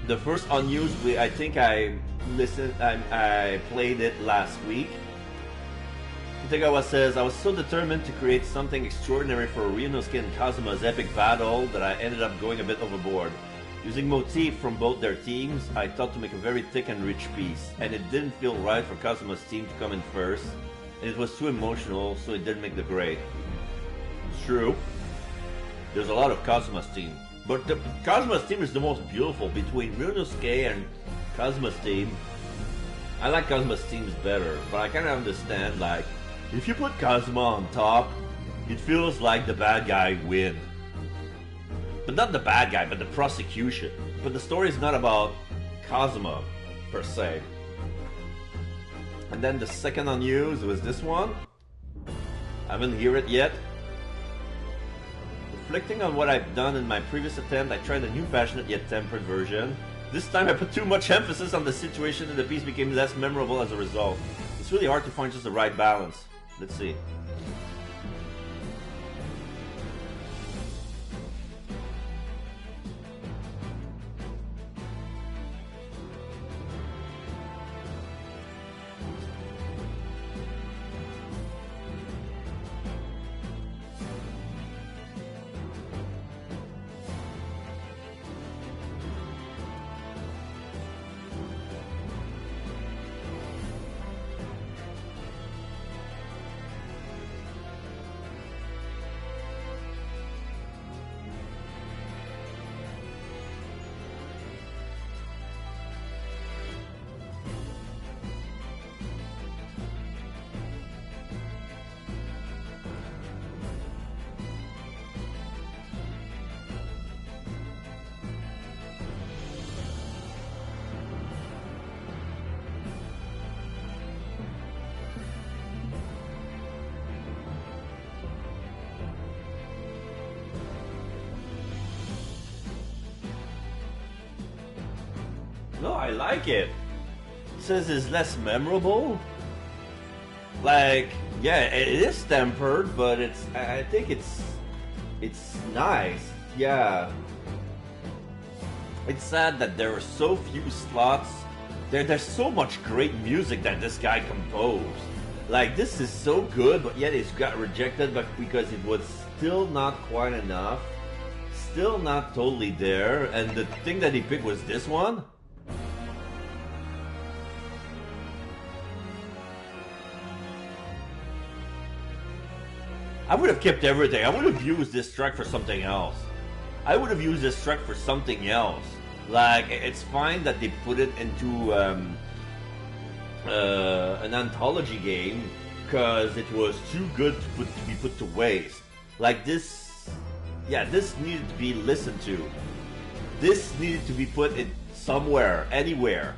The first unused, I think I played it last week. Kitagawa says, I was so determined to create something extraordinary for Ryunosuke and Kazuma's epic battle that I ended up going a bit overboard. Using motif from both their teams, I thought to make a very thick and rich piece, and it didn't feel right for Kazuma's team to come in first, and it was too emotional, so it didn't make the grade. It's true. There's a lot of Kazuma's team, but Kazuma's team is the most beautiful between Ryunosuke and Kazuma's team. I like Kazuma's teams better, but I kind of understand, like, if you put Kazuma on top, it feels like the bad guy win. But not the bad guy, but the prosecution. But the story is not about Kazuma, per se. And then the second unused was this one. I haven't heard it yet. Reflecting on what I've done in my previous attempt, I tried a new passionate yet tempered version. This time I put too much emphasis on the situation and the piece became less memorable as a result. It's really hard to find just the right balance. Let's see. No, I like it. It says it's less memorable. Like, yeah, it is tempered, but I think it's nice. Yeah. It's sad that there are so few slots. There's so much great music that this guy composed. Like, this is so good, but yet it got rejected because it was still not quite enough. Still not totally there. And the thing that he picked was this one. I would have kept everything. I would have used this track for something else. I would have used this track for something else. Like, it's fine that they put it into an anthology game because it was too good to be put to waste. Like this, yeah, this needed to be listened to. This needed to be put in somewhere, anywhere.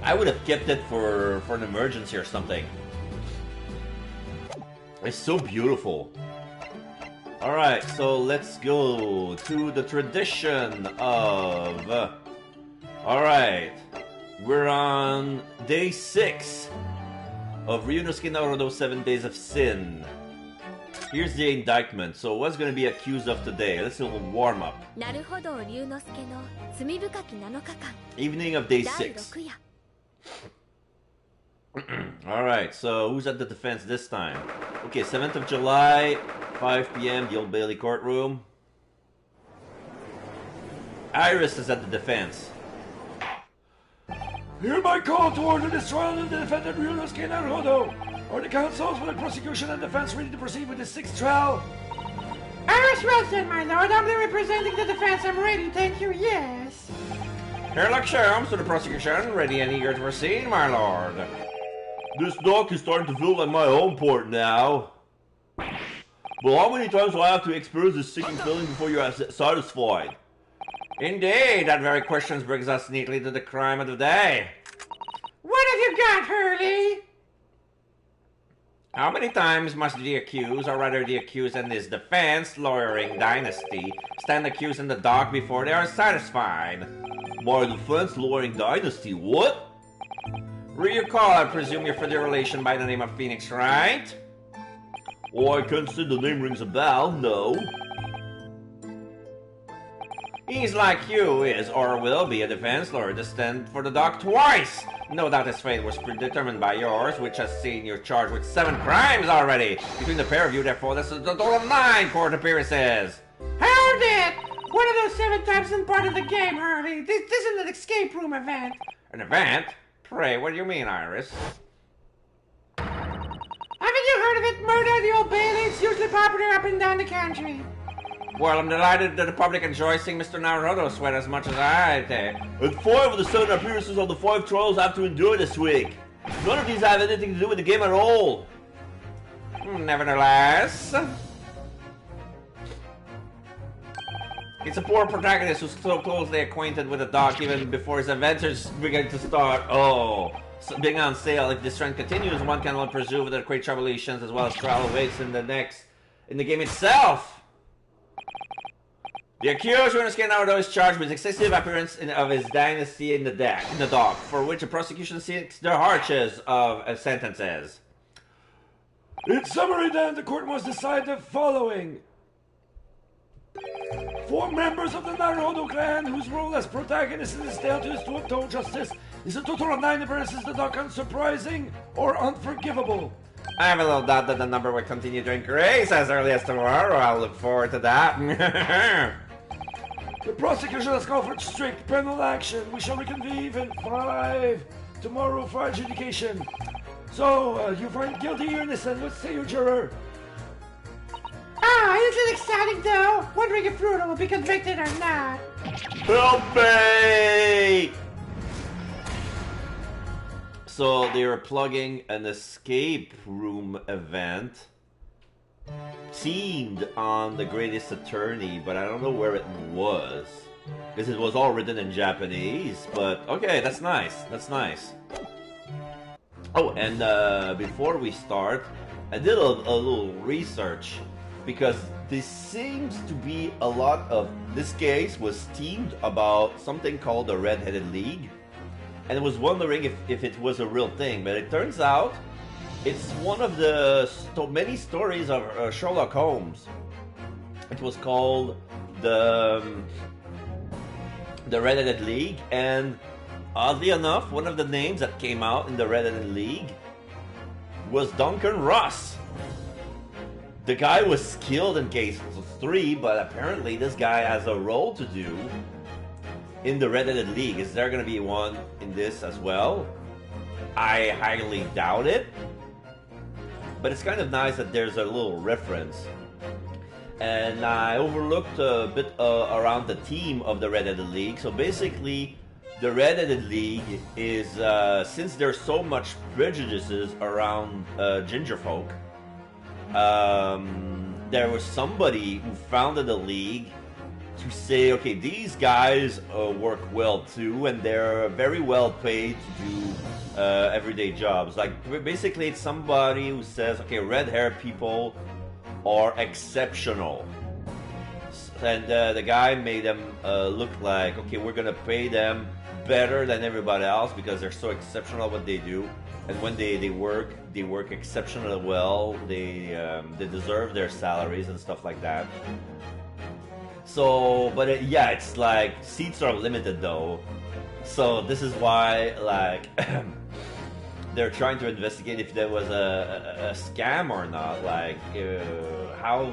I would have kept it for an emergency or something. It's so beautiful. Alright, so let's go to the tradition of... Alright, we're on day 6 of Ryunosuke Naruto 7 Days of Sin. Here's the indictment. So what's going to be accused of today? Let's do a little warm up. Evening of day 6. Alright, so who's at the defense this time? Okay, 7th of July, 5 p.m., the Old Bailey courtroom. Iris is at the defense. Hereby call to order this trial of the defendant Ryunosuke Naruto. Are the counsels for the prosecution and defense ready to proceed with the 6th trial? Iris Wilson, my lord. I'm the representing the defense. I'm ready, thank you, yes. Sherlock Holmes to the prosecution, ready and eager to proceed, my lord. This dock is starting to feel like my home port now. But how many times do I have to experience this sinking feeling before you are satisfied? Indeed, that very question brings us neatly to the crime of the day. What have you got, Hurley? How many times must the accused, or rather the accused and his defense, lawyering dynasty, stand accused in the dock before they are satisfied? My defense, lawyering dynasty, what? Recall, I presume you're for the relation by the name of Phoenix, right? Oh, I can't say the name rings a bell, no. He's like you is or will be a defense lawyer to stand for the dog twice. No doubt his fate was predetermined by yours, which has seen you charged with 7 crimes already. Between the pair of you, therefore, that's a total of 9 court appearances. Hold it! One of those 7 times isn't part of the game, Harvey. This isn't an escape room event. An event? Pray, what do you mean, Iris? Haven't you heard of it? Murder at the Old Bailey. It's usually popular up and down the country. Well, I'm delighted that the public enjoys seeing Mr. Naruto sweat as much as I do. And 5 of the 7 appearances of the 5 trials I have to endure this week. None of these have anything to do with the game at all. Nevertheless, it's a poor protagonist who's so closely acquainted with the dog even before his adventures begin to start. Oh, so being on sale. If this trend continues, one can only presume that great tribulations as well as trial awaits in the game itself. The accused Ryunosuke Naruto is charged with excessive appearance of his dynasty in the dock, for which the prosecution seeks the harshness of sentences. In summary, then, the court must decide the following. 4 members of the Naruto clan, whose role as protagonists in this tale is to uphold justice, is a total of 9 appearances that are unsurprising or unforgivable. I have a little doubt that the number will continue to increase as early as tomorrow. I'll look forward to that. The prosecution has called for strict penal action. We shall reconvene in 5 tomorrow for adjudication. So, you find guilty or innocent? What say you, juror? Isn't it exciting though? Wondering if Fruto will be convicted or not. Help me! So they were plugging an escape room event themed on The Greatest Attorney, but I don't know where it was. Because it was all written in Japanese, but okay, that's nice. That's nice. Oh, and before we start, I did a little research because this seems to be a lot of... This case was themed about something called the Red-Headed League. And I was wondering if it was a real thing, but it turns out it's one of the many stories of Sherlock Holmes. It was called the Red-Headed League, and oddly enough, one of the names that came out in the Red-Headed League was Duncan Ross. The guy was killed in case 3, but apparently this guy has a role to do in the Red-Headed League. Is there going to be one in this as well? I highly doubt it. But it's kind of nice that there's a little reference. And I overlooked a bit around the theme of the Red-Headed League. So basically, the Red-Headed League is, since there's so much prejudices around ginger folk, there was somebody who founded a league to say, okay, these guys work well too, and they're very well paid to do everyday jobs. Like, basically, it's somebody who says, okay, red-haired people are exceptional. And the guy made them look like, okay, we're gonna pay them better than everybody else because they're so exceptional at what they do. And when they work exceptionally well. They deserve their salaries and stuff like that. So, but yeah, it's like seats are limited though. So this is why, like, they're trying to investigate if there was a scam or not. Like, how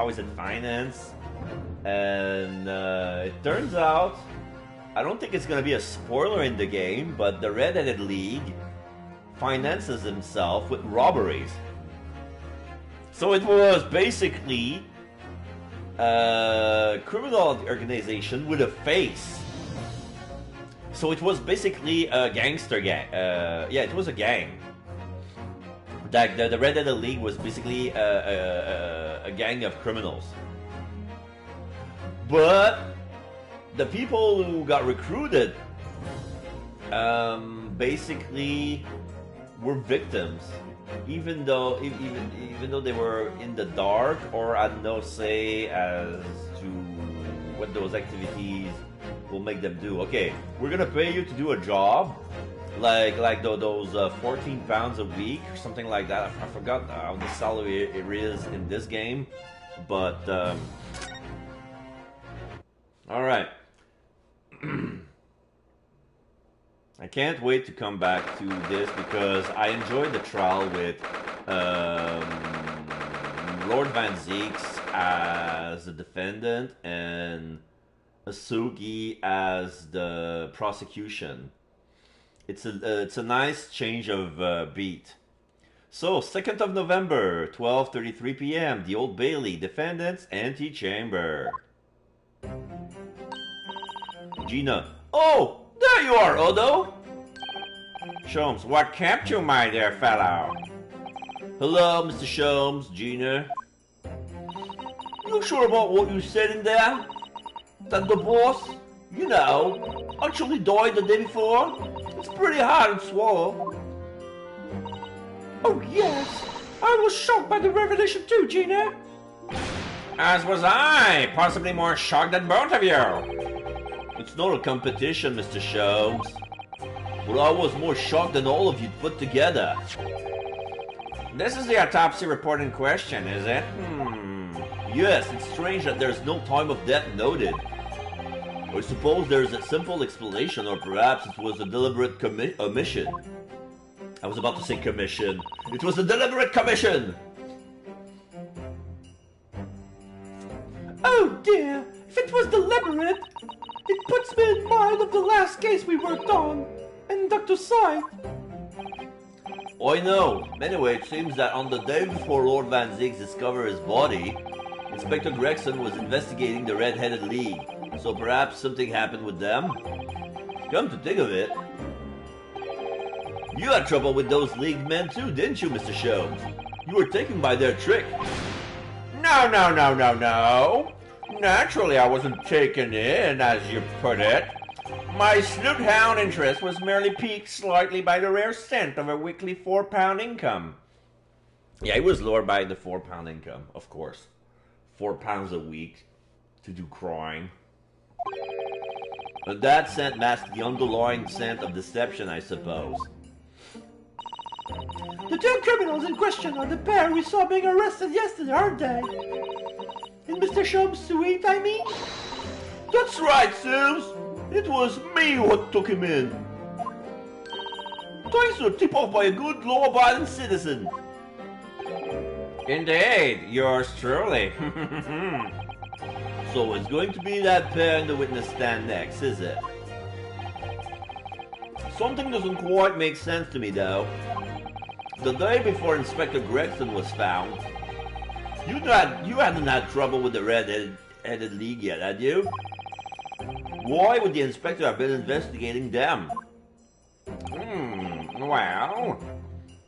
is it financed? And it turns out, I don't think it's gonna be a spoiler in the game, but the Red-Headed League finances himself with robberies. So it was basically a criminal organization with a face. So it was basically a gangster gang. Yeah, it was a gang. Like the Red-Headed League was basically a gang of criminals. But the people who got recruited basically were victims, even though they were in the dark or had no say as to what those activities will make them do. Okay, we're gonna pay you to do a job, like those 14 pounds a week or something like that. I forgot how the salary it is in this game, but All right. I can't wait to come back to this because I enjoyed the trial with Lord Van Zieks as the defendant and Asugi as the prosecution. It's a nice change of beat. So, 2nd of November, 12:33 p.m., the Old Bailey, defendant's antechamber. Gina. Oh, there you are, Odo! Sholmes, what kept you, my dear fellow? Hello, Mr. Sholmes, Gina. You sure about what you said in there? That the boss, you know, actually died the day before? It's pretty hard to swallow. Oh, yes. I was shocked by the revelation too, Gina. As was I, possibly more shocked than both of you. It's not a competition, Mr. Sholmes. But I was more shocked than all of you put together. This is the autopsy report in question, is it? Yes, it's strange that there's no time of death noted. I suppose there's a simple explanation, or perhaps it was a deliberate omission. I was about to say commission. It was a deliberate commission! Oh dear, if it was deliberate, it puts me in mind of the last case we worked on, and Dr. Syde. I know. Anyway, it seems that on the day before Lord Van Zieks discovered his body, Inspector Gregson was investigating the Red-Headed League. So perhaps something happened with them? Come to think of it, you had trouble with those League men too, didn't you, Mr. Sholmes? You were taken by their trick. No. Naturally, I wasn't taken in, as you put it. My sleuth-hound interest was merely piqued slightly by the rare scent of a weekly £4 income. Yeah, he was lured by the £4 income, of course. £4 a week to do crime. But that scent masked the underlying scent of deception, I suppose. The two criminals in question are the pair we saw being arrested yesterday, aren't they? In Mr. Sholmes' suite, I mean? That's right, Sims. It was me who took him in. Thanks to a tip-off by a good law-abiding citizen. Indeed, yours truly. So it's going to be that pair in the witness stand next, is it? Something doesn't quite make sense to me, though. The day before Inspector Gregson was found, you hadn't had trouble with the Red-Headed League yet, had you? Why would the inspector have been investigating them? Well,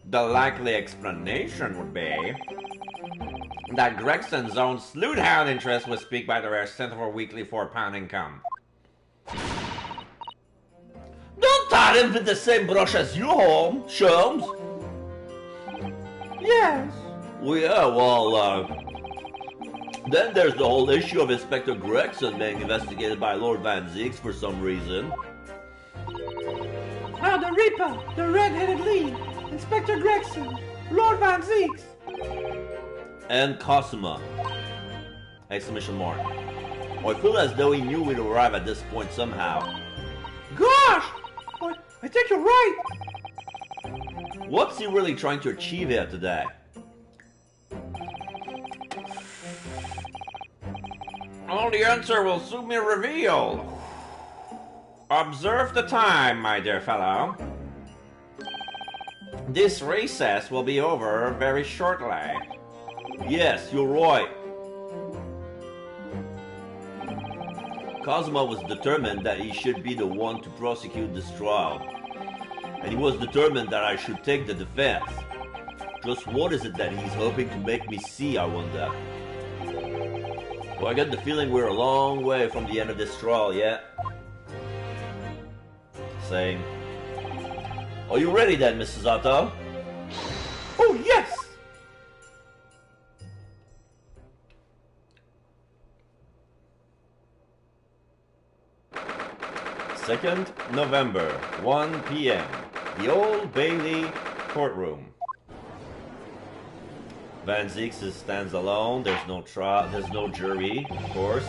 the likely explanation would be that Gregson's own sleuth-hound interest was piqued by the rare scent of a weekly £4 income. Don't tar him with the same brush as you, Sholmes. Yes. Well, yeah, then there's the whole issue of Inspector Gregson being investigated by Lord Van Zieks for some reason. Now the Reaper, the Red-Headed League, Inspector Gregson, Lord Van Zieks. And Cosima! Exclamation mark. I feel as though he knew we'd arrive at this point somehow. Gosh! I think you're right. What's he really trying to achieve here today? Well, the answer will soon be revealed. Observe the time, my dear fellow. This recess will be over very shortly. Yes, you're right. Cosima was determined that he should be the one to prosecute this trial. And he was determined that I should take the defense. Just what is it that he's hoping to make me see, I wonder? Well, I get the feeling we're a long way from the end of this trial yet. Same. Are you ready then, Mrs. Otto? Oh, yes! Second November, 1 p.m. The Old Bailey courtroom. Van Zieks stands alone. There's no trial. There's no jury, of course.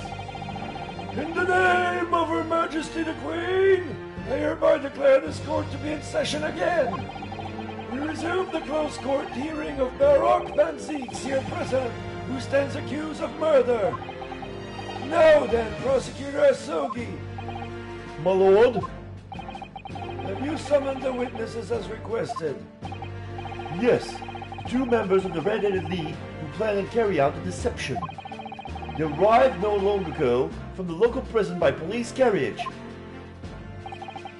In the name of Her Majesty the Queen, I hereby declare this court to be in session again. We resume the closed court hearing of Baroque Van Zieks here present, who stands accused of murder. Now then, Prosecutor Asogi, My lord? have you summoned the witnesses as requested? Yes, 2 members of the Red-Headed League who plan and carry out a deception. They arrived no long ago from the local prison by police carriage.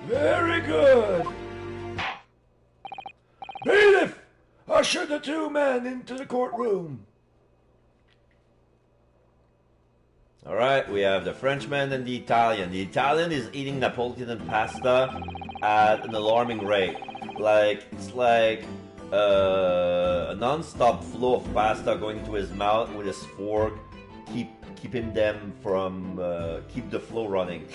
Very good. Bailiff, usher the 2 men into the courtroom. Alright, we have the Frenchman and the Italian. The Italian is eating Napolitan pasta at an alarming rate. It's like a non-stop flow of pasta going to his mouth with his fork, keeping them from keep the flow running.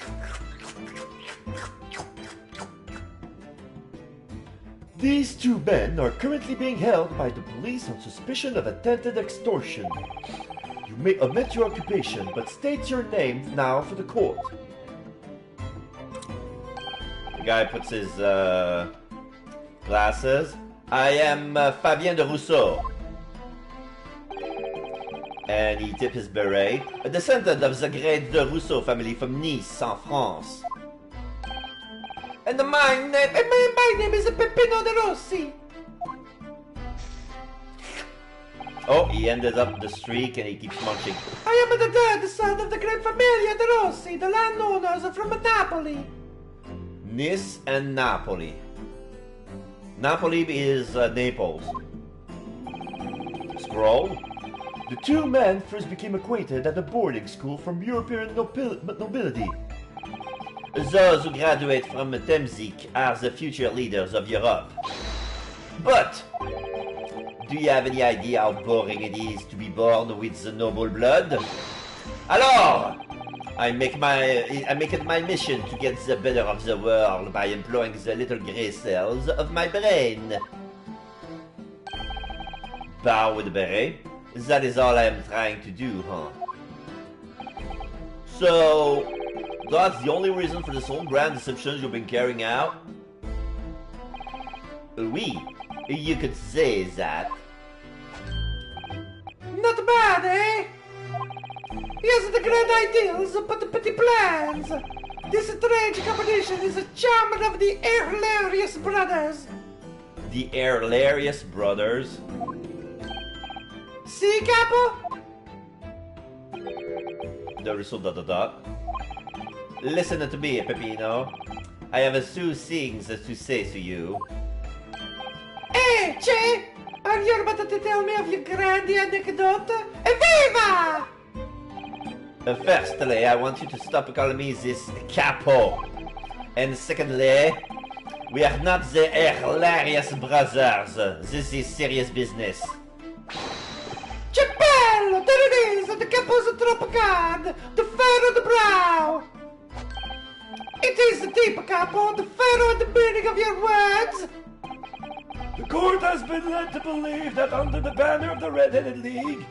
These 2 men are currently being held by the police on suspicion of attempted extortion. You may omit your occupation, but state your name now for the court. The guy puts his glasses. I am Fabien de Rousseau. And he tips his beret. A descendant of the great de Rousseau family from Nice, in France. And my name is Peppino de Rossi. Oh, he ended up the streak and he keeps munching. I am the third son of the great Familia de Rossi, the landowners from Napoli. Nice and Napoli. Napoli is Naples. Scroll. The 2 men first became acquainted at a boarding school from European nobility. Those who graduate from Temzik are the future leaders of Europe. But, do you have any idea how boring it is to be born with the noble blood? Alors, I make it my mission to get the better of the world by employing the little grey cells of my brain. Bow with the beret. That is all I am trying to do, huh? So, that's the only reason for this whole grand deception you've been carrying out? Oui, you could say that. Not bad, eh? He has the great ideals, but the petty plans. This strange combination is a charm of the Hilarious brothers. The Hilarious brothers? See, Capo? The Russo ... Listen to me, Peppino. I have a few things to say to you. Hey, Che! Are you about to tell me of your grand anecdote? Evviva! Firstly, I want you to stop calling me this capo. And secondly, we are not the Hilarious brothers. This is serious business. Chappello! There it is! The Capo's Tropicard! The fur on the brow! It is deep, Capo! The fur at the beginning of your words! The court has been led to believe that under the banner of the Red-Headed League,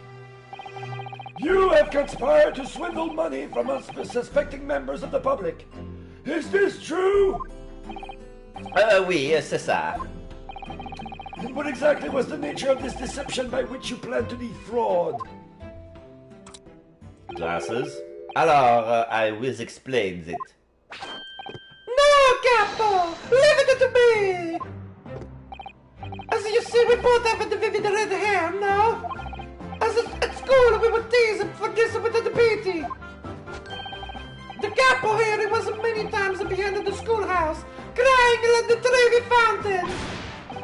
you have conspired to swindle money from unsuspecting members of the public. Is this true? Oui, c'est ça. And what exactly was the nature of this deception by which you planned to defraud? Glasses. Alors, I will explain it. No, Capo! Leave it to me! As you see, we both have the vivid red hair, no? At school, we would tease him for this with the beauty. The Capo here, he was many times behind the schoolhouse, crying like the Trevi fountain.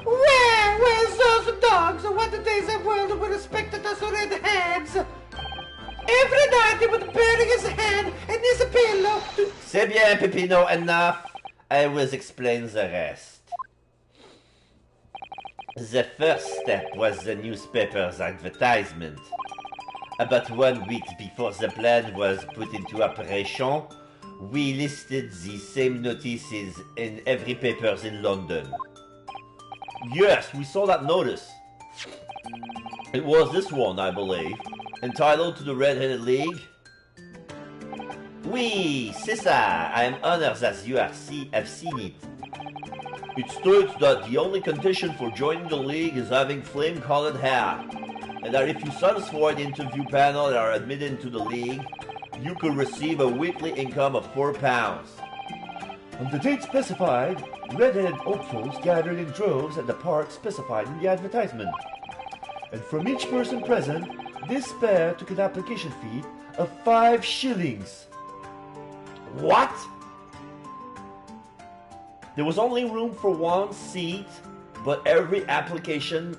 Where's those dogs? What did they say world would respect us redheads? Every night he would bury his head in his pillow to... C'est bien, Peppino, enough. I will explain the rest. The first step was the newspaper's advertisement. About 1 week before the plan was put into operation, we listed the same notices in every paper in London. Yes, we saw that notice. It was this one, I believe, entitled to the Red-Headed League. Oui, c'est ça. I am honored that you have seen it. It states that the only condition for joining the league is having flame-colored hair, and that if you satisfy the interview panel and are admitted into the league, you could receive a weekly income of £4. On the date specified, red-headed hopefuls gathered in droves at the park specified in the advertisement. And from each person present, this pair took an application fee of 5 shillings. What? There was only room for 1 seat, but every application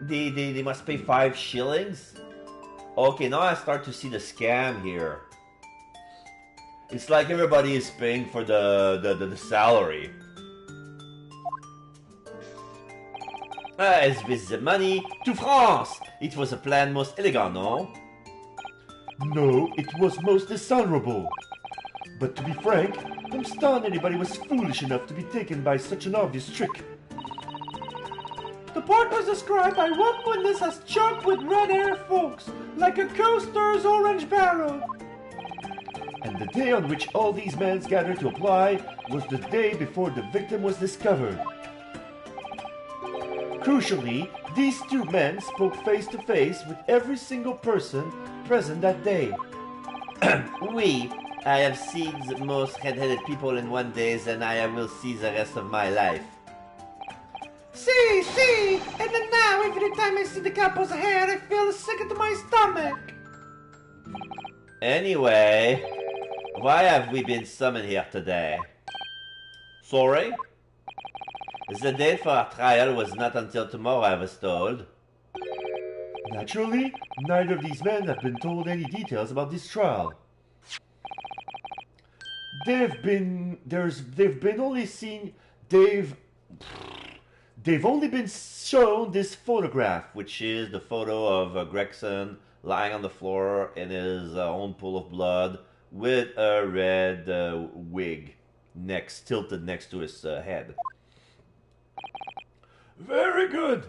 they must pay 5 shillings? Okay, now I start to see the scam here. It's like everybody is paying for the salary. As with the money, to France! It was a plan most elegant, no? No, it was most dishonorable. But to be frank, I'm stunned anybody was foolish enough to be taken by such an obvious trick. The park was described by one witness as choked with red hair folks, like a coaster's orange barrel. And the day on which all these men gathered to apply was the day before the victim was discovered. Crucially, these 2 men spoke face to face with every single person present that day. Oui, I have seen the most red-headed people in one day than I will see the rest of my life. See, and then now every time I see the couple's hair, I feel sick to my stomach. Anyway, why have we been summoned here today? Sorry? The date for our trial was not until tomorrow, I was told. Naturally, neither of these men have been told any details about this trial. They've only been shown this photograph, Which is the photo of Gregson lying on the floor in his own pool of blood with a red wig tilted next to his head. Very good.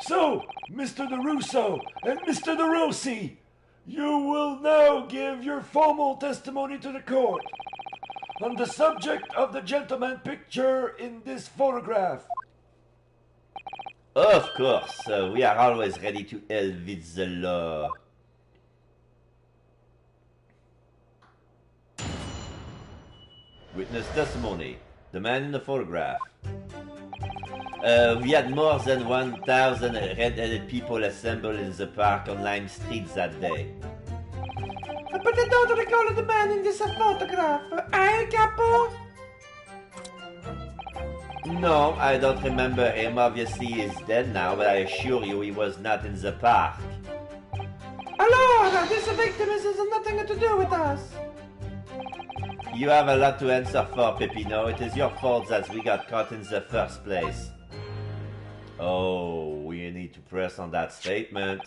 So, Mr. DeRusso and Mr. DeRossi, you will now give your formal testimony to the court on the subject of the gentleman picture in this photograph. Of course, we are always ready to help with the law. Witness testimony. The man in the photograph. We had more than 1,000 red-headed people assembled in the park on Lime Street that day. But I don't recall the man in this photograph. Eh, Capo? No, I don't remember him. Obviously, he's dead now, but I assure you he was not in the park. Allora, this victim has nothing to do with us. You have a lot to answer for, Peppino. It is your fault that we got caught in the first place. Oh, we need to press on that statement.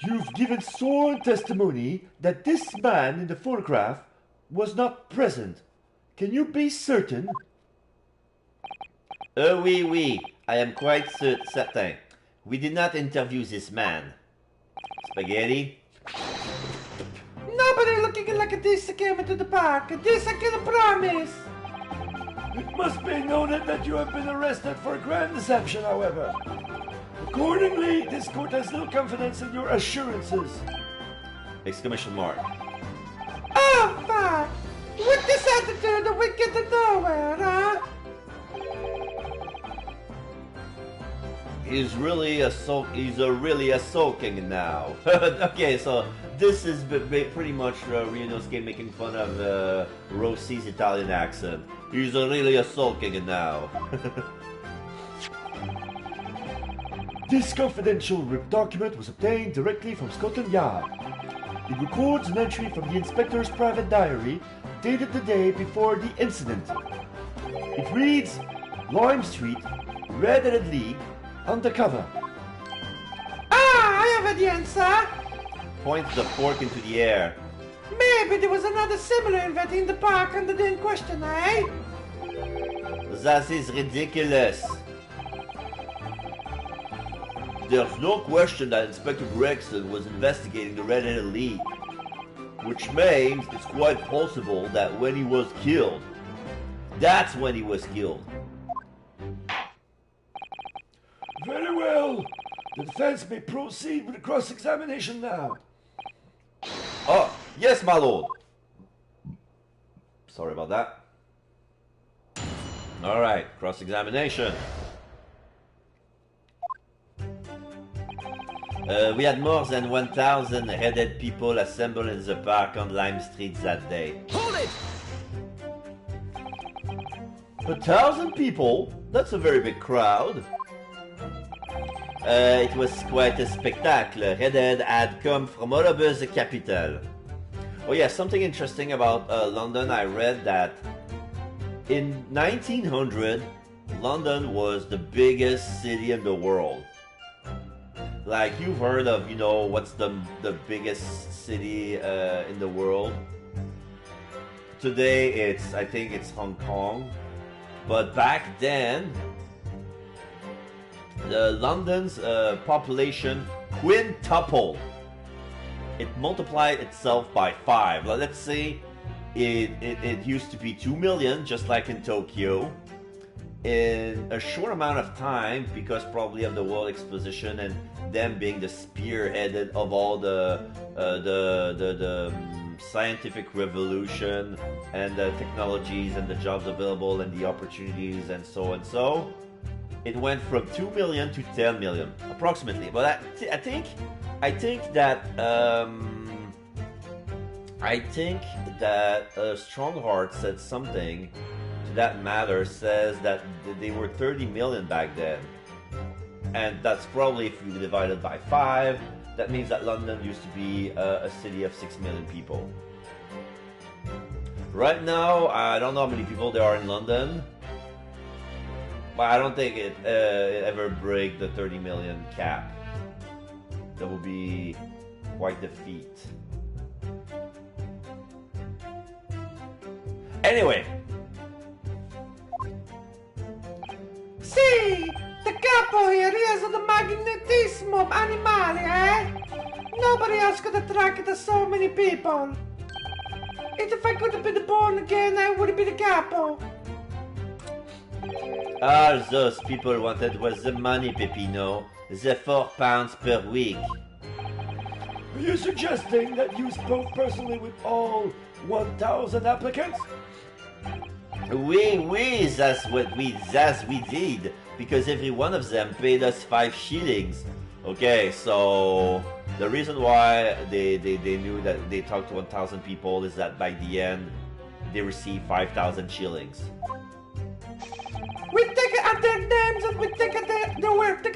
you've given sworn testimony that this man in the photograph was not present. Can you be certain? Oui, I am quite certain. We did not interview this man. Spaghetti? Nobody looking like this came into the park. This I can promise. It must be noted that you have been arrested for grand deception, however. Accordingly, this court has no confidence in your assurances. Exclamation mark. Oh, fuck. With this attitude, we get to nowhere, huh? He's really sulking now. Okay, so this is pretty much Ryunosuke making fun of Rossi's Italian accent. He's really sulking now. This confidential document was obtained directly from Scotland Yard. It records an entry from the inspector's private diary dated the day before the incident. It reads, Lime Street, Red-Headed League, undercover. Ah, I have the answer. Points the fork into the air. Maybe there was another similar event in the park and they didn't question, eh? That is ridiculous. there's no question that Inspector Gregson was investigating the Red-Headed League, which means it's quite possible that when he was killed, that's when he was killed. Very well. The defense may proceed with the cross-examination now. Oh, yes, my lord. Sorry about that. All right, cross-examination. We had more than 1,000 headed people assembled in the park on Lime Street that day. Hold it! 1,000 people? That's a very big crowd. It was quite a spectacle. Redhead had come from all over the capital. Oh yeah, something interesting about London. I read that in 1900, London was the biggest city in the world. Like, you've heard of, you know, what's the biggest city in the world? Today I think it's Hong Kong. But back then, London's population quintupled. It multiplied itself by 5. Let's say it used to be 2 million, just like in Tokyo. In a short amount of time, because probably of the World Exposition and them being the spearheaded of all the scientific revolution and the technologies and the jobs available and the opportunities and so, it went from 2 million to 10 million approximately. But I think that Strongheart said something to that matter, says that they were 30 million back then, and that's probably, if you divide it by 5, that means that London used to be a city of 6 million people. Right now, I don't know how many people there are in London, but I don't think it ever break the 30 million cap. That would be quite the feat. Anyway. Sì, the capo here, he has the magnetismo of animali, eh? Nobody else could attract so many people. And if I could have been born again, I would be the capo. All those people wanted was the money, Peppino. The £4 per week. Are you suggesting that you spoke personally with all 1,000 applicants? Oui, that's what we did, because every one of them paid us 5 shillings. Okay, so the reason why they knew that they talked to 1,000 people is that by the end they received 5,000 shillings. We take their names and we take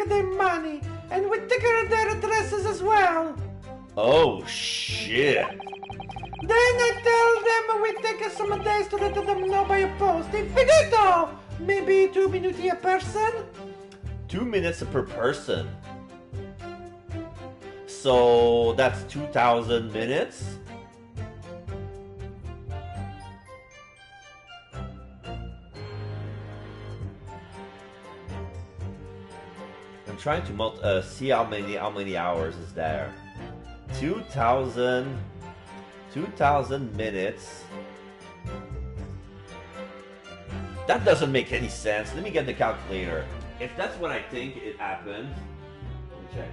their money, and we take their addresses as well. Oh shit! Then I tell them we take some days to let them know by a post. Infinito! Maybe 2 minutes a person? 2 minutes per person. So that's 2,000 minutes. I'm trying to see how many hours is there. 2,000 minutes. That doesn't make any sense. Let me get the calculator. If that's what I think it happened, let me check.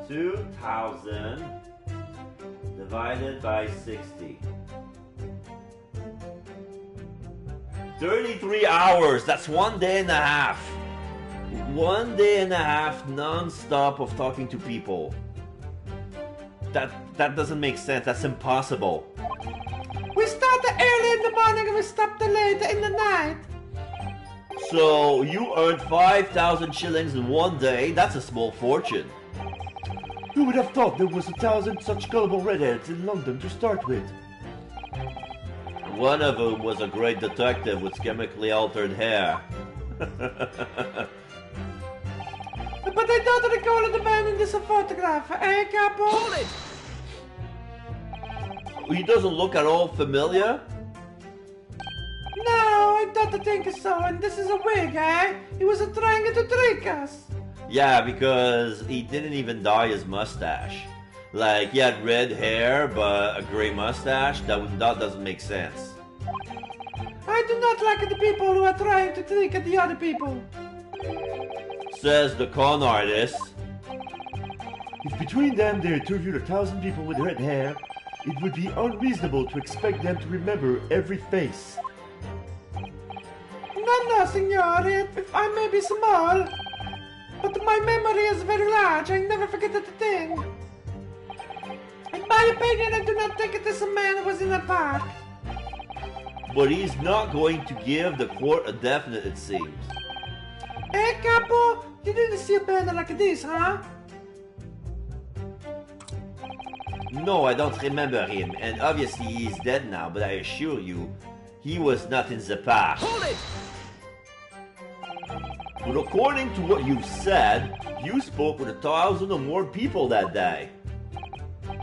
$2,000 divided by 60. 33 hours. That's 1 day and a half. 1 day and a half non-stop of talking to people. That doesn't make sense. That's impossible. We start early in the morning and we stop late in the night. So you earned 5,000 shillings in 1 day. That's a small fortune. Who would have thought there was 1,000 such gullible redheads in London to start with? One of them was a great detective with chemically altered hair. But I don't recall the man in this photograph, eh, Capo? Hold it! He doesn't look at all familiar. No, I don't to think so, and this is a wig, eh? He was trying to trick us. Yeah, because he didn't even dye his mustache. Like, he had red hair, but a gray mustache? That doesn't make sense. I do not like the people who are trying to trick the other people. Says the con artist. If between them they interviewed 1,000 people with red hair, it would be unreasonable to expect them to remember every face. No, senor, if I may be small, but my memory is very large. I never forget a thing. In my opinion, I do not think this man was in the park. But he's not going to give the court a definite, it seems. Hey, Capo, you didn't see a man like this, huh? No, I don't remember him, and obviously he's dead now, but I assure you, he was not in the park. Hold it! But according to what you said, you spoke with 1,000 or more people that day.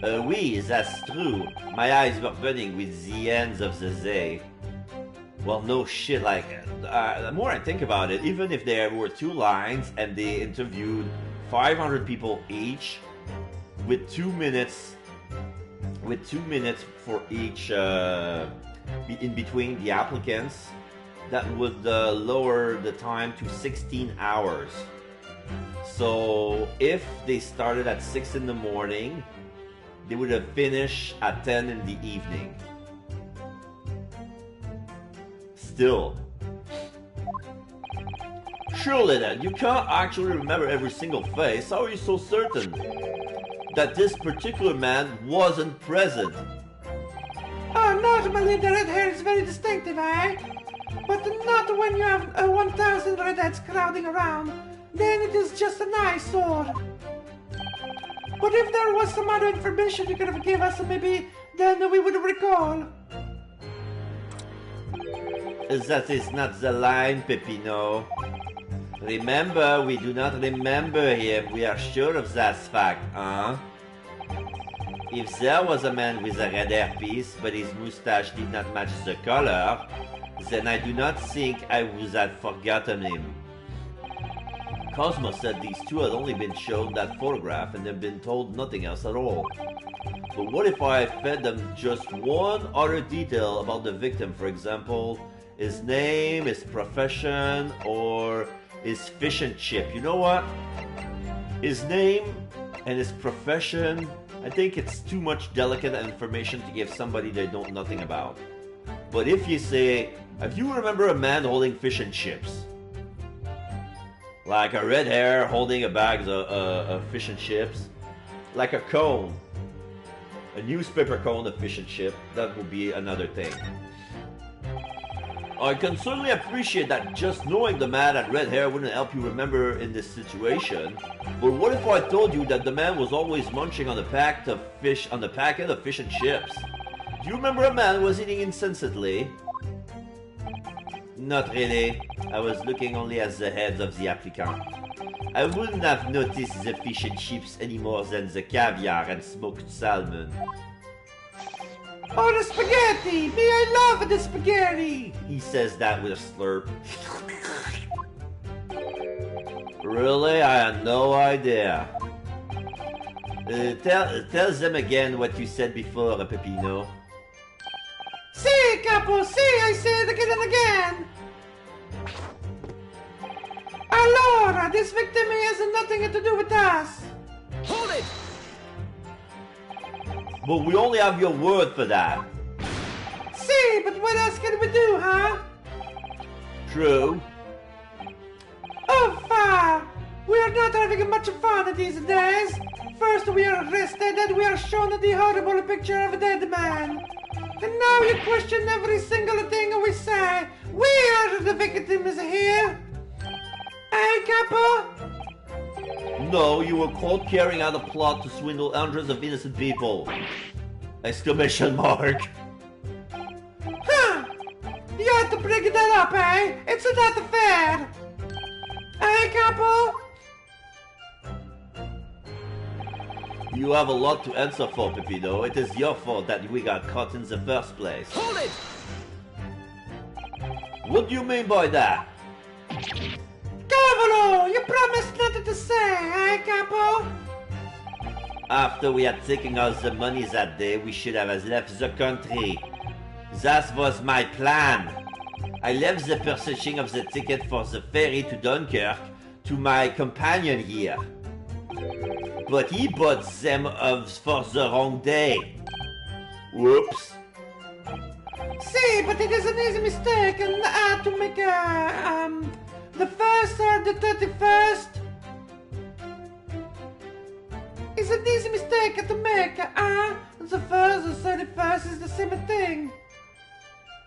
Oui, that's true. My eyes were burning with the ends of the day. Well, no shit, like, the more I think about it, even if there were 2 lines and they interviewed 500 people each, with 2 minutes for each, in between the applicants, that would lower the time to 16 hours. So if they started at 6 in the morning, they would have finished at 10 in the evening. Still. Surely then, you can't actually remember every single face. How are you so certain that this particular man wasn't present? Oh, normally the red hair is very distinctive, eh? But not when you have 1,000 redheads crowding around. Then it is just an eyesore. But if there was some other information you could have given us, maybe then we would recall. That is not the line, Peppino. Remember, we do not remember him. We are sure of that fact, huh? If there was a man with a red hair piece, but his mustache did not match the color, then I do not think I would have forgotten him. Cosmo said these 2 had only been shown that photograph and had been told nothing else at all. But what if I fed them just one other detail about the victim, for example, his name, his profession, or his fish and chip? You know what? His name and his profession, I think it's too much delicate information to give somebody they know nothing about. But if you say, if you remember a man holding fish and chips, like a red hair holding a bag of fish and chips, like a cone, a newspaper cone of fish and chip, that would be another thing. I can certainly appreciate that just knowing the man had red hair wouldn't help you remember in this situation. But what if I told you that the man was always munching on the packet of fish and chips? Do you remember a man who was eating insensately? Not really. I was looking only at the heads of the applicant. I wouldn't have noticed the fish and chips any more than the caviar and smoked salmon. Oh, the spaghetti! Me, I love the spaghetti! He says that with a slurp. Really? I had no idea. Tell them again what you said before, Peppino. See, Capo, see, I say it again and again! Allora, this victim has nothing to do with us! Hold it! But we only have your word for that. See, but what else can we do, huh? True. Oh, far! We are not having much fun these days! First we are arrested, then we are shown the horrible picture of a dead man! And now you question every single thing we say! We are the victims here! Hey, Capo? No, you were caught carrying out a plot to swindle hundreds of innocent people! Exclamation mark. Huh! You have to bring that up, eh? It's not fair! Hey, Capo? You have a lot to answer for, Peppino. It is your fault that we got caught in the first place. Hold it! What do you mean by that? Cavolo, you promised nothing to say, eh, Capo? After we had taken out the money that day, we should have left the country. That was my plan. I left the purchasing of the ticket for the ferry to Dunkirk to my companion here. But he bought them for the wrong day. Whoops. See, but it is an easy mistake and to make the 1st or the 31st. It's an easy mistake to make, the 1st or 31st is the same thing.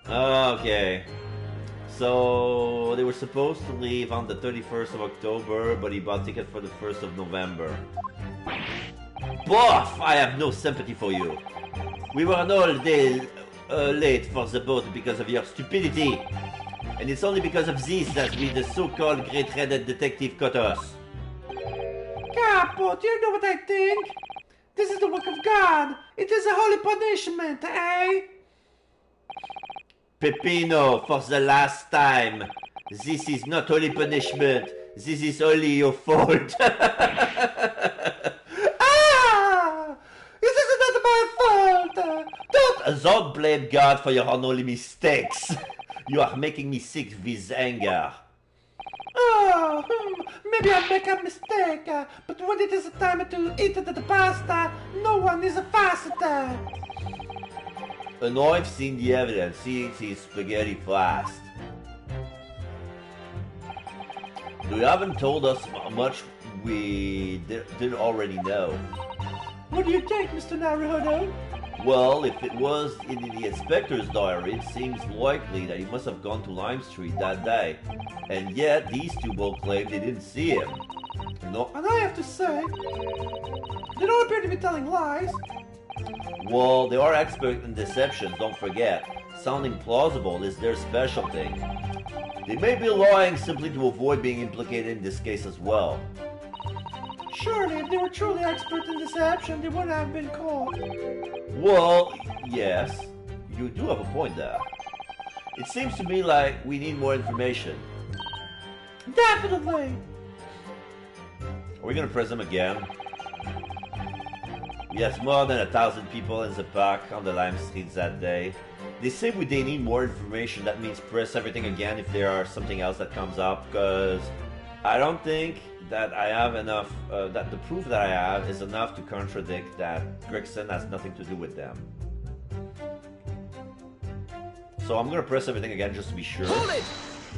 Okay. So they were supposed to leave on the 31st of October, but he bought ticket for the 1st of November. Boff! I have no sympathy for you. We were an all day late for the boat because of your stupidity. And it's only because of this that we, the so-called great-headed detective, caught us. Capo, do you know what I think? This is the work of God. It is a holy punishment, eh? Peppino, for the last time. This is not holy punishment. This is only your fault. This is not my fault. Don't blame God for your unholy mistakes. You are making me sick with anger. Maybe I make a mistake, but when it is time to eat the pasta, no one is faster. And I've seen the evidence. He eats his spaghetti fast. You haven't told us how much we didn't already know. What do you think, Mr. Naruhodo? Well, if it was in the inspector's diary, it seems likely that he must have gone to Lime Street that day. And yet, these two both claim they didn't see him. No. And I have to say, they don't appear to be telling lies. Well, they are expert in deception, don't forget. Sounding plausible is their specialty. They may be lying simply to avoid being implicated in this case as well. Surely, if they were truly expert in deception, they wouldn't have been caught. Well, yes, you do have a point there. It seems to me like we need more information. Definitely! Are we gonna press them again? Yes, more than 1,000 people in the park on the Lime Streets that day. They say they need more information. That means press everything again if there are something else that comes up, because I don't think that I have enough, that the proof that I have is enough to contradict that Gregson has nothing to do with them. So I'm gonna press everything again just to be sure. Hold it!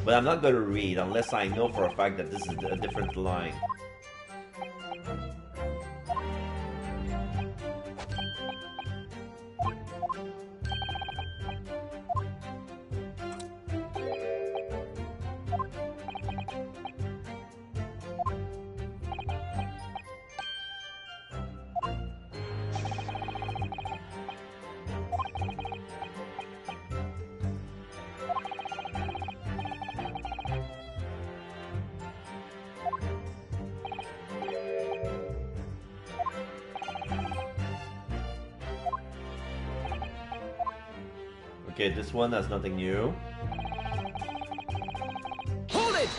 But I'm not gonna read unless I know for a fact that this is a different line. Okay, this one has nothing new. Hold it!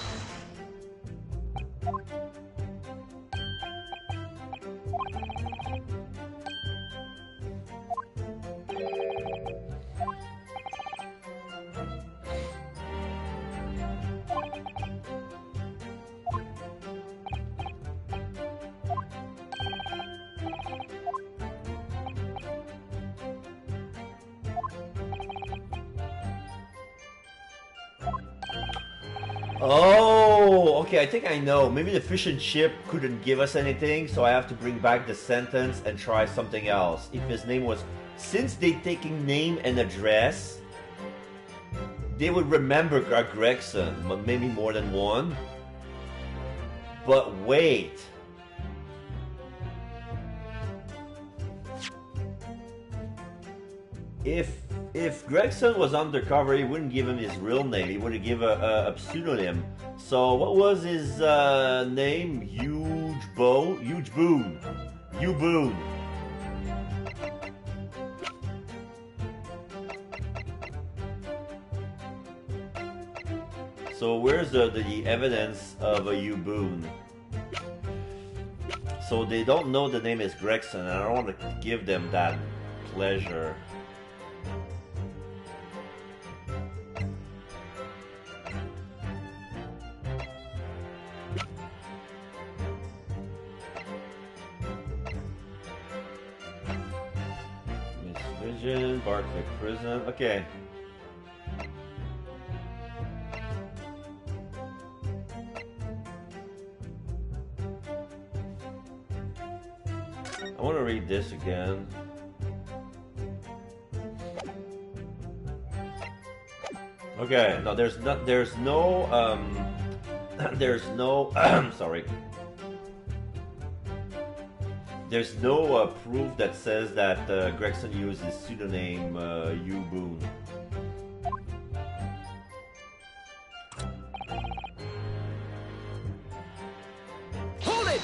Oh, okay, I think I know. Maybe the fish and chip couldn't give us anything, so I have to bring back the sentence and try something else. If his name was... Since they taking name and address, they would remember Gregson, maybe more than one. But wait. If Gregson was undercover, he wouldn't give him his real name. He would have given a pseudonym. So what was his name? Huge Boone. Hugh Boone. where's the evidence of a U-Boon? So they don't know the name is Gregson, and I don't want to give them that pleasure. Miss Vision, Barclay Prison. Okay. I want to read this again. Okay, no, there's no, sorry. There's no proof that says that Gregson used his pseudonym U-Boon. Hold it!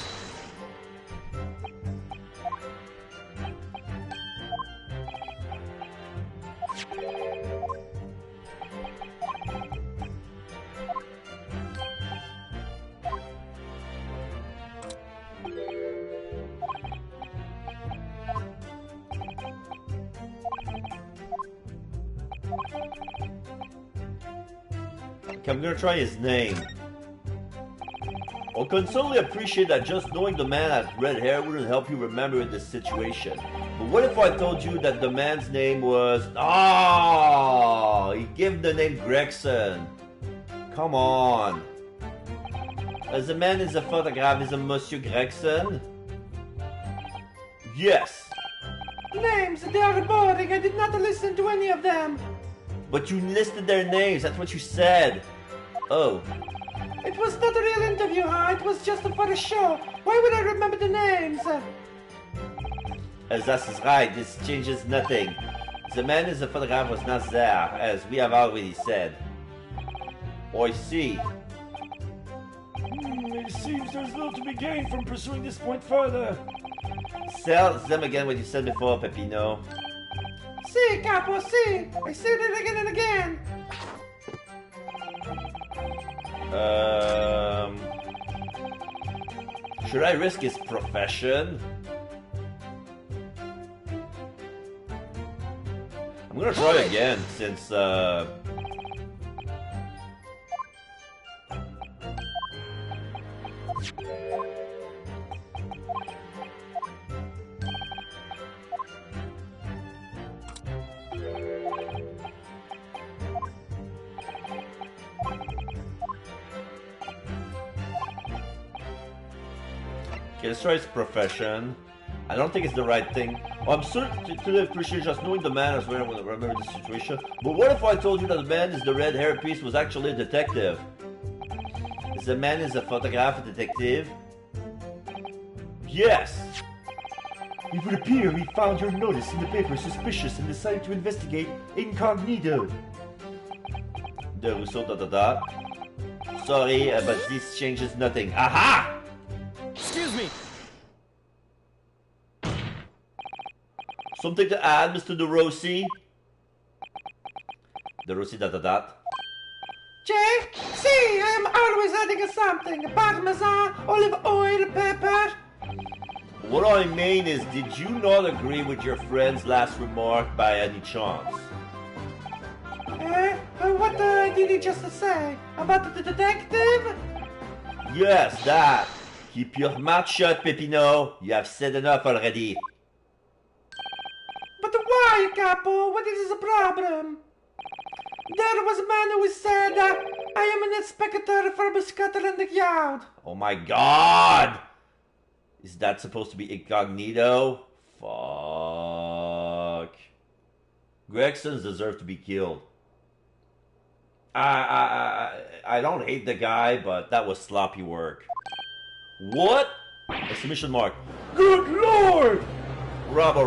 Okay, I'm gonna try his name. I can certainly appreciate that just knowing the man had red hair wouldn't help you remember this situation. But what if I told you that the man's name was... Oh, he gave the name Gregson. Come on. As the man is a photograph, is a Monsieur Gregson? Yes. Names, they are boring. I did not listen to any of them. But you listed their names, that's what you said. Oh. It was not a real interview, huh? It was just for a show. Why would I remember the names? As that is right, this changes nothing. The man in the photograph was not there, as we have already said. I see. It seems there's little to be gained from pursuing this point further. Tell them again what you said before, Peppino. See, Capo, see. I said it again and again. Should I risk his profession? I'm gonna try again, since, Okay, let's try his profession. I don't think it's the right thing. I'm certain to appreciate just knowing the man as well when I remember the situation. But what if I told you that the man is the red hair piece was actually a detective? Is the man is a photograph detective? Yes! It would appear we found your notice in the paper suspicious and decided to investigate incognito. De Rousseau, Sorry, but this changes nothing. Aha! Excuse me. Something to add, Mr. De Rossi? De Rossi, Jay, see, I am always adding something. Parmesan, olive oil, pepper. What I mean is, did you not agree with your friend's last remark by any chance? What did he just say? About the detective? Yes, that. Keep your mouth shut, Peppino. You have said enough already. But why, Capo? What is the problem? There was a man who said, I am an inspector from Scotland Yard. Oh my god! Is that supposed to be incognito? Fuck. Gregsons deserve to be killed. I don't hate the guy, but that was sloppy work. What? Exclamation mark. Good lord! Rubble.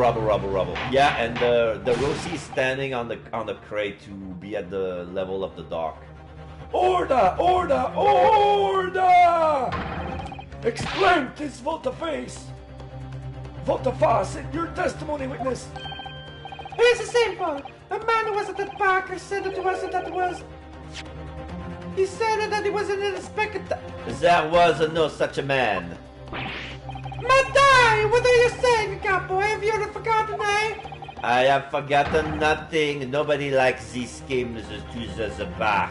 Yeah, and the Rossi is standing on the crate to be at the level of the dock. Order! Explain this volte-face! Volte-face, your testimony witness! It's simple. A man who was at that park said to us that was He said that he was an inspector. There was no such a man. Madai, what are you saying, Capo? Have you forgotten, eh? I have forgotten nothing. Nobody likes these schemes to the bark.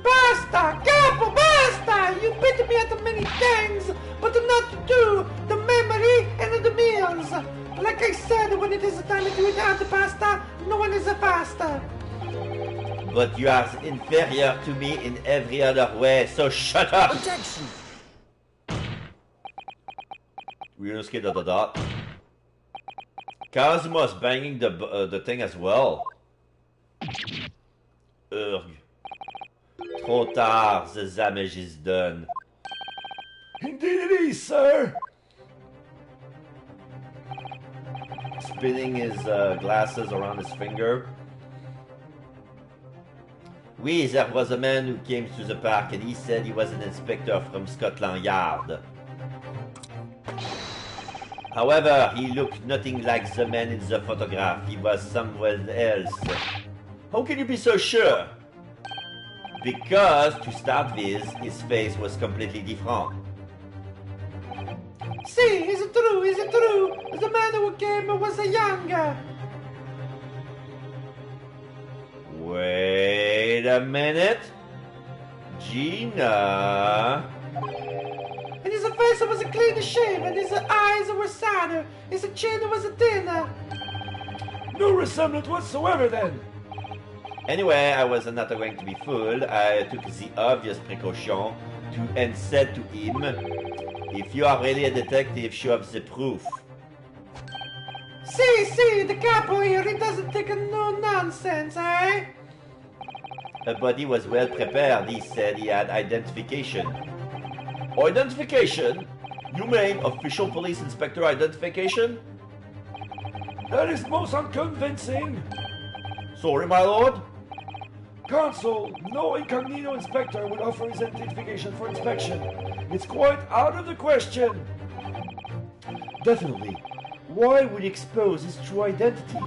Basta, Capo, basta! You beat me at many things, but not to do the memory and the meals. Like I said, when it is time to eat out the pasta, no one is a pasta. But you are inferior to me in every other way, so shut up! Objection! Ryunosuke ... Kazuma's banging the thing as well. Ugh. Trop tard, the damage is done. Indeed it is, sir. Spinning his glasses around his finger. Oui, there was a man who came to the park and he said he was an inspector from Scotland Yard. However, he looked nothing like the man in the photograph. He was someone else. How can you be so sure? Because, to start with, his face was completely different. See, is it true? Is it true? The man who came was a younger. Wait a minute. Gina. And his face was a clean shaven, his eyes were sadder, his chin was thinner. No resemblance whatsoever, then. Anyway, I was not going to be fooled. I took the obvious precaution and said to him, if you are really a detective, show up the proof. See, the capo here, he doesn't take no nonsense, eh? But he was well prepared. He said he had identification. Identification? You mean official police inspector identification? That is most unconvincing. Sorry, my lord? Consul, no incognito inspector would offer his identification for inspection. It's quite out of the question. Definitely. Why would he expose his true identity?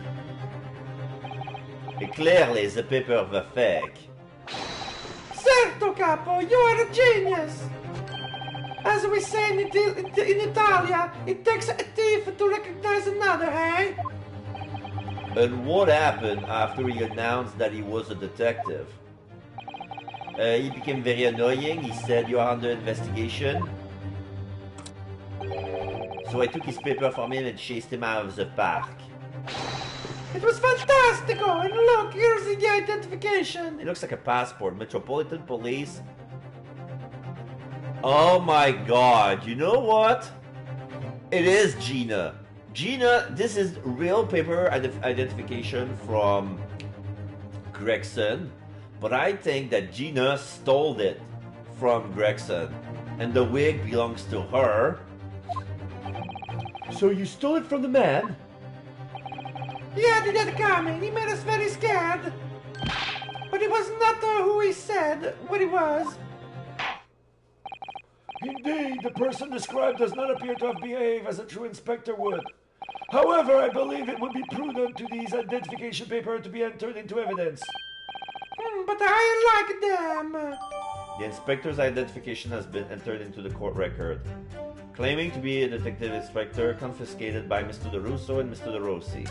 Clearly, the papers were fake. Certo, capo, you are a genius. As we say in Italia, it takes a thief to recognize another, eh? And what happened after he announced that he was a detective? He became very annoying. He said, you are under investigation. So I took his paper from him and chased him out of the park. It was fantastico, and look, here's the identification. It looks like a passport. Metropolitan Police. Oh my god, you know what? It is Gina. Gina, this is real paper identification from Gregson, but I think that Gina stole it from Gregson, and the wig belongs to her. So you stole it from the man? Yeah, he did coming. He made us very scared. But he was not who he said what he was. Indeed, the person described does not appear to have behaved as a true inspector would. However, I believe it would be prudent to these identification papers to be entered into evidence. But I like them. The inspector's identification has been entered into the court record. Claiming to be a detective inspector confiscated by Mr. DeRusso and Mr. DeRossi.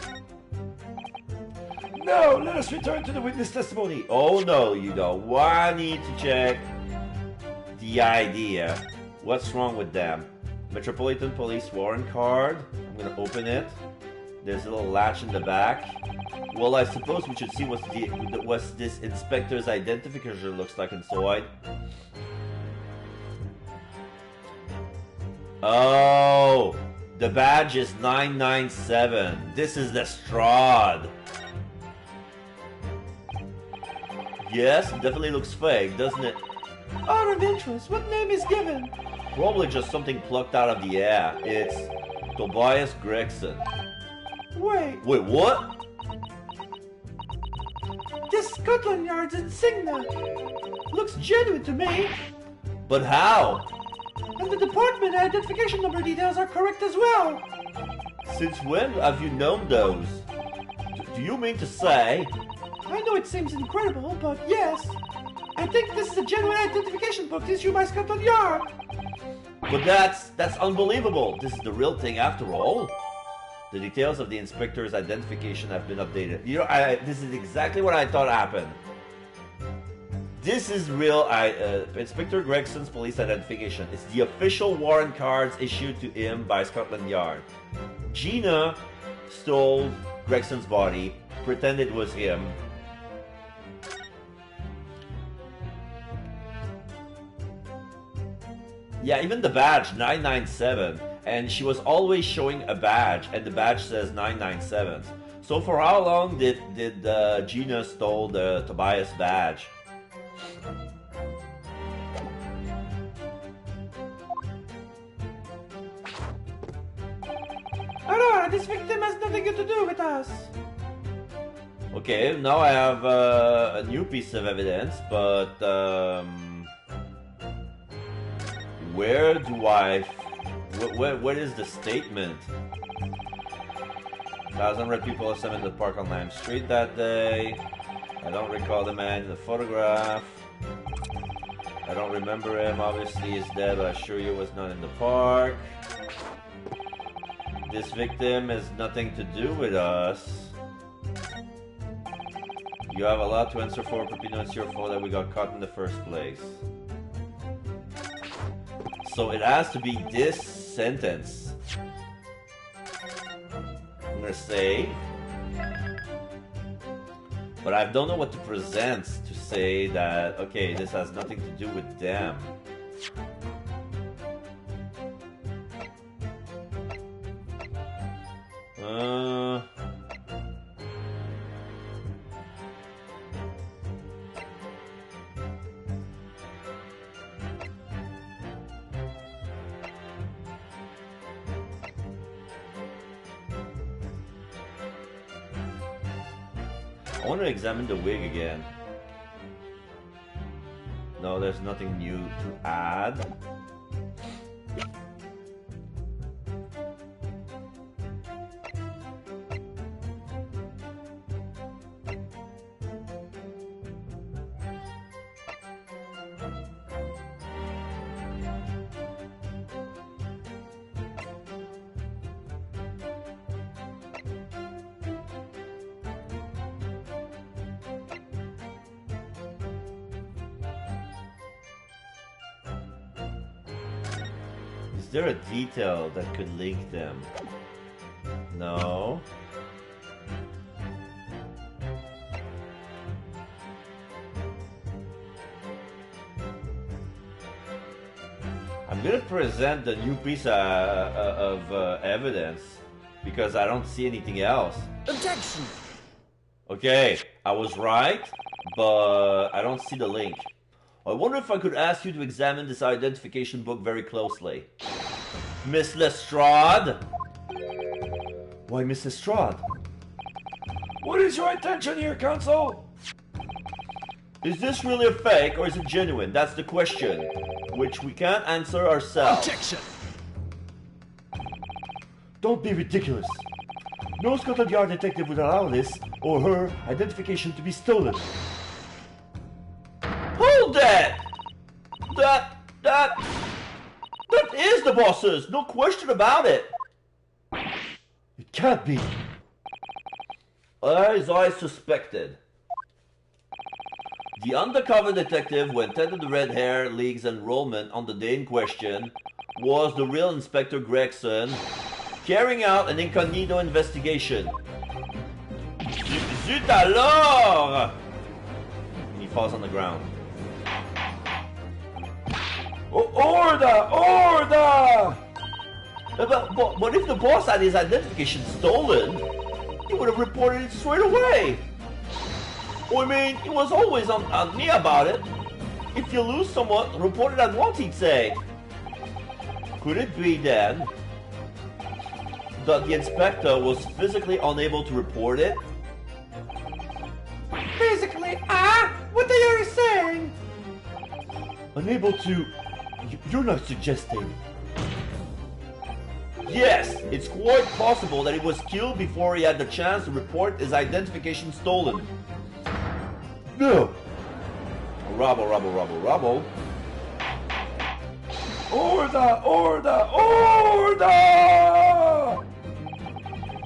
Now, let us return to the witness testimony. Oh no, you don't. I need to check the idea. What's wrong with them? Metropolitan Police warrant card. I'm gonna open it. There's a little latch in the back. Well, I suppose we should see what this inspector's identification looks like inside. Oh, the badge is 997. This is the Strahd. Yes, it definitely looks fake, doesn't it? Out of interest, what name is given? Probably just something plucked out of the air. It's Tobias Gregson. Wait, What? this Scotland Yard's insignia looks genuine to me. But how? And the department identification number details are correct as well. Since when have you known those? Do you mean to say? I know it seems incredible, but yes. I think this is a genuine identification book issued by Scotland Yard. But that's unbelievable. This is the real thing after all. The details of the inspector's identification have been updated. You know, this is exactly what I thought happened. This is real. Inspector Gregson's police identification. It's the official warrant cards issued to him by Scotland Yard. Gina stole Gregson's body, pretended it was him. Yeah, even the badge, 997. And she was always showing a badge, and the badge says 997. So for how long did Gina stole the Tobias badge? Aurora, this victim has nothing to do with us. Okay, now I have a new piece of evidence, but where do I... What is the statement? 1,000 red people assembled in the park on Lime Street that day. I don't recall the man in the photograph. I don't remember him. Obviously he's dead, but I assure you was not in the park. This victim has nothing to do with us. You have a lot to answer for, Peppino. It's your fault that we got caught in the first place. So it has to be this sentence. I'm gonna say, but I don't know what to present to say that, okay, this has nothing to do with them. I want to examine the wig again. No, there's nothing new to add. Is there a detail that could link them? No. I'm gonna present the new piece of evidence because I don't see anything else. Objection! Okay, I was right, but I don't see the link. I wonder if I could ask you to examine this identification book very closely. Miss Lestrade? Why, Miss Lestrade? What is your intention here, Counsel? Is this really a fake or is it genuine? That's the question, which we can't answer ourselves. Objection! Don't be ridiculous. No Scotland Yard detective would allow this or her identification to be stolen. Hold that! That is the boss's, no question about it. It can't be. As I suspected. The undercover detective who attended the Red Hair League's enrollment on the day in question was the real Inspector Gregson, carrying out an incognito investigation. Zut alors! And he falls on the ground. Order! But if the boss had his identification stolen, he would have reported it straight away. I mean, he was always on me about it. If you lose someone, report it at once, he'd say. Could it be then that the inspector was physically unable to report it? Physically, what are you saying? Unable to... You're not suggesting... Yes, it's quite possible that he was killed before he had the chance to report his identification stolen. No! rubble. Order!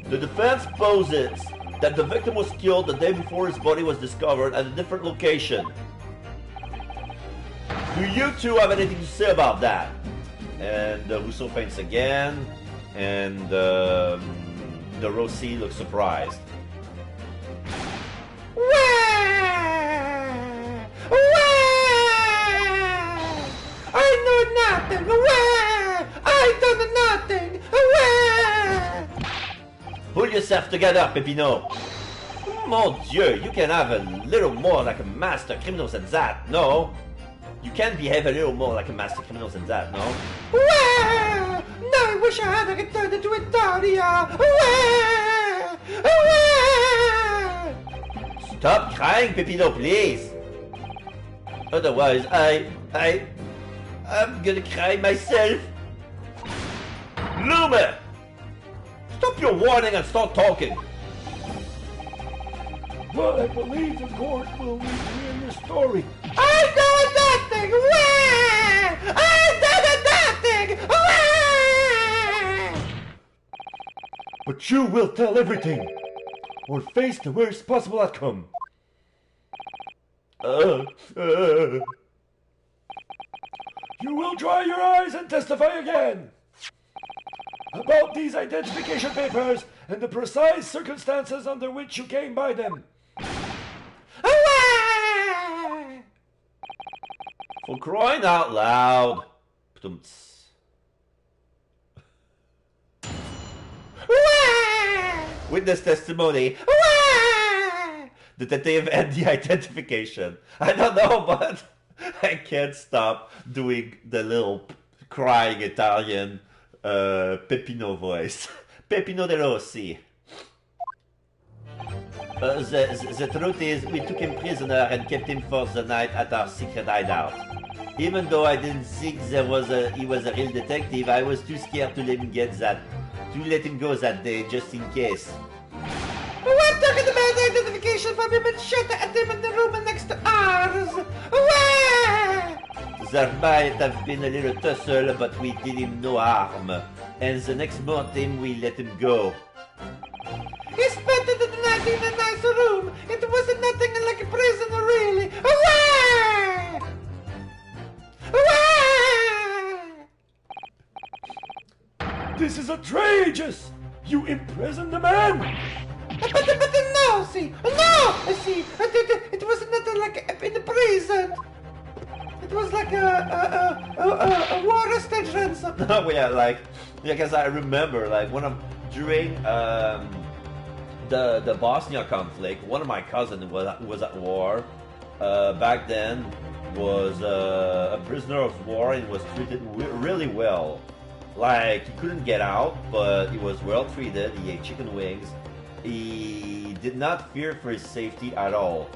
The defense posits that the victim was killed the day before his body was discovered at a different location. Do you two have anything to say about that? And Rousseau faints again, and the Rossi looks surprised. I know nothing. I done nothing. Pull yourself together, Pepino. Mon Dieu, you can have a little more like a master criminal than that, no? You can behave a little more like a master criminal than that, no? Now I wish I had returned to Italia. Stop crying, Pepino, please. Otherwise, I'm gonna cry myself. Lume! Stop your warning and start talking. Well, I believe the court will hear your story. I done nothing. I done nothing. But you will tell everything, or face the worst possible outcome. You will dry your eyes and testify again about these identification papers and the precise circumstances under which you came by them. For crying out loud. Witness testimony. Detective and the identification. I don't know, but I can't stop doing the little crying Italian Peppino voice. Peppino De Rossi. The truth is, we took him prisoner and kept him for the night at our secret hideout. Even though I didn't think he was a real detective, I was too scared to let him go that day, just in case. What talking about identification for him and shot at him in the room next to ours? There might have been a little tussle, but we did him no harm. And the next morning we let him go. He spent the night in a nice room. It wasn't nothing like a prison, really. This is outrageous! You imprisoned the man! But no, see. It wasn't nothing like in the prison. It was like a war hostage ransom. Oh yeah, because I remember, during the Bosnia conflict, one of my cousins was at war. Back then, was a prisoner of war and was treated really well. Like, he couldn't get out, but he was well treated. He ate chicken wings. He did not fear for his safety at all.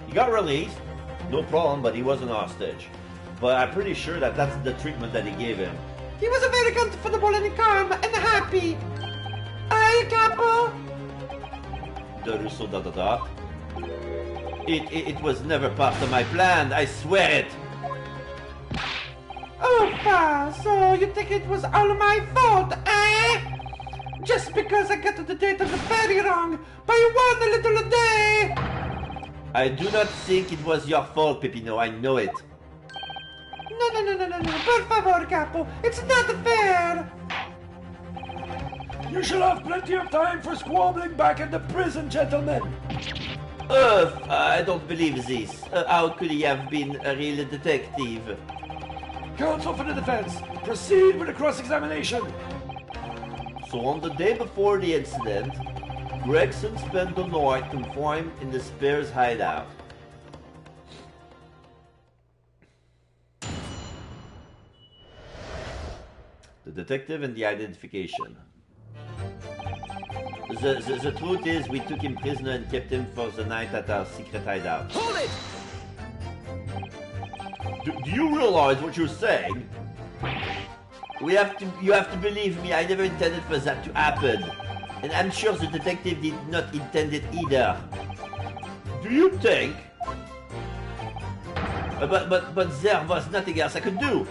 He got released, no problem, but he wasn't hostage. But I'm pretty sure that that's the treatment that he gave him. He was very comfortable and calm and happy. Aye, Capo? The Russo da. It was never part of my plan, I swear it! Oh, Pa, so you think it was all my fault, eh? Just because I got the date of the ferry wrong by one little day! I do not think it was your fault, Peppino, I know it. No, por favor, Capo, it's not fair! You should have plenty of time for squabbling back at the prison, gentlemen! I don't believe this. How could he have been a real detective? Counsel for the defense, proceed with the cross-examination. So on the day before the incident, Gregson spent the night confined in the Spears hideout. The detective and the identification. The truth is, we took him prisoner and kept him for the night at our secret hideout. Hold it! Do you realize what you're saying? You have to believe me, I never intended for that to happen. And I'm sure the detective did not intend it either. Do you think? But there was nothing else I could do.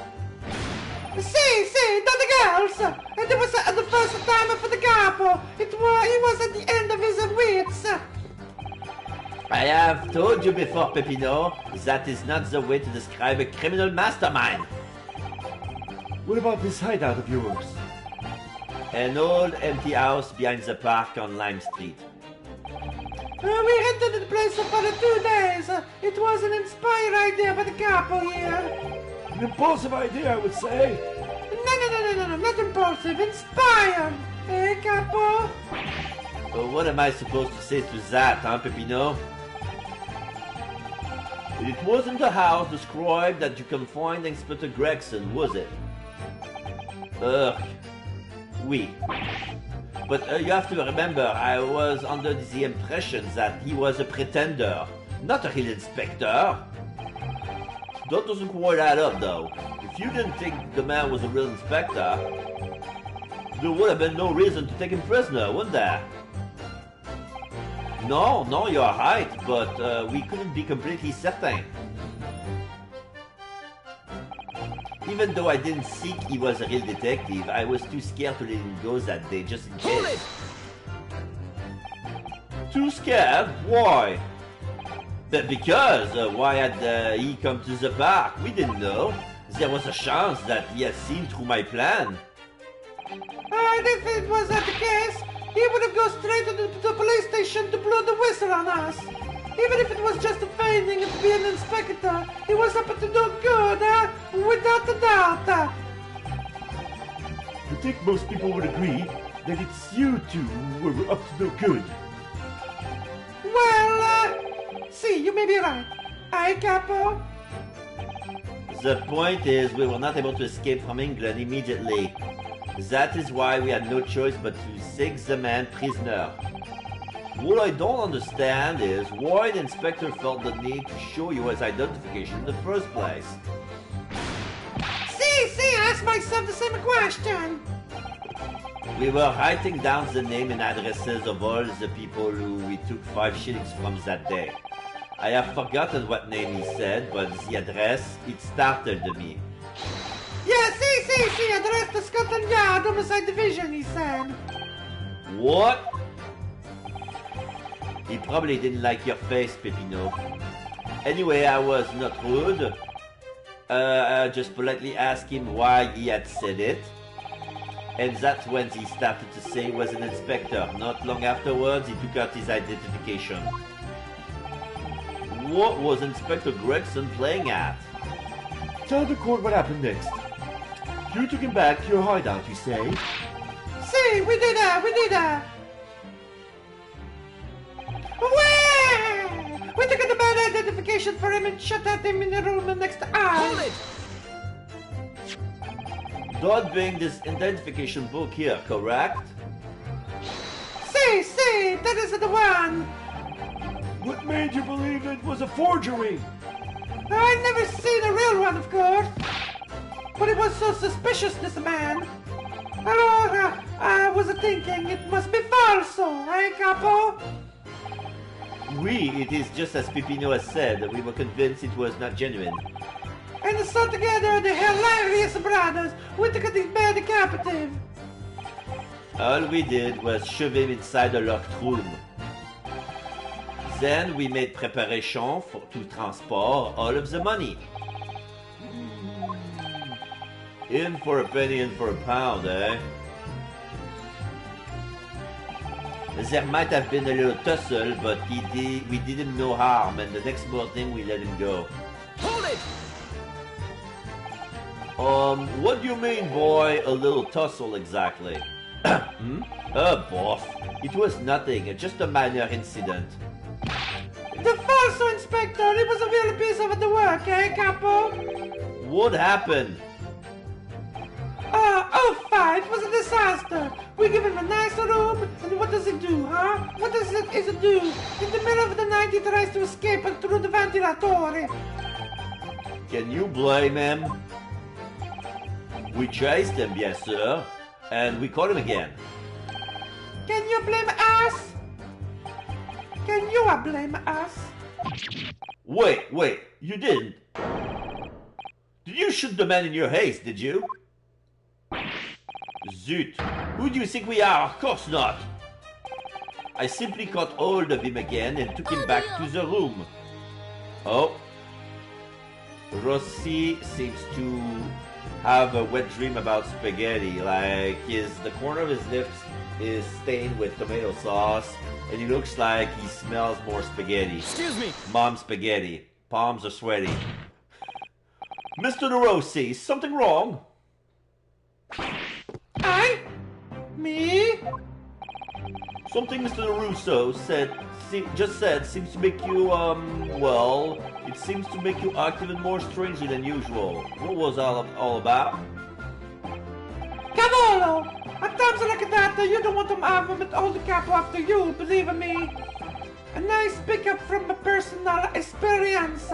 See, nothing else. And it was the first time for the capo. He was at the end of his wits. I have told you before, Peppino, that is not the way to describe a criminal mastermind. What about this hideout of yours? An old empty house behind the park on Lime Street. We rented the place for 2 days. It was an inspired idea by the capo here. An impulsive idea, I would say. No, not impulsive, inspired. Eh, capo? What am I supposed to say to that, huh, Peppino? It wasn't the house described that you can find Inspector Gregson, was it? Ugh. Oui. But you have to remember, I was under the impression that he was a pretender, not a real inspector. That doesn't quite add up, though. If you didn't think the man was a real inspector, there would have been no reason to take him prisoner, wouldn't there? No, you're right, but we couldn't be completely certain. Even though I didn't think he was a real detective, I was too scared to let him go that day, just in case. Too scared? Why? Because why had he come to the park? We didn't know. There was a chance that he had seen through my plan. And if it was that the case, he would have gone straight to the police station to blow the whistle on us. Even if it was just a feigning to be an inspector, he was up to do good, without a doubt. I think most people would agree that it's you two who were up to no good. Well, see, you may be right. Aye, capo? The point is, we were not able to escape from England immediately. That is why we had no choice but to take the man prisoner. What I don't understand is why the inspector felt the need to show you his identification in the first place. See, I asked myself the same question. We were writing down the name and addresses of all the people who we took 5 shillings from that day. I have forgotten what name he said, but the address, it startled me. Yeah, see, address the Scotland Yard Homicide Division, he said. What? He probably didn't like your face, Peppino. Anyway, I was not rude. I just politely asked him why he had said it. And that's when he started to say he was an inspector. Not long afterwards, he took out his identification. What was Inspector Gregson playing at? Tell the court what happened next. You took him back to your hideout, you say? See, we did that. We took the bad identification for him and shut at him in the room next to ours. Hold it! That being this identification book here, correct? See, that is the one. What made you believe it was a forgery? I never seen a real one, of course. But it was so suspicious, this man. Allora, I was thinking it must be falso, eh, capo? Oui, it is just as Peppino has said. We were convinced it was not genuine. And so together, the hilarious brothers, we took this man captive. All we did was shove him inside a locked room. Then we made preparation to transport all of the money. In for a penny, in for a pound, eh? There might have been a little tussle, but we did him no harm, and the next morning we let him go. Hold it! What do you mean, boy, a little tussle exactly? Boff. It was nothing, just a minor incident. The falso inspector, it was a real piece of the work, eh, capo? What happened? Fine, it was a disaster. We give him a nice room, and what does it do, huh? What does it do? In the middle of the night, he tries to escape through the ventilatore. Can you blame him? We chased him, yes, sir, and we caught him again. Can you blame us? Can you blame us? Wait, you didn't. Did you shoot the man in your haste, did you? Zut! Who do you think we are? Of course not! I simply caught hold of him again and took him back to the room. Oh. Rossi seems to have a wet dream about spaghetti. Like the corner of his lips is stained with tomato sauce, and he looks like he smells more spaghetti. Excuse me! Mom spaghetti. Palms are sweaty. Mr. Rossi, something wrong? Me? Something Mr. Russo just said seems to make you, well, it seems to make you act even more strangely than usual. What was all about? Cavolo! At times like that, you don't want to have all the capo after you, believe me. A nice pickup from a personal experience.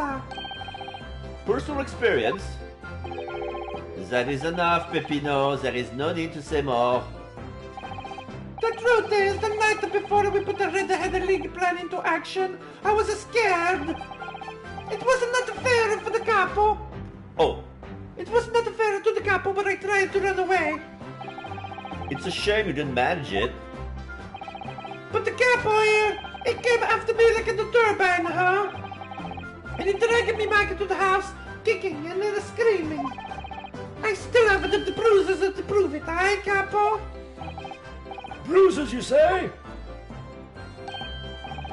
Personal experience? That is enough, Peppino. There is no need to say more. The truth is, the night before we put the Red-Headed League plan into action, I was scared. It was not fair for the capo. Oh, It was not fair to the capo, but I tried to run away. it's a shame you didn't manage it. But the capo here, he came after me like in the turbine, huh? And he dragged me back into the house, kicking and then screaming. I still have the bruises to prove it, eh, capo? Bruises, you say?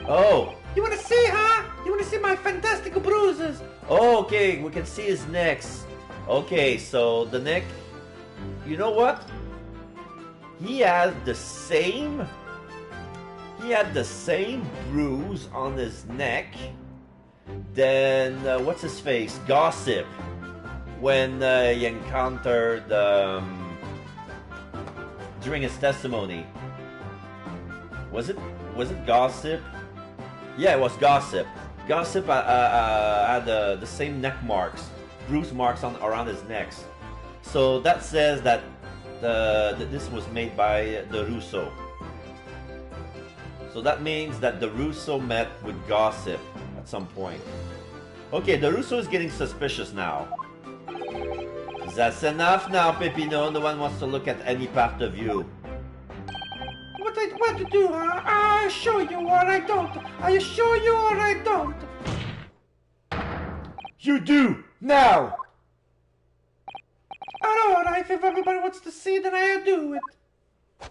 Oh, You wanna see, huh? You wanna see my fantastic bruises? oh, okay, we can see his necks. Okay, so the neck, you know what? He had the same bruise on his neck than, what's his face? Gossip. When he encountered, during his testimony. Was it Gossip? Yeah, it was Gossip. Gossip had the same neck marks, bruise marks around his necks. So that says that this was made by the Russo. So that means that the Russo met with Gossip at some point. Okay, the Russo is getting suspicious now. That's enough now, Peppino. No one wants to look at any part of you. What to do, huh? I assure you or I don't. I assure you or I don't. You do! Now! Alright, if everybody wants to see, then I do it.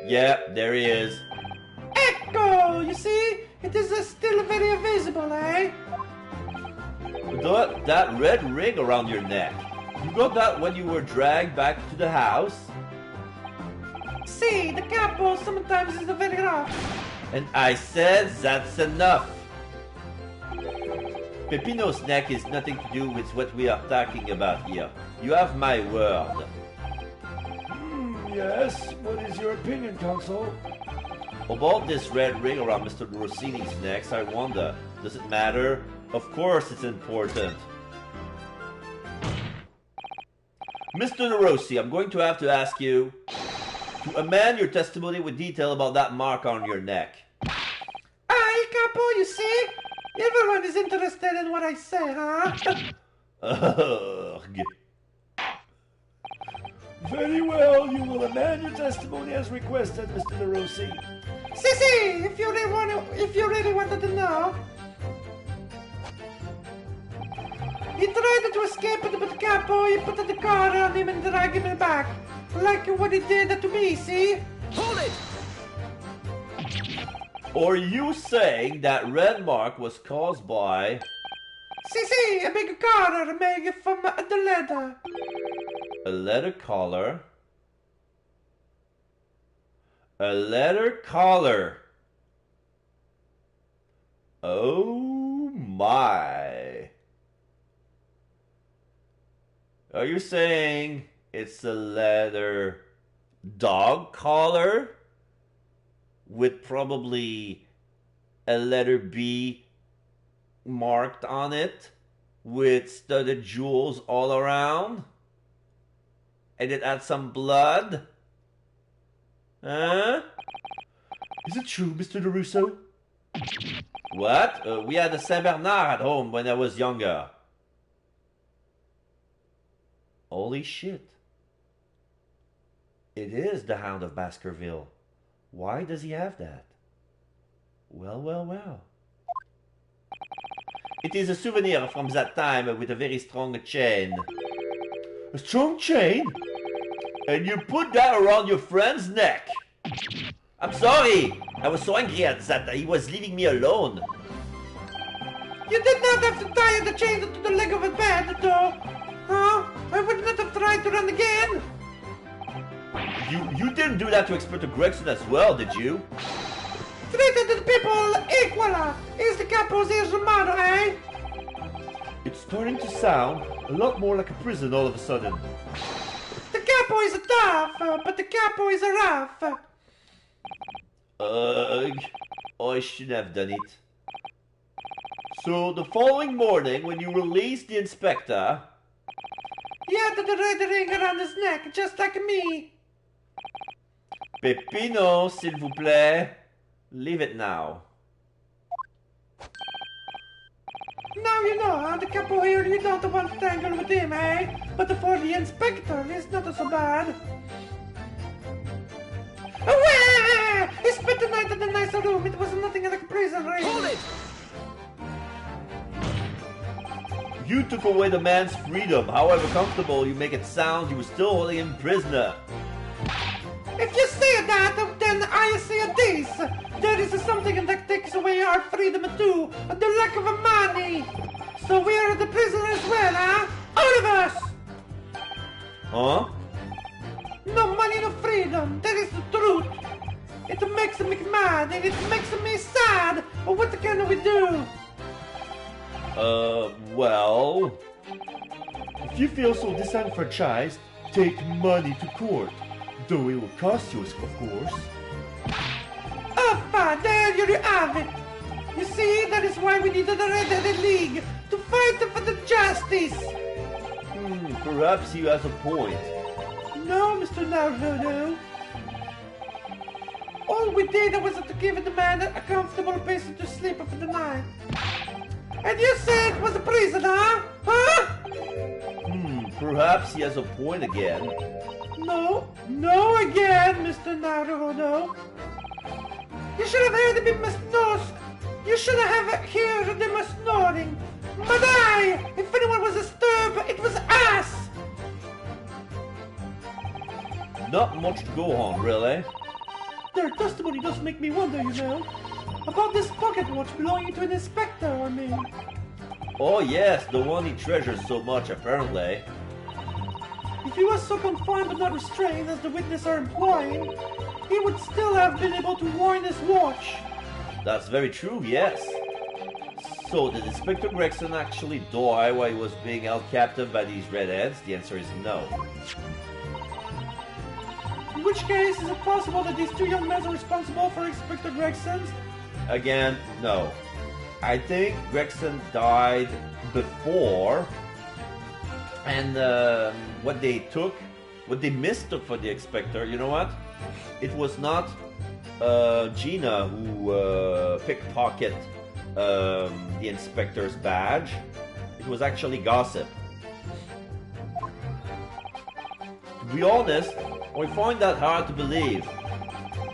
Yeah, there he is. Echo! You see? It is still very visible, eh? That red ring around your neck. You got that when you were dragged back to the house? See, the capo sometimes is very rough. And I said that's enough. Peppino's neck is nothing to do with what we are talking about here. You have my word. Yes. What is your opinion, Consul? About this red ring around Mr. Rossini's neck, I wonder, does it matter? Of course it's important. Mr. Rossi, I'm going to have to ask you to amend your testimony with detail about that mark on your neck. Aye, capo, you see? Everyone is interested in what I say, huh? Ugh. Very well. You will amend your testimony as requested, Mr. DeRossi. See, if you really wanted to know. He tried to escape, but capo, he put the car on him and dragged him back. Like what he did to me, see? Hold it! Or you saying that red mark was caused by... See, a big car made from the leather. A leather collar? A leather collar. Oh my. Are you saying it's a leather dog collar with probably a letter B marked on it with studded jewels all around? And it had some blood? Huh? Is it true, Mr. DeRusso? What? We had a Saint Bernard at home when I was younger. Holy shit. It is the Hound of Baskerville. Why does he have that? Well, well, well. It is a souvenir from that time with a very strong chain. A strong chain? And you put that around your friend's neck? I'm sorry! I was so angry at that he was leaving me alone. You did not have to tie the chain to the leg of a bed, though. Huh? I would not have tried to run again. You didn't do that to Inspector Gregson as well, did you? Treated the people equal is the capo's motto, eh? It's starting to sound a lot more like a prison all of a sudden. The capo is tough, but the capo is rough. I should have done it. So the following morning, when you released the inspector... He had the red ring around his neck, just like me. Peppino, s'il vous plaît. Leave it now. Now you know how the capo here, you don't want to tangle with him, eh? But for the inspector, it's not so bad. Away! He spent the night in a nicer room. It was nothing like a prison ring. Hold it! You took away the man's freedom. However comfortable you make it sound, you were still holding him prisoner. If you say that, then I say this. There is something that takes away our freedom too. The lack of money. So we are the prisoners as well, huh? All of us. Huh? No money, no freedom. That is the truth. It makes me mad and it makes me sad. But what can we do? Well... If you feel so disenfranchised, take money to court. Though it will cost you, of course. Oh, fine, there you have it. You see, that is why we need the Red-Headed League. To fight for the justice. Perhaps he has a point. No, Mr. Naruto. All we did was to give the man a comfortable place to sleep for the night. And you said it was a prison, huh? Huh? Perhaps he has a point again. No again, Mr. Naruto. You should have heard him snores. You should have heard him snoring. But if anyone was disturbed, it was us. Not much to go on, really. Their testimony does make me wonder, you know, about this pocket watch belonging to an inspector, I mean. Oh yes, the one he treasures so much, apparently. If he was so confined but not restrained as the witnesses are implying, he would still have been able to wind his watch. That's very true, yes. So, did Inspector Gregson actually die while he was being held captive by these redheads? The answer is no. In which case, is it possible that these two young men are responsible for Inspector Gregson's? Again, no. I think Gregson died before, and what they mistook for the Inspector, you know what? It was not Gina who pickpocketed the Inspector's badge. It was actually Gossip. To be honest, I find that hard to believe.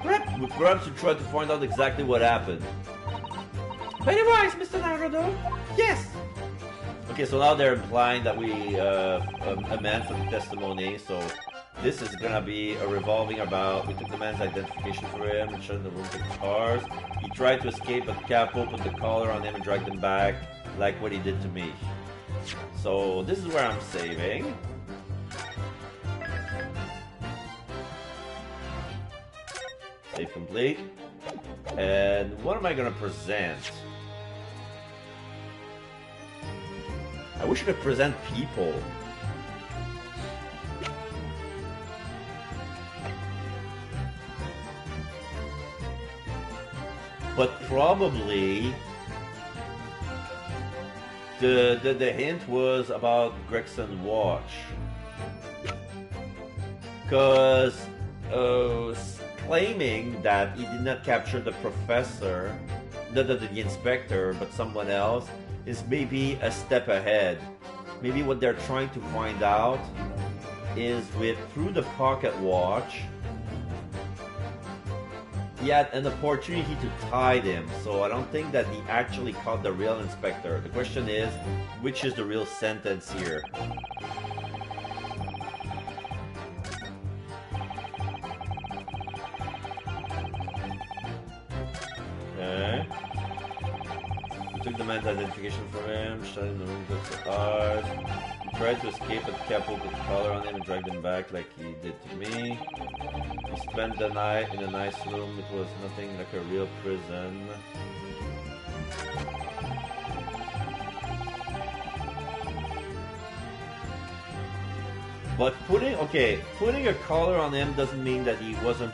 Perhaps we try to find out exactly what happened. Very wise, Mr. Naruto. Yes. Okay, so now they're implying that we amend for the testimony, so this is gonna be a revolving about, we took the man's identification for him, and shut in the room, took the cars. He tried to escape, but the capo put the collar on him and dragged him back, like what he did to me. So this is where I'm saving. Save complete. And what am I gonna present? I wish I could present people. But probably the hint was about Gregson's watch. Because claiming that he did not capture the professor, the inspector, but someone else, is maybe a step ahead. Maybe what they're trying to find out is with through the pocket watch. He had an opportunity to tie him, so I don't think that he actually caught the real inspector. The question is, which is the real sentence here? Okay. We took the man's identification from him, shut in the room close to ours. He tried to escape, but Capo put the collar on him and dragged him back like he did to me. We spent the night in a nice room. It was nothing like a real prison. But putting a collar on him doesn't mean that he wasn't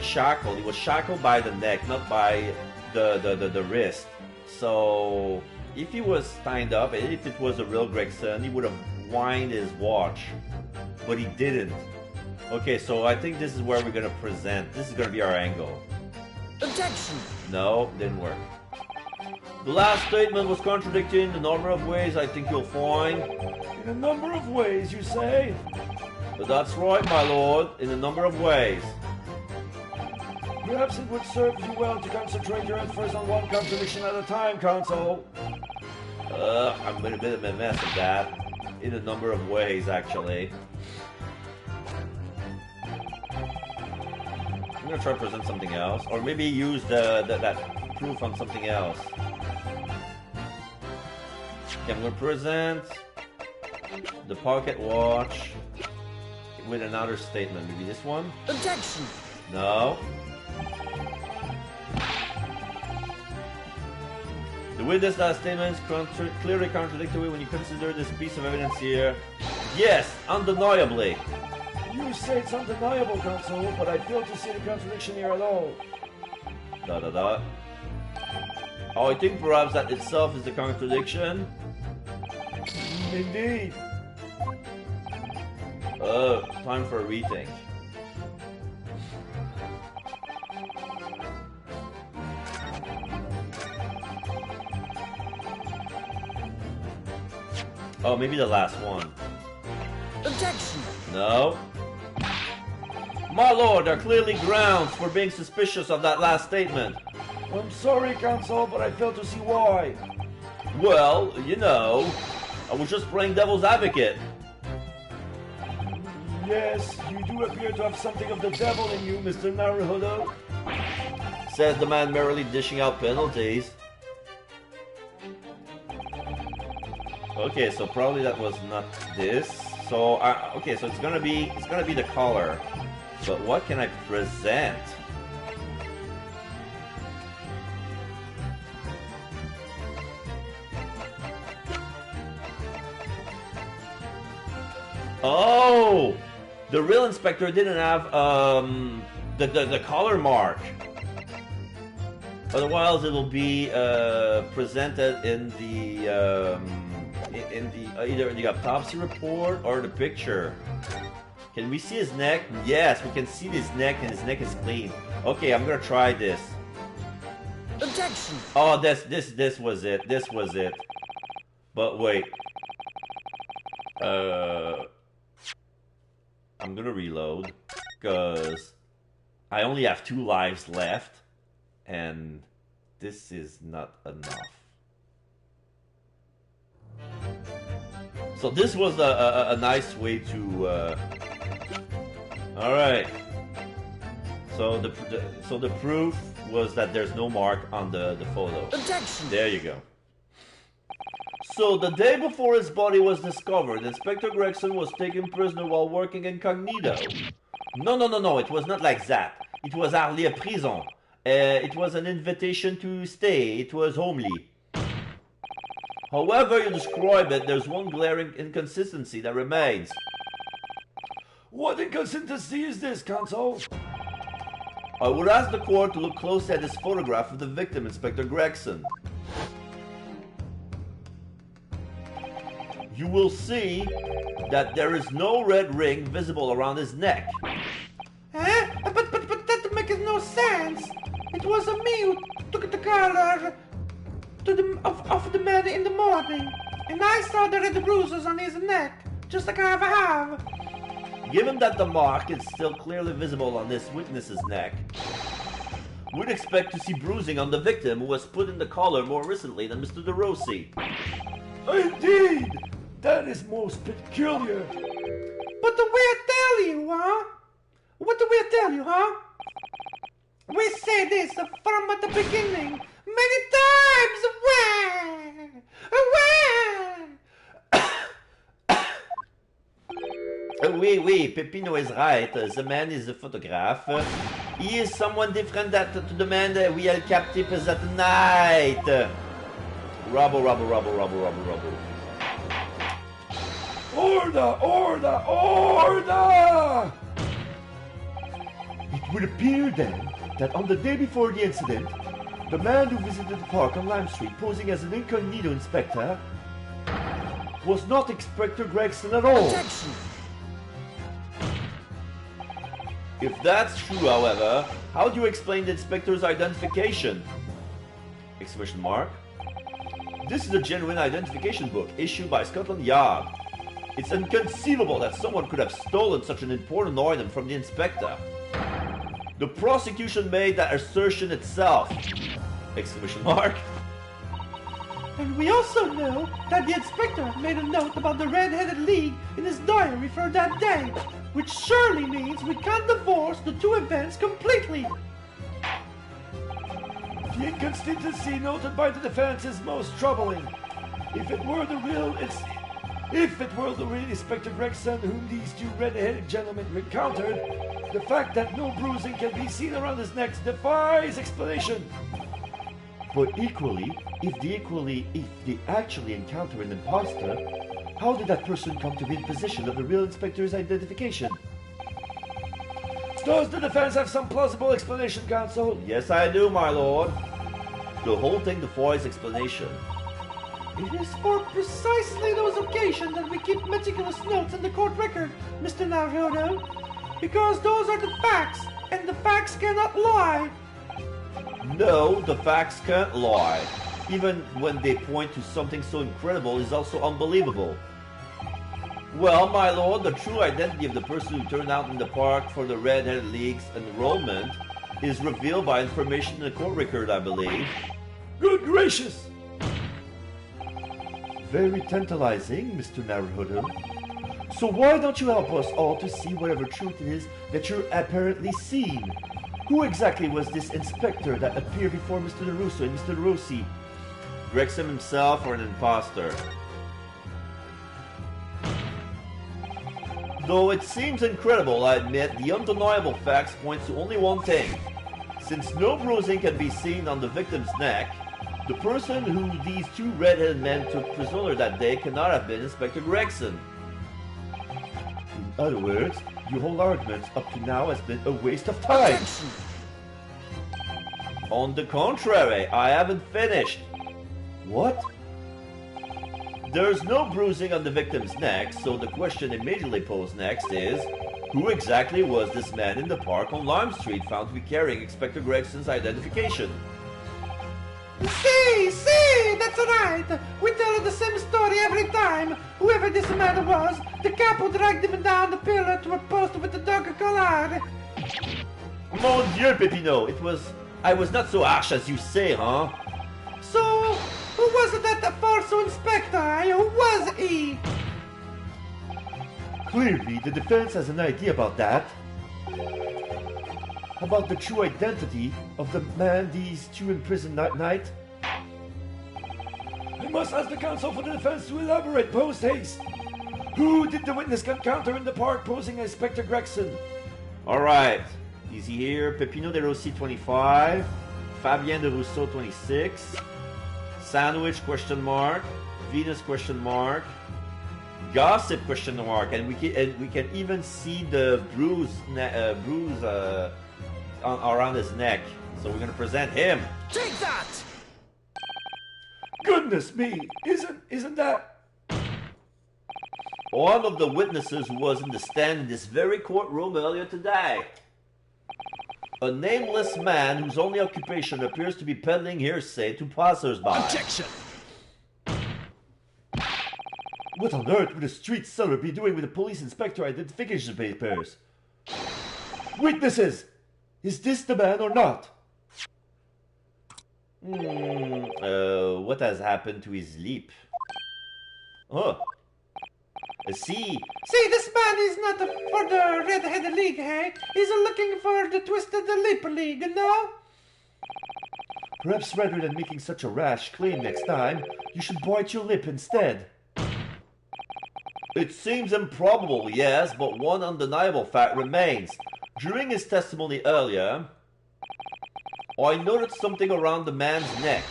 shackled. He was shackled by the neck, not by the wrist. So if he was tied up, if it was a real Gregson, he would have wind his watch, but he didn't. Okay, so I think this is where we're gonna present. This is gonna be our angle. Objection! No, didn't work. The last statement was contradicted in a number of ways, I think you'll find. In a number of ways, you say? But that's right, my lord, in a number of ways. Perhaps it would serve you well to concentrate your efforts on one contradiction at a time, Consul. I'm in a bit of a mess of that. In a number of ways, actually. I'm gonna try to present something else, or maybe use that proof on something else. Okay, I'm gonna present the pocket watch with another statement. Maybe this one? Objection! No. The witness last statement is clearly contradictory when you consider this piece of evidence here. Yes, undeniably. You say it's undeniable, Consul, but I fail to see the contradiction here at all. Oh, I think perhaps that itself is the contradiction. Indeed. Time for a rethink. Oh, maybe the last one. Objection! No. My lord, there are clearly grounds for being suspicious of that last statement. I'm sorry, Consul, but I fail to see why. Well, you know, I was just playing devil's advocate. Yes, you do appear to have something of the devil in you, Mr. Naruhodo. Says the man merrily dishing out penalties. Okay, so probably that was not this. So okay, so it's gonna be the collar. But what can I present? Oh, the real inspector didn't have the collar mark. Otherwise, it'll be presented in the either in the autopsy report or the picture. Can we see his neck? Yes, we can see his neck, and his neck is clean. Okay, I'm gonna try this. Objection! Oh, this was it. This was it. But wait. I'm gonna reload because I only have 2 lives left, and this is not enough. So this was a nice way to. All right. So the proof was that there's no mark on the photo. Objection! There you go. So the day before his body was discovered, Inspector Gregson was taken prisoner while working incognito. No, it was not like that. It was hardly a prison. It was an invitation to stay. It was homely. However you describe it, there's one glaring inconsistency that remains. What inconsistency is this, Consul? I would ask the court to look closely at this photograph of the victim, Inspector Gregson. You will see that there is no red ring visible around his neck. Huh? But that makes no sense. It was a me who took the collar of the man in the morning, and I saw the red bruises on his neck, just like I have. Given that the mark is still clearly visible on this witness's neck, we'd expect to see bruising on the victim who was put in the collar more recently than Mr. DeRossi. Indeed! That is most peculiar. But the way I tell you, huh? What do we tell you, huh? We say this from the beginning, many times. Oui, Peppino is right. The man is a photograph. He is someone different that to the man that we held captive at night. Rubble. Order! It would appear then that on the day before the incident, the man who visited the park on Lime Street posing as an incognito inspector was not Inspector Gregson at all. Objection! If that's true, however, how do you explain the inspector's identification? Exclamation mark. This is a genuine identification book issued by Scotland Yard. It's inconceivable that someone could have stolen such an important item from the inspector. The prosecution made that assertion itself! Exclamation mark. And we also know that the inspector made a note about the Red-Headed League in his diary for that day, which surely means we can't divorce the two events completely. The inconsistency noted by the defense is most troubling. If it were the real Inspector Gregson whom these two red-headed gentlemen encountered, the fact that no bruising can be seen around his neck defies explanation. But equally, if they actually encounter an imposter, how did that person come to be in possession of the real inspector's identification? Does the defense have some plausible explanation, counsel? Yes, I do, my lord. The whole thing defies explanation. It is for precisely those occasions that we keep meticulous notes in the court record, Mr. Naruto. Because those are the facts, and the facts cannot lie. No, the facts can't lie. Even when they point to something so incredible is also unbelievable. Well, my lord, the true identity of the person who turned out in the park for the Red-Headed League's enrollment is revealed by information in the court record, I believe. Good gracious! Very tantalizing, Mr. Naruhodo. So why don't you help us all to see whatever truth it is that you're apparently seeing? Who exactly was this inspector that appeared before Mr. DeRusso and Mr. DeRossi? Gregson himself or an imposter? Though it seems incredible, I admit, the undeniable facts point to only one thing. Since no bruising can be seen on the victim's neck, the person who these two red-headed men took prisoner that day cannot have been Inspector Gregson. In other words, your whole argument up to now has been a waste of time. Objection! On the contrary, I haven't finished. What? There's no bruising on the victim's neck, so the question immediately posed next is, who exactly was this man in the park on Lime Street found to be carrying Inspector Gregson's identification? See, that's right. We tell the same story every time. Whoever this man was, the capo dragged him down the pillar to a post with the dog collar. Mon Dieu, Peppino, I was not so harsh as you say, huh? So, who was that false inspector? Who was he? Clearly, the defense has an idea about that. About the true identity of the man these two imprisoned that night. I must ask the counsel for the defense to elaborate post haste. Who did the witness encounter in the park posing as Inspector Gregson? Alright, easy here. Peppino DeRossi 25, Fabien de Rousseau 26, Sandwich question mark, Venus question mark, Gossip question mark, and we can even see the bruise around his neck. So we're gonna present him. Take that! Goodness me! Isn't that... One of the witnesses who was in the stand in this very courtroom earlier today. A nameless man whose only occupation appears to be peddling hearsay to passersby. Objection! What on earth would a street seller be doing with a police inspector identification papers? Witnesses! Is this the man or not? What has happened to his lip? Oh. See, this man is not for the Red-Headed League, hey? He's looking for the Twisted Lip League, no? Perhaps rather than making such a rash claim next time, you should bite your lip instead. it seems improbable, yes, but one undeniable fact remains. During his testimony earlier, I noticed something around the man's neck.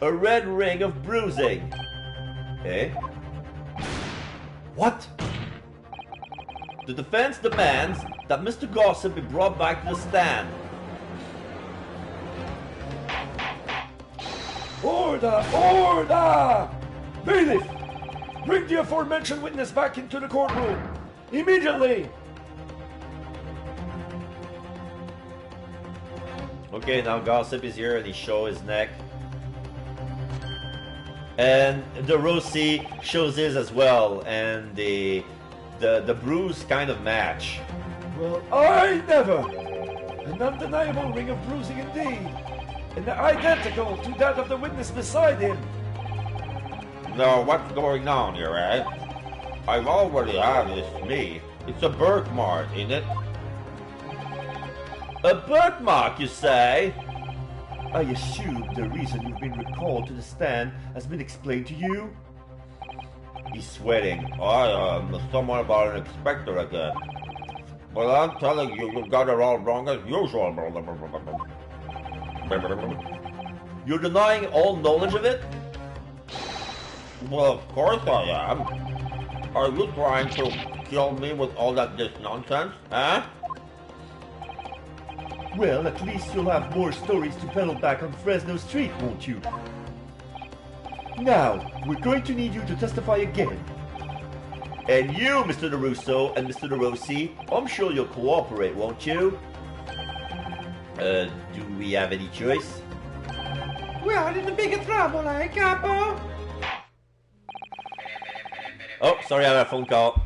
A red ring of bruising. Eh? What? The defense demands that Mr. Gossip be brought back to the stand. Order! Order! Bailiff! Bring the aforementioned witness back into the courtroom! Immediately! Okay, now Gossip is here and he shows his neck. And the Rossi shows his as well, and the bruise kind of match. Well, I never! An undeniable ring of bruising indeed, and identical to that of the witness beside him. Now, what's going on here, eh? I've already had this me. It's a birthmark, isn't it? A birthmark, you say? I assume the reason you've been recalled to the stand has been explained to you? He's sweating. I am somewhat about an inspector again. But I'm telling you, you got it all wrong as usual. You're denying all knowledge of it? Well, of course I am. Are you trying to kill me with all this nonsense, huh? Well, at least you'll have more stories to peddle back on Fresno Street, won't you? Now, we're going to need you to testify again. And you, Mr. DeRusso and Mr. DeRossi, I'm sure you'll cooperate, won't you? Do we have any choice? We're in big trouble, eh, Capo? Oh, sorry, I have a phone call.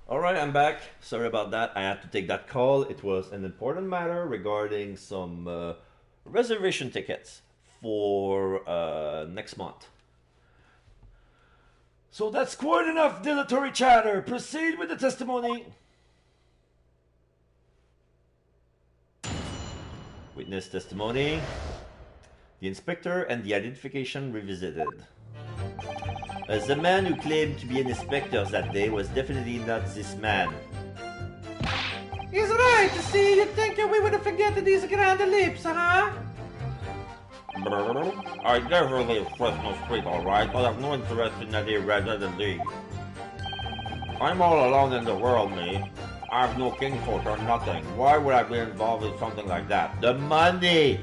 Alright, I'm back. Sorry about that. I had to take that call. It was an important matter regarding some reservation tickets for next month. So that's quite enough dilatory chatter. Proceed with the testimony. Witness testimony. The inspector and the identification revisited. The man who claimed to be an inspector that day was definitely not this man. He's right, you see. You think we would have forgotten these grand lips, huh? I never leave Fresno Street, alright? I have no interest in any Red Headed League. I'm all alone in the world, me. I have no kinfolk or nothing. Why would I be involved in something like that? The money!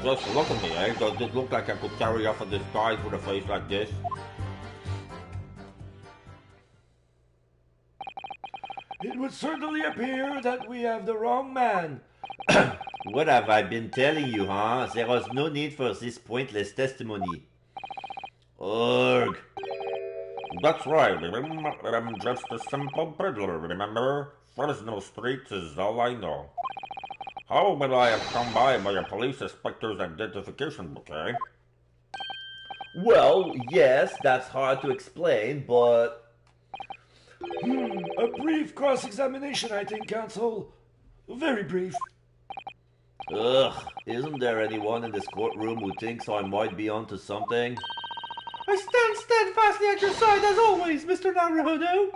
Just look at me, eh? Does it look like I could carry off a disguise with a face like this? It would certainly appear that we have the wrong man. What have I been telling you, huh? There was no need for this pointless testimony. Ugh. That's right, I'm just a simple peddler, remember? Fresno Street is all I know. How would I have come by a police inspector's identification book, eh? Well, yes, that's hard to explain, but... A brief cross-examination, I think, counsel. Very brief. Ugh, isn't there anyone in this courtroom who thinks I might be onto something? I stand steadfastly at your side as always, Mr. Naruhodo.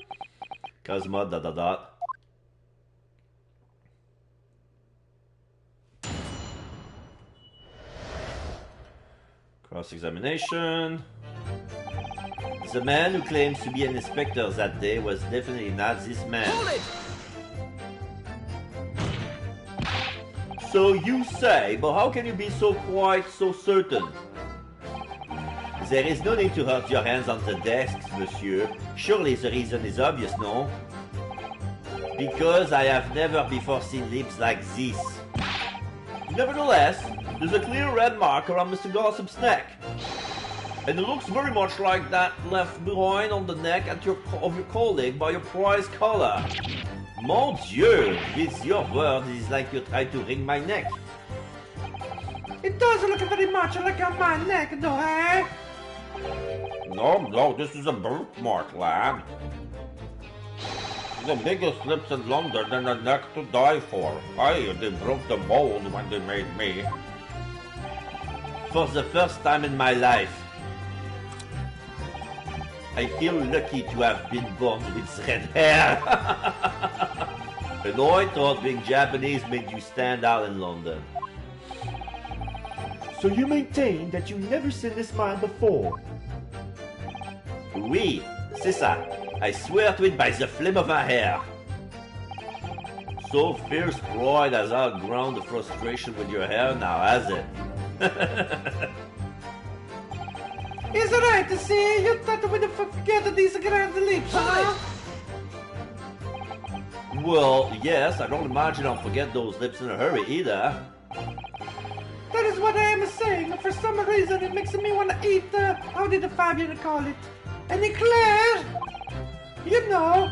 Kazuma ... Cross-examination. The man who claims to be an inspector that day was definitely not this man. Hold it! So you say, but how can you be so certain? There is no need to hurt your hands on the desks, monsieur. Surely the reason is obvious, no? Because I have never before seen lips like this. Nevertheless, there's a clear red mark around Mr. Gossip's neck. And it looks very much like that left behind on the neck of your colleague by your prize collar. Mon Dieu, with your words, it's like you tried to wring my neck. It does look very much like a my neck, though, eh? No, this is a birthmark, lad. The biggest lips in London and a neck to die for. Aye, they broke the mold when they made me. For the first time in my life, I feel lucky to have been born with red hair. And I thought being Japanese made you stand out in London. So you maintain that you never seen this man before? Oui, c'est ça. I swear to it by the flame of my hair. So fierce pride has outgrown the frustration with your hair now, has it? Is it right to see you thought we'd forget these grand lips, huh? Well, yes, I don't imagine I'll forget those lips in a hurry either. That is what I am saying. For some reason, it makes me want to eat, how did the Fabian call it? An eclair! You know,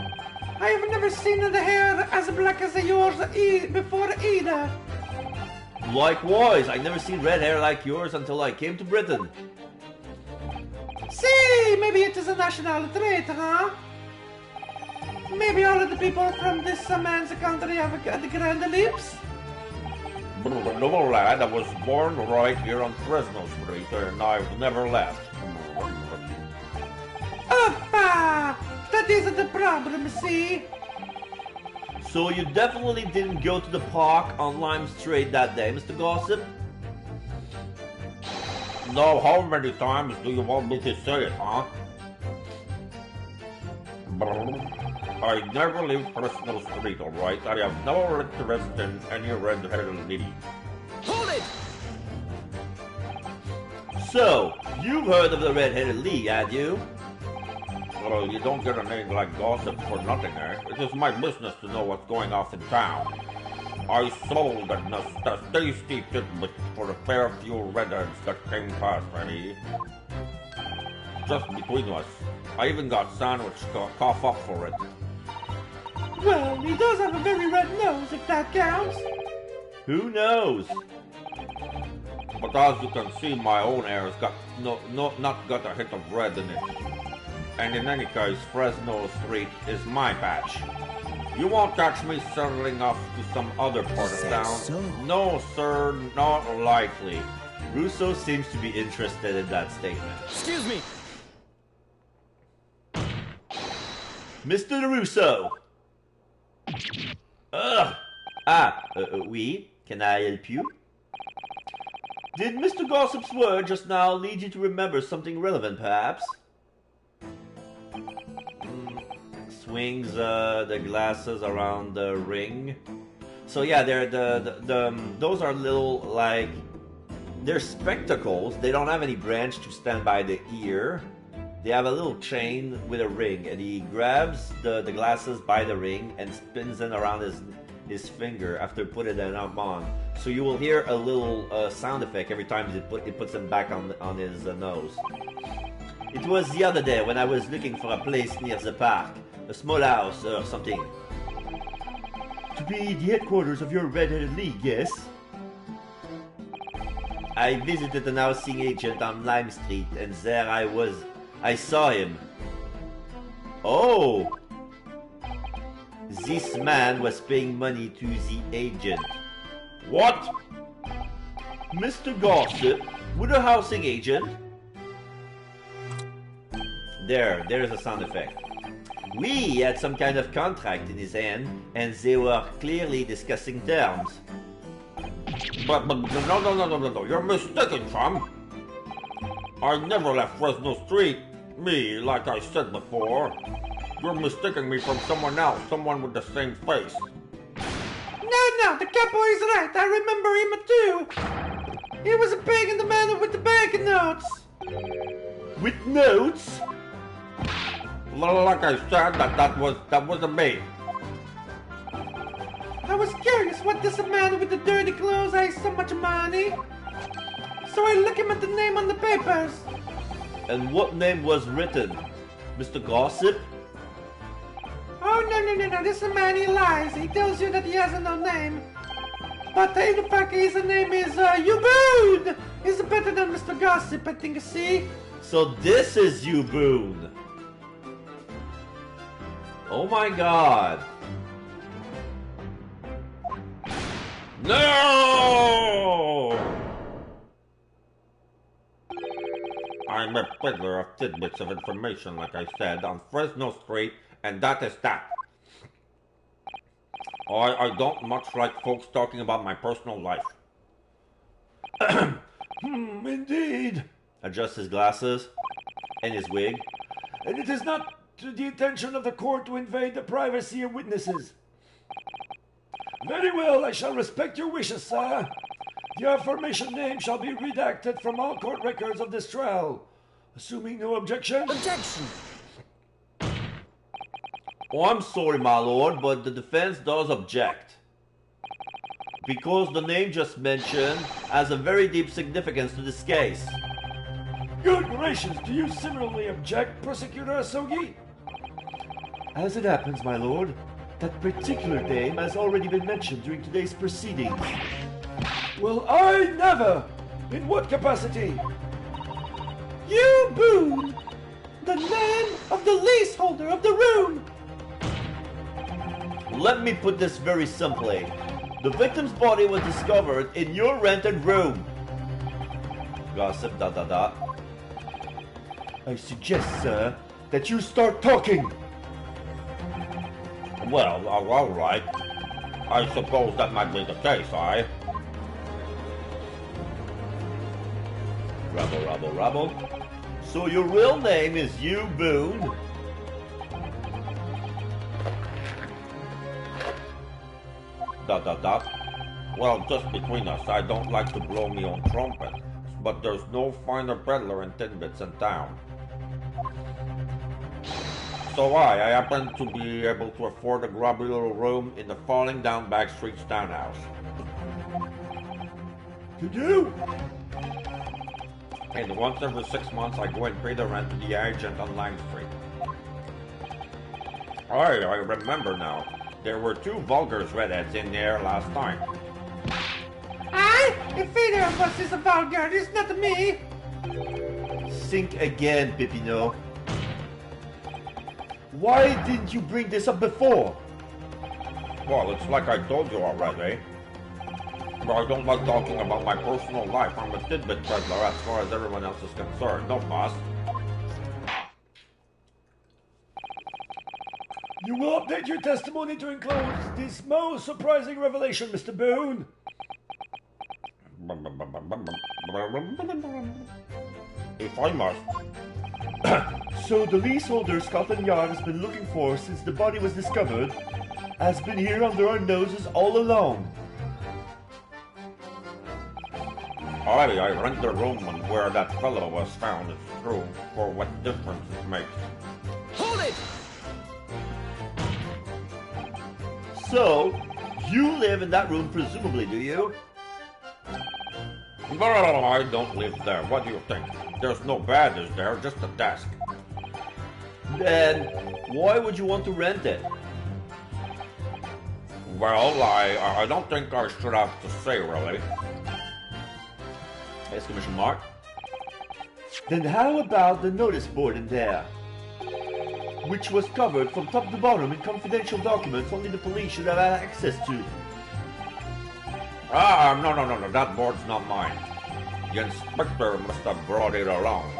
I have never seen the hair as black as yours before either. Likewise, I never seen red hair like yours until I came to Britain. See, maybe it is a national trait, huh? Maybe all of the people from this man's country have the grand lips? No, lad, I was born right here on Fresno Street and I've never left. Uffa! That isn't the problem, see? So you definitely didn't go to the park on Lime Street that day, Mr. Gossip? No, how many times do you want me to say it, huh? I never leave Fresno Street, alright? I have no interest in any red-headed lady. Hold it! So, you've heard of the Red-Headed League, had you? Well, you don't get a name like Gossip for nothing, eh? It is my business to know what's going off in town. I sold a tasty tidbit for the fair few redheads that came past me. just between us. I even got sandwich cough up for it. Well, he does have a very red nose, if that counts. Who knows? But as you can see, my own hair's got not got a hint of red in it. And in any case, Fresno Street is my patch. You won't catch me settling off to some other part of town. So? No, sir, not likely. Russo seems to be interested in that statement. Excuse me. Mr. Russo! Ugh! Oui? Can I help you? Did Mr. Gossip's word just now lead you to remember something relevant, perhaps? Swings the glasses around the ring. So yeah, they're those are little, like, they're spectacles. They don't have any branch to stand by the ear. They have a little chain with a ring, and he grabs the glasses by the ring and spins them around his finger after putting them on. So you will hear a little sound effect every time it puts them back on his nose. It was the other day when I was looking for a place near the park, a small house or something. To be the headquarters of your Red-Headed League, yes? I visited an housing agent on Lime Street, and there I saw him. Oh! This man was paying money to the agent. What? Mr. Gossip, with a housing agent? There's a sound effect. He had some kind of contract in his hand, and they were clearly discussing terms. But no, you're mistaken, chum. I never left Fresno Street. Me, like I said before. You're mistaking me from someone else, someone with the same face. No, the capo is right. I remember him too. He was paying the man with the banknotes. With notes? Like I said, that wasn't me. I was curious what this man with the dirty clothes has so much money. So I look him at the name on the papers. And what name was written? Mr. Gossip? Oh, no. This man, he lies. He tells you that he has no name. But in fact, his name is U-Boon. He's better than Mr. Gossip, I think, see? So this is you, Boone. Oh my god. No! I'm a peddler of tidbits of information, like I said, on Fresno Street, and that is that. I don't much like folks talking about my personal life. Indeed. Adjusts his glasses and his wig. And it is not to the intention of the court to invade the privacy of witnesses. Very well, I shall respect your wishes, sir. The aforementioned name shall be redacted from all court records of this trial. Assuming no objection? Objection. Oh, I'm sorry, my lord, but the defense does object. Because the name just mentioned has a very deep significance to this case. Good gracious, do you similarly object, Prosecutor Asogi? As it happens, my lord, that particular name has already been mentioned during today's proceedings. Well, I never! In what capacity? U-Boon, the man of the leaseholder of the room. Let me put this very simply. The victim's body was discovered in your rented room. Gossip, ... I suggest, sir, that you start talking. Well, all right. I suppose that might be the case, aye? Rubble. So your real name is U-Boon? Well, just between us, I don't like to blow me own trumpet, but there's no finer peddler in tidbits in town. So I happen to be able to afford a grubby little room in the falling down back streets townhouse. You do? And once every 6 months, I go and pay the rent to the agent on Lime Street. I remember now. There were 2 vulgar redheads in there last time. Aye? If either of us is a vulgar, it's not me. Think again, Peppino. Why didn't you bring this up before? Well, it's like I told you already. But I don't like talking about my personal life. I'm a tidbit peddler as far as everyone else is concerned. No, boss. You will update your testimony to include this most surprising revelation, Mr. Boone. If I must. So the leaseholder Scotland Yard has been looking for since the body was discovered has been here under our noses all along. I rent the room where that fellow was found. It's true. For what difference it makes. Hold it! So, you live in that room presumably, do you? No, I don't live there. What do you think? There's no bed, is there? Just a desk. Then, why would you want to rent it? Well, I don't think I should have to say, really. Exclamation mark. Then how about the notice board in there? Which was covered from top to bottom in confidential documents only the police should have had access to. No, that board's not mine. The inspector must have brought it along.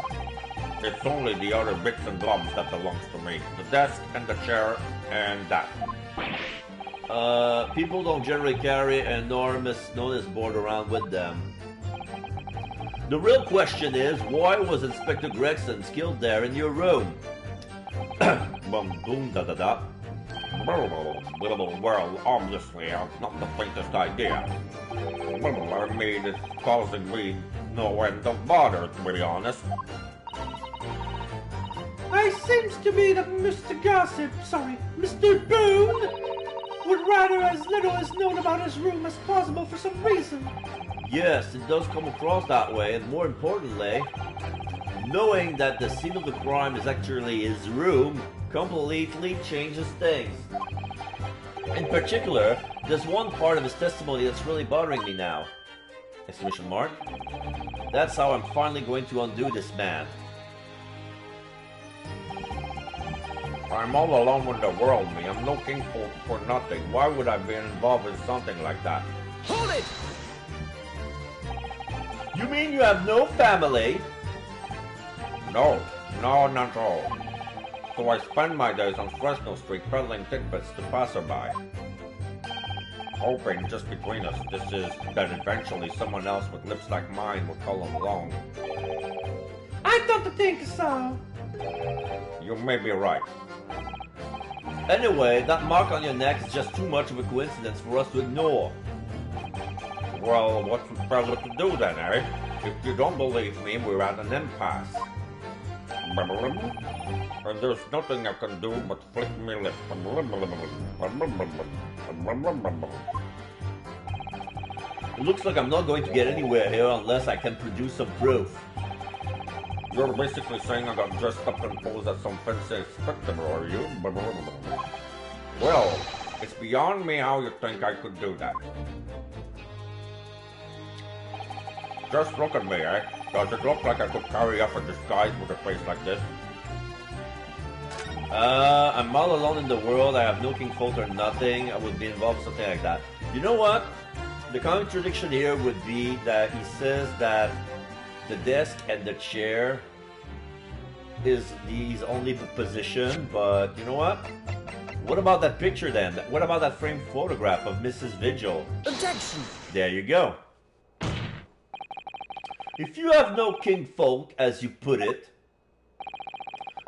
It's only the other bits and bobs that belongs to me. The desk and the chair and that. People don't generally carry an enormous notice board around with them. The real question is, why was Inspector Gregson killed there in your room? Boom, boom, da da da. Well, obviously, not the faintest idea. I mean, it's causing me no end of bother, to be honest. I seems to me that Mr. Mr. Boone would rather as little as known about his room as possible for some reason. Yes, it does come across that way, and more importantly, knowing that the scene of the crime is actually his room completely changes things. In particular, there's one part of his testimony that's really bothering me now. Exclamation mark. That's how I'm finally going to undo this man. I'm all alone in the world, me. I'm no king for nothing. Why would I be involved in something like that? Hold it! You mean you have no family? No, not at all. So I spend my days on Fresno Street peddling tidbits to passerby. Hoping just between us, that eventually someone else with lips like mine will come along. I don't think so. You may be right. Anyway, that mark on your neck is just too much of a coincidence for us to ignore. Well, what's the fella to do then, eh? If you don't believe me, we're at an impasse. And there's nothing I can do but flick me lip. It looks like I'm not going to get anywhere here unless I can produce some proof. You're basically saying I got dressed up and posed as some fancy inspector, are you? Well, it's beyond me how you think I could do that. Just look at me, eh? Does it look like I could carry off a disguise with a face like this? I'm all alone in the world. I have no kingfolk or nothing. I would be involved in something like that. You know what? The contradiction here would be that he says that the desk and the chair is his only position, but you know what? What about that picture then? What about that framed photograph of Mrs. Vigil? Objection! There you go. If you have no kingfolk, as you put it,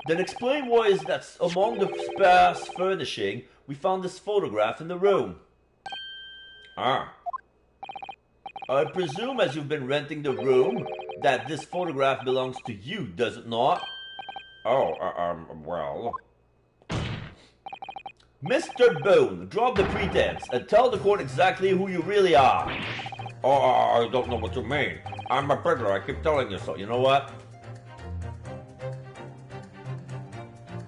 then explain why is that among the sparse furnishing we found this photograph in the room. I presume as you've been renting the room that this photograph belongs to you, does it not? Well... Mr. Boone, drop the pretense and tell the court exactly who you really are. Oh, I don't know what you mean. I'm a burglar, I keep telling you so. You know what?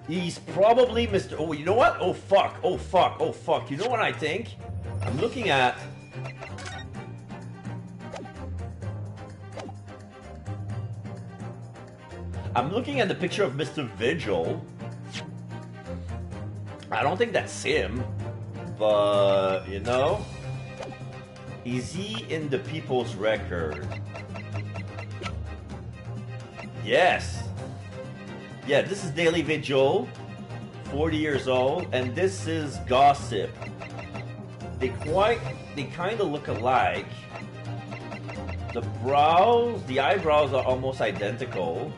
He's probably Mr. Oh, you know what? Oh, fuck. Oh, fuck. Oh, fuck. You know what I think? I'm looking at... the picture of Mr. Vigil. I don't think that's him. But, you know... Is he in the People's Record? Yes. Yeah, this is Daily Vigil, 40 years old, and this is Gossip. They kind of look alike. The eyebrows are almost identical.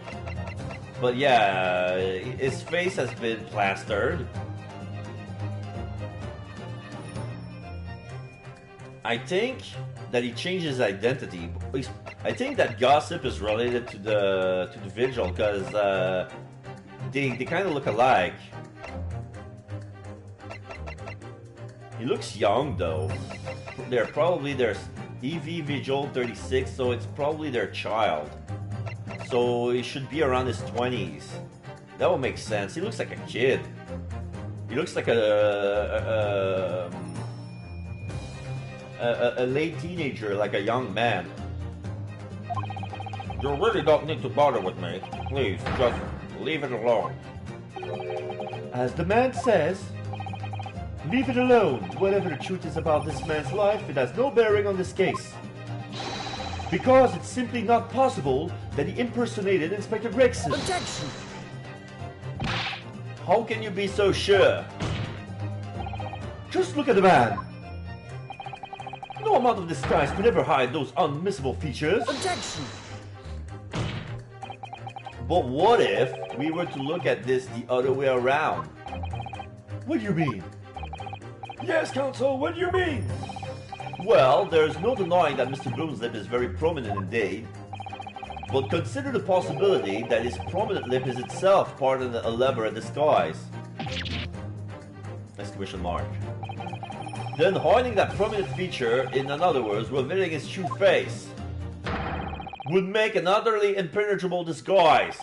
But yeah, his face has been plastered. I think that he changed his identity. I think that Gossip is related to the Vigil because they kind of look alike. He looks young though. They're probably their EV Vigil 36, so it's probably their child. So he should be around his 20s. That would make sense. He looks like a kid. He looks like a late teenager, like a young man. You really don't need to bother with me. Please, just leave it alone. As the man says, leave it alone. Whatever the truth is about this man's life, it has no bearing on this case. Because it's simply not possible that he impersonated Inspector Gregson. Objection! How can you be so sure? Just look at the man. No amount of disguise could ever hide those unmissable features. Objection! But what if we were to look at this the other way around? What do you mean? Yes, counsel, what do you mean? Well, there's no denying that Mr. Bloom's lip is very prominent indeed. But consider the possibility that his prominent lip is itself part of an elaborate disguise. Exclamation mark. Then hiding that prominent feature, in other words, revealing his true face, would make an utterly impenetrable disguise.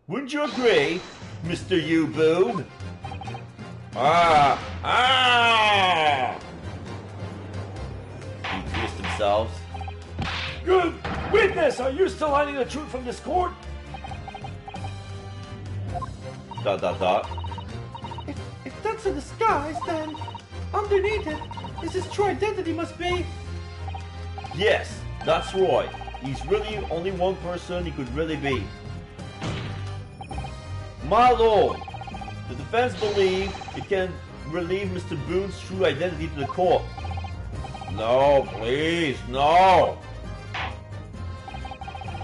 Wouldn't you agree, Mr. U-Boom? He twist themselves. Good. Witness, are you still hiding the truth from this court? ... If that's a disguise, then underneath it, his true identity must be... Yes, that's right. He's really only one person he could really be. My lord, the defense believe it can relieve Mr. Boone's true identity to the court. No, please, no.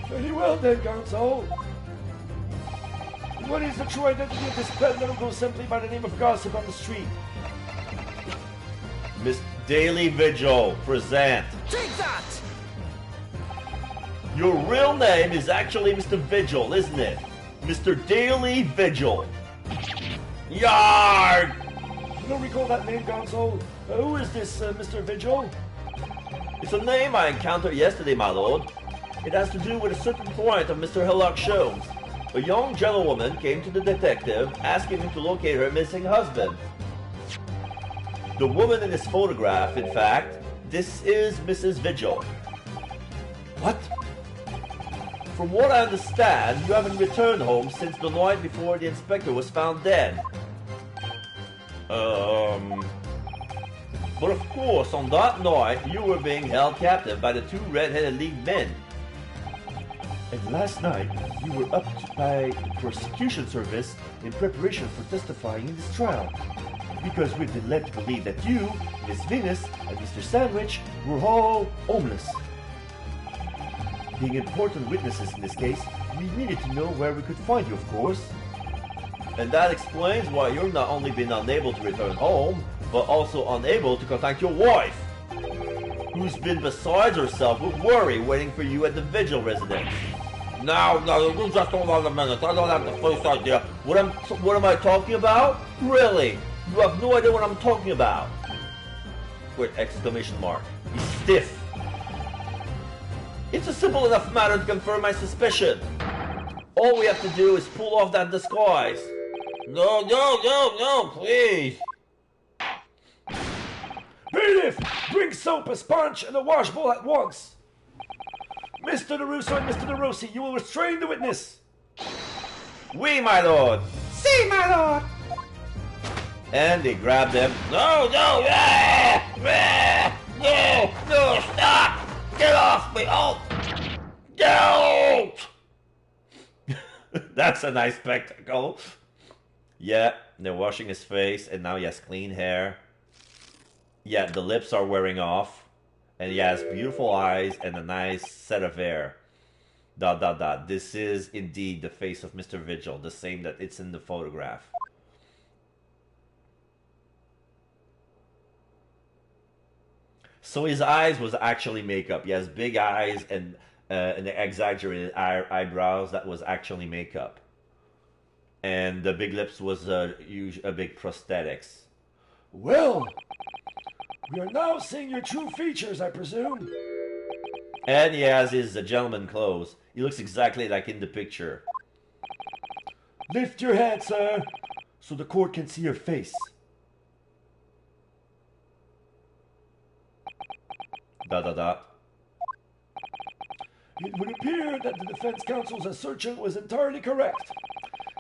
Very well then, counsel. What is the true identity of this peddler who goes simply by the name of Gossip on the street? Miss Daily Vigil, present. Take that! Your real name is actually Mr. Vigil, isn't it? Mr. Daily Vigil. Yarg! You don't recall that name, counsel? Who is this Mr. Vigil? It's a name I encountered yesterday, my lord. It has to do with a certain client of Mr. Hillock Sholmes. A young gentlewoman came to the detective asking him to locate her missing husband. The woman in this photograph, in fact, this is Mrs. Vigil. What? From what I understand, you haven't returned home since the night before the inspector was found dead. But of course, on that night, you were being held captive by the two red-headed League men. And last night, you were up by the prosecution service in preparation for testifying in this trial. Because we've been led to believe that you, Miss Venus, and Mr. Sandwich were all homeless. Being important witnesses in this case, we needed to know where we could find you, of course. And that explains why you're not only been unable to return home, but also unable to contact your wife, who's been beside herself with worry waiting for you at the Vigil residence. Now, you just hold on a minute. I don't have the first idea. What am I talking about? Really? You have no idea what I'm talking about. With exclamation mark. He's stiff. It's a simple enough matter to confirm my suspicion. All we have to do is pull off that disguise. No, please. Bailiff, bring soap, a sponge, and a washbowl at once. Mr. DeRusso and Mr. DeRossi, you will restrain the witness. Oui, my lord. See, my lord. And they grabbed him. No, stop! Get off me! Oh, don't! That's a nice spectacle. Yeah, they're washing his face, and now he has clean hair. Yeah, the lips are wearing off, and he has beautiful eyes and a nice set of hair. ... This is indeed the face of Mr. Vigil, the same that it's in the photograph. So his eyes was actually makeup. He has big eyes and exaggerated eyebrows. That was actually makeup. And the big lips was a big prosthetics. Well, we are now seeing your true features, I presume. And he has his gentleman clothes. He looks exactly like in the picture. Lift your head, sir, so the court can see your face. It would appear that the defense counsel's assertion was entirely correct.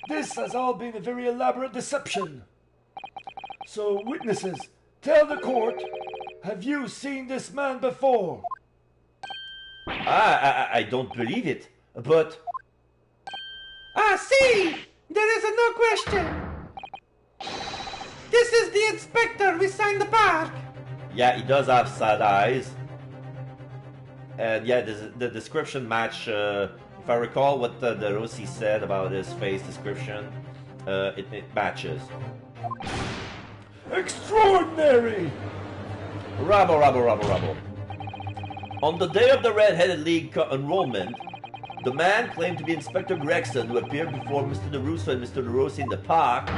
This has all been a very elaborate deception. So, witnesses, tell the court, have you seen this man before? I don't believe it, but... See, there is no question. This is the inspector we signed the park. Yeah, he does have sad eyes. And yeah, the description match, if I recall what the Rossi said about his face description, it matches. Extraordinary! Rabble. On the day of the Red-Headed League enrollment, the man claimed to be Inspector Gregson, who appeared before Mr. DeRusso and Mr. DeRossi in the park.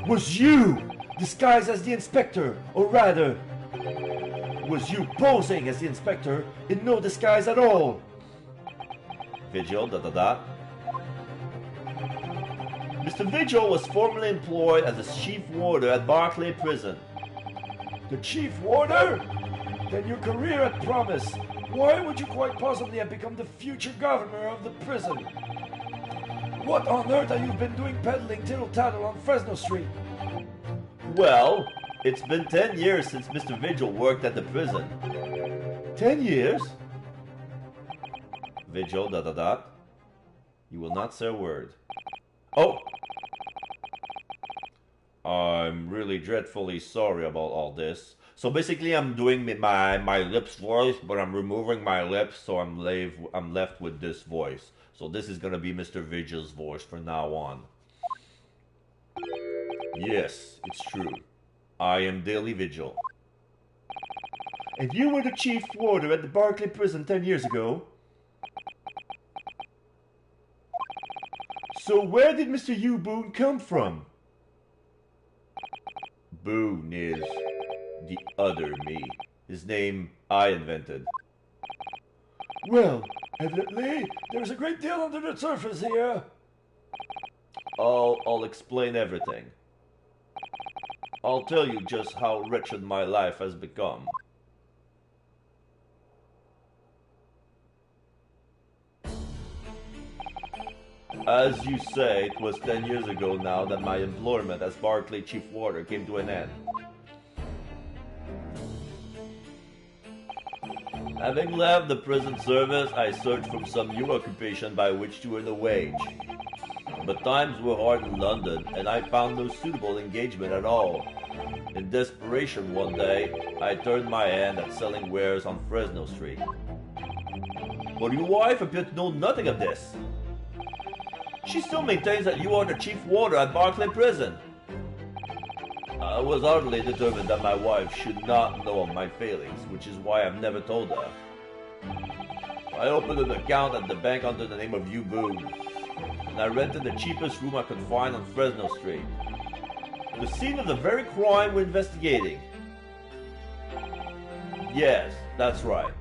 Was you disguised as the inspector, or rather, was you posing as the inspector in no disguise at all? Vigil, Mr. Vigil was formerly employed as a chief warder at Barclay Prison. The chief warder? Then your career had promise. Why would you quite possibly have become the future governor of the prison? What on earth have you been doing peddling tittle-tattle on Fresno Street? Well, it's been 10 years since Mr. Vigil worked at the prison. 10 years? Vigil, You will not say a word. Oh! I'm really dreadfully sorry about all this. So basically I'm doing my lips voice, but I'm removing my lips, so I'm left with this voice. So this is gonna be Mr. Vigil's voice from now on. Yes, it's true. I am Daily Vigil. And you were the chief warder at the Barclay prison 10 years ago? So where did Mr. Hugh Boone come from? Boone is the other me. His name I invented. Well, evidently, there's a great deal under the surface here. I'll explain everything. I'll tell you just how wretched my life has become. As you say, it was 10 years ago now that my employment as Barclay Chief Warder came to an end. Having left the prison service, I searched for some new occupation by which to earn a wage. But times were hard in London, and I found no suitable engagement at all. In desperation one day, I turned my hand at selling wares on Fresno Street. But your wife appeared to know nothing of this. She still maintains that you are the chief warder at Barclay Prison. I was utterly determined that my wife should not know of my failings, which is why I've never told her. I opened an account at the bank under the name of Hugh Boone, and I rented the cheapest room I could find on Fresno Street. The scene of the very crime we're investigating. Yes, that's right.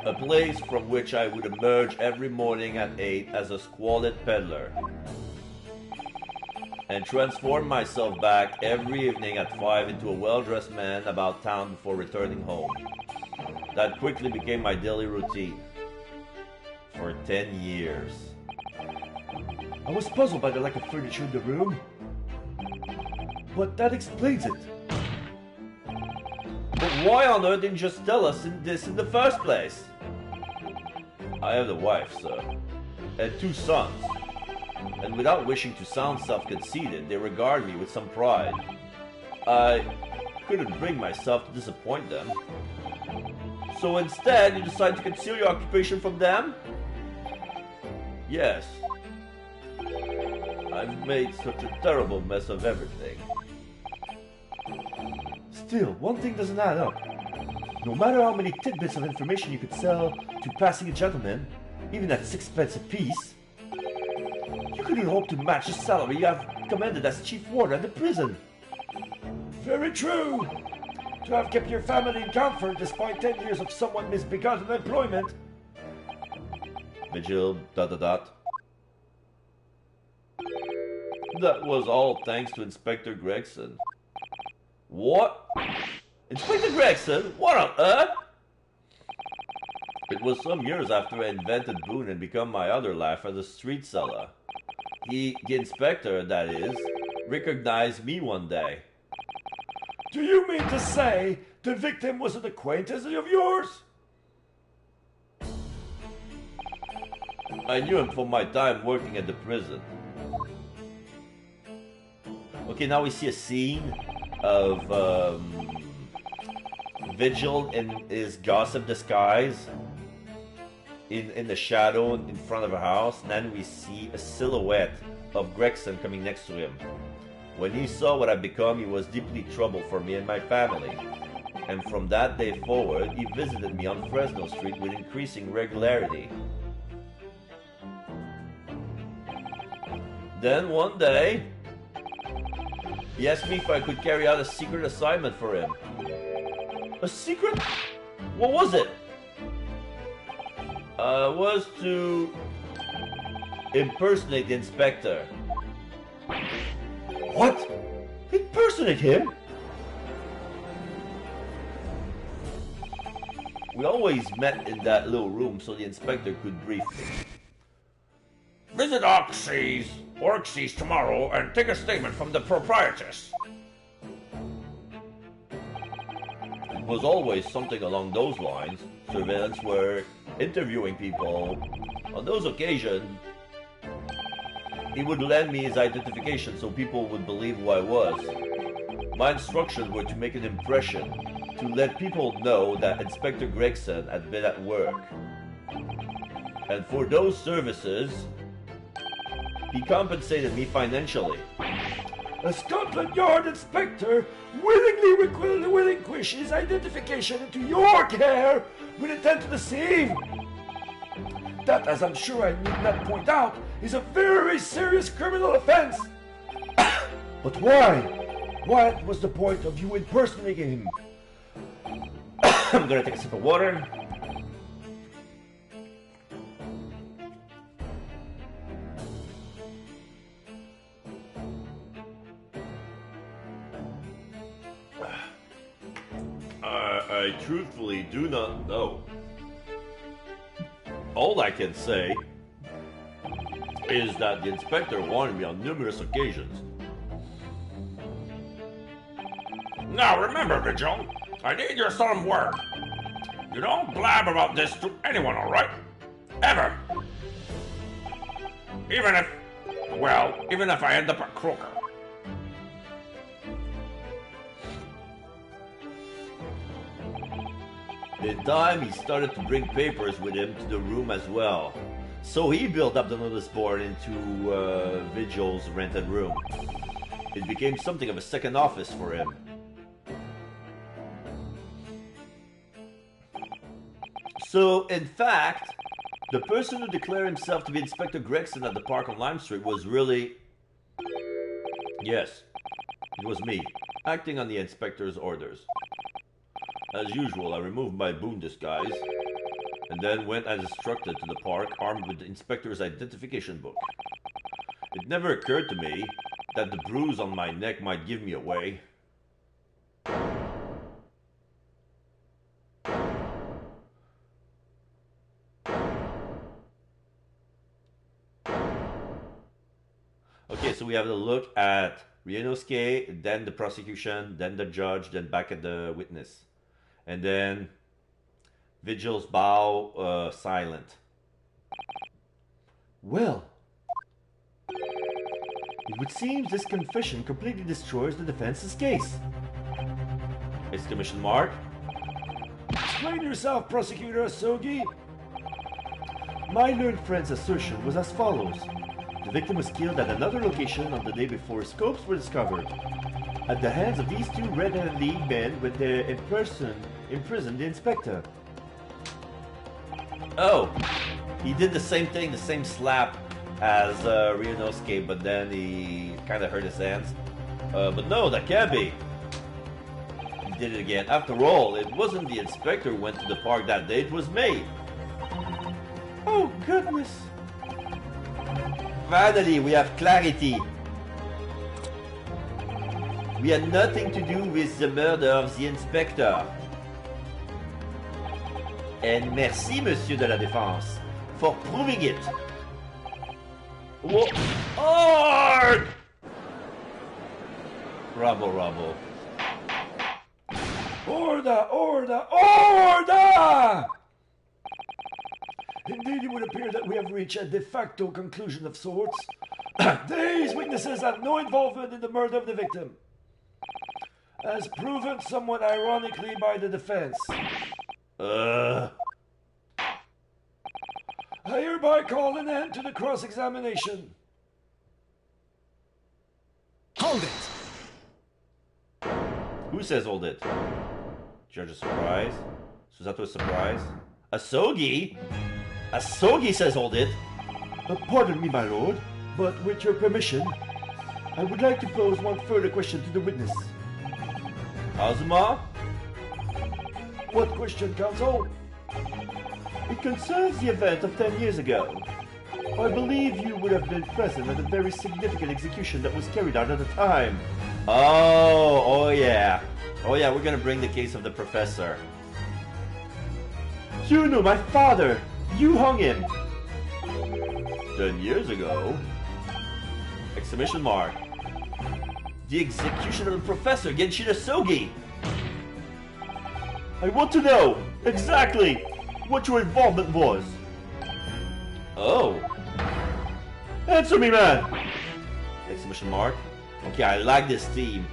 A place from which I would emerge every morning at 8 as a squalid peddler, and transform myself back every evening at 5 into a well-dressed man about town before returning home. That quickly became my daily routine. For 10 years. I was puzzled by the lack of furniture in the room, but that explains it. But why on earth didn't you just tell us this in the first place? I have a wife, sir, and 2 sons, and without wishing to sound self-conceited, they regard me with some pride. I couldn't bring myself to disappoint them. So instead, you decide to conceal your occupation from them? Yes. I've made such a terrible mess of everything. Still, one thing doesn't add up. No matter how many tidbits of information you could sell to passing gentlemen, even at 6 pence apiece, you couldn't hope to match the salary you have commanded as chief warder at the prison. Very true. To have kept your family in comfort despite 10 years of somewhat misbegotten employment. Vigil, ... That was all thanks to Inspector Gregson. What? Inspector Gregson? What on earth? It was some years after I invented Boone and become my other life as a street seller. The inspector, that is, recognized me one day. Do you mean to say the victim was an acquaintance of yours? I knew him from my time working at the prison. Okay, now we see a scene of Vigil in his gossip disguise in the shadow in front of a house, and then we see a silhouette of Gregson coming next to him. When he saw what I'd become, he was deeply troubled for me and my family. And from that day forward, he visited me on Fresno Street with increasing regularity. Then one day, he asked me if I could carry out a secret assignment for him. A secret? What was it? Was to impersonate the inspector. What? Impersonate him? We always met in that little room so the inspector could brief me. Visit Orxes tomorrow and take a statement from the proprietress. It was always something along those lines. Surveillance work, interviewing people. On those occasions, he would lend me his identification so people would believe who I was. My instructions were to make an impression, to let people know that Inspector Gregson had been at work. And for those services, he compensated me financially. A Scotland Yard inspector willingly relinquish his identification into your care with intent to deceive. That, as I'm sure I need not point out, is a very serious criminal offense. But why? What was the point of you impersonating him? I'm gonna take a sip of water. I truthfully do not know. All I can say is that the inspector warned me on numerous occasions. Now remember, Vigil, I need your solemn word. You don't blab about this to anyone, alright? Ever. Even if I end up a croaker. In time, he started to bring papers with him to the room as well. So he built up the notice board into Vigil's rented room. It became something of a second office for him. So, in fact, the person who declared himself to be Inspector Gregson at the park on Lime Street was really... Yes, it was me, acting on the inspector's orders. As usual, I removed my Boone disguise, and then went as instructed to the park armed with the inspector's identification book. It never occurred to me that the bruise on my neck might give me away. Okay, so we have a look at Ryunosuke, then the prosecution, then the judge, then back at the witness. And then Vigil's bow, silent. Well, it would seem this confession completely destroys the defense's case. Exclamation mark. Explain yourself, Prosecutor Asogi. My learned friend's assertion was as follows. The victim was killed at another location on the day before scopes were discovered. At the hands of these two Red-Hand League men with their imprisoned the inspector. Oh, he did the same thing, the same slap as Ryunosuke, but then he kind of hurt his hands. But no, that can't be. He did it again. After all, it wasn't the inspector who went to the park that day, it was me. Oh, goodness. Finally, we have clarity. We had nothing to do with the murder of the inspector. And merci, Monsieur de la Défense, for proving it. Whoa. Arg! Bravo. Order, order, order! Indeed, it would appear that we have reached a de facto conclusion of sorts. These witnesses have no involvement in the murder of the victim. As proven somewhat ironically by the defense. I hereby call an end to the cross-examination. Hold it! Who says hold it? Judge is surprised. Susato is surprised. Asogi? Asogi says hold it. Pardon me, my lord, but with your permission, I would like to pose one further question to the witness. Azuma? What question, counsel? It concerns the event of 10 years ago. I believe you would have been present at a very significant execution that was carried out at the time. Oh yeah. Oh yeah, we're gonna bring the case of the professor. You know my father! You hung him! 10 years ago? Exclamation mark. The execution of the professor, Genshin Asogi! I want to know exactly what your involvement was. Oh. Answer me, man! Exclamation mark. Okay, I like this team.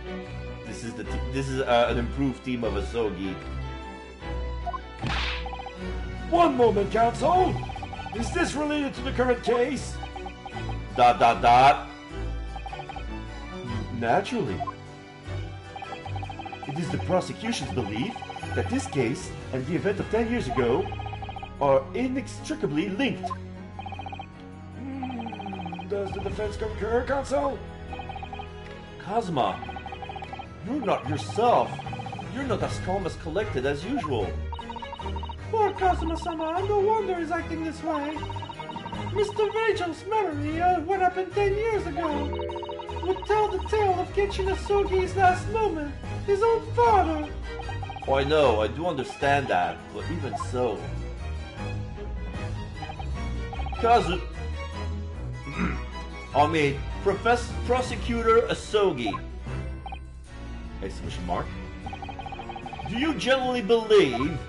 This is an improved team of Asogi. One moment, counsel. Is this related to the current case? ... Naturally. It is the prosecution's belief that this case and the event of 10 years ago are inextricably linked. Does the defense concur, counsel? Kazuma, you're not yourself. You're not as calm as collected as usual. Poor Kazuma-sama, no wonder he's acting this way. Mr. Vigil's memory of what happened 10 years ago would tell the tale of Genshin Asogi's last moment, his own father. Oh, I know, I do understand that, but even so... Kazu... I mean, Prosecutor Asogi... Exclamation mark. Do you genuinely believe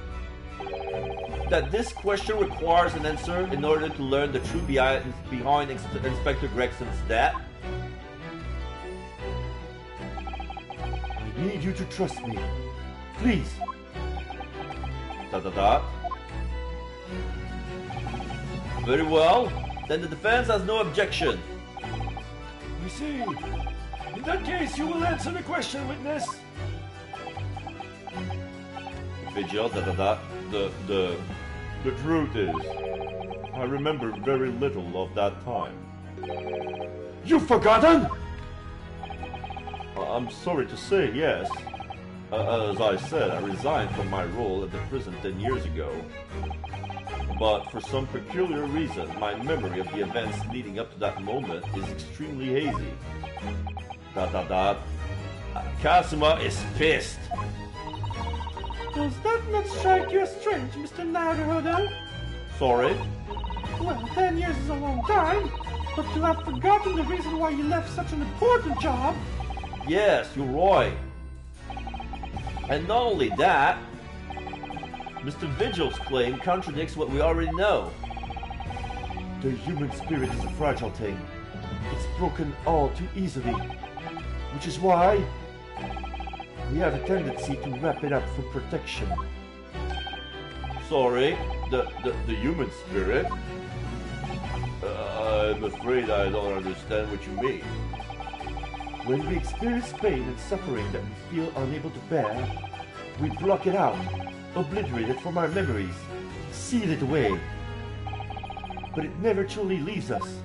that this question requires an answer in order to learn the truth behind Inspector Gregson's death? I need you to trust me. Please. ... Very well. Then the defense has no objection. We see. In that case, you will answer the question, witness. Vigil, The truth is, I remember very little of that time. You've forgotten? I'm sorry to say, yes. As I said, I resigned from my role at the prison 10 years ago. But for some peculiar reason, my memory of the events leading up to that moment is extremely hazy. ... Kazuma is pissed. Does that not strike you as strange, Mr. Naruhodo? Sorry? Well, 10 years is a long time, but to have forgotten the reason why you left such an important job... Yes, you're right. And not only that, Mr. Vigil's claim contradicts what we already know. The human spirit is a fragile thing. It's broken all too easily. Which is why we have a tendency to wrap it up for protection. Sorry, the human spirit? I'm afraid I don't understand what you mean. When we experience pain and suffering that we feel unable to bear, we block it out, obliterate it from our memories, seal it away. But it never truly leaves us.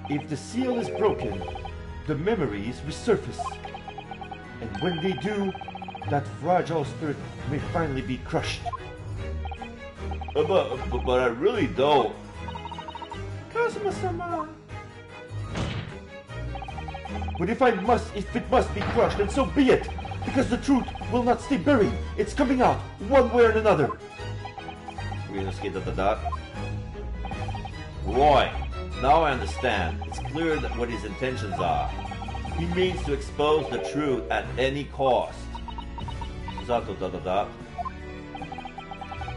If the seal is broken, the memories resurface. And when they do, that fragile spirit may finally be crushed. But I really don't. Kazuma-sama... But if it must be crushed, then so be it! Because the truth will not stay buried! It's coming out, one way or another! Roy, now I understand. It's clear that what his intentions are. He means to expose the truth at any cost.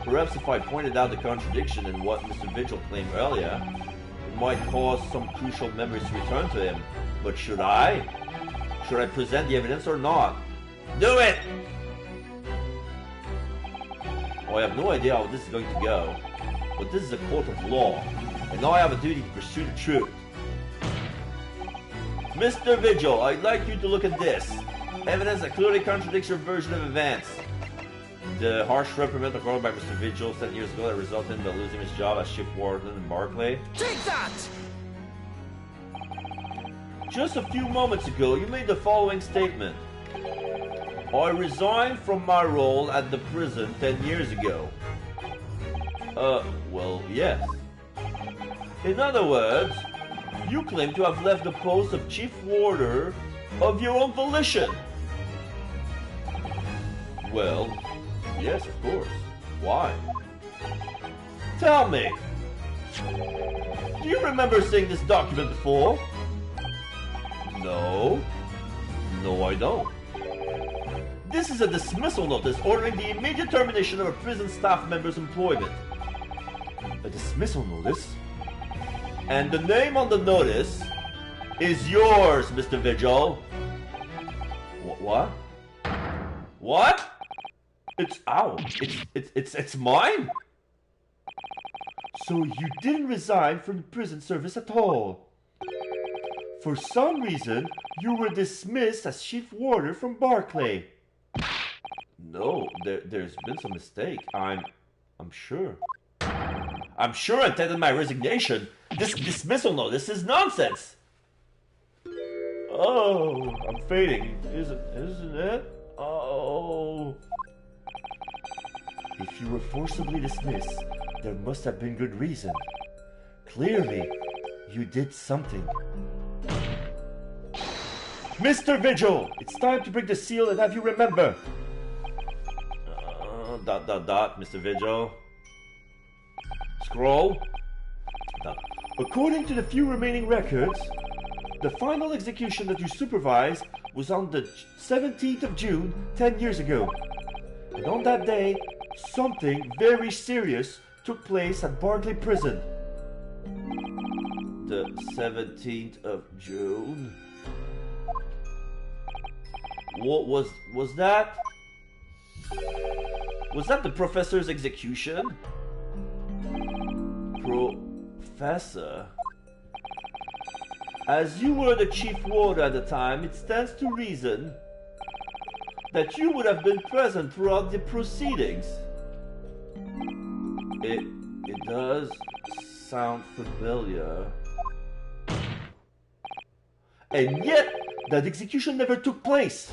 Perhaps if I pointed out the contradiction in what Mr. Vigil claimed earlier, it might cause some crucial memories to return to him. But should I? Should I present the evidence or not? Do it! Oh, I have no idea how this is going to go. But this is a court of law, and now I have a duty to pursue the truth. Mr. Vigil, I'd like you to look at this. Evidence that clearly contradicts your version of events. The harsh reprimand accorded by Mr. Vigil 10 years ago that resulted in losing his job as shift warden in Barclay. Take that! Just a few moments ago, you made the following statement. I resigned from my role at the prison 10 years ago. Well, yes. In other words, you claim to have left the post of chief warder of your own volition. Well, yes, of course. Why? Tell me. Do you remember seeing this document before? No. No, I don't. This is a dismissal notice ordering the immediate termination of a prison staff member's employment. A dismissal notice? And the name on the notice is yours, Mr. Vigil. What? What? It's mine? So you didn't resign from the prison service at all? For some reason, you were dismissed as chief warder from Barclay. No, there's been some mistake. I'm sure. I'm sure I tendered my resignation. This dismissal notice is nonsense. Oh, I'm fading. Isn't it? Oh. If you were forcibly dismissed, there must have been good reason. Clearly, you did something. Mr. Vigil, it's time to break the seal and have you remember. Mr. Vigil. Scroll. According to the few remaining records, the final execution that you supervised was on the 17th of June, 10 years ago. And on that day, something very serious took place at Barclay Prison. The 17th of June? What was that? Was that the professor's execution? Professor? As you were the chief warder at the time, it stands to reason that you would have been present throughout the proceedings. It does sound familiar. And yet, that execution never took place.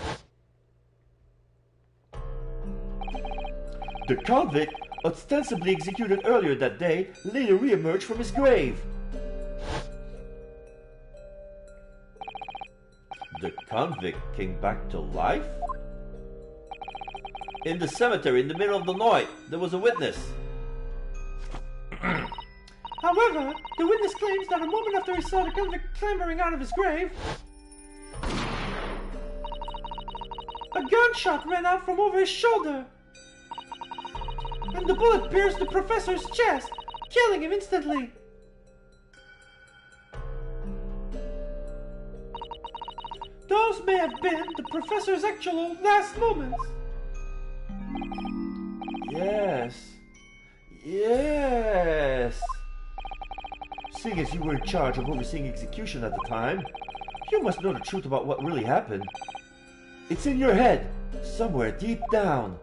The convict ostensibly executed earlier that day, later re-emerged from his grave. The convict came back to life? In the cemetery in the middle of the night, there was a witness. However, the witness claims that a moment after he saw the convict clambering out of his grave, a gunshot ran out from over his shoulder, and the bullet pierced the professor's chest, killing him instantly. Those may have been the professor's actual last moments. Yes. Yes. Seeing as you were in charge of overseeing execution at the time, you must know the truth about what really happened. It's in your head, somewhere deep down.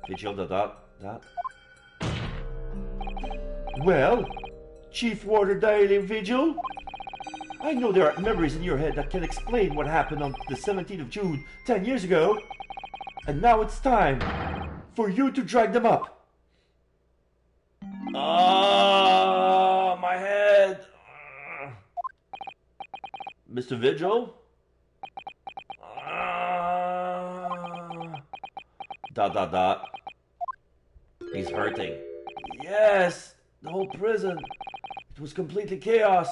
Vigil, Well, Chief Warder Daily Vigil, I know there are memories in your head that can explain what happened on the 17th of June 10 years ago. And now it's time for you to drag them up. Ah, my head. Mr. Vigil? He's hurting. Yes, the whole prison. It was completely chaos.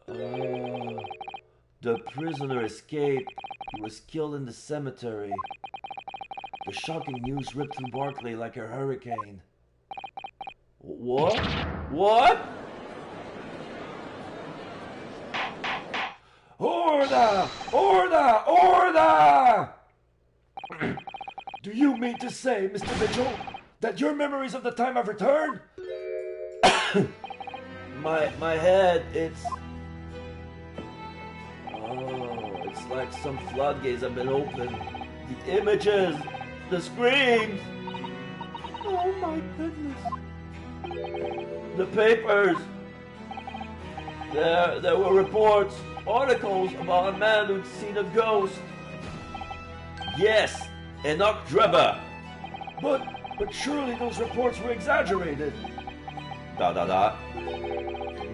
The prisoner escaped. He was killed in the cemetery. The shocking news ripped through Barclay like a hurricane. What? What? Order! Order! Order! Do you mean to say, Mr. Vigil, that your memories of the time I've returned? My head, it's like some floodgates have been opened. The images, the screams. Oh my goodness. The papers. There were reports, articles about a man who'd seen a ghost. Yes, Enoch Drebber. But surely those reports were exaggerated.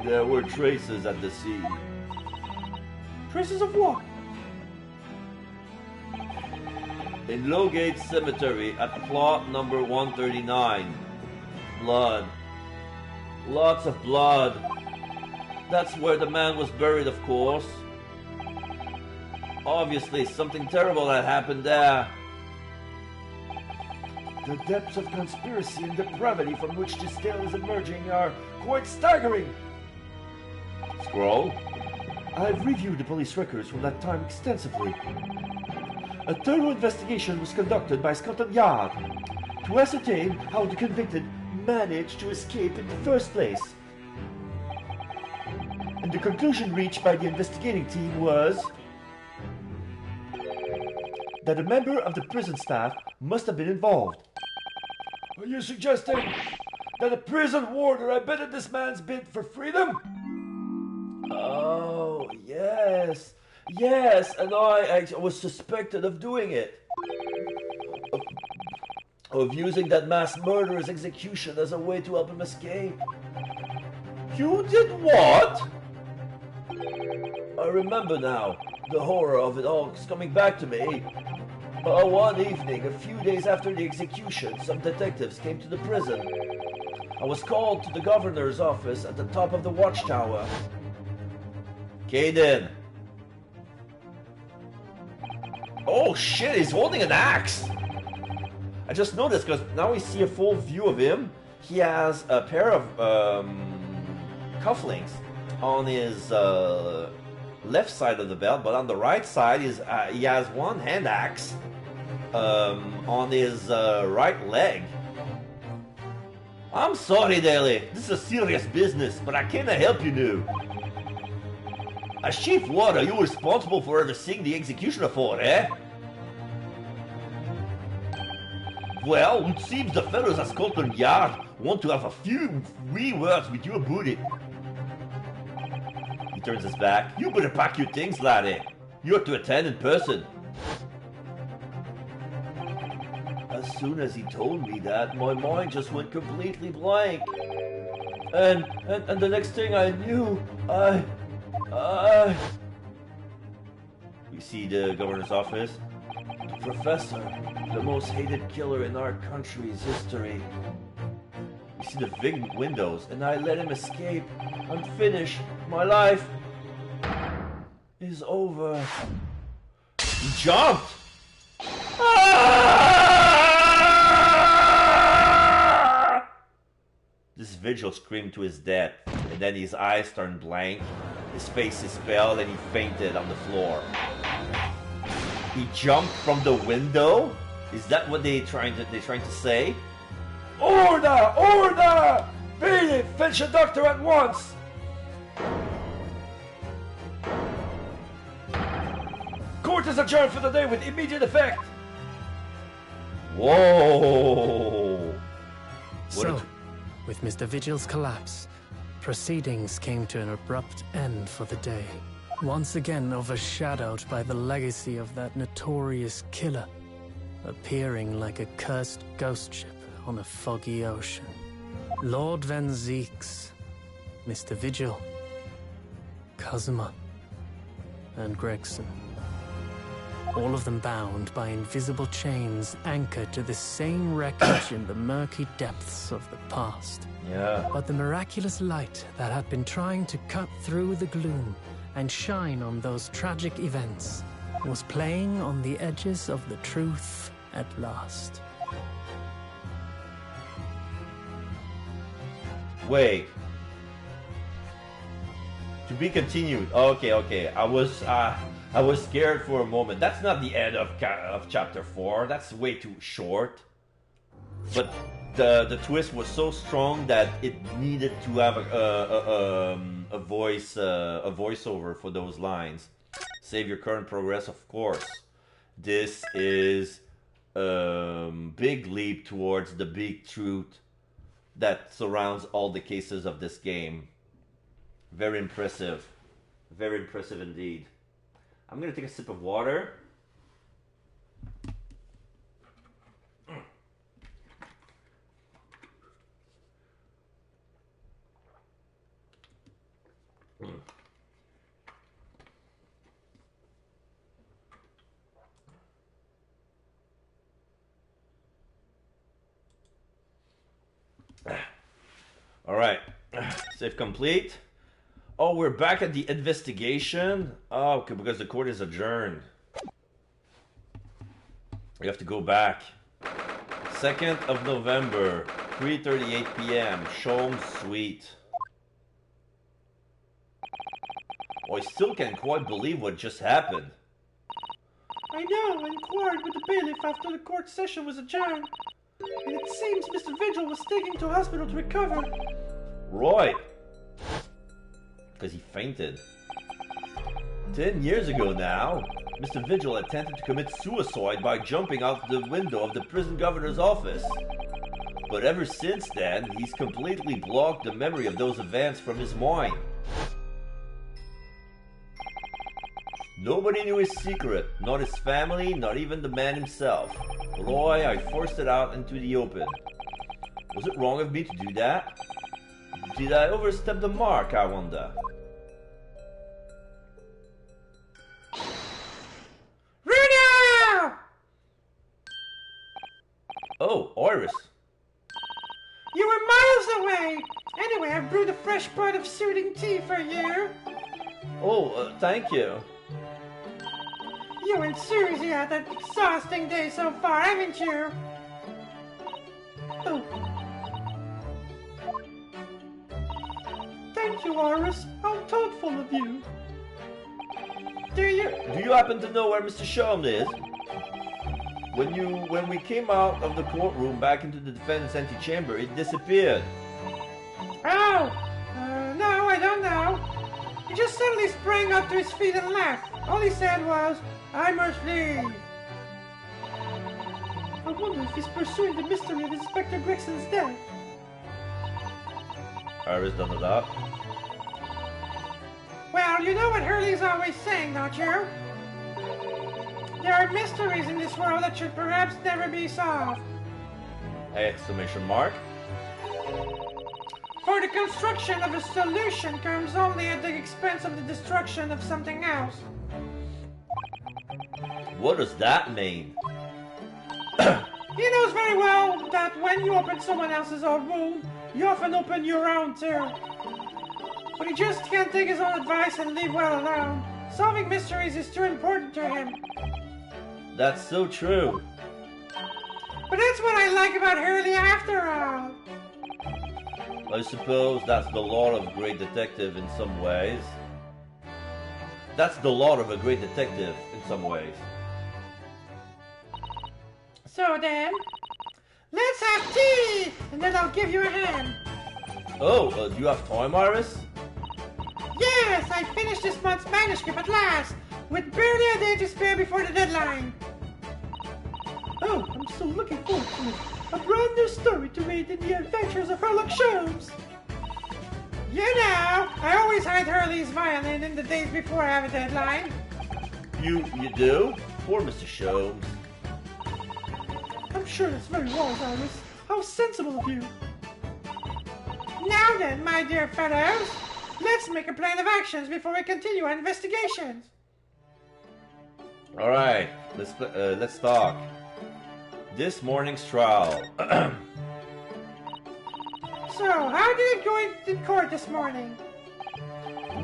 There were traces at the scene. Traces of what? In Lowgate Cemetery at plot number 139. Blood. Lots of blood. That's where the man was buried, of course. Obviously, something terrible had happened there. The depths of conspiracy and depravity from which this tale is emerging are quite staggering. Scroll? I've reviewed the police records from that time extensively. A thorough investigation was conducted by Scotland Yard to ascertain how the convicted managed to escape in the first place. And the conclusion reached by the investigating team was that a member of the prison staff must have been involved. Are you suggesting that a prison warder abetted this man's bid for freedom? Oh, yes. Yes, and I was suspected of doing it. Of using that mass murderer's execution as a way to help him escape. You did what? I remember now. The horror of it all is coming back to me. One evening, a few days after the execution, some detectives came to the prison. I was called to the governor's office at the top of the watchtower. Caden. Oh shit, he's holding an axe! I just noticed because now we see a full view of him. He has a pair of cufflinks on his left side of the belt, but on the right side he has one hand axe on his right leg. I'm sorry, Daly. This is a serious business, but I can't help you now. As Chief Warder, you're responsible for overseeing the execution of it, eh? Well, it seems the fellows at Scotland Yard want to have a few wee words with you about it. He turns his back. You better pack your things, laddie. You're to attend in person. As soon as he told me that, my mind just went completely blank. And the next thing I knew, We see the governor's office. Professor, the most hated killer in our country's history. We see the big windows, and I let him escape. I'm finished. My life is over. He jumped! Ah! This vigil screamed to his death, and then his eyes turned blank, his face is pale, and he fainted on the floor. He jumped from the window? Is that what they're trying to say? Order! Order! Bailey, fetch a doctor at once! Court is adjourned for the day with immediate effect! Whoa! So, with Mr. Vigil's collapse, proceedings came to an abrupt end for the day. Once again overshadowed by the legacy of that notorious killer, appearing like a cursed ghost ship on a foggy ocean. Lord Van Zieks, Mr. Vigil, Kazuma, and Gregson. All of them bound by invisible chains anchored to the same wreckage in the murky depths of the past. Yeah. But the miraculous light that had been trying to cut through the gloom and shine on those tragic events was playing on the edges of the truth at last. Wait. To be continued. Okay. I was scared for a moment. That's not the end of chapter 4. That's way too short. But the twist was so strong that it needed to have a voiceover for those lines. Save your current progress, of course. This is big leap towards the big truth that surrounds all the cases of this game. Very impressive. Very impressive indeed. I'm gonna take a sip of water. All right, save complete. Oh, we're back at the investigation. Oh, okay, because the court is adjourned. We have to go back. 2nd of November, 3:38 p.m. Shome Suite. Oh, I still can't quite believe what just happened. I know, I inquired with the bailiff after the court session was adjourned. And it seems Mr. Vigil was taken to hospital to recover. Right. Because he fainted. 10 years ago now, Mr. Vigil attempted to commit suicide by jumping out the window of the prison governor's office. But ever since then, he's completely blocked the memory of those events from his mind. Nobody knew his secret, not his family, not even the man himself. Roy, I forced it out into the open. Was it wrong of me to do that? Did I overstep the mark, I wonder? Runa! Oh, Iris. You were miles away! Anyway, I brewed a fresh pot of soothing tea for you. Oh, thank you. You and Susie had an exhausting day so far, haven't you? Oh. Thank you, Iris. How thoughtful of you. Do you happen to know where Mr. Shome is? When we came out of the courtroom back into the defendant's antechamber, it disappeared. Oh! No, I don't know. He just suddenly sprang up to his feet and laughed. All he said was, "I must leave." I wonder if he's pursuing the mystery of Inspector Gregson's death. Iris done that. Well, you know what Hurley's always saying, don't you? There are mysteries in this world that should perhaps never be solved. Exclamation mark. For the construction of a solution comes only at the expense of the destruction of something else. What does that mean? He knows very well that when you open someone else's old wound, you often open your own too. But he just can't take his own advice and leave well alone. Solving mysteries is too important to him. That's so true. But that's what I like about Hurley after all. I suppose that's the lot of a great detective in some ways. That's the lot of a great detective in some ways. So then, let's have tea, and then I'll give you a hand. Oh, do you have time, Iris? Yes, I finished this month's manuscript at last, with barely a day to spare before the deadline. Oh, I'm so looking forward to it. A brand new story to read in the adventures of Sherlock Holmes. You know, I always hide Hurley's violin in the days before I have a deadline. You do? Poor Mr. Sholmes. I'm sure that's very wise, Iris. How sensible of you. Now then, my dear fellows, let's make a plan of actions before we continue our investigations. All right, let's talk. This morning's trial. So, how did it go in court this morning?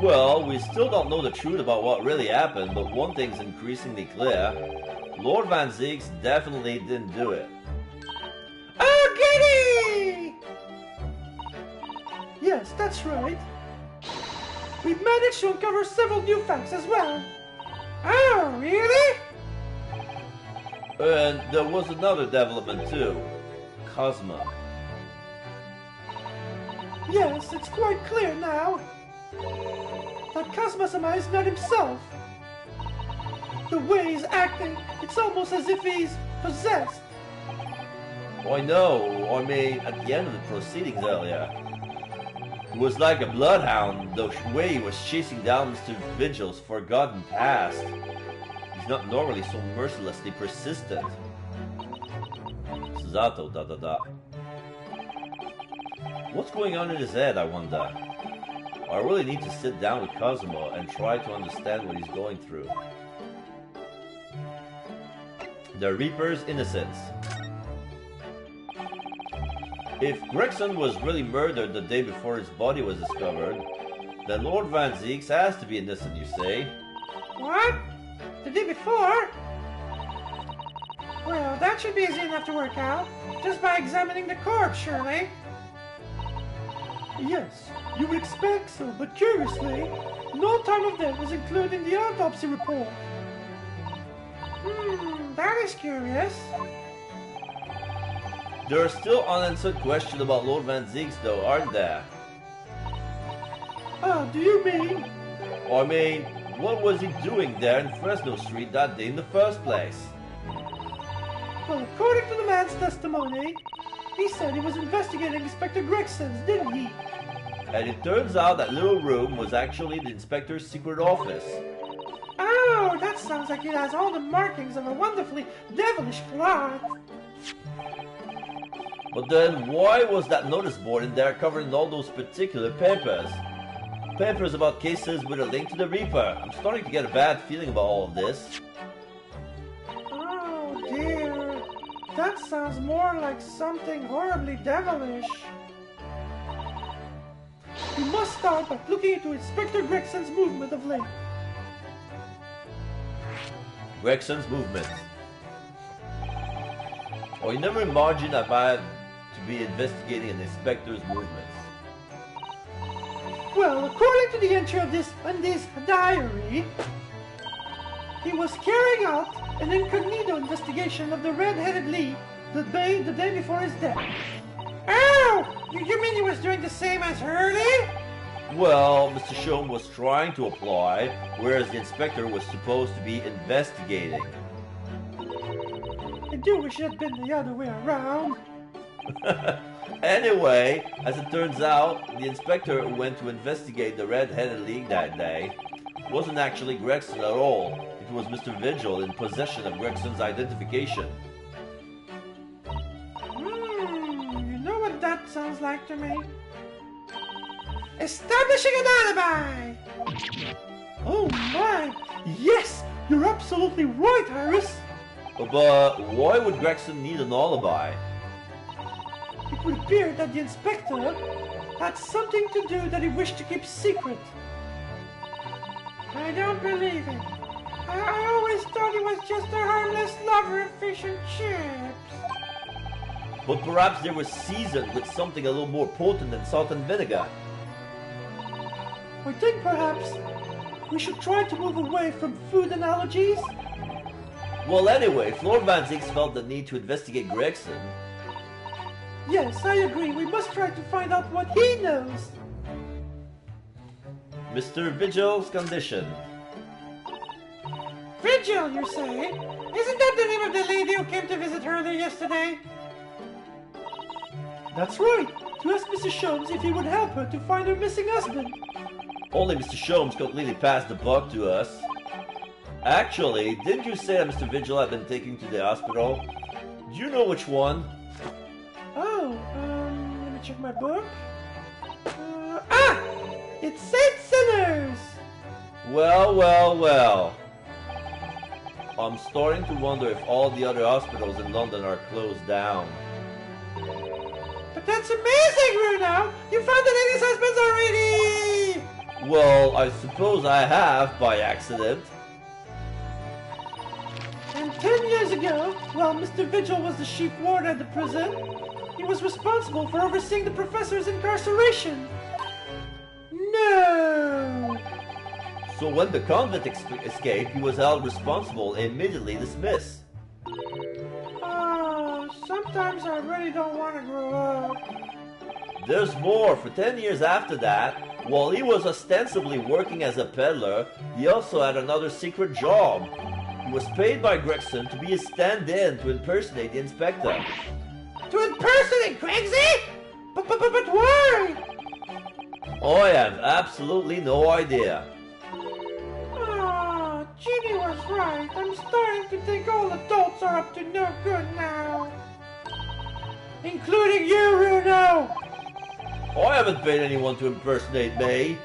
Well, we still don't know the truth about what really happened, but one thing's increasingly clear. Lord Van Zieks definitely didn't do it. Oh, goody! Yes, that's right. We managed to uncover several new facts as well. Oh, really? And there was another development too. Cosmo. Yes, it's quite clear now that Cosmo-sama is not himself. The way he's acting, it's almost as if he's possessed. I know. I mean, at the end of the proceedings earlier, it was like a bloodhound, the way he was chasing down Mr. Vigil's forgotten past. He's not normally so mercilessly persistent. Zato, da da da. What's going on in his head, I wonder? I really need to sit down with Cosmo and try to understand what he's going through. The Reaper's innocence. If Gregson was really murdered the day before his body was discovered, then Lord Van Zieks has to be innocent, you say? What? The day before? Well, that should be easy enough to work out, just by examining the corpse, surely. Yes, you would expect so, but curiously, no time of death was included in the autopsy report. That is curious. There are still unanswered questions about Lord Van Zieks, though, aren't there? Do you mean? I mean, what was he doing there in Fresno Street that day in the first place? Well, according to the man's testimony, he said he was investigating Inspector Gregson's, didn't he? And it turns out that little room was actually the inspector's secret office. Oh, that sounds like it has all the markings of a wonderfully devilish plot. But then, why was that notice board in there covering all those particular papers? Papers about cases with a link to the Reaper. I'm starting to get a bad feeling about all of this. Oh dear, that sounds more like something horribly devilish. We must start by looking into Inspector Gregson's movement of late. Gregson's movement. I never imagined I had to be investigating an inspector's movements. Well, according to the entry of this diary, he was carrying out an incognito investigation of the Red-Headed League the day before his death. Oh! You mean he was doing the same as Hurley? Well, Mr. Sholmes was trying to apply, whereas the inspector was supposed to be investigating. I do wish it had been the other way around. Anyway, as it turns out, the inspector who went to investigate the Red-Headed League that day wasn't actually Gregson at all. It was Mr. Vigil in possession of Gregson's identification. it sounds like to me. Establishing an alibi! Oh my! Yes! You're absolutely right, Iris! But why would Gregson need an alibi? It would appear that the inspector had something to do that he wished to keep secret. I don't believe it. I always thought he was just a harmless lover of fish and chips. But perhaps they were seasoned with something a little more potent than salt and vinegar. I think perhaps we should try to move away from food analogies. Well, anyway, Floor Van Zieks felt the need to investigate Gregson. Yes, I agree. We must try to find out what he knows. Mr. Vigil's condition. Vigil, you say? Isn't that the name of the lady who came to visit her there yesterday? That's right! To ask Mrs. Sholmes if he would help her to find her missing husband. Only Mr. Sholmes completely passed the buck to us. Actually, didn't you say that Mr. Vigil had been taken to the hospital? Do you know which one? Oh, let me check my book. It's St. Sinners! Well. I'm starting to wonder if all the other hospitals in London are closed down. But that's amazing, Bruno! You found the lady's husbands already! Well, I suppose I have, by accident. And 10 years ago, while Mr. Vigil was the chief warder at the prison, he was responsible for overseeing the professor's incarceration. No! So when the convict escaped, he was held responsible and immediately dismissed. Oh, sometimes I really don't want to grow up. There's more. For 10 years after that, while he was ostensibly working as a peddler, he also had another secret job. He was paid by Gregson to be his stand-in to impersonate the inspector. To impersonate Gregsy? But why? I have absolutely no idea. Oh, Jeannie was right. I'm starting to think all adults are up to no good now. Including you, Bruno! I haven't paid anyone to impersonate me.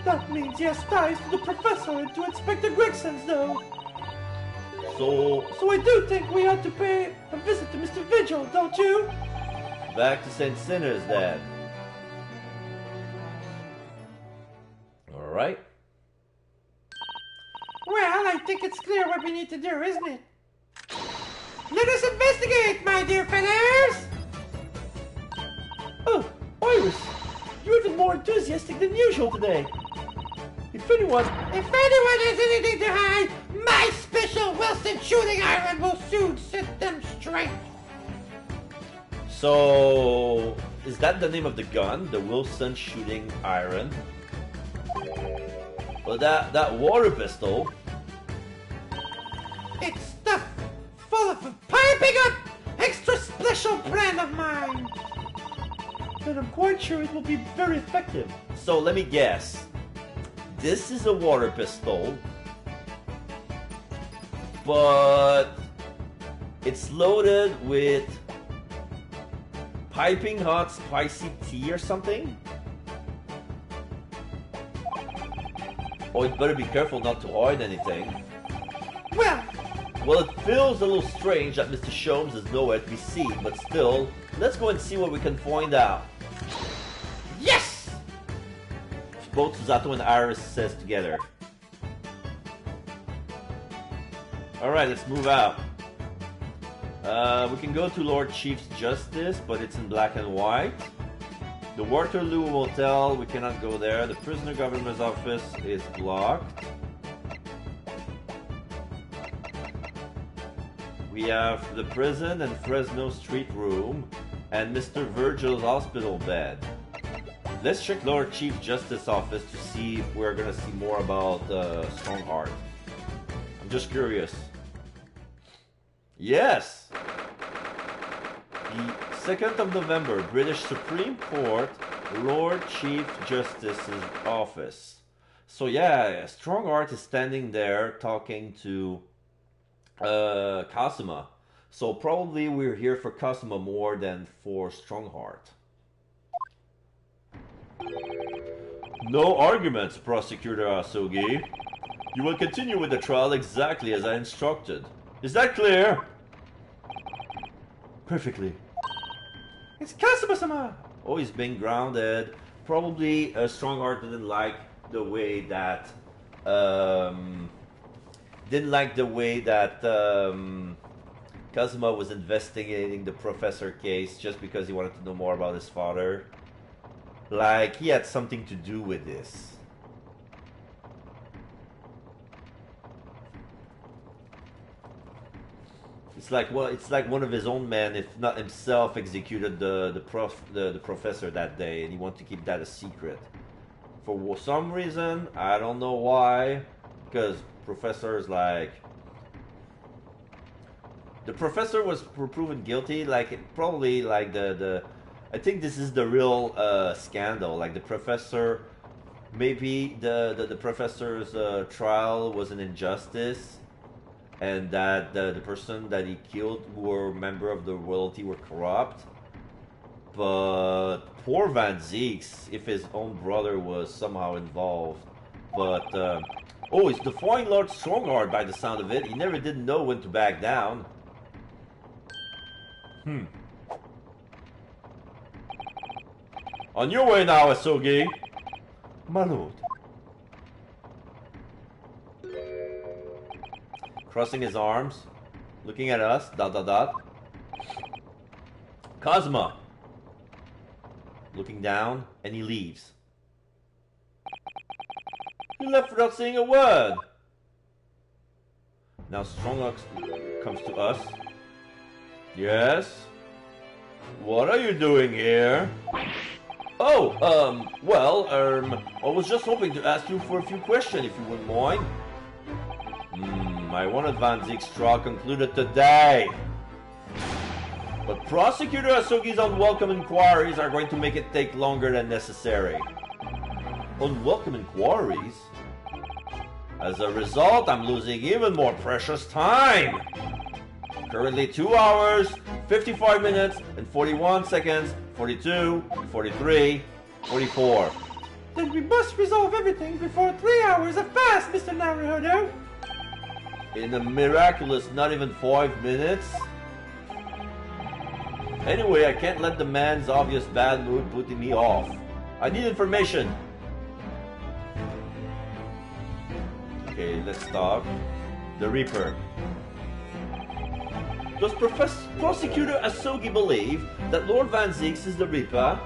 That means he has ties to the professor and to Inspector Gregson's, though. So I do think we ought to pay a visit to Mr. Vigil, don't you? back to St. Sinners then. Alright. Well, I think it's clear what we need to do, isn't it? Let us investigate, my dear fellows! Oh, Iris! You're even more enthusiastic than usual today. If anyone has anything to hide, my special Wilson shooting iron will soon set them straight. So, is that the name of the gun? The Wilson shooting iron? Well, that water pistol. It's stuff full of a piping up extra special brand of mine. then I'm quite sure it will be very effective. So let me guess. This is a water pistol, but it's loaded with piping hot spicy tea or something? Oh, you better be careful not to hide anything. Well, it feels a little strange that Mr. Sholmes is nowhere to be seen, but still, let's go and see what we can find out. Yes! Both Susato and Iris says together. Alright, let's move out. We can go to Lord Chief's Justice, but it's in black and white. The Waterloo Motel, we cannot go there. The Prisoner Governor's Office is blocked. We have the prison and Fresno Street Room, and Mr. Virgil's hospital bed. Let's check Lord Chief Justice Office to see if we're gonna see more about Strongheart. I'm just curious. Yes! The 2nd of November, British Supreme Court, Lord Chief Justice's office. So yeah, Strongheart is standing there talking to Cosima. So probably we're here for Kazuma more than for Strongheart. No arguments, Prosecutor Asogi. You will continue with the trial exactly as I instructed. Is that clear? Perfectly. It's Kazuma-sama! Oh, he's been grounded. Probably Strongheart didn't like the way that Kazuma was investigating the professor case just because he wanted to know more about his father. Like he had something to do with this. It's like, well, it's like one of his own men, if not himself, executed the professor that day, and he wanted to keep that a secret. For some reason, I don't know why, because professor's like... The professor was proven guilty, like, probably, like, I think this is the real scandal, like, the professor... Maybe the professor's trial was an injustice, and that the person that he killed who were a member of the royalty were corrupt. But poor Van Zieks, if his own brother was somehow involved. But, oh, he's defying Lord Strongheart by the sound of it. He never did know when to back down. On your way now, Asogi. My lord. Crossing his arms, looking at us, ... Kazuma! Looking down, and he leaves. He left without saying a word! Now Strongheart comes to us. Yes? What are you doing here? Oh, I was just hoping to ask you for a few questions, if you wouldn't mind. I wanted Van Ziek's trial concluded today. But Prosecutor Asogi's unwelcome inquiries are going to make it take longer than necessary. Unwelcome inquiries? As a result, I'm losing even more precious time. Currently 2 hours, 55 minutes, and 41 seconds, 42, 43, 44. Then we must resolve everything before 3 hours have passed, Mr. Naruhodo. In a miraculous not even 5 minutes? Anyway, I can't let the man's obvious bad mood put me off. I need information. Okay, let's talk. The Reaper. Does Prosecutor Asogi believe that Lord Van Zieks is the Reaper?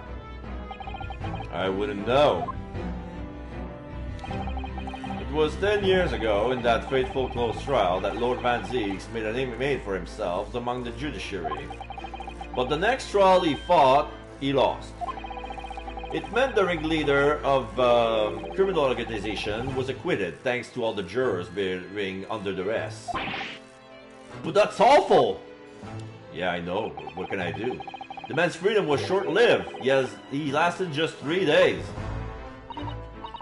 I wouldn't know. It was 10 years ago, in that fateful close trial, that Lord Van Zieks made a name for himself among the judiciary. But the next trial he fought, he lost. It meant the ringleader of criminal organization was acquitted thanks to all the jurors being under duress. But that's awful! Yeah, I know. What can I do? The man's freedom was short-lived. Yes, he lasted just 3 days.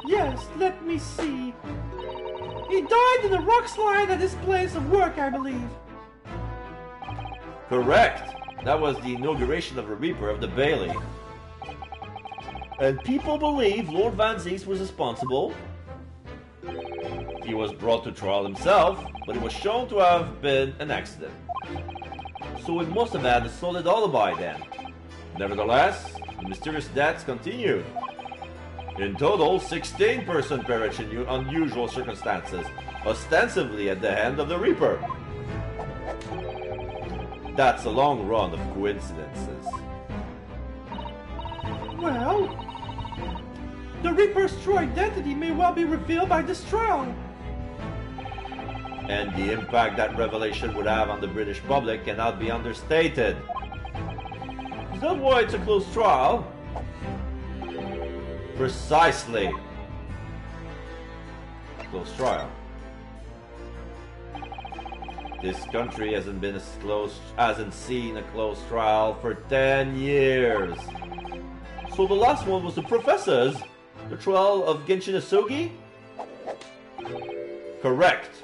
Yes, let me see. He died in a rock slide at his place of work, I believe. Correct. That was the inauguration of a Reaper of the Bailey. And people believe Lord Van Zieks was responsible. He was brought to trial himself, but it was shown to have been an accident. So it must have had a solid alibi then. Nevertheless, the mysterious deaths continued. In total, 16 persons perished in unusual circumstances, ostensibly at the hand of the Reaper. That's a long run of coincidences. Well, the Reaper's true identity may well be revealed by this trial. And the impact that revelation would have on the British public cannot be understated. Is that why it's a close trial? Precisely. Close trial. This country hasn't seen a close trial for 10 years. So the last one was the Professor's? The trial of Genshin Asogi? Correct.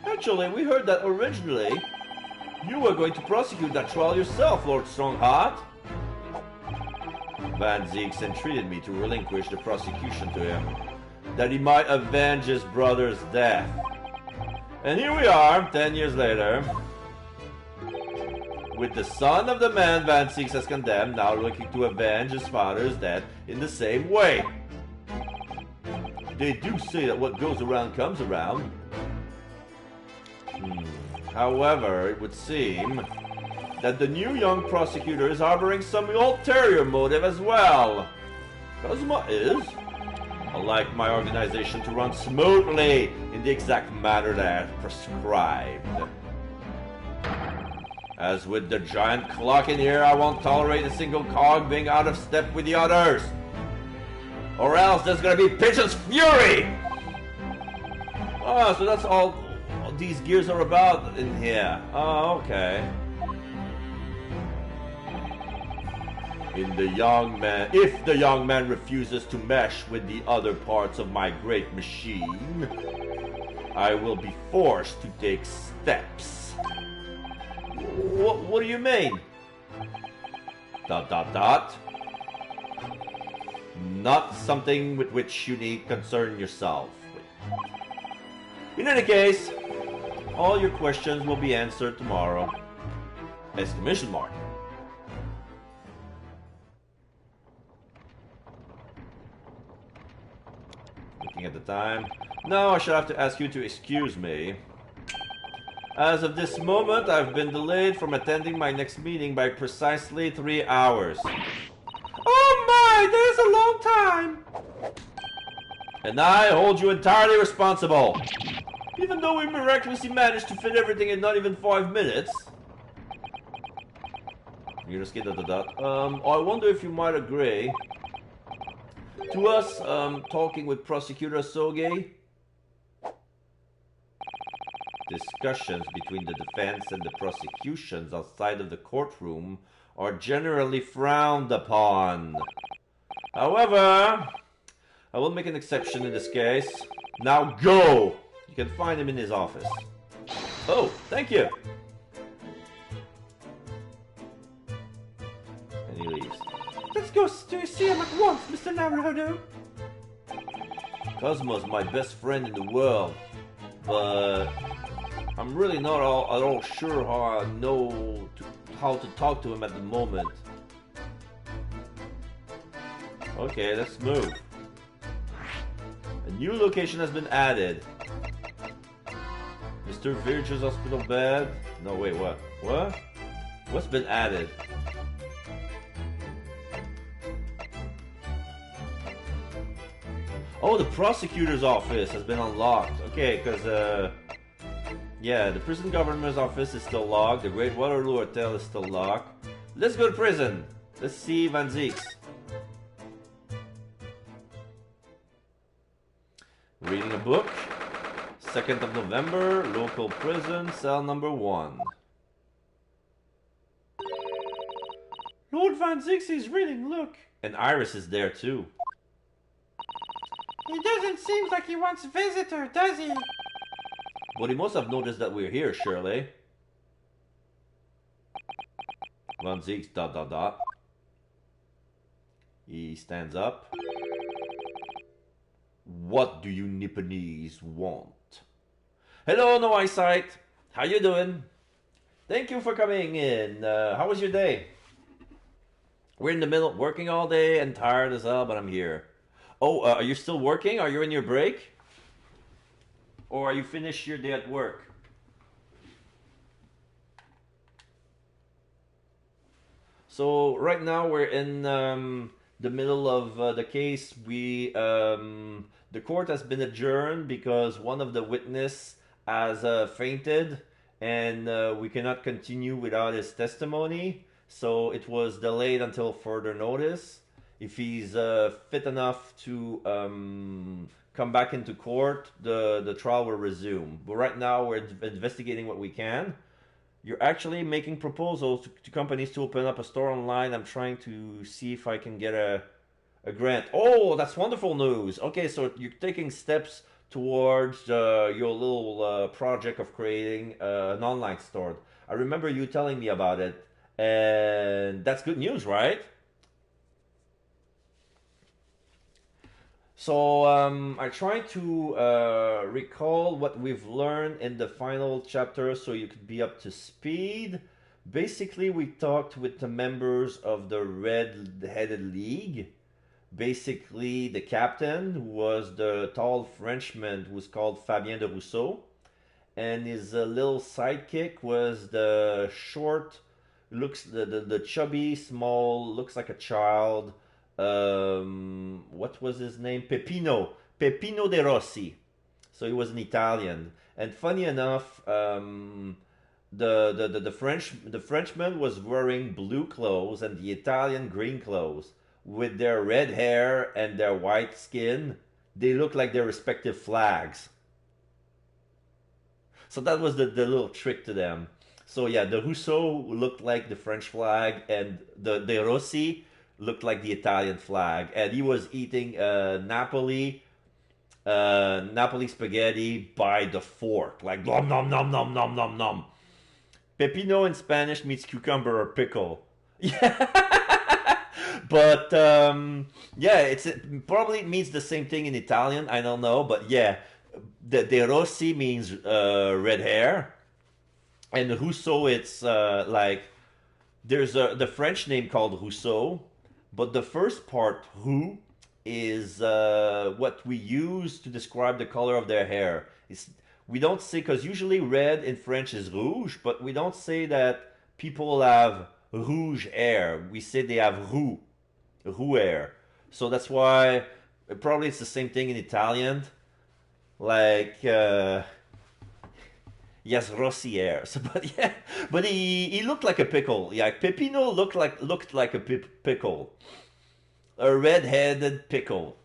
Actually, we heard that originally You were going to prosecute that trial yourself, Lord Strongheart. Van Zieks entreated me to relinquish the prosecution to him, that he might avenge his brother's death. And here we are, 10 years later, with the son of the man Van Zieks has condemned now looking to avenge his father's death in the same way. They do say that what goes around comes around. However, it would seem that the new young prosecutor is harboring some ulterior motive as well. Kazuma is, I'd like my organization to run smoothly in the exact manner that I prescribed. As with the giant clock in here, I won't tolerate a single cog being out of step with the others. Or else there's gonna be Pigeon's fury! Oh, so that's all these gears are about in here. Oh, okay. If the young man refuses to mesh with the other parts of my great machine, I will be forced to take steps. What do you mean? ... Not something with which you need concern yourself with. In any case, all your questions will be answered tomorrow. Exclamation mark. Looking at the time. Now I shall have to ask you to excuse me. As of this moment, I've been delayed from attending my next meeting by precisely 3 hours. Oh my, there's a long time! And I hold you entirely responsible. Even though we miraculously managed to fit everything in not even 5 minutes. I wonder if you might agree to us talking with Prosecutor Soge. Discussions between the defense and the prosecutions outside of the courtroom are generally frowned upon. However, I will make an exception in this case. Now go! You can find him in his office. Oh, thank you! And he leaves. Let's go see him at once, Mr. Naruhodo. Cosmo's my best friend in the world, but I'm really not at all sure how I know how to talk to him at the moment. Okay, let's move. A new location has been added. Mr. Virtue's hospital bed. No, wait, what? What? What's been added? Oh, the prosecutor's office has been unlocked. Okay, because, yeah, the prison governor's office is still locked. The Great Waterloo Hotel is still locked. Let's go to prison. Let's see Van Zieks. Reading a book. 2nd of November, local prison, cell number 1. Lord Van Zieks is reading, look. And Iris is there too. He doesn't seem like he wants a visitor, does he? But he must have noticed that we're here, surely. Van Zieks, ... He stands up. What do you Nipponese want? Hello, No Eyesight. How you doing? Thank you for coming in. How was your day? We're in the middle, working all day and tired as hell, but I'm here. Oh, are you still working? Are you in your break? Or are you finished your day at work? So right now we're in the middle of the case. The court has been adjourned because one of the witnesses has fainted, and we cannot continue without his testimony. So it was delayed until further notice. If he's fit enough to come back into court, the trial will resume. But right now we're investigating what we can. You're actually making proposals to companies to open up a store online. I'm trying to see if I can get a grant. Oh, that's wonderful news. Okay, so you're taking steps towards your little project of creating an online store. I remember you telling me about it, and that's good news, right? So I try to recall what we've learned in the final chapter so you could be up to speed. Basically, we talked with the members of the Red-Headed League. Basically, the captain, who was the tall Frenchman who was called Fabien de Rousseau, and his little sidekick was the short, the chubby, small, looks like a child. What was his name? Peppino de Rossi. So he was an Italian. And funny enough, the Frenchman was wearing blue clothes and the Italian green clothes. With their red hair and their white skin, they look like their respective flags. So that was the little trick to them. So yeah, the Rousseau looked like the French flag, and the De Rossi looked like the Italian flag, and he was eating Napoli spaghetti by the fork, like nom nom nom nom nom nom nom. Pepino in Spanish means cucumber or pickle. Yeah, but yeah, it probably means the same thing in Italian. I don't know, but yeah, the De Rossi means red hair, and the Rousseau it's like there's the French name called Rousseau, but the first part roux is what we use to describe the color of their hair. We don't say, because usually red in French is rouge, but we don't say that people have rouge hair. We say they have roux hair. So that's why probably it's the same thing in Italian. Like yes, Rossi hair. So, but yeah, but he looked like a pickle. Yeah, Peppino looked like a pickle, a red-headed pickle.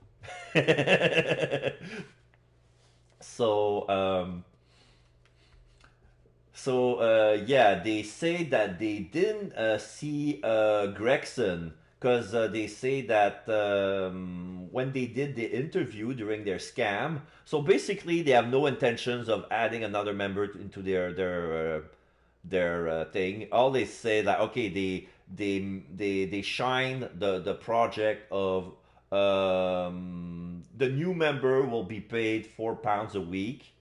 So yeah, they say that they didn't see Gregson because they say that when they did the interview during their scam, so basically they have no intentions of adding another member into their thing. All they say that okay, they shine the project of the new member will be paid £4 a week,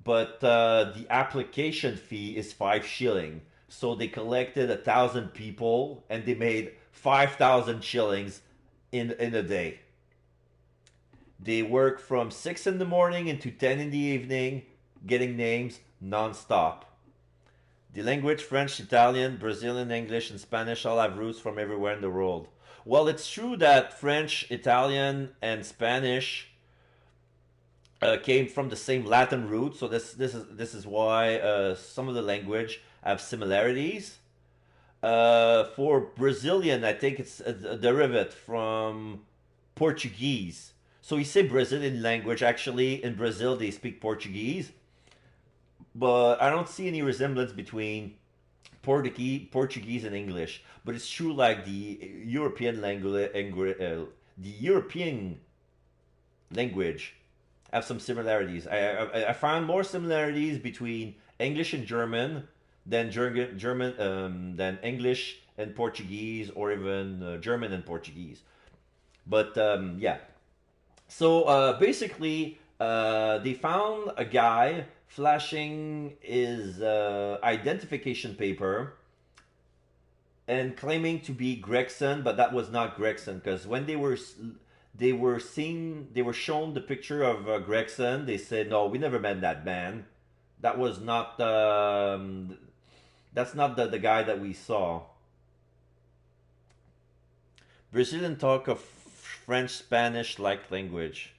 but the application fee is 5 shilling. So they collected 1,000 people and they made 5,000 shillings in a day. They work from 6 in the morning into 10 in the evening, getting names non-stop. The language, French, Italian, Brazilian, English, and Spanish all have roots from everywhere in the world. Well, it's true that French, Italian, and Spanish came from the same Latin root, so this is why some of the language have similarities. For Brazilian, I think it's a derivative from Portuguese. So you say Brazilian language. Actually, in Brazil, they speak Portuguese, but I don't see any resemblance between Portuguese and English. But it's true, like the European language have some similarities. I found more similarities between English and German than than English and Portuguese, or even German and Portuguese. But yeah, so basically, they found a guy flashing his identification paper and claiming to be Gregson, but that was not Gregson, because when they were shown the picture of Gregson, they said, no, we never met that man. That was not that's not the guy that we saw. Brazilian talk of French, Spanish like language.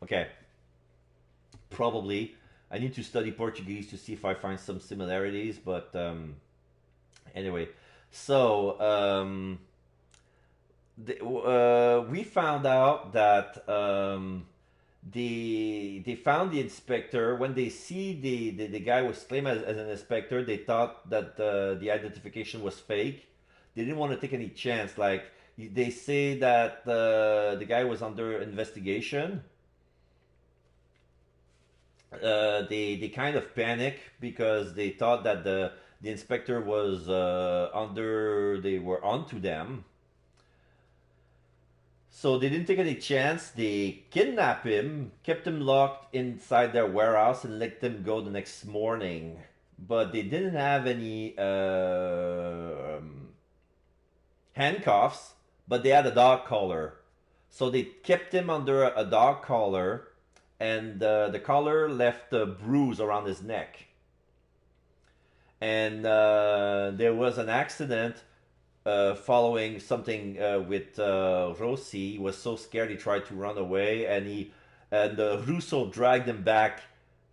Okay. Probably. I need to study Portuguese to see if I find some similarities, but anyway. So, we found out that they found the inspector. When they see the guy was claimed as an inspector, they thought that the identification was fake. They didn't want to take any chance. Like, they say that the guy was under investigation. they kind of panic because they thought that the inspector was they were onto them. So they didn't take any chance. They kidnapped him, kept him locked inside their warehouse, and let him go the next morning. But they didn't have any handcuffs, but they had a dog collar. So they kept him under a dog collar, and the collar left a bruise around his neck. And there was an accident following something with Rossi. He was so scared he tried to run away, and Russo dragged him back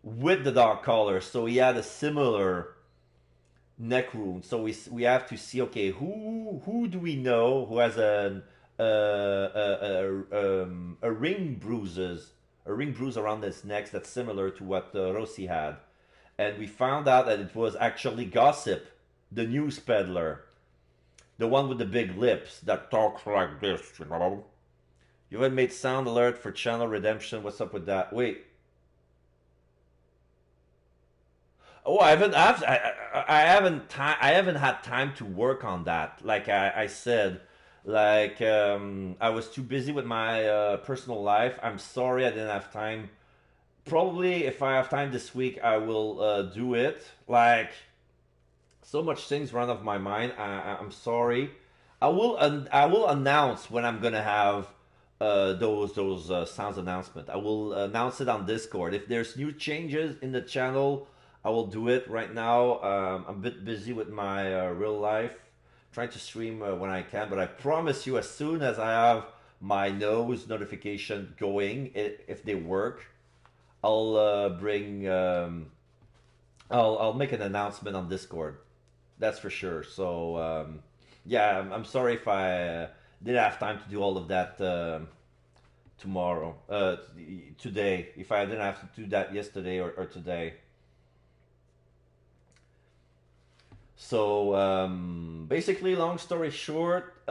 with the dog collar. So he had a similar neck wound. So we have to see, okay, who do we know who has a ring bruise around his neck that's similar to what Rossi had. And we found out that it was actually Gossip, the news peddler. The one with the big lips that talks like this, you know. You had made sound alert for channel redemption. What's up with that? Wait. Oh, I haven't had time to work on that. Like I said, like I was too busy with my personal life. I'm sorry I didn't have time. Probably if I have time this week, I will do it. Like, so much things run off my mind. I'm sorry. I will announce when I'm gonna have those sounds announcement. I will announce it on Discord. If there's new changes in the channel, I will do it. Right now, I'm a bit busy with my real life, trying to stream when I can. But I promise you, as soon as I have my nose notification going, if they work, I'll bring. I'll make an announcement on Discord. That's for sure. So yeah, I'm sorry if I didn't have time to do all of that tomorrow, today. If I didn't have to do that yesterday or today. So basically, long story short,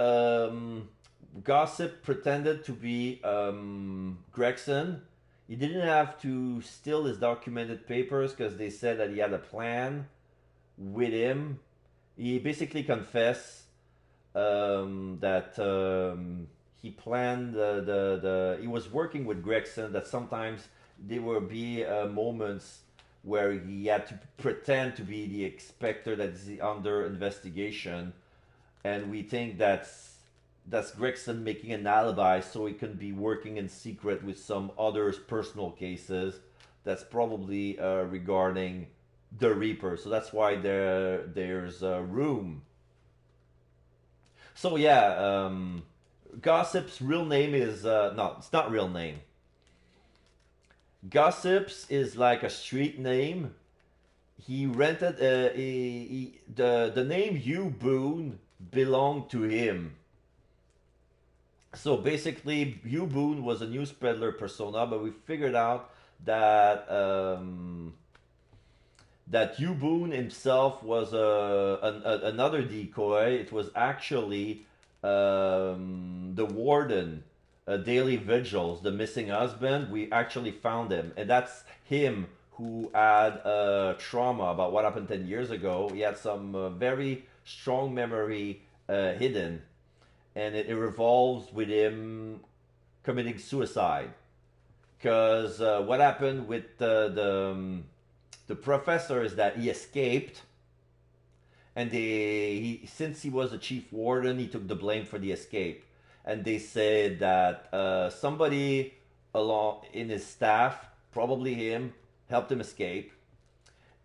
Gossip pretended to be Gregson. He didn't have to steal his documented papers because they said that he had a plan with him. He basically confessed that he planned he was working with Gregson, that sometimes there would be moments where he had to pretend to be the inspector that is under investigation, and we think that's Gregson making an alibi so he can be working in secret with some others' personal cases. That's probably regarding the Reaper. So that's why there's room. So yeah, Gossip's real name is no, it's not real name. Gossips is like a street name. He rented the name Hugh Boone belonged to him. So basically, Hugh Boone was a news peddler persona, but we figured out that that Hugh Boone himself was another decoy. It was actually the warden, Daily Vigils, the missing husband. We actually found him, and that's him who had trauma about what happened 10 years ago. He had some very strong memory hidden, and it revolves with him committing suicide. Because what happened with the professor is that he escaped, and since he was the chief warden, he took the blame for the escape. And they said that somebody along in his staff, probably him, helped him escape.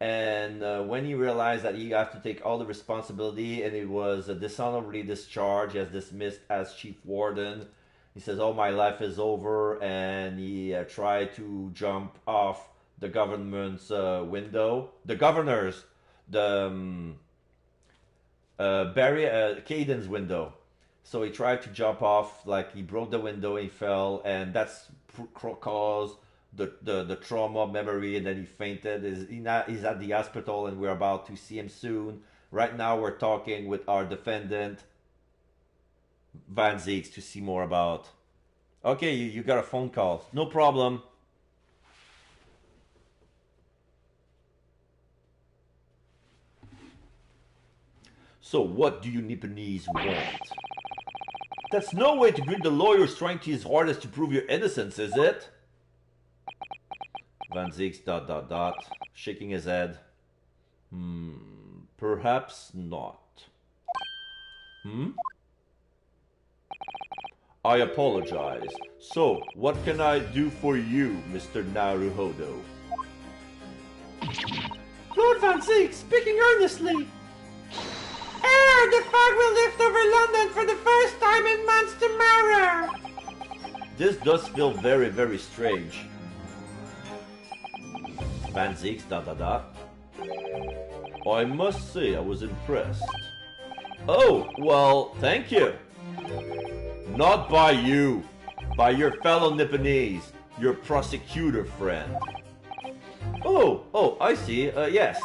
And when he realized that he had to take all the responsibility and it was dishonorably discharged, he has dismissed as chief warden, he says, oh, my life is over, and he tried to jump off the government's window. The governor's, Barry Caden's window. So he tried to jump off, like he broke the window, he fell, and that's caused the trauma memory, and then he fainted. He's at the hospital, and we're about to see him soon. Right now we're talking with our defendant, Van Zieks, to see more about. Okay, you got a phone call. No problem. So what do you Nipponese want? That's no way to greet the lawyers trying his hardest to prove your innocence, is it? Van Zieks ... shaking his head. Perhaps not. I apologize. So, what can I do for you, Mr. Naruhodo? Lord Van Zieks, speaking earnestly. The fog will lift over London for the first time in months tomorrow. This does feel very, very strange. Van Zieks ... I must say I was impressed. Oh, well, thank you. Not by you. By your fellow Nipponese. Your prosecutor friend. Oh, I see. Yes.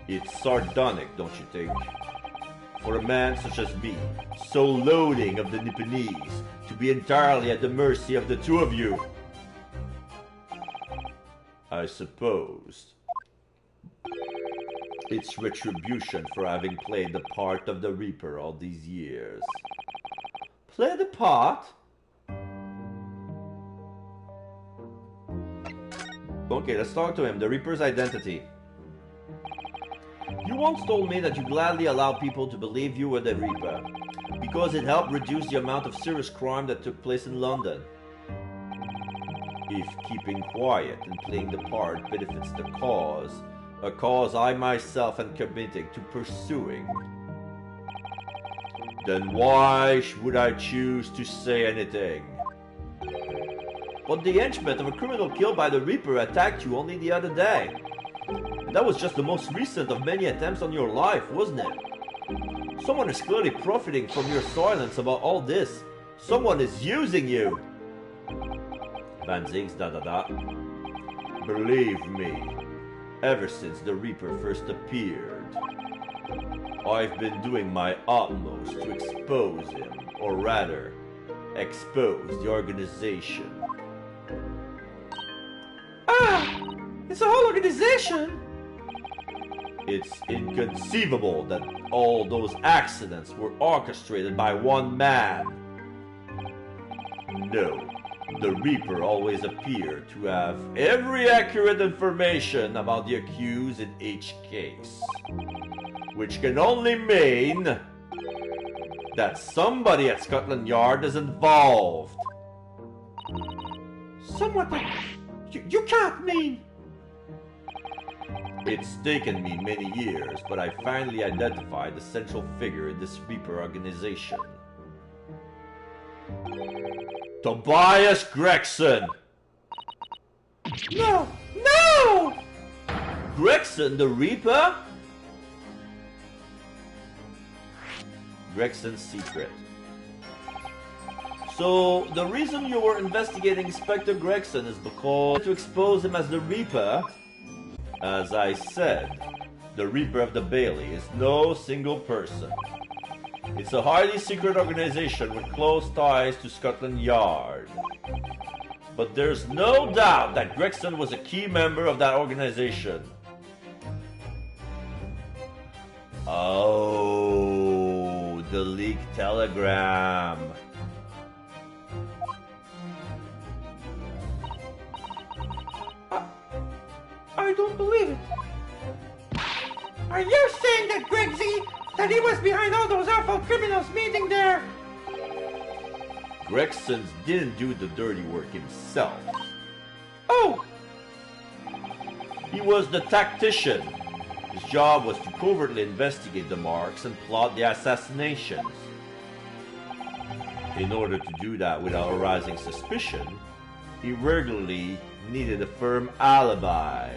It's sardonic, don't you think? For a man such as me, so loathing of the Nipponese, to be entirely at the mercy of the two of you. I suppose. It's retribution for having played the part of the Reaper all these years. Play the part? Okay, let's talk to him. The Reaper's identity. You once told me that you gladly allow people to believe you were the Reaper, because it helped reduce the amount of serious crime that took place in London. If keeping quiet and playing the part benefits the cause, a cause I myself am committed to pursuing, then why would I choose to say anything? But the henchman of a criminal killed by the Reaper attacked you only the other day. And that was just the most recent of many attempts on your life, wasn't it? Someone is clearly profiting from your silence about all this. Someone is using you. Van Zieks ... Believe me, ever since the Reaper first appeared, I've been doing my utmost to expose him, or rather, expose the organization. It's a whole organization. It's inconceivable that all those accidents were orchestrated by one man. No, the Reaper always appeared to have every accurate information about the accused in each case. Which can only mean that somebody at Scotland Yard is involved. Somewhat you can't mean. It's taken me many years, but I finally identified the central figure in this Reaper organization. Tobias Gregson! No! No! Gregson the Reaper? Gregson's secret. So, the reason you were investigating Inspector Gregson is because to expose him as the Reaper. As I said, the Reaper of the Bailey is no single person. It's a highly secret organization with close ties to Scotland Yard. But there's no doubt that Gregson was a key member of that organization. Oh, the leaked telegram. I don't believe it. Are you saying that Gregsy, that he was behind all those awful criminals meeting there? Gregson didn't do the dirty work himself. Oh! He was the tactician. His job was to covertly investigate the marks and plot the assassinations. In order to do that without arousing suspicion, he regularly needed a firm alibi.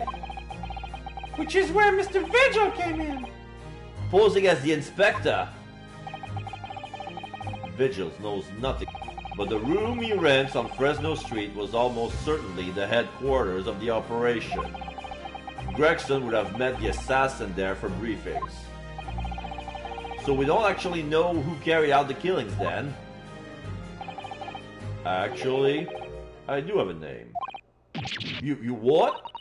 Which is where Mr. Vigil came in. Posing as the inspector. Vigil knows nothing, but the room he rents on Fresno Street was almost certainly the headquarters of the operation. Gregson would have met the assassin there for briefings. So we don't actually know who carried out the killings then. Actually, I do have a name. You what?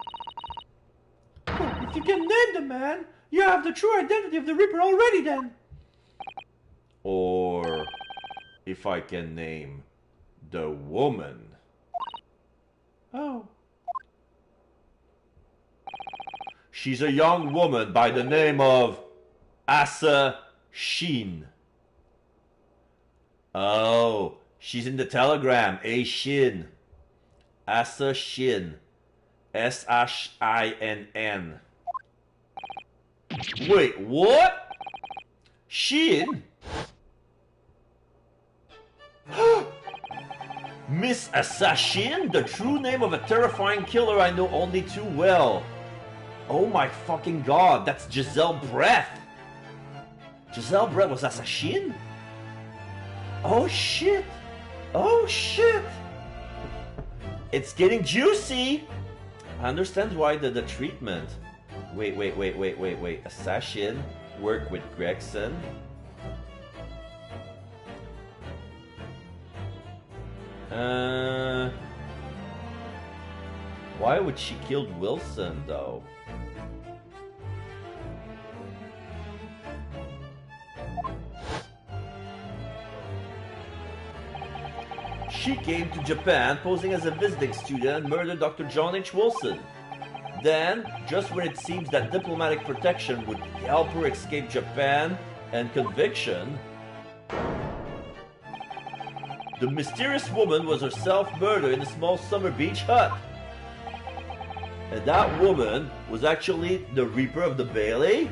If you can name the man, You have the true identity of the Reaper already then. Or if I can name the woman. Oh. She's a young woman by the name of Asa Shin. Oh, she's in the telegram. A Shin. Asa Shin. S-H-I-N-N. Wait, what? Shin? Miss Assassin? The true name of a terrifying killer I know only too well. Oh my fucking god, that's Giselle Breath. Giselle Breath was Assassin? Oh shit. Oh shit. It's getting juicy. I understand why the treatment. Wait. Assassin work with Gregson. Why would she kill Wilson though? She came to Japan posing as a visiting student and murdered Dr. John H. Wilson. Then, just when it seems that diplomatic protection would help her escape Japan and conviction, the mysterious woman was herself murdered in a small summer beach hut. And that woman was actually the Reaper of the Bailey?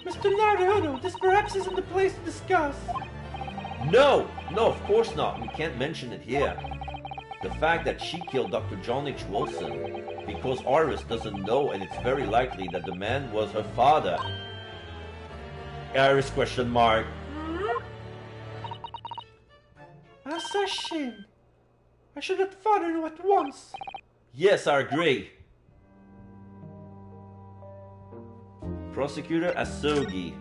Mr. Naruto, this perhaps isn't the place to discuss. No, of course not. We can't mention it here. The fact that she killed Dr. John H. Wilson because Iris doesn't know, and it's very likely that the man was her father. Iris question mark. Assassin. I should have thought of it at once. Yes, I agree. Prosecutor Asogi.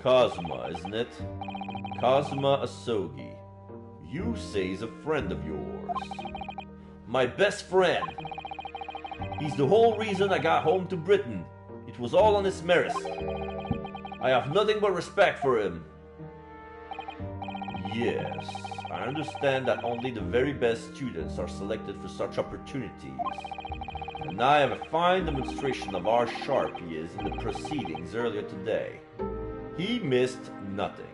Kazuma, isn't it? Kazuma Asogi. You say he's a friend of yours. My best friend. He's the whole reason I got home to Britain. It was all on his merits. I have nothing but respect for him. Yes, I understand that only the very best students are selected for such opportunities. And I have a fine demonstration of how sharp he is in the proceedings earlier today. He missed nothing.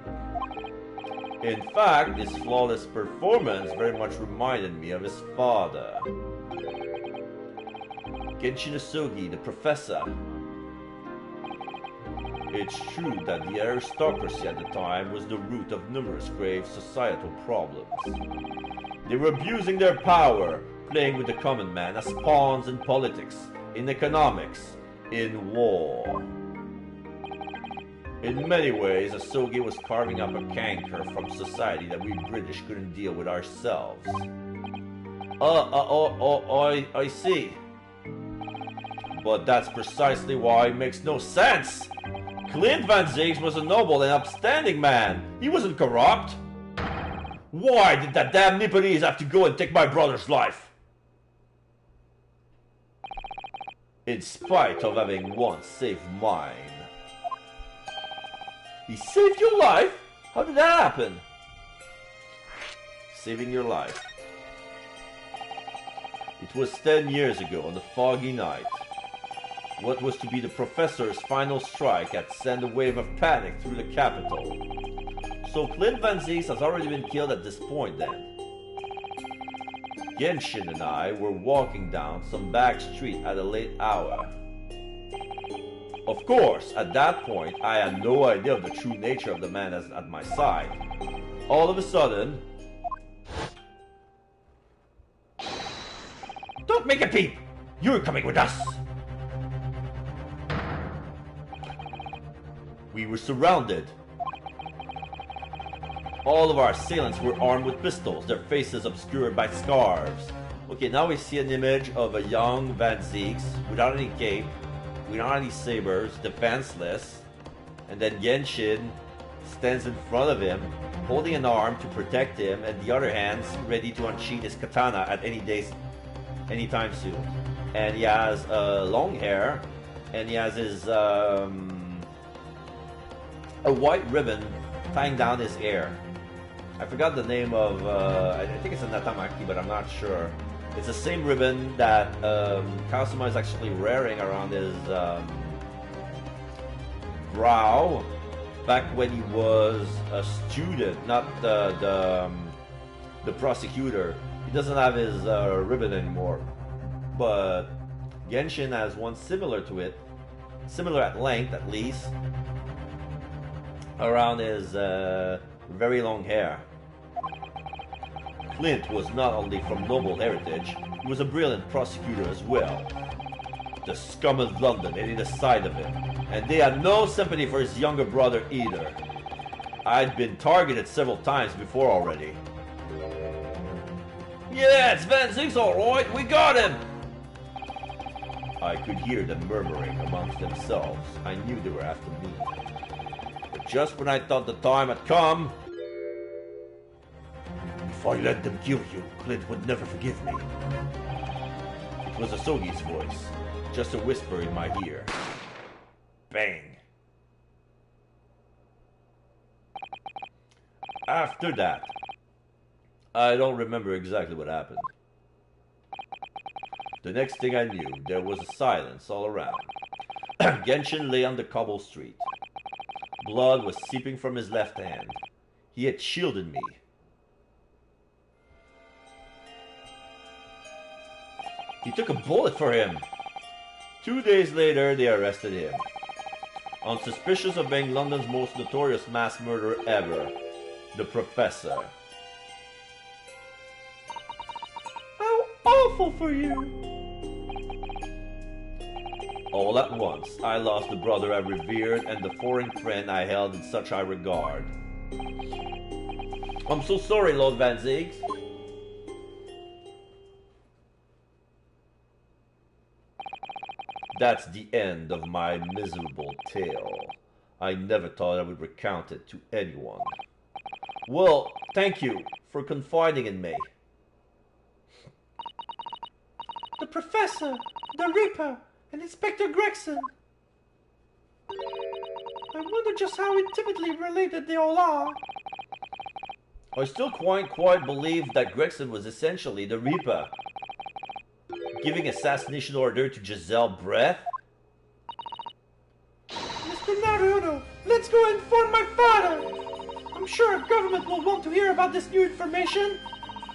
In fact, his flawless performance very much reminded me of his father. Genshin Asogi, the professor. It's true that the aristocracy at the time was the root of numerous grave societal problems. They were abusing their power, playing with the common man as pawns in politics, in economics, in war. In many ways, Asogi was carving up a canker from society that we British couldn't deal with ourselves. I see. But that's precisely why it makes no sense. Clint Van Zygt was a noble and upstanding man. He wasn't corrupt. Why did that damn Nipponese have to go and take my brother's life? In spite of having once saved mine. He saved your life? How did that happen? Saving your life. It was 10 years ago on a foggy night. What was to be the professor's final strike had sent a wave of panic through the capital. So Clint Van Zygt has already been killed at this point then. Genshin and I were walking down some back street at a late hour. Of course, at that point, I had no idea of the true nature of the man at my side. All of a sudden... Don't make a peep! You're coming with us! We were surrounded. All of our assailants were armed with pistols, their faces obscured by scarves. Okay, now we see an image of a young Van Zygt without any cape, without any sabers, defenseless, and then Genshin stands in front of him holding an arm to protect him, and the other hand's ready to unsheath his katana at anytime soon. And he has long hair, and he has his a white ribbon tying down his hair. I forgot the name of, I think it's a natamaki, but I'm not sure. It's the same ribbon that Kazuma is actually wearing around his brow back when he was a student, not the prosecutor. He doesn't have his ribbon anymore. But Genshin has one similar to it, similar at length at least, around his very long hair. Clint was not only from noble heritage, he was a brilliant prosecutor as well. The scum of London hated the sight of him, and they had no sympathy for his younger brother either. I'd been targeted several times before already. Yeah, it's Van Zieg's alright, we got him! I could hear them murmuring amongst themselves. I knew they were after me. But just when I thought the time had come... If I let them kill you, Clint would never forgive me. It was Asogi's voice, just a whisper in my ear. Bang. After that, I don't remember exactly what happened. The next thing I knew, there was a silence all around. Genshin lay on the cobble street. Blood was seeping from his left hand. He had shielded me. He took a bullet for him. 2 days later, they arrested him. On suspicion of being London's most notorious mass murderer ever, the Professor. How awful for you! All at once, I lost the brother I revered and the foreign friend I held in such high regard. I'm so sorry, Lord Van Zieg. That's the end of my miserable tale. I never thought I would recount it to anyone. Well, thank you for confiding in me. The Professor, the Reaper, and Inspector Gregson. I wonder just how intimately related they all are. I still quite believe that Gregson was essentially the Reaper. Giving assassination order to Giselle Breath? Mr. Naruto, let's go inform my father! I'm sure government will want to hear about this new information.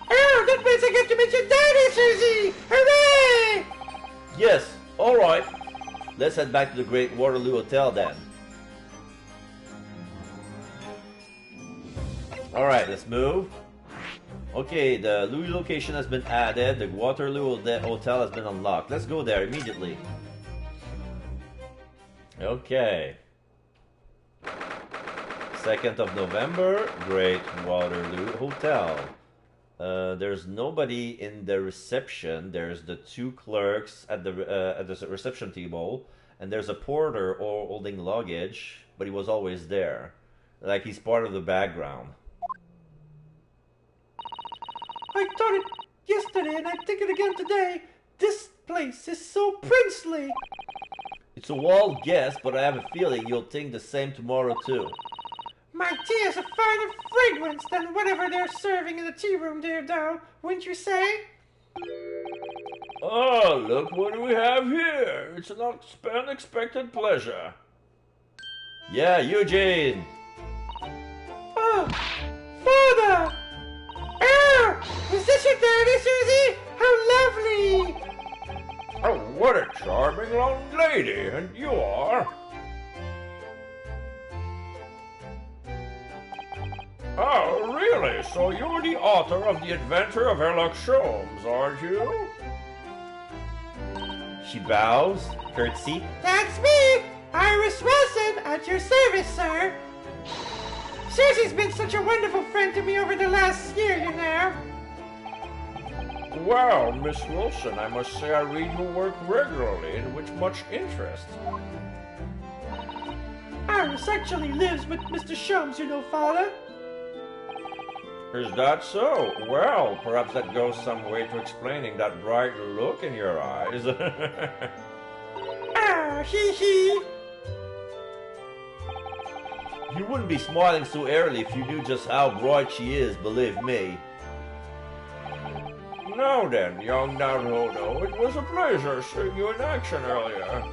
Oh, that means I get to meet your daddy, Susie! Hooray! Yes, alright. Let's head back to the Great Waterloo Hotel then. Alright, let's move. Okay, the Louis location has been added. The Waterloo Hotel has been unlocked. Let's go there immediately. Okay. 2nd of November, Great Waterloo Hotel. There's nobody in the reception. There's the 2 clerks at the reception table, and there's a porter holding luggage, but he was always there. Like he's part of the background. I thought it yesterday and I think it again today. This place is so princely. It's a wild guess, but I have a feeling you'll think the same tomorrow too. My tea has a finer fragrance than whatever they're serving in the tea room there, though, wouldn't you say? Oh, look what we have here. It's an unexpected pleasure. Yeah, Eugene! Oh, Father! Oh, is this your daddy, Susie? How lovely! Oh, what a charming young lady, and you are. Oh, really? So you're the author of The Adventure of Sherlock Holmes, aren't you? She bows, curtsy. That's me, Iris Wilson, at your service, sir. Susie's been such a wonderful friend to me over the last year, you know. Well, Miss Wilson, I must say I read your work regularly and with much interest. Iris actually lives with Mr. Sholmes, you know, Father. Is that so? Well, perhaps that goes some way to explaining that bright look in your eyes. Ah, hee hee. You wouldn't be smiling so early if you knew just how bright she is, believe me. Now then, young Naruto, it was a pleasure seeing you in action earlier.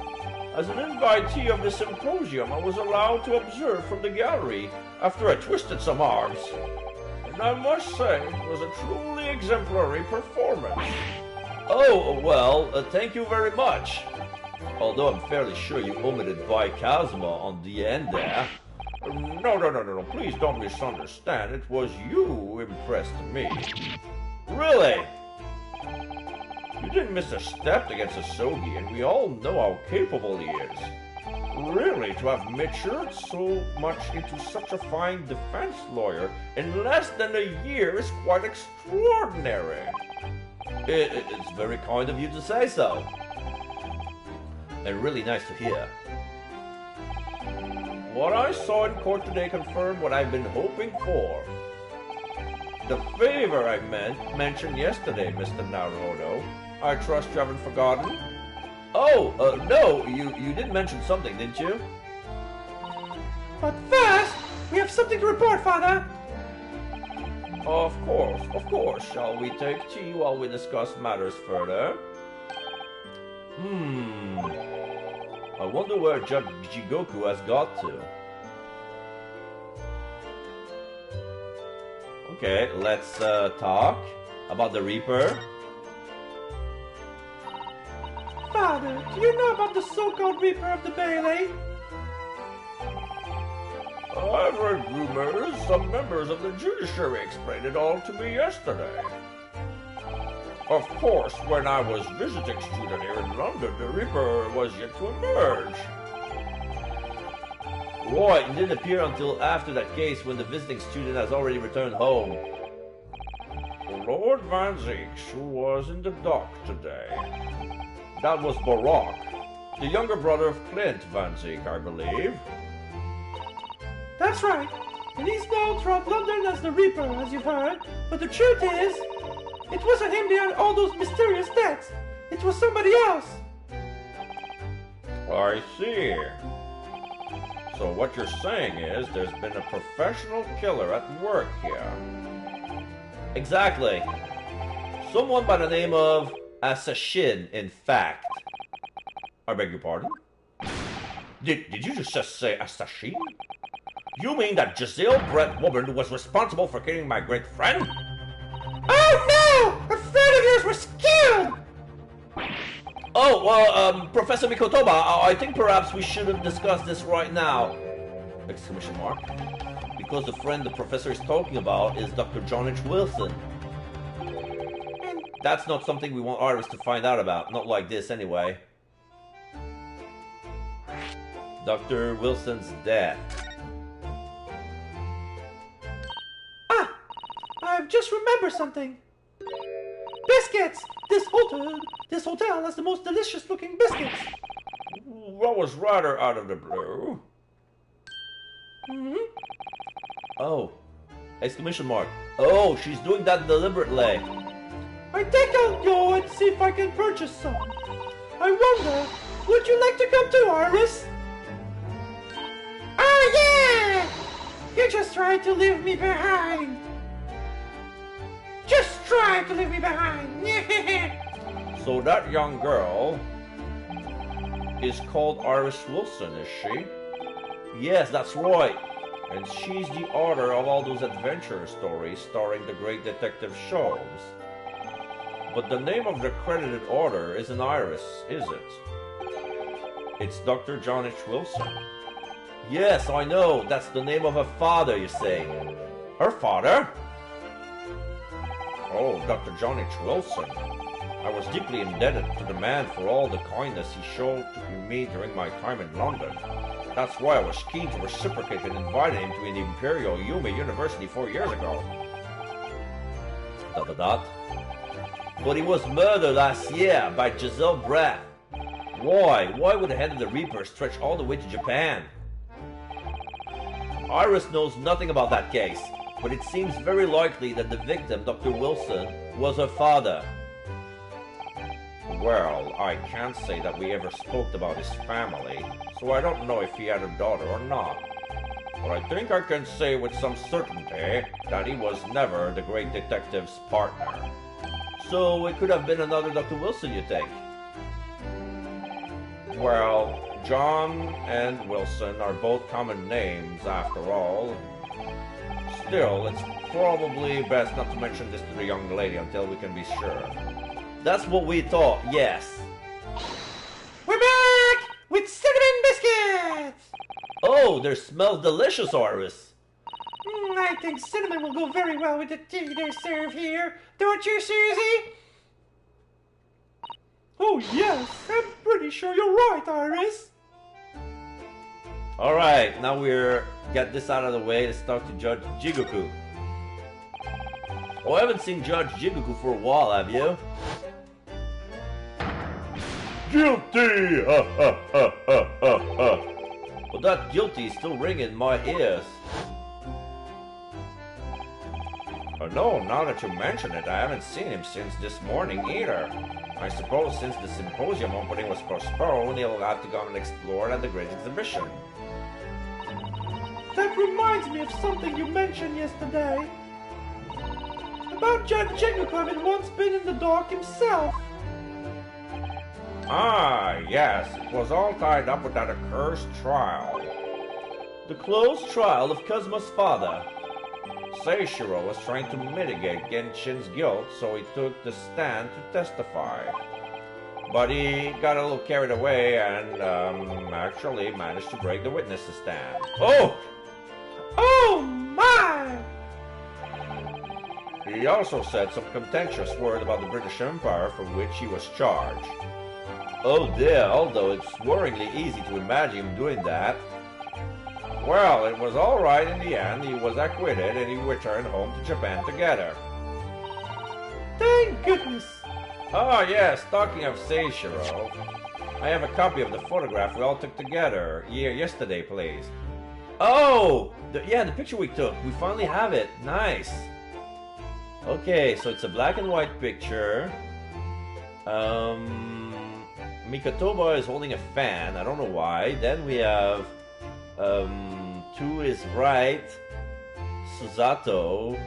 As an invitee of the symposium, I was allowed to observe from the gallery after I twisted some arms. And I must say, it was a truly exemplary performance. Oh, well, thank you very much. Although I'm fairly sure you omitted Kazuma on the end there. No, please don't misunderstand. It was you who impressed me. Really? You didn't miss a step against Asogi, and we all know how capable he is. Really, to have matured so much into such a fine defense lawyer in less than a year is quite extraordinary. It's very kind of you to say so. And really nice to hear. What I saw in court today confirmed what I've been hoping for. The favor I mentioned yesterday, Mr. Naruto. I trust you haven't forgotten? Oh, no, you did mention something, didn't you? But first, we have something to report, Father. Of course. Shall we take tea while we discuss matters further? I wonder where Judge Jigoku has got to. Okay, let's talk about the Reaper. Father, do you know about the so-called Reaper of the Bailey? I've heard rumors. Some members of the judiciary explained it all to me yesterday. Of course, when I was visiting student here in London, the Reaper was yet to emerge. Right, it didn't appear until after that case when the visiting student has already returned home. Lord Van Zeeks, who was in the dock today. That was Barak. The younger brother of Clint Van Zeek, I believe. That's right. And he's known throughout London as the Reaper, as you've heard. But the truth is, it wasn't him behind all those mysterious deaths. It was somebody else. I see. So what you're saying is there's been a professional killer at work here. Exactly. Someone by the name of Assassin, in fact. I beg your pardon? Did you just say Assassin? You mean that Giselle Brett woman was responsible for killing my great friend? Oh no! A friend of yours was killed! Oh, well, Professor Mikotoba, I think perhaps we shouldn't discuss this right now. Exclamation mark. Because the friend the professor is talking about is Dr. John H. Wilson. And that's not something we want Iris to find out about. Not like this, anyway. Dr. Wilson's death. Ah! I've just remembered something. Biscuits! This hotel has the most delicious looking biscuits. That was rather out of the blue. Oh. Exclamation mark. Oh, she's doing that deliberately. I think I'll go and see if I can purchase some. I wonder, would you like to come too, Iris? Oh yeah! You just tried to leave me behind. Just try to leave me behind. So that young girl is called Iris Wilson, is she? Yes, that's right. And she's the author of all those adventure stories starring the great detective Sholmes. But the name of the credited author isn't Iris, is it? It's Dr. John H. Wilson. Yes, I know. That's the name of her father, you say. Her father? Oh, Dr. John H. Wilson. I was deeply indebted to the man for all the kindness he showed to me during my time in London. That's why I was keen to reciprocate and invite him to the Imperial Yumi University 4 years ago. ... But he was murdered last year by Giselle Brett. Why? Why would the head of the Reaper stretch all the way to Japan? Iris knows nothing about that case. but it seems very likely that the victim, Dr. Wilson, was her father. Well, I can't say that we ever spoke about his family, so I don't know if he had a daughter or not. But I think I can say with some certainty that he was never the great detective's partner. So it could have been another Dr. Wilson, you think? Well, John and Wilson are both common names after all. Still, it's probably best not to mention this to the young lady until we can be sure. That's what we thought, yes. We're back with cinnamon biscuits! Oh, they smell delicious, Iris. I think cinnamon will go very well with the tea they serve here. Don't you, Susie? Oh, yes. I'm pretty sure you're right, Iris. Alright, now we're get this out of the way. Let's talk to Judge Jigoku. Oh, I haven't seen Judge Jigoku for a while, have you? Guilty! Ha ha ha ha ha ha! Well, that guilty is still ringing in my ears. No, now that you mention it, I haven't seen him since this morning either. I suppose since the symposium opening was postponed, he'll have to go and explore at the Great Exhibition. That reminds me of something you mentioned yesterday. About Judge Jigoku having once been in the dark himself. Ah, yes, it was all tied up with that accursed trial. The closed trial of Kazuma's father. Seishiro was trying to mitigate Genshin's guilt, so he took the stand to testify. But he got a little carried away and, actually managed to break the witness's stand. Oh! Oh my! He also said some contentious word about the British Empire for which he was charged. Oh dear, although it's worryingly easy to imagine him doing that. Well, it was all right in the end. He was acquitted and he returned home to Japan together. Thank goodness! Ah, yes, talking of Seishiro, I have a copy of the photograph we all took together yesterday, please. Oh! Yeah, the picture we took. We finally have it. Nice. Okay, so it's a black and white picture. Mikotoba is holding a fan. I don't know why. Then we have, to his right, Susato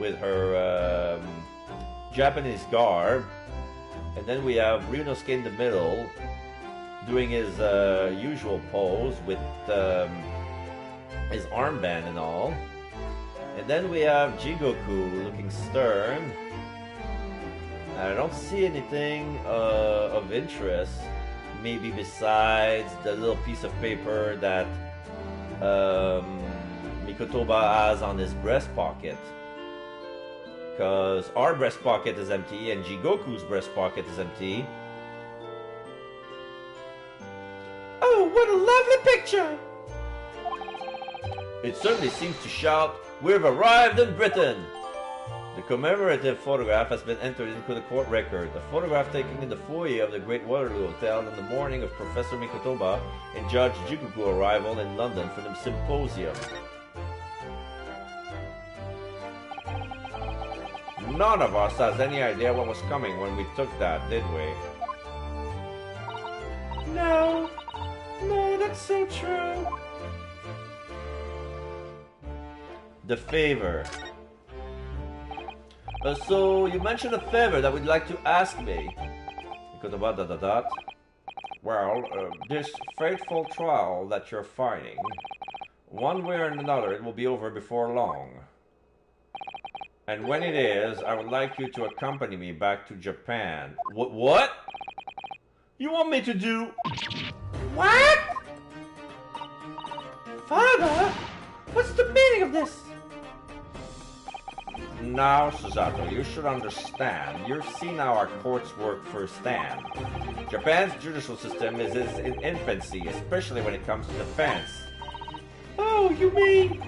with her Japanese garb. And then we have Ryunosuke in the middle doing his usual pose with his armband and all. And then we have Jigoku looking stern. I don't see anything of interest, maybe besides the little piece of paper that Mikotoba has on his breast pocket. Because our breast pocket is empty and Jigoku's breast pocket is empty. Oh, what a lovely picture! It certainly seems to shout, "We've arrived in Britain!" The commemorative photograph has been entered into the court record. A photograph taken in the foyer of the Great Waterloo Hotel on the morning of Professor Mikotoba and Judge Jigoku arrival in London for the symposium. None of us has any idea what was coming when we took that, did we? No, that's so true. The favor. So you mentioned a favor that would like to ask me. Well, this fateful trial that you're fighting, one way or another it will be over before long. And when it is, I would like you to accompany me back to Japan. What? You want me to do? What? Father? What's the meaning of this? Now, Susato, you should understand. You've seen how our courts work firsthand. Japan's judicial system is in infancy, especially when it comes to defense. Oh, you mean...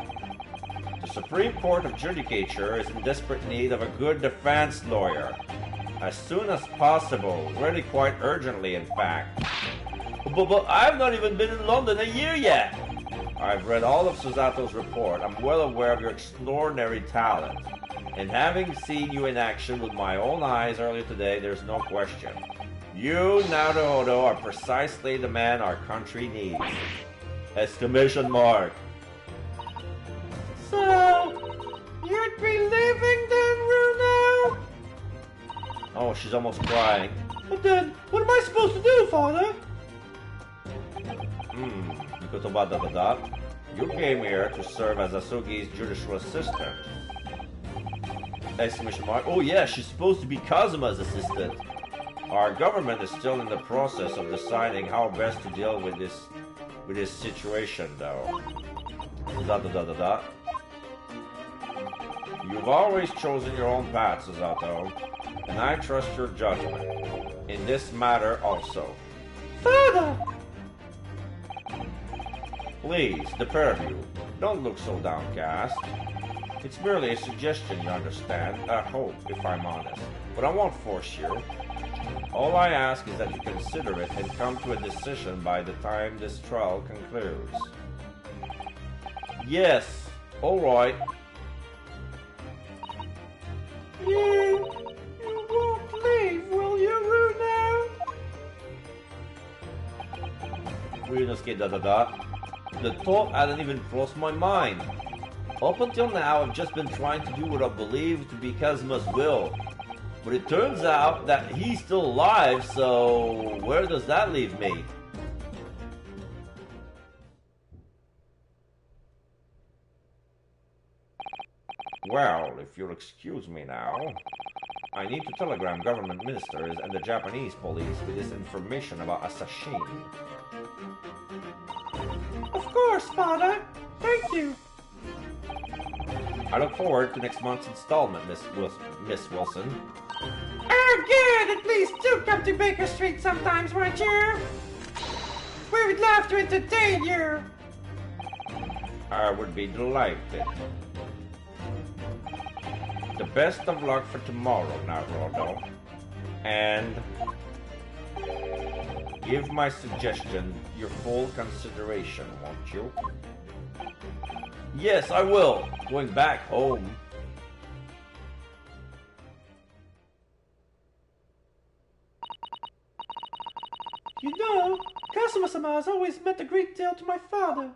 The Supreme Court of Judicature is in desperate need of a good defense lawyer. As soon as possible, really quite urgently, in fact. But I've not even been in London a year yet. I've read all of Susato's report. I'm well aware of your extraordinary talent. And having seen you in action with my own eyes earlier today, there's no question. You, Naruhodo, are precisely the man our country needs. Exclamation mark. So, you'd be leaving then, Runo? Oh, she's almost crying. But then, what am I supposed to do, Father? You came here to serve as Asugi's judicial assistant. Exclamation mark. Oh yeah, she's supposed to be Kazuma's assistant. Our government is still in the process of deciding how best to deal with this situation, though. You've always chosen your own path, Susato, and I trust your judgment. In this matter also. Father! Please, the pair of you, don't look so downcast. It's merely a suggestion, you understand, a hope, if I'm honest. But I won't force you. All I ask is that you consider it and come to a decision by the time this trial concludes. Yes, alright. You won't leave, will you, Runo? Ryunosuke ... The thought hadn't even crossed my mind. Up until now, I've just been trying to do what I believe to be Kazuma's will. But it turns out that he's still alive, so where does that leave me? Well, if you'll excuse me now, I need to telegram government ministers and the Japanese police with this information about Asashin. Of course, Father. Thank you. I look forward to next month's installment, Miss Wilson. Oh, good. At least do come to Baker Street sometimes, won't you? We would love to entertain you. I would be delighted. The best of luck for tomorrow, Naruhodo. And give my suggestion your full consideration, won't you? Yes, I will. Going back home. You know, Kazuma-sama has always meant a great deal to my father.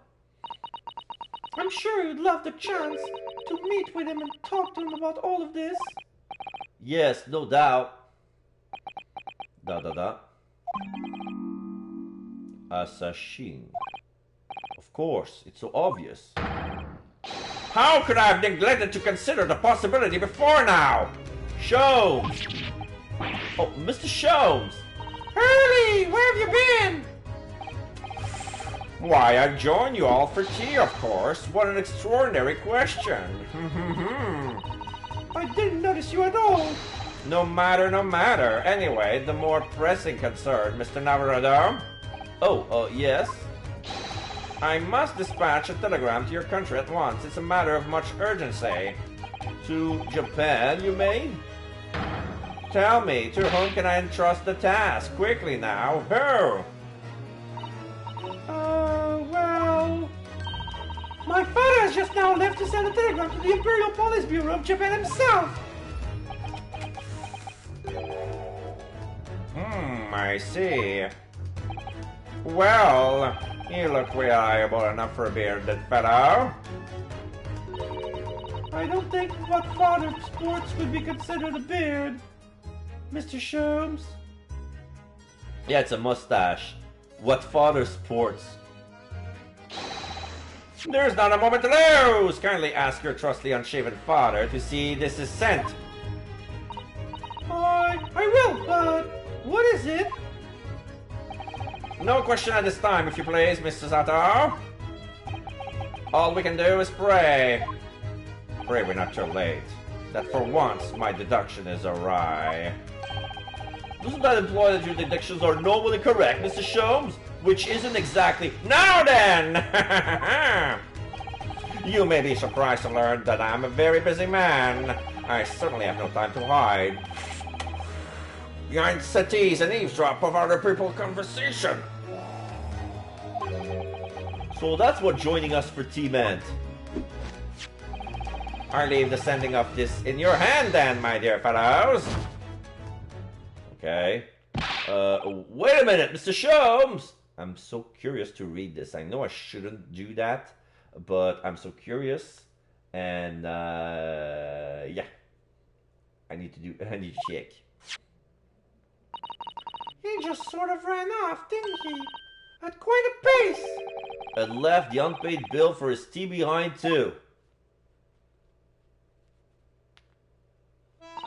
I'm sure you'd love the chance to meet with him and talk to him about all of this. Yes, no doubt. Asashin. Of course, it's so obvious. How could I have neglected to consider the possibility before now? Sholmes! Oh, Mr. Sholmes! Hurley, where have you been? Why, I joined you all for tea, of course. What an extraordinary question. I didn't notice you at all. No matter. Anyway, the more pressing concern, Mr. Naruhodo. Oh, yes? I must dispatch a telegram to your country at once. It's a matter of much urgency. To Japan, you mean? Tell me, to whom can I entrust the task? Quickly now. Who? Well... My father has just now left to send a telegram to the Imperial Police Bureau of Japan himself. I see. Well, you look reliable enough for a bearded fellow. I don't think what father sports would be considered a beard, Mr. Sholmes. Yeah, it's a mustache. What father sports? There's not a moment to lose! Kindly ask your trusty unshaven father to see this is sent. I will, but what is it? No question at this time, if you please, Mr. Sato. All we can do is pray. Pray we're not too late. That for once, my deduction is awry. Doesn't that imply that your deductions are normally correct, Mr. Sholmes? Which isn't exactly... Now then! You may be surprised to learn that I'm a very busy man. I certainly have no time to hide behind settees and eavesdrop of other people's conversation. So that's what joining us for tea meant. I leave the sending of this in your hand then, my dear fellows. Okay. Wait a minute, Mr. Sholmes! I'm so curious to read this. I know I shouldn't do that, but I'm so curious. And, yeah. I need to check. He just sort of ran off, didn't he? At quite a pace. And left the unpaid bill for his tea behind, too.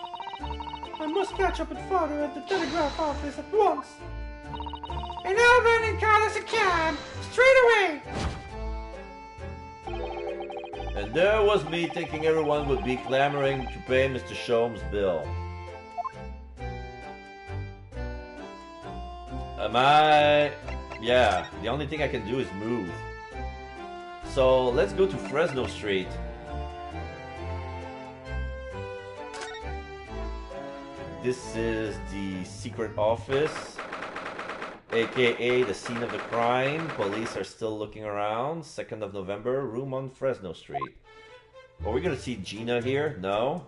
I must catch up with Father at the telegraph office at once. And I'll run and call us a cab straight away. And there was me thinking everyone would be clamoring to pay Mr. Sholmes' bill. Yeah, the only thing I can do is move. So let's go to Fresno Street. This is the secret office, aka the scene of the crime. Police are still looking around. 2nd of November, room on Fresno Street. Are we gonna see Gina here? No?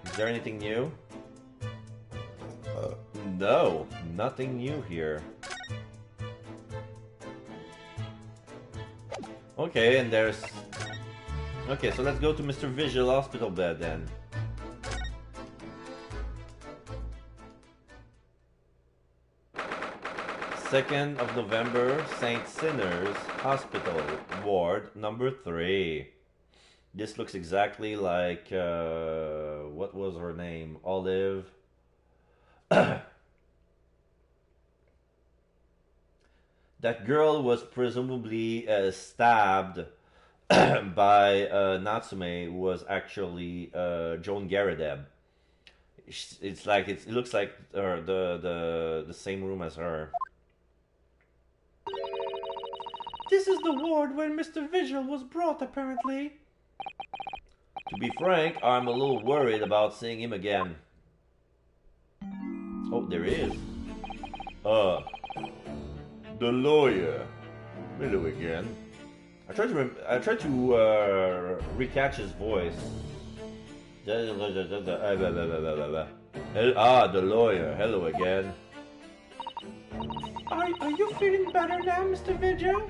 Is there anything new? No, nothing new here. Okay, and there's... Okay, so let's go to Mr. Vigil hospital bed then. Second of November, St. Sinner's Hospital, Ward number 3. This looks exactly like, what was her name? Olive. That girl was presumably stabbed by Natsume, who was actually Joan Garadeb. It's like it looks like the same room as her. This is the ward where Mr. Vigil was brought, apparently. To be frank, I'm a little worried about seeing him again. Oh, there he is. The lawyer. Hello again. I tried to recatch his voice. The lawyer. Hello again. Are you feeling better now, Mr. Vigil?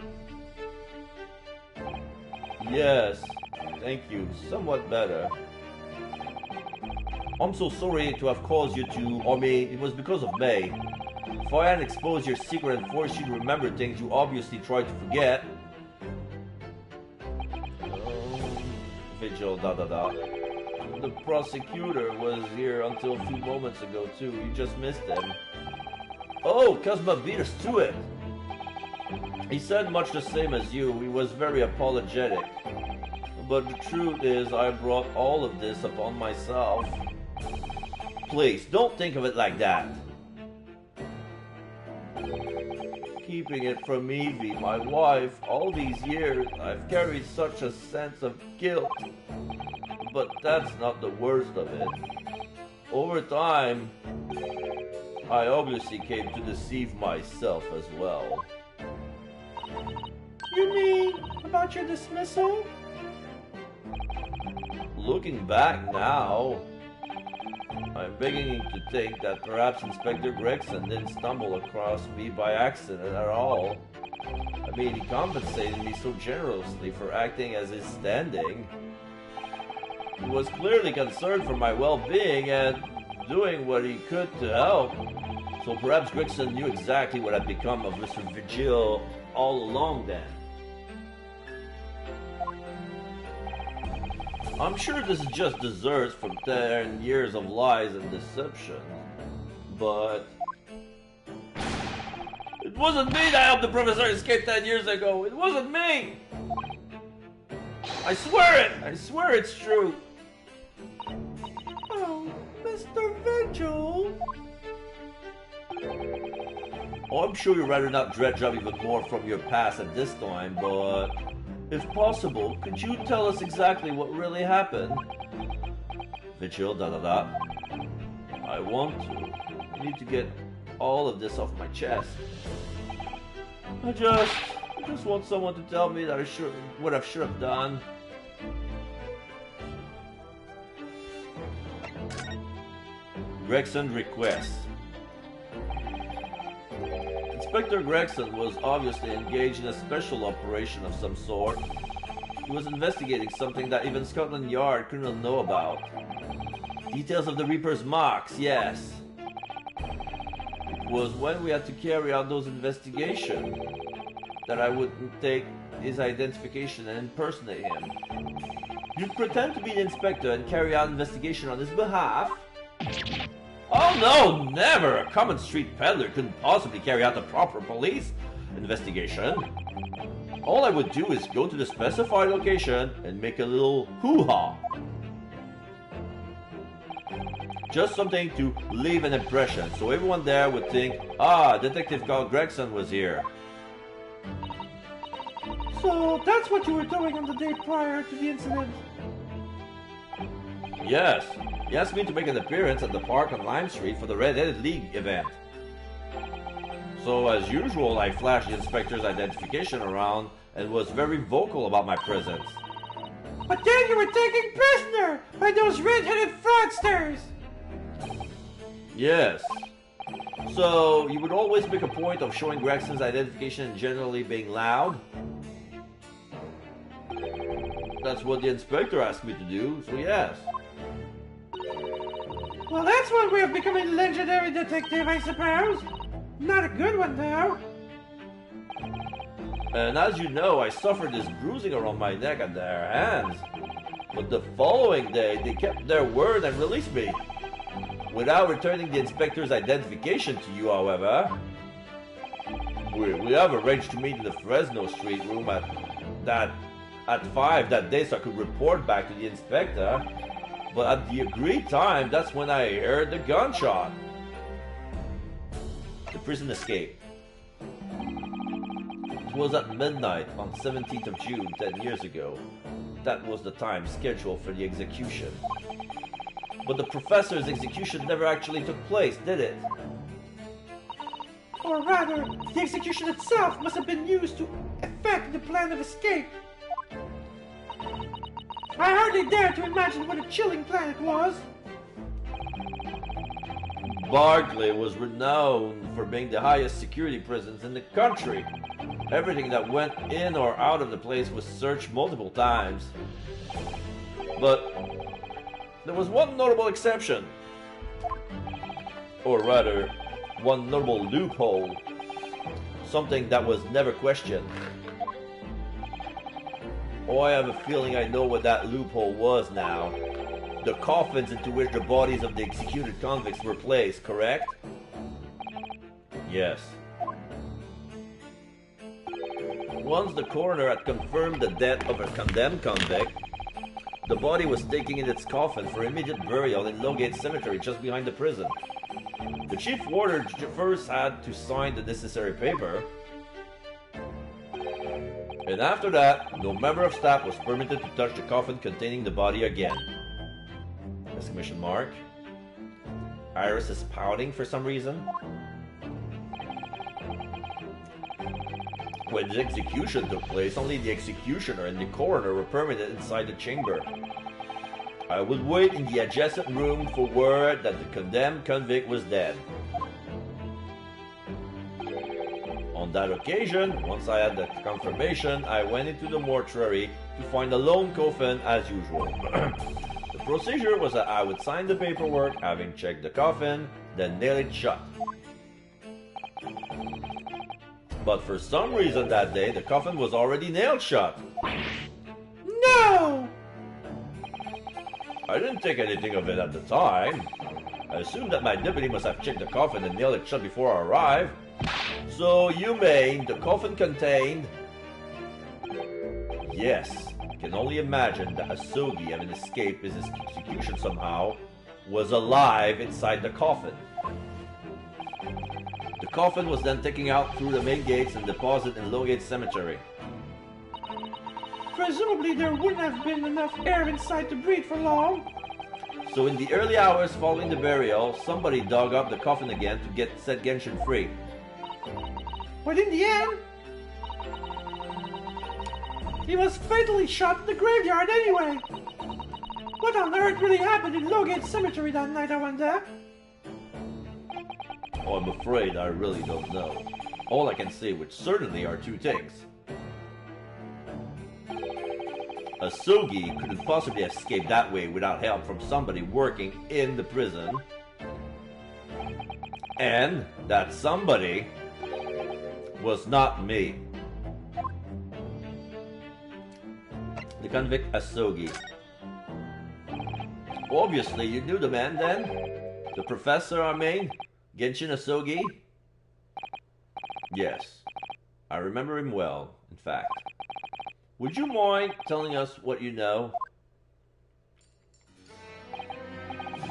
Yes, thank you. Somewhat better. I'm so sorry to have caused you to... I mean, it was because of May. If I hadn't exposed your secret and forced you to remember things you obviously tried to forget... Vigil, The prosecutor was here until a few moments ago, too. You just missed him. Oh, Kazuma beat us to it! He said much the same as you. He was very apologetic. But the truth is, I brought all of this upon myself. Please, don't think of it like that. Keeping it from Evie, my wife, all these years, I've carried such a sense of guilt. But that's not the worst of it. Over time, I obviously came to deceive myself as well. You mean about your dismissal? Looking back now, I'm beginning to think that perhaps Inspector Gregson didn't stumble across me by accident at all. I mean, he compensated me so generously for acting as his standing. He was clearly concerned for my well-being and doing what he could to help. So perhaps Gregson knew exactly what had become of Mr. Vigil all along then. I'm sure this is just desserts from 10 years of lies and deception, but... It wasn't me that helped the professor escape 10 years ago! It wasn't me! I swear it! I swear it's true! Oh, Mr. Vigil! Oh, I'm sure you'd rather not dredge up even more from your past at this time, but... If possible, could you tell us exactly what really happened? Vigil, I want to. I need to get all of this off my chest. I just want someone to tell me that what I should have done. Gregson requests. Inspector Gregson was obviously engaged in a special operation of some sort. He was investigating something that even Scotland Yard couldn't know about. Details of the Reaper's marks, yes. It was when we had to carry out those investigations that I would take his identification and impersonate him. You'd pretend to be the inspector and carry out investigation on his behalf? Oh no, never! A common street peddler couldn't possibly carry out the proper police investigation. All I would do is go to the specified location and make a little hoo-ha. Just something to leave an impression, so everyone there would think, ah, Detective Carl Gregson was here. So that's what you were doing on the day prior to the incident? Yes. He asked me to make an appearance at the park on Lime Street for the Red-Headed League event. So, as usual, I flashed the inspector's identification around and was very vocal about my presence. But then you were taken prisoner by those red-headed fraudsters! Yes. So, you would always make a point of showing Gregson's identification and generally being loud? That's what the inspector asked me to do, so yes. Well, that's one way of becoming a legendary detective, I suppose. Not a good one, though. And as you know, I suffered this bruising around my neck at their hands. But the following day, they kept their word and released me. Without returning the inspector's identification to you, however. We have arranged to meet in the Fresno Street room at 5 that day so I could report back to the inspector. But at the agreed time, that's when I heard the gunshot. The prison escape. It was at midnight on 17th of June 10 years ago. That was the time scheduled for the execution. But the professor's execution never actually took place, did it? Or rather, the execution itself must have been used to effect the plan of escape. I hardly dare to imagine what a chilling plan it was. Barclay was renowned for being the highest security prisons in the country. Everything that went in or out of the place was searched multiple times. But there was one notable exception. Or rather, one notable loophole. Something that was never questioned. Oh, I have a feeling I know what that loophole was now. The coffins into which the bodies of the executed convicts were placed, correct? Yes. Once the coroner had confirmed the death of a condemned convict, the body was taken in its coffin for immediate burial in Lowgate Cemetery just behind the prison. The chief warder first had to sign the necessary paper, and after that, no member of staff was permitted to touch the coffin containing the body again. Exclamation mark. Iris is pouting for some reason. When the execution took place, only the executioner and the coroner were permitted inside the chamber. I would wait in the adjacent room for word that the condemned convict was dead. On that occasion, once I had the confirmation, I went into the mortuary to find a lone coffin as usual. The procedure was that I would sign the paperwork, having checked the coffin, then nail it shut. But for some reason that day, the coffin was already nailed shut. No! I didn't think anything of it at the time. I assumed that my deputy must have checked the coffin and nailed it shut before I arrived. So, you mean the coffin contained... Yes, I can only imagine that Asogi, having escaped his execution somehow, was alive inside the coffin. The coffin was then taken out through the main gates and deposited in Lowgate Cemetery. Presumably there wouldn't have been enough air inside to breathe for long. So in the early hours following the burial, somebody dug up the coffin again to set Genshin free. But in the end, He was fatally shot in the graveyard anyway. What on earth really happened in Lowgate Cemetery that night, I wonder? Oh, I'm afraid I really don't know. All I can say with certainty are two things. Asogi couldn't possibly escape that way without help from somebody working in the prison. And that somebody was not me. The convict Asogi. Obviously, you knew the man then? The professor, I mean? Genshin Asogi? Yes, I remember him well, in fact. Would you mind telling us what you know?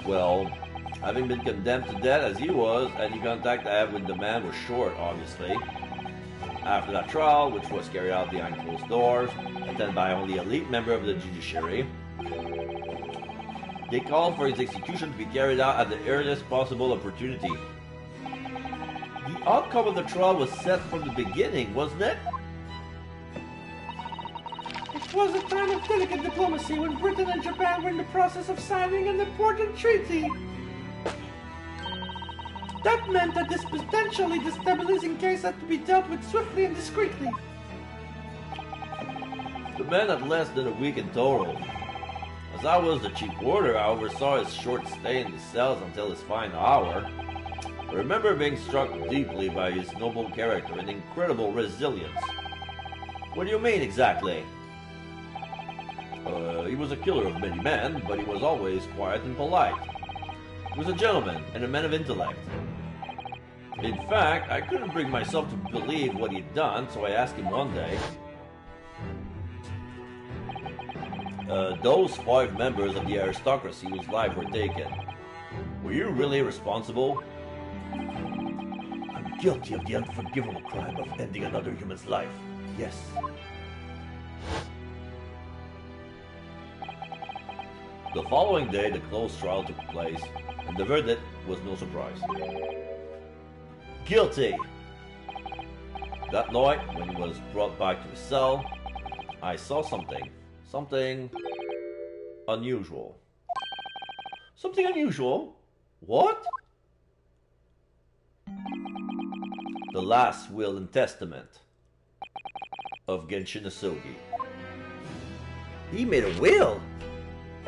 Well, having been condemned to death as he was, any contact I had with the man was short, obviously. After that trial, which was carried out behind closed doors, attended by only elite member of the judiciary, they called for his execution to be carried out at the earliest possible opportunity. The outcome of the trial was set from the beginning, wasn't it? It was a time of delicate diplomacy when Britain and Japan were in the process of signing an important treaty. That meant that this potentially destabilizing case had to be dealt with swiftly and discreetly. The man had less than a week in total. As I was the chief warder, I oversaw his short stay in the cells until his final hour. I remember being struck deeply by his noble character and incredible resilience. What do you mean exactly? He was a killer of many men, but he was always quiet and polite. He was a gentleman and a man of intellect. In fact, I couldn't bring myself to believe what he'd done, so I asked him one day, those 5 members of the aristocracy whose lives were taken, were you really responsible? I'm guilty of the unforgivable crime of ending another human's life. Yes. The following day, the closed trial took place, and the verdict was no surprise. Guilty! That night, when he was brought back to his cell, I saw something. Something unusual. Something unusual? What? The last will and testament of Genshin Asogi. He made a will!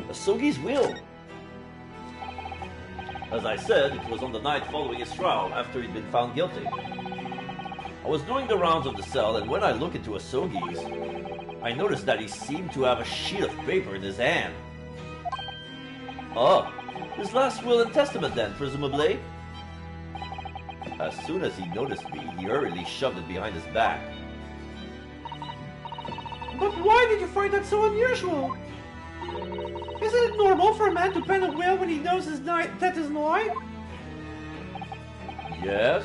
Asogi's will! As I said, it was on the night following his trial, after he'd been found guilty. I was doing the rounds of the cell, and when I looked into Asogi's, I noticed that he seemed to have a sheet of paper in his hand. Oh, his last will and testament then, presumably? As soon as he noticed me, he hurriedly shoved it behind his back. But why did you find that so unusual? Isn't it normal for a man to pen a will when he knows his death is nigh? Yes,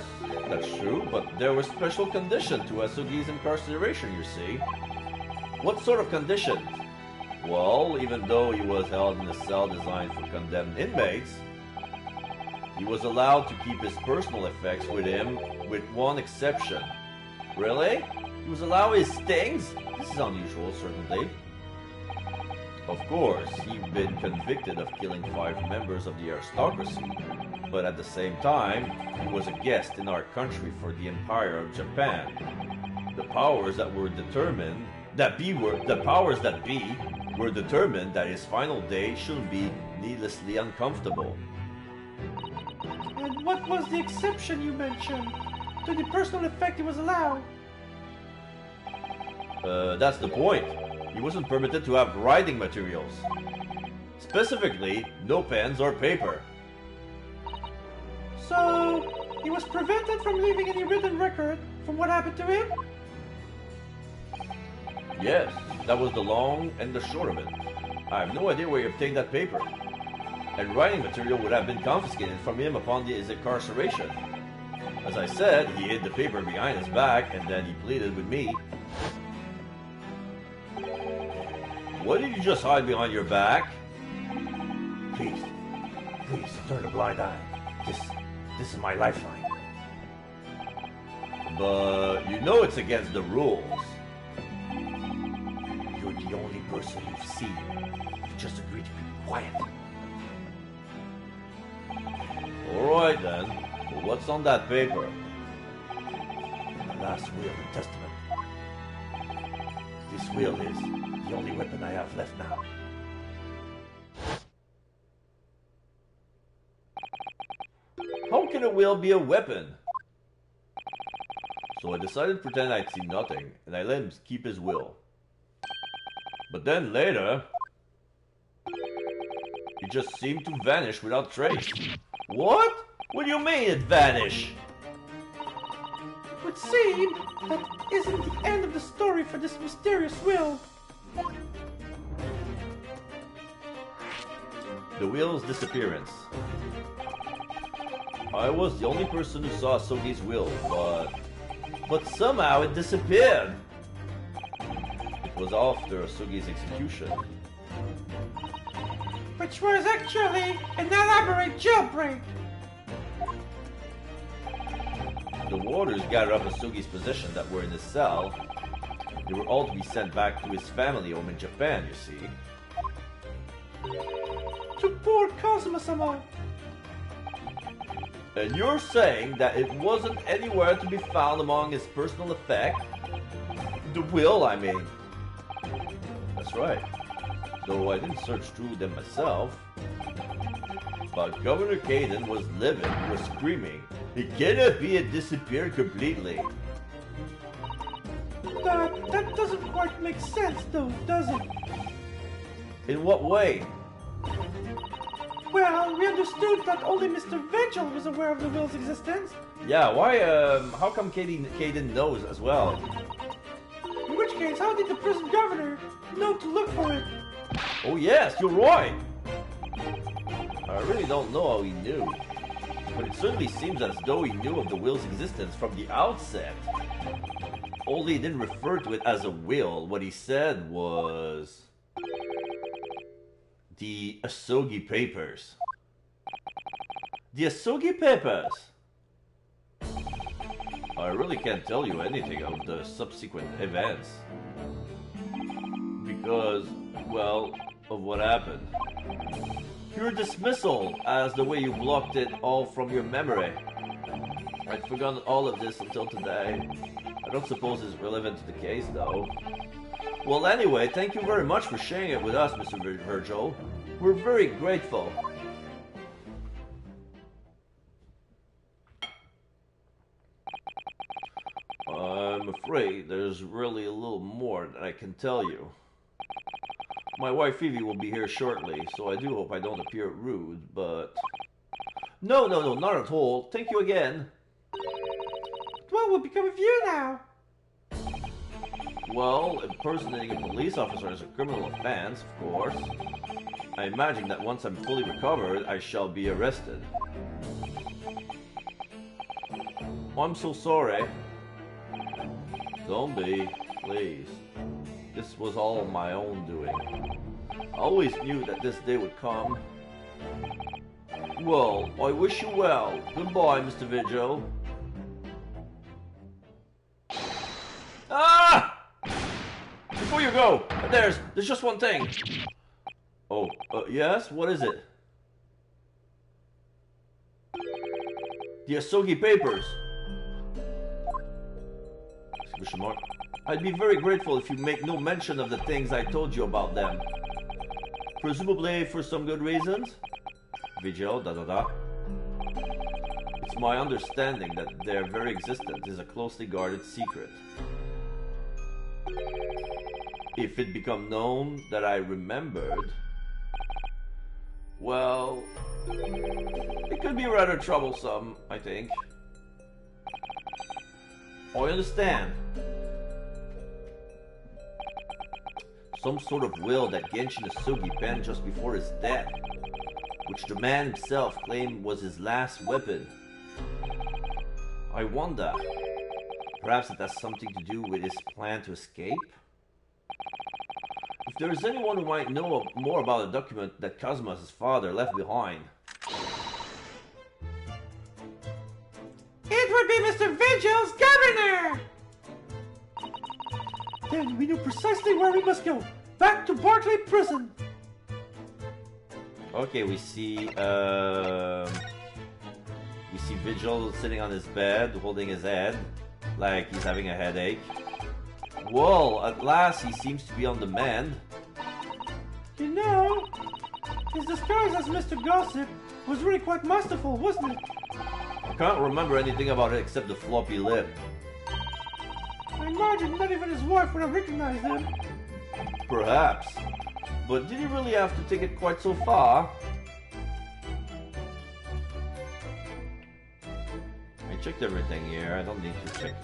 that's true, but there were special conditions to Asogi's incarceration, you see. What sort of conditions? Well, even though he was held in a cell designed for condemned inmates, he was allowed to keep his personal effects with him, with one exception. Really? He was allowed his things? This is unusual, certainly. Of course, he'd been convicted of killing 5 members of the aristocracy, but at the same time, he was a guest in our country for the Empire of Japan. The powers that were determined, the powers that be, were determined that his final day shouldn't be needlessly uncomfortable. And what was the exception you mentioned to the personal effect he was allowed? That's the point. He wasn't permitted to have writing materials. Specifically, no pens or paper. So, he was prevented from leaving any written record from what happened to him? Yes, that was the long and the short of it. I have no idea where he obtained that paper. And writing material would have been confiscated from him upon his incarceration. As I said, he hid the paper behind his back, and then he pleaded with me. What did you just hide behind your back? Please, turn a blind eye. This is my lifeline. But you know it's against the rules. the only person you've seen. Just agree to be quiet. Alright then. Well, what's on that paper? The last will and testament. This will is the only weapon I have left now. How can a will be a weapon? So I decided to pretend I'd seen nothing, and I let him keep his will. But then later, it just seemed to vanish without trace. What? What do you mean it vanished? It would seem that isn't the end of the story for this mysterious will. The will's disappearance. I was the only person who saw Sogi's will, but somehow it disappeared. It was after Sogi's execution. Which was actually an elaborate jailbreak. The warders gathered up Asugi's possessions that were in his cell. They were all to be sent back to his family home in Japan, you see. To poor Kazuma-sama. And you're saying that it wasn't anywhere to be found among his personal effects? The will, I mean. That's right. Though I didn't search through them myself. But Governor Kaden was livid, was screaming. It cannot be it disappeared completely. That doesn't quite make sense though, does it? In what way? Well, we understood that only Mr. Vigil was aware of the will's existence. Yeah, why, how come Kaden knows as well? In which case, how did the prison governor know to look for it? Oh yes, you're right! I really don't know how he knew. But it certainly seems as though he knew of the will's existence from the outset. Only he didn't refer to it as a will. What he said was... the Asogi Papers. The Asogi Papers! I really can't tell you anything of the subsequent events. Because, well, of what happened. Your dismissal as the way you blocked it all from your memory. I'd forgotten all of this until today. I don't suppose it's relevant to the case, though. Well, anyway, thank you very much for sharing it with us, Mr. Virgil. We're very grateful. I'm afraid there's really a little more that I can tell you. My wife Phoebe will be here shortly, so I do hope I don't appear rude, but... No, not at all. Thank you again. What will become of you now? Well, impersonating a police officer is a criminal offense, of course. I imagine that once I'm fully recovered, I shall be arrested. I'm so sorry. Don't be, please. This was all my own doing. I always knew that this day would come. Well, I wish you well. Goodbye, Mr. Vigil. Ah! Before you go, there's just one thing. Oh, yes? What is it? The Asogi Papers. Exclamation mark. I'd be very grateful if you make no mention of the things I told you about them. Presumably for some good reasons? Vigil, It's my understanding that their very existence is a closely guarded secret. If it become known that I remembered, well, it could be rather troublesome, I think. I understand. Some sort of will that Genshin Asugi penned just before his death, which the man himself claimed was his last weapon. I wonder, perhaps it has something to do with his plan to escape? If there is anyone who might know more about a document that Kazuma, his father, left behind. It would be Mr. Vigil's governor! Then we know precisely where we must go. back to Barclay Prison. Okay, we see Vigil sitting on his bed, holding his head, like he's having a headache. Well, at last he seems to be on the mend. You know, his disguise as Mr. Gossip was really quite masterful, wasn't it? I can't remember anything about it except the floppy lip. I imagine not even his wife would have recognized him. Perhaps. But did he really have to take it quite so far? I checked everything here. I don't need to check.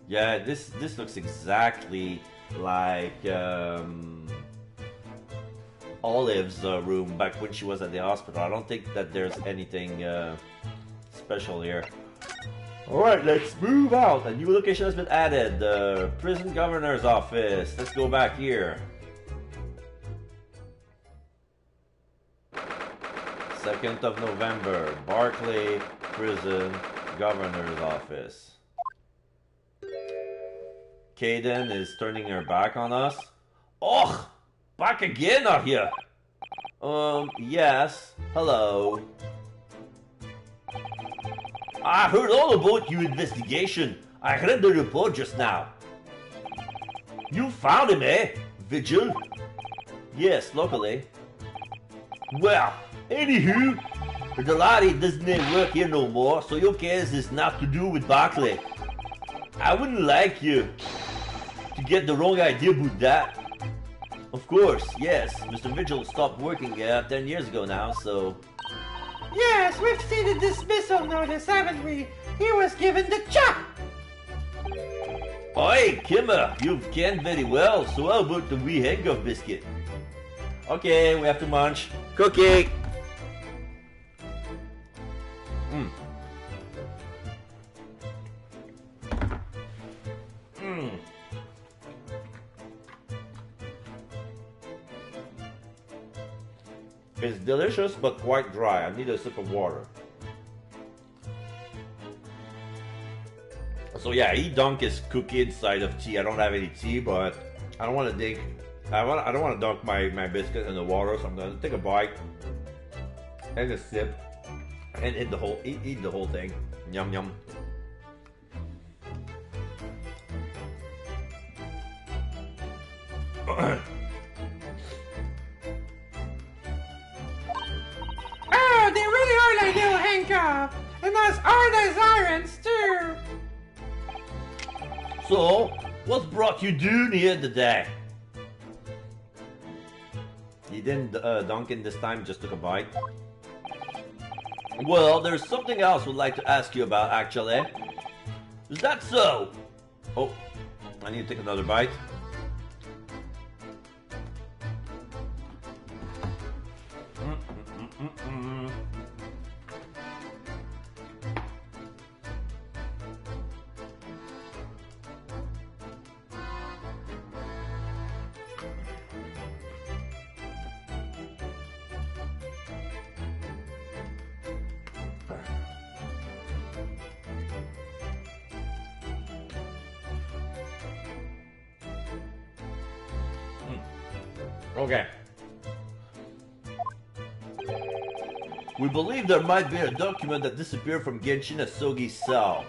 Yeah, this looks exactly like Olive's room back when she was at the hospital. I don't think that there's anything special here. Alright, let's move out. A new location has been added. The prison governor's office. Let's go back here. 2nd of November. Barclay Prison Governor's Office. Kaden is turning her back on us. Oh! Back again, are you? Yes. Hello. I heard all about your investigation. I read the report just now. You found him, eh? Vigil? Yes, locally. Well, anywho, the laddie doesn't work here no more, so your case is not to do with Barclay. I wouldn't like you to get the wrong idea about that. Of course, yes, Mr. Vigil stopped working here 10 years ago now, so... Yes, we've seen the dismissal notice, haven't we? He was given the chop! Oi, Kimmer, you've canned very well, so how about the wee handcuff biscuit? Okay, we have to munch. Cookie! It's delicious, but quite dry. I need a sip of water. So yeah, he dunked his cookie inside of tea. I don't have any tea, but I don't want to dink. I don't want to dunk my biscuit in the water, so I'm gonna take a bite and a sip and eat the whole thing. Yum yum. Oh, they really are like little handcuffs! And as hard as irons, too! So, what's brought you down here today? He didn't dunk in this time, just took a bite. Well, there's something else I'd like to ask you about, actually. Is that so? Oh, I need to take another bite. Okay. We believe there might be a document that disappeared from Genshin Asogi's cell.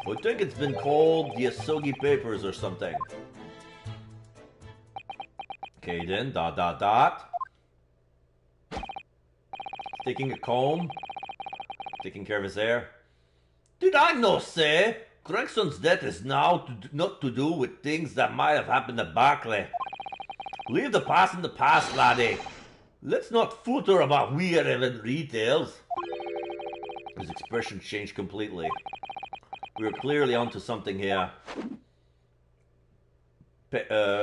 We think it's been called the Asogi Papers or something. Okay then, ... Taking a comb. Taking care of his hair. Did I not say Gregson's death is now not to do with things that might have happened at Barclay? Leave the past in the past, laddie. Let's not footer about weird event details. His expression changed completely. We were clearly onto something here.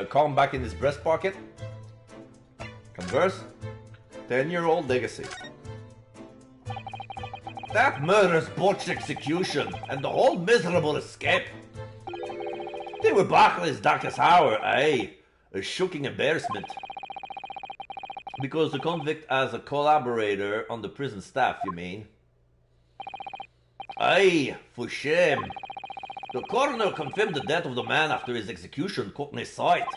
Comb back in his breast pocket. Converse. 10-year-old legacy. That murder's botched execution and the whole miserable escape. They were Barclay's darkest hour, aye. A shocking embarrassment. Because the convict as a collaborator on the prison staff, you mean? Aye, for shame. The coroner confirmed the death of the man after his execution caught in his sight.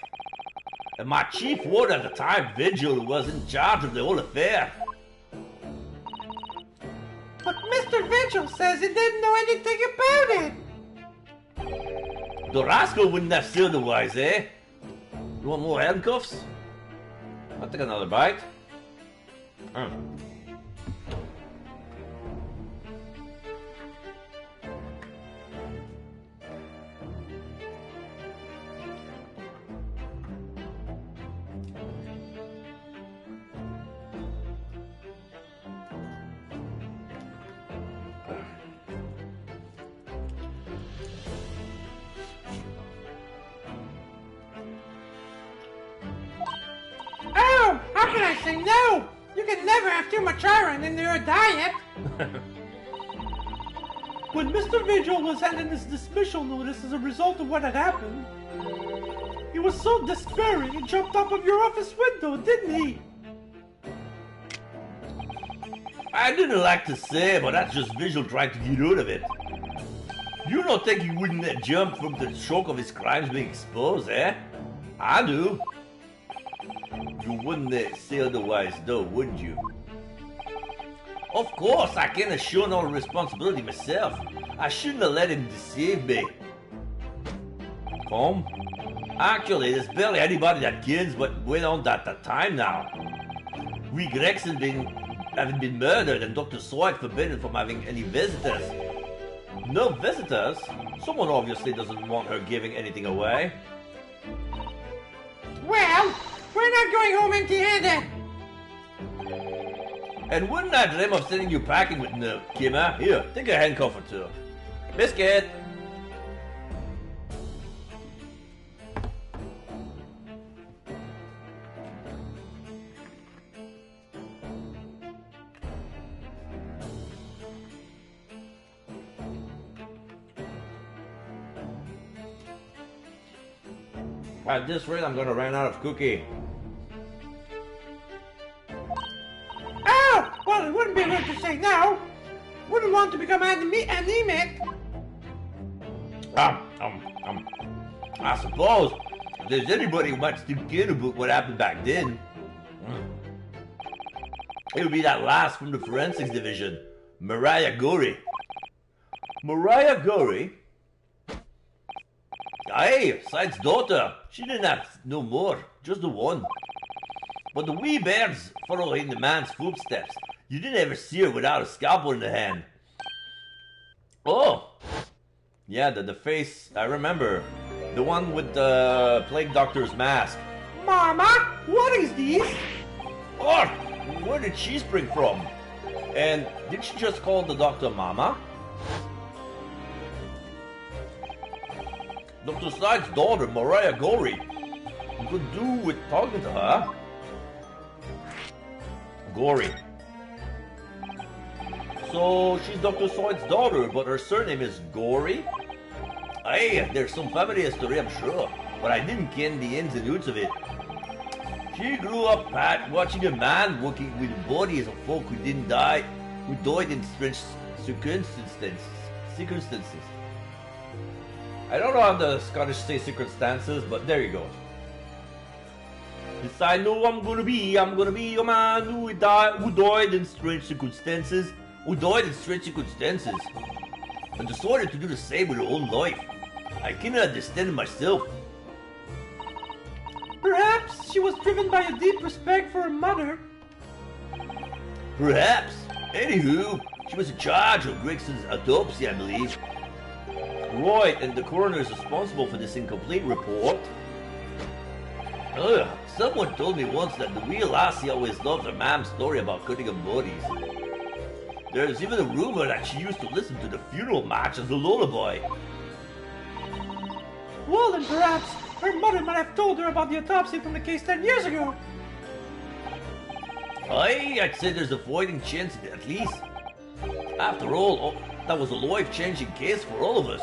And my chief ward at the time, Vigil, was in charge of the whole affair. But Mr. Vigil says he didn't know anything about it. The rascal wouldn't have said otherwise, eh? You want more handcuffs? I'll take another bite. Oh, how can I say no? You can never have too much iron in your diet. When Mr. Vigil was handed his dismissal notice as a result of what had happened, he was so despairing he jumped up of your office window, didn't he? I didn't like to say, but that's just Vigil trying to get out of it. You don't think he wouldn't have jumped from the shock of his crimes being exposed, eh? I do. You wouldn't say otherwise, though, would you? Of course, I can't have shown all responsibility myself. I shouldn't have let him deceive me. Home? Actually, there's barely anybody that cares what went on at that time now. We Gregson haven't been murdered and Dr. Sword forbidden from having any visitors. No visitors? Someone obviously doesn't want her giving anything away. Well, we're not going home empty-handed. And wouldn't I dream of sending you packing with no Kimmer? Here, take a handcuff or two. Biscuit! At this rate, I'm gonna run out of cookie. Oh, well, it wouldn't be rude to say no. Wouldn't want to become anemic. I suppose if there's anybody who might still care about what happened back then, it would be that last from the forensics division, Mariah Gorey. Mariah Gorey? Aye, Side's daughter. She didn't have no more, just the one. But the wee birds follow in the man's footsteps. You didn't ever see her without a scalpel in the hand. Oh! Yeah, the face, I remember. The one with the plague doctor's mask. Mama, what is this? Oh! Where did she spring from? And did she just call the doctor Mama? Dr. Snide's daughter, Mariah Gorey. You could do with talking to her. Gory. So she's Dr. Snide's daughter, but her surname is Gory? Aye, there's some family history, I'm sure, but I didn't ken the ins and outs of it. She grew up, Pat, watching a man working with bodies of folk who didn't die, who died in strange circumstances. I don't know how the Scottish say circumstances, but there you go. Yes, I know I'm gonna be a man who died in strange circumstances, and decided to do the same with her own life. I cannot understand it myself. Perhaps she was driven by a deep respect for her mother. Perhaps. Anywho, she was in charge of Gregson's autopsy, I believe. Right, and the coroner is responsible for this incomplete report. Someone told me once that the real lassie always loved her mom's story about cutting up bodies. There's even a rumor that she used to listen to the funeral march as a lullaby. Well, then perhaps her mother might have told her about the autopsy from the case 10 years ago. I'd say there's a fighting chance at least. After all, that was a life-changing case for all of us.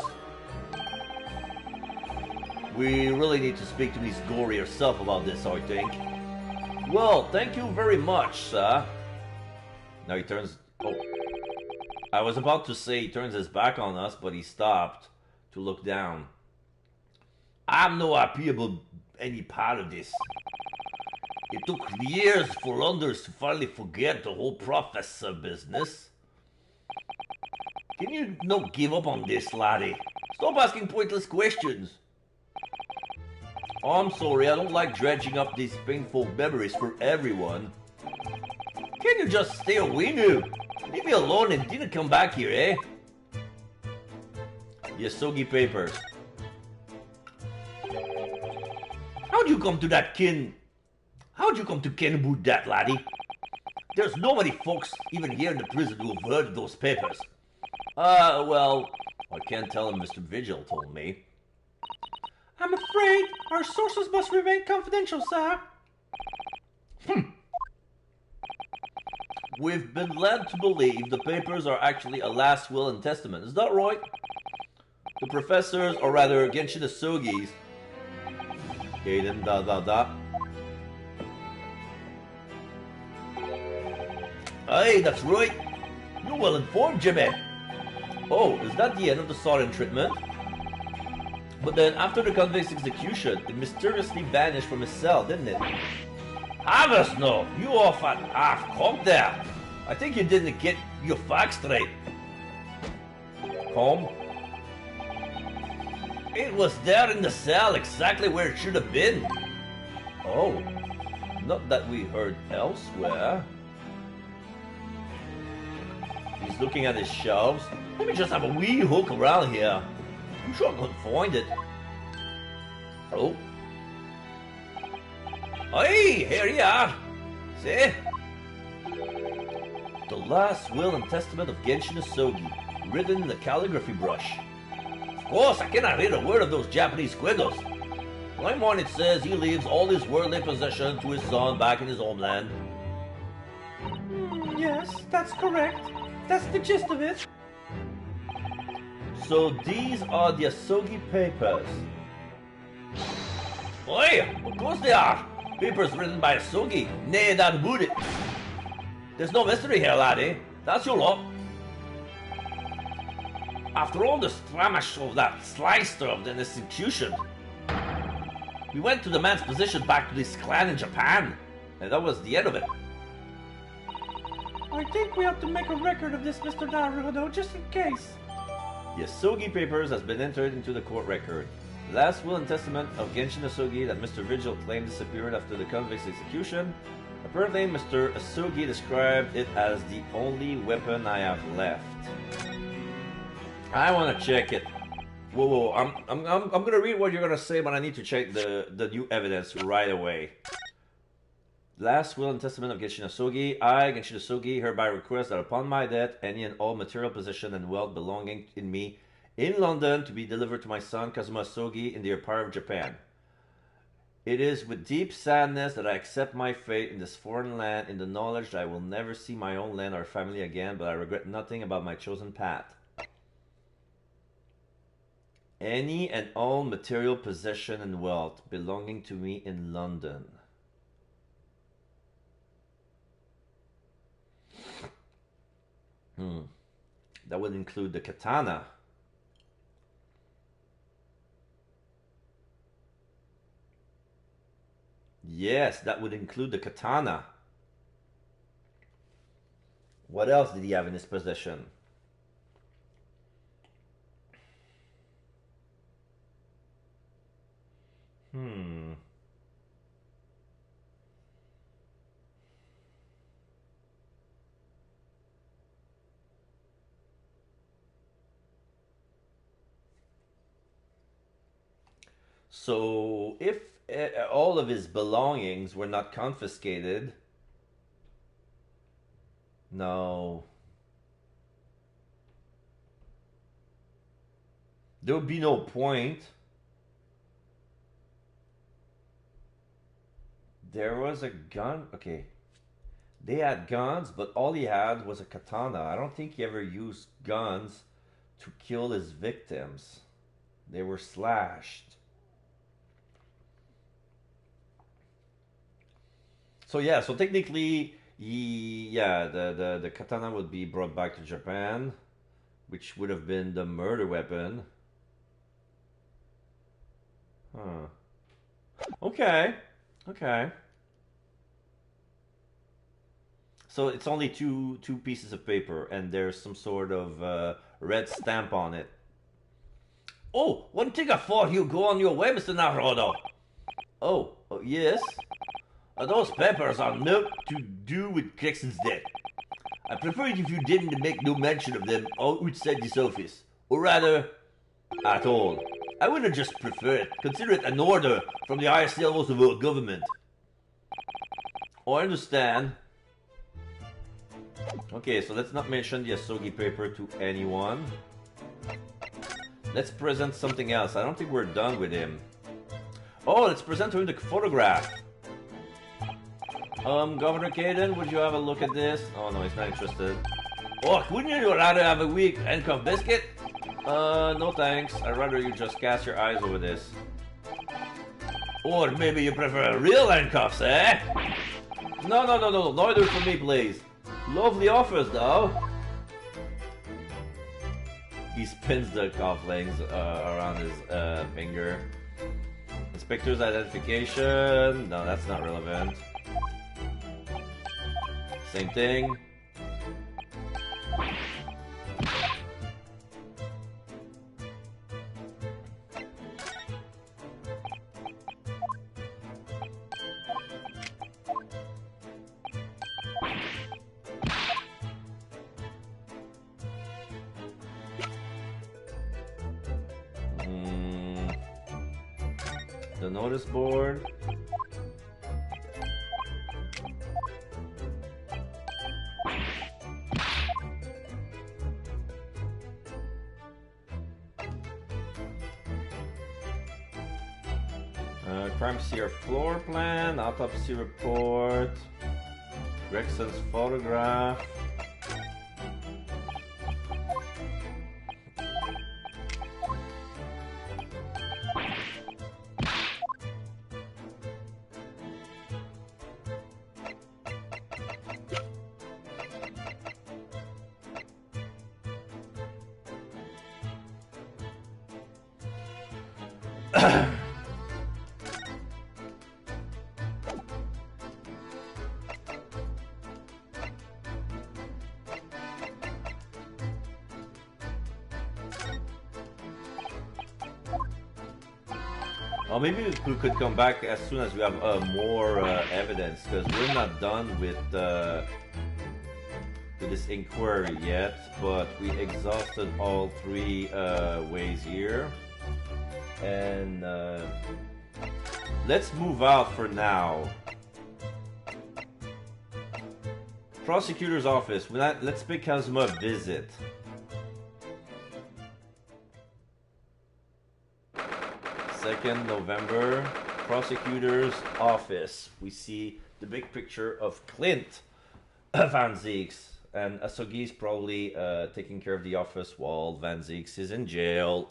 We really need to speak to Miss Gory herself about this, I think. Well, thank you very much, sir. Now he turns... Oh. I was about to say he turns his back on us, but he stopped to look down. I'm no happy about any part of this. It took years for Londers to finally forget the whole professor business. Can you not give up on this, laddie? Stop asking pointless questions. I'm sorry, I don't like dredging up these painful memories for everyone. Can you just stay away now? Leave me alone and didn't come back here, eh? Yasoghi papers. How'd you come to that kin? How'd you come to ken about that, laddie? There's no many folks even here in the prison who've heard of those papers. Well, I can't tell him Mr. Vigil told me. I'm afraid our sources must remain confidential, sir. We've been led to believe the papers are actually a last will and testament. Is that right? The professors, or rather Genshin Asogi's. Gaiden da. Hey, that's right. You're well informed, Jimmy. Oh, is that the end of the Sorin treatment? But then, after the convict's execution, it mysteriously vanished from his cell, didn't it? Harvest, no! You off at half-cocked there! I think you didn't get your facts straight. Calm? It was there in the cell, exactly where it should have been. Oh, not that we heard elsewhere. He's looking at his shelves. Let me just have a wee hook around here. I'm sure I could find it. Hello? Hey, here you are. See? The last will and testament of Genshin Asogi, written in a calligraphy brush. Of course, I cannot read a word of those Japanese squiggles. Line 1, it says he leaves all his worldly possession to his son back in his homeland. Yes, that's correct. That's the gist of it. So these are the Asogi papers. Oi, of course they are. Papers written by Asogi. Nay, that about it. There's no mystery here, laddie. That's your lot. After all the stramash of that slicer of the institution, we went to the man's position back to this clan in Japan, and that was the end of it. I think we have to make a record of this, Mr. Naruhodo, just in case. The Asogi papers has been entered into the court record. The last will and testament of Genshin Asogi that Mr. Vigil claimed disappeared after the convict's execution. Apparently, Mr. Asogi described it as the only weapon I have left. I want to check it. Whoa! I'm gonna read what you're gonna say, but I need to check the new evidence right away. Last will and testament of Genshin Asogi. I, Genshin Asogi, hereby request that upon my death, any and all material possession and wealth belonging in me in London to be delivered to my son Kazuma Asogi in the Empire of Japan. It is with deep sadness that I accept my fate in this foreign land in the knowledge that I will never see my own land or family again, but I regret nothing about my chosen path. Any and all material possession and wealth belonging to me in London. That would include the katana. Yes, that would include the katana. What else did he have in his possession? So, if all of his belongings were not confiscated, no, there would be no point. There was a gun. Okay, they had guns, but all he had was a katana. I don't think he ever used guns to kill his victims. They were slashed. So yeah, so technically, the katana would be brought back to Japan, which would have been the murder weapon. Huh. Okay. Okay. So it's only two pieces of paper, and there's some sort of red stamp on it. Oh, one thing I thought you'd go on your way, Mr. Naruto. Oh, yes? Those papers are not to do with Greggson's death. I prefer it if you didn't make no mention of them outside this office. Or rather, at all. I wouldn't just prefer it. Consider it an order from the highest levels of our government. Oh, I understand. Okay, so let's not mention the Asogi paper to anyone. Let's present something else. I don't think we're done with him. Oh, let's present him the photograph. Governor Caden, would you have a look at this? Oh no, he's not interested. Oh, wouldn't you rather have a weak handcuff biscuit? No thanks. I'd rather you just cast your eyes over this. Or maybe you prefer real handcuffs, eh? No, neither for me, please. Lovely offers, though. He spins the cufflinks around his finger. Inspector's identification. No, that's not relevant. Same thing. The notice board. Crime scene floor plan, autopsy report, Gregson's photograph. Or maybe we could come back as soon as we have more evidence, because we're not done with this inquiry yet, but we exhausted all three ways here. And let's move out for now. Prosecutor's office. Let's pay Kazuma a visit. November, prosecutor's office. We see the big picture of Clint Van Zieks, and Asogi's probably taking care of the office while Van Zieks is in jail.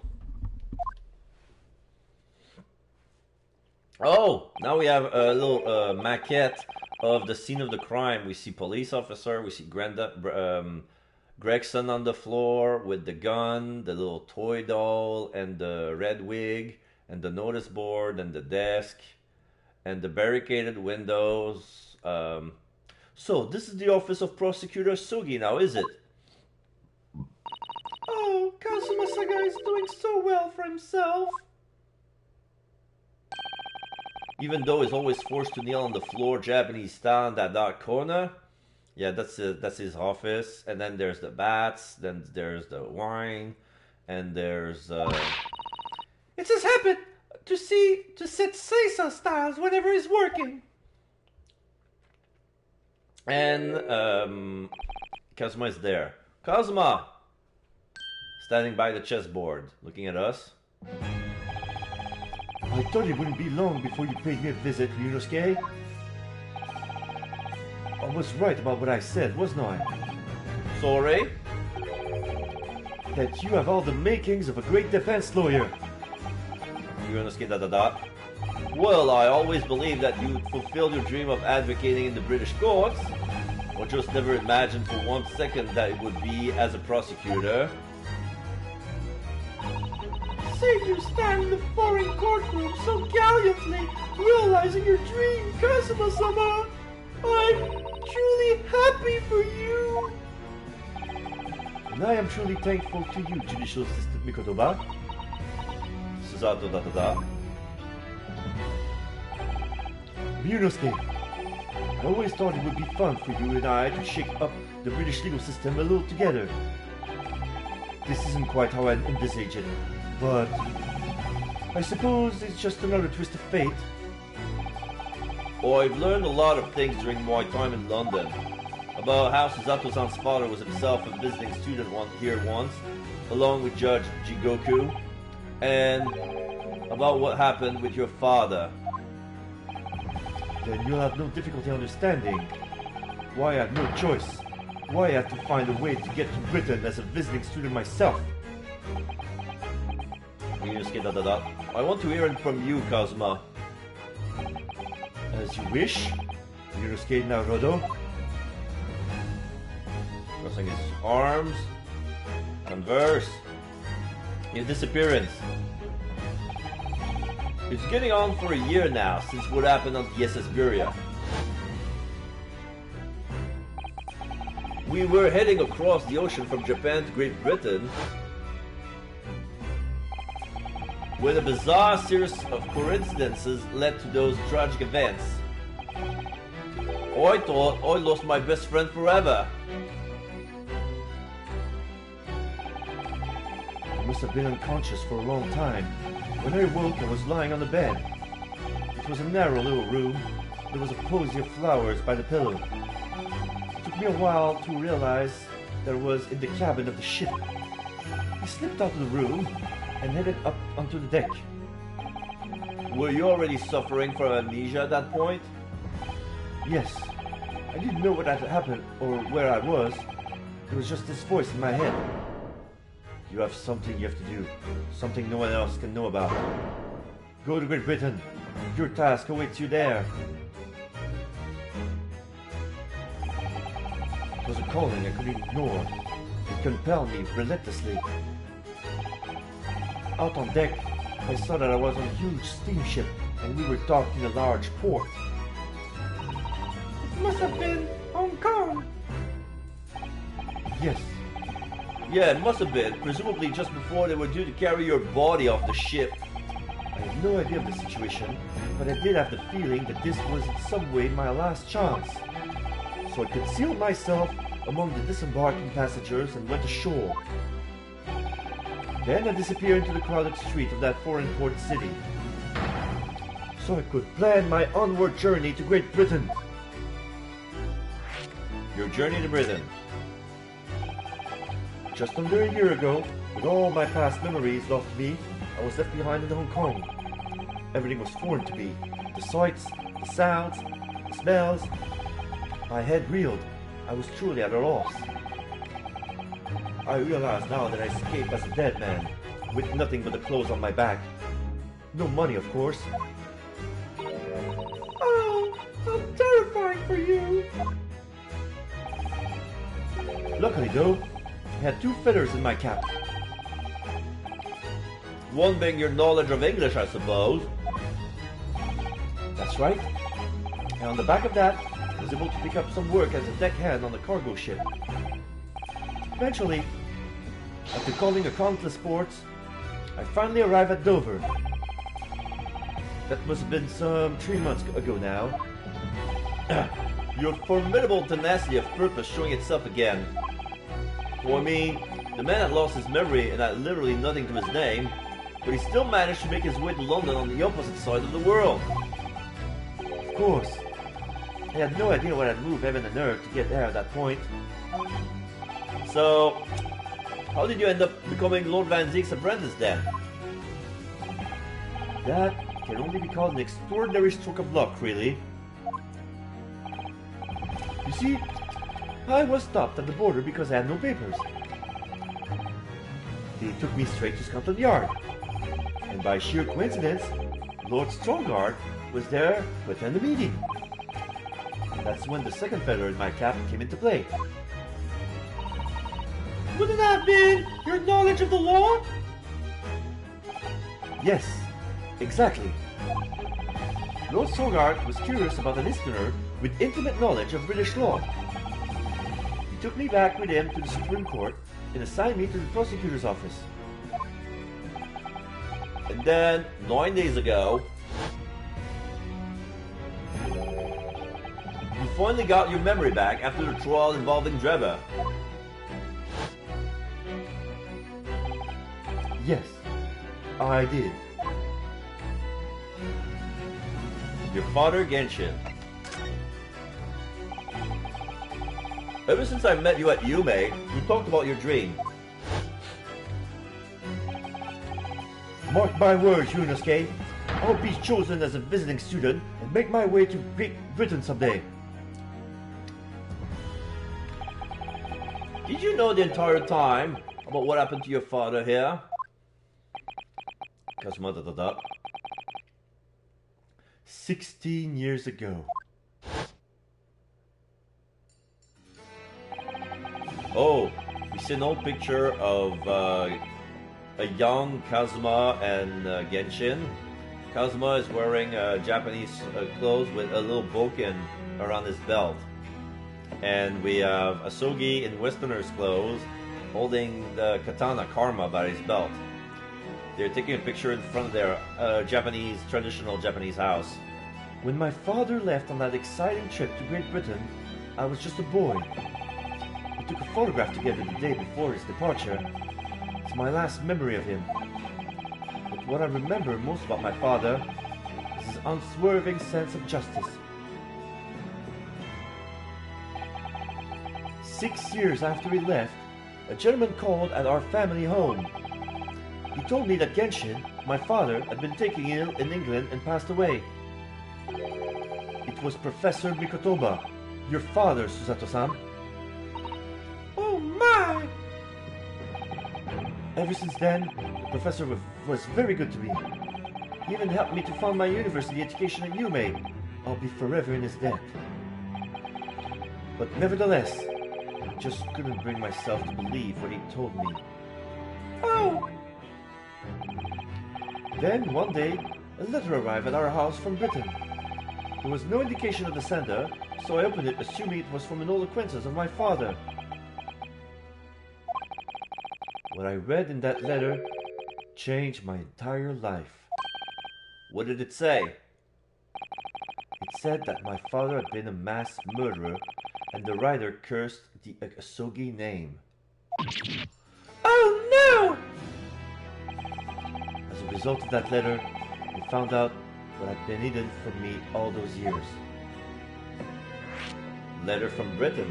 Oh, now we have a little maquette of the scene of the crime. We see police officer, we see Gregson on the floor with the gun, the little toy doll, and the red wig, and the notice board, and the desk, and the barricaded windows. So, this is the office of Prosecutor Asogi now, is it? Oh, Kazuma Saga is doing so well for himself. Even though he's always forced to kneel on the floor Japanese style in that dark corner. Yeah, that's his office. And then there's the bats, then there's the wine, and there's... It's his habit to sit Caesar styles whenever he's working. And Kazuma is there. Kazuma! Standing by the chessboard, looking at us. I thought it wouldn't be long before you paid me a visit, Ryunosuke. I was right about what I said, wasn't I? Sorry? That you have all the makings of a great defense lawyer. Well, I always believed that you'd fulfill your dream of advocating in the British courts. Or just never imagined for 1 second that it would be as a prosecutor. seeing you stand in the foreign courtroom so gallantly, realizing your dream, Kazuma-sama. I'm truly happy for you. And I am truly thankful to you, Judicial Assistant Mikotoba. Susato da. Ryunosuke, I always thought it would be fun for you and I to shake up the British legal system a little together. This isn't quite how I envisage it, but I suppose it's just another twist of fate. Oh, I've learned a lot of things during my time in London. About how Susato-san's father was himself a visiting student here once, along with Judge Jigoku, and about what happened with your father. Then you'll have no difficulty understanding why I had no choice, why I had to find a way to get to Britain as a visiting student myself. Ryunosuke da. I want to hear it from you, Kazuma. As you wish, Ryunosuke Naruto. Crossing his arms. Converse. Your disappearance. It's getting on for a year now since what happened on the SS Buria. We were heading across the ocean from Japan to Great Britain when a bizarre series of coincidences led to those tragic events. I thought I lost my best friend forever. I must have been unconscious for a long time. When I awoke, I was lying on the bed. It was a narrow little room. There was a posy of flowers by the pillow. It took me a while to realize that I was in the cabin of the ship. I slipped out of the room and headed up onto the deck. Were you already suffering from amnesia at that point? Yes. I didn't know what had happened or where I was. There was just this voice in my head. You have something you have to do. Something no one else can know about. Go to Great Britain. Your task awaits you there. It was a calling I couldn't ignore. It compelled me relentlessly. Out on deck, I saw that I was on a huge steamship and we were docked in a large port. It must have been Hong Kong. Yes, Yeah, it must have been, presumably just before they were due to carry your body off the ship. I had no idea of the situation, but I did have the feeling that this was in some way my last chance. So I concealed myself among the disembarking passengers and went ashore. Then I disappeared into the crowded street of that foreign port city, so I could plan my onward journey to Great Britain. Your journey to Britain. Just under a year ago, with all my past memories lost to me, I was left behind in Hong Kong. Everything was foreign to me. The sights, the sounds, the smells. My head reeled. I was truly at a loss. I realize now that I escaped as a dead man, with nothing but the clothes on my back. No money, of course. Oh, how terrifying for you. Luckily, though, I had 2 feathers in my cap. One being your knowledge of English, I suppose. That's right. And on the back of that, I was able to pick up some work as a deckhand on the cargo ship. Eventually, after calling a countless ports, I finally arrived at Dover. That must have been some 3 months ago now. Your formidable tenacity of purpose showing itself again. For me, the man had lost his memory and had literally nothing to his name, but he still managed to make his way to London on the opposite side of the world. Of course. I had no idea what had moved heaven and earth to get there at that point. So, how did you end up becoming Lord Van Zeek's apprentice then? That can only be called an extraordinary stroke of luck, really. You see, I was stopped at the border because I had no papers. They took me straight to Scotland Yard. And by sheer coincidence, Lord Strongard was there to attend the meeting. That's when the second feather in my cap came into play. Wouldn't that have been your knowledge of the law? Yes, exactly. Lord Sogart was curious about an Easterner with intimate knowledge of British law. He took me back with him to the Supreme Court and assigned me to the prosecutor's office. And then, 9 days ago, you finally got your memory back after the trial involving Dreba. Yes, I did. Your father, Genshin. Ever since I met you at Yume, you talked about your dream. Mark my words, Yunosuke. I'll be chosen as a visiting student and make my way to Great Britain someday. Did you know the entire time about what happened to your father here? Kazuma da. 16 years ago. Oh, we see an old picture of a young Kazuma and Genshin. Kazuma is wearing Japanese clothes with a little bokken around his belt. And we have Asogi in Westerner's clothes holding the katana Karma by his belt. They're taking a picture in front of their traditional Japanese house. When my father left on that exciting trip to Great Britain, I was just a boy. We took a photograph together the day before his departure. It's my last memory of him. But what I remember most about my father is his unswerving sense of justice. 6 years after he left, a gentleman called at our family home. He told me that Genshin, my father, had been taken ill in England and passed away. It was Professor Mikotoba, your father, Susato-san. Oh my! Ever since then, the professor was very good to me. He even helped me to fund my university education at Yume. I'll be forever in his debt. But nevertheless, I just couldn't bring myself to believe what he told me. Oh! Then, one day, a letter arrived at our house from Britain. There was no indication of the sender, so I opened it assuming it was from an old acquaintance of my father. What I read in that letter changed my entire life. What did it say? It said that my father had been a mass murderer, and the writer cursed the Asogi name. Oh no! As a result of that letter, I found out what had been hidden from me all those years. Letter from Britain.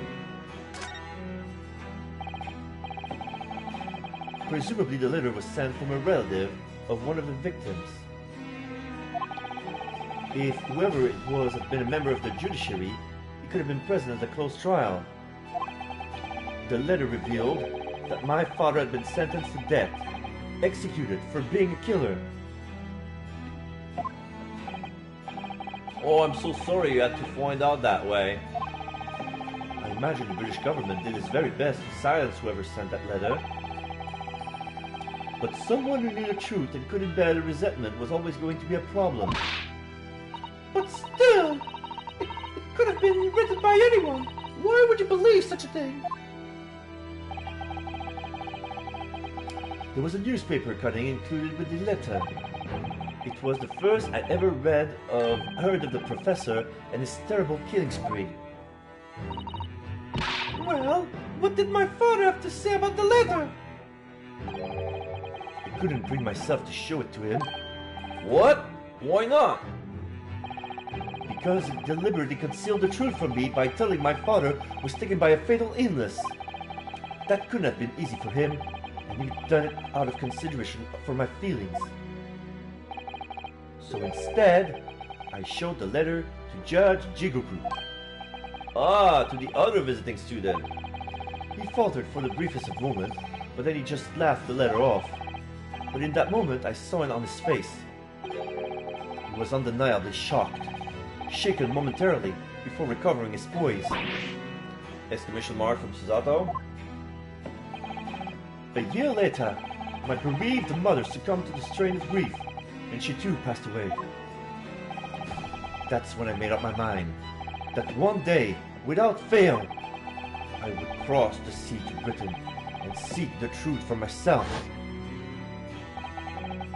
Presumably the letter was sent from a relative of one of the victims. If whoever it was had been a member of the judiciary, he could have been present at the closed trial. The letter revealed that my father had been sentenced to death, executed for being a killer. Oh, I'm so sorry you had to find out that way. I imagine the British government did its very best to silence whoever sent that letter. But someone who knew the truth and couldn't bear the resentment was always going to be a problem. But still, it could have been written by anyone. Why would you believe such a thing? There was a newspaper cutting included with the letter. It was the first I'd ever heard of the professor and his terrible killing spree. Well, what did my father have to say about the letter? I couldn't bring myself to show it to him. What? Why not? Because he deliberately concealed the truth from me by telling my father was taken by a fatal illness. That couldn't have been easy for him, and he'd done it out of consideration for my feelings. So instead, I showed the letter to Judge Jigoku. Ah, to the other visiting student. He faltered for the briefest of moments, but then he just laughed the letter off. But in that moment, I saw it on his face. He was undeniably shocked, shaken momentarily before recovering his poise. Exclamation mark from Susato. A year later, my bereaved mother succumbed to the strain of grief. and she too passed away. That's when I made up my mind that one day, without fail, I would cross the sea to Britain and seek the truth for myself.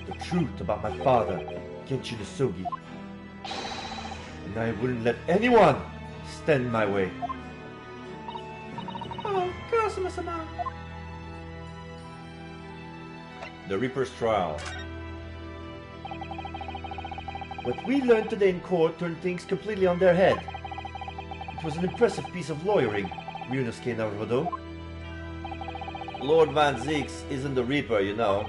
The truth about my father, Kenshin Isugi. And I wouldn't let anyone stand in my way. Oh, Kazuma-sama. The Reaper's Trial. What we learned today in court turned things completely on their head. It was an impressive piece of lawyering, Ryunosuke Naruhodo. Lord Van Zieks isn't the Reaper, you know.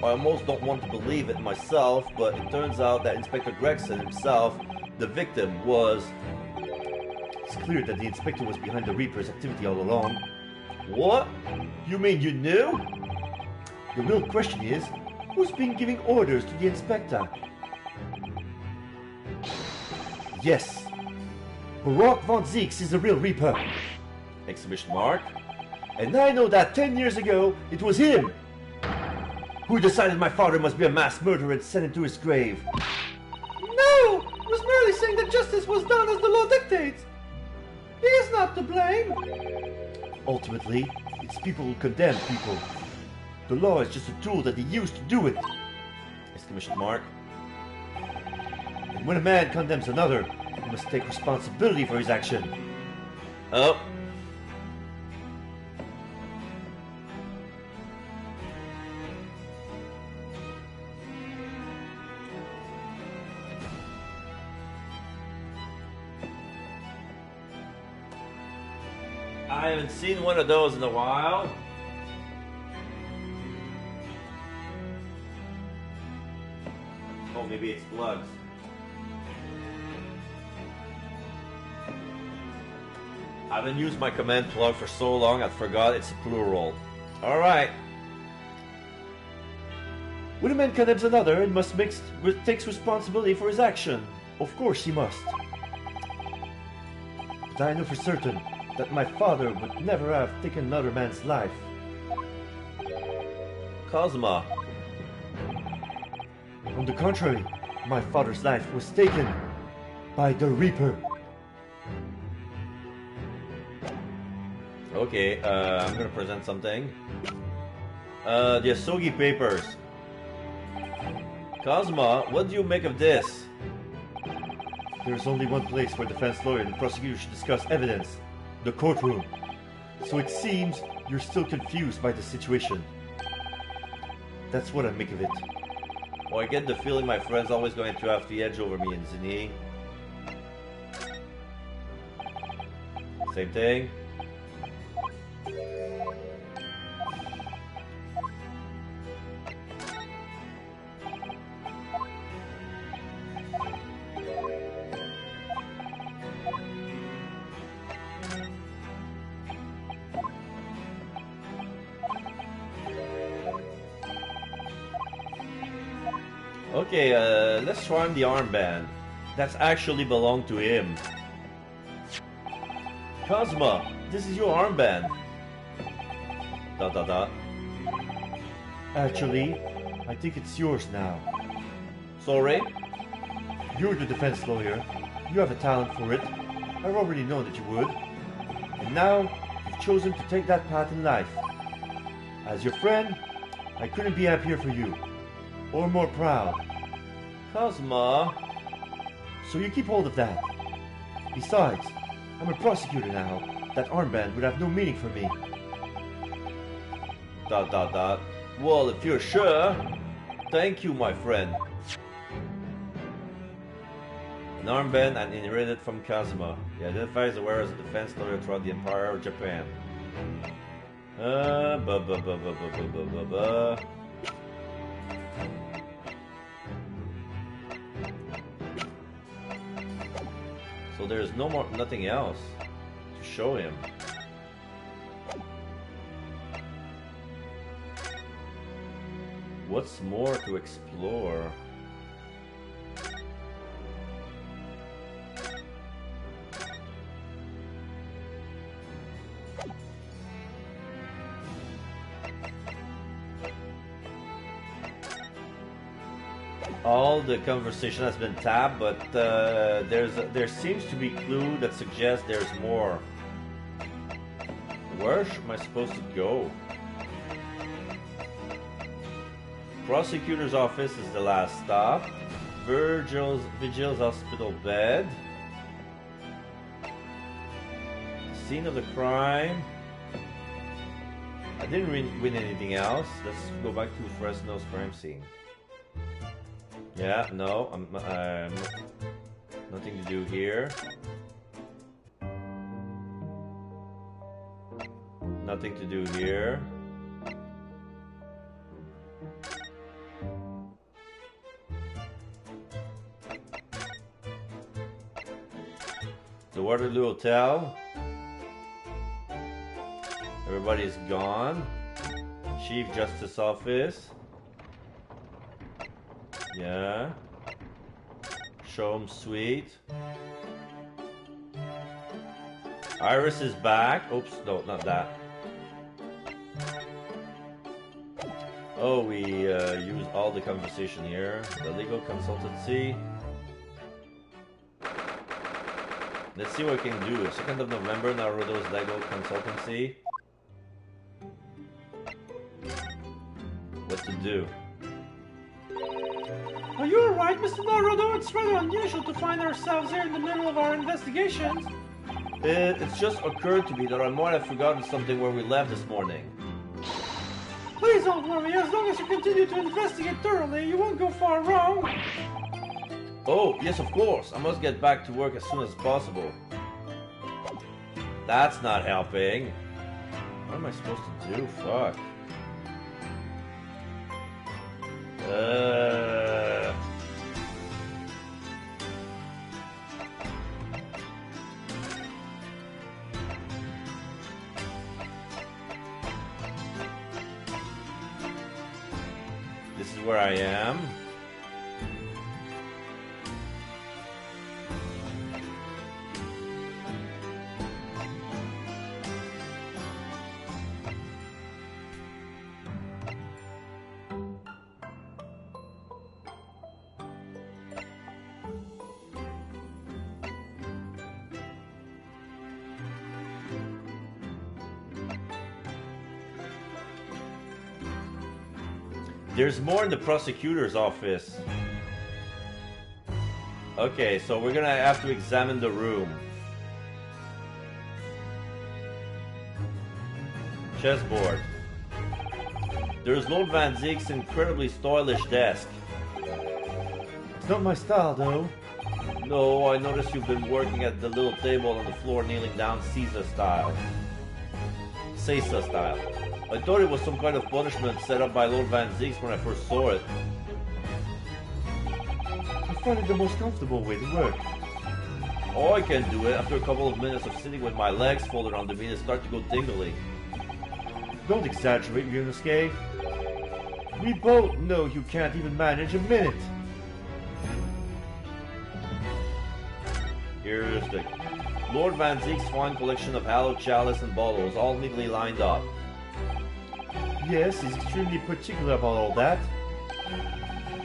I almost don't want to believe it myself, but it turns out that Inspector Gregson himself, the victim, was... It's clear that the inspector was behind the Reaper's activity all along. What? You mean you knew? The real question is, who's been giving orders to the inspector? Yes, Baroque von Zieks is the real Reaper. Exclamation mark. And I know that 10 years ago, it was him who decided my father must be a mass murderer and sent him to his grave. No! It was merely saying that justice was done as the law dictates. He is not to blame. Ultimately, it's people who condemn people. The law is just a tool that they use to do it. Exclamation mark. And when a man condemns another, he must take responsibility for his action. Oh. I haven't seen one of those in a while. Oh, maybe it's plugs. I haven't used my command plug for so long I forgot it's a plural. Alright. When a man condemns another, he must takes responsibility for his action. Of course he must. But I know for certain that my father would never have taken another man's life. Kazuma. On the contrary, my father's life was taken by the Reaper. Okay, I'm gonna present something. The Asogi Papers. Kazuma, what do you make of this? There is only one place where defense lawyer and prosecutor should discuss evidence. The courtroom. So it seems you're still confused by the situation. That's what I make of it. Well, I get the feeling my friend's always going to have the edge over me, isn't he? Same thing. Okay, let's try on the armband. That's actually belonged to him. Kazuma, this is your armband. Dot dot dot. Actually, I think it's yours now. Sorry? You're the defense lawyer. You have a talent for it. I've already known that you would. And now, you've chosen to take that path in life. As your friend, I couldn't be happier for you. Or more proud. Kazuma. So you keep hold of that. Besides, I'm a prosecutor now. That armband would have no meaning for me. Dot dot dot. Well, if you're sure. Thank you, my friend. An armband and inherited from Kazuma. He identifies the wearer as a defense lawyer throughout the Empire of Japan. So there's nothing else to show him. What's more to explore? All the conversation has been tapped, but there seems to be clue that suggests there's more. Where am I supposed to go? Prosecutor's office is the last stop. Vigil's hospital bed. Scene of the crime. I didn't win anything else. Let's go back to Fresno's crime scene. Yeah, no, I'm nothing to do here. Nothing to do here. The Waterloo Hotel. Everybody's gone. Chief Justice Office. Yeah. Showroom Suite. Iris is back. Oops, no, not that. Oh, we use all the conversation here. The legal consultancy. Let's see what we can do. 2nd of November, Naruto's legal consultancy. What to do? Are you alright, Mr. Naruto? It's rather unusual to find ourselves here in the middle of our investigations. It's just occurred to me that I might have forgotten something where we left this morning. Please don't worry. As long as you continue to investigate thoroughly, you won't go far wrong. Oh, yes, of course. I must get back to work as soon as possible. That's not helping. What am I supposed to do? Fuck. This is where I am. There's more in the prosecutor's office. Okay, so we're gonna have to examine the room. Chessboard. There's Lord Van Ziek's incredibly stylish desk. It's not my style, though. No, I noticed you've been working at the little table on the floor, kneeling down Caesar style. Caesar style. I thought it was some kind of punishment set up by Lord Van Zieks when I first saw it. I find it the most comfortable way to work. Oh, I can do it. After a couple of minutes of sitting with my legs folded onto me, they start to go tingly. Don't exaggerate, Ryunosuke. We both know you can't even manage a minute. Here's the Lord Van Ziek's fine collection of hallowed chalice and bottles, all neatly lined up. Yes, he's extremely particular about all that.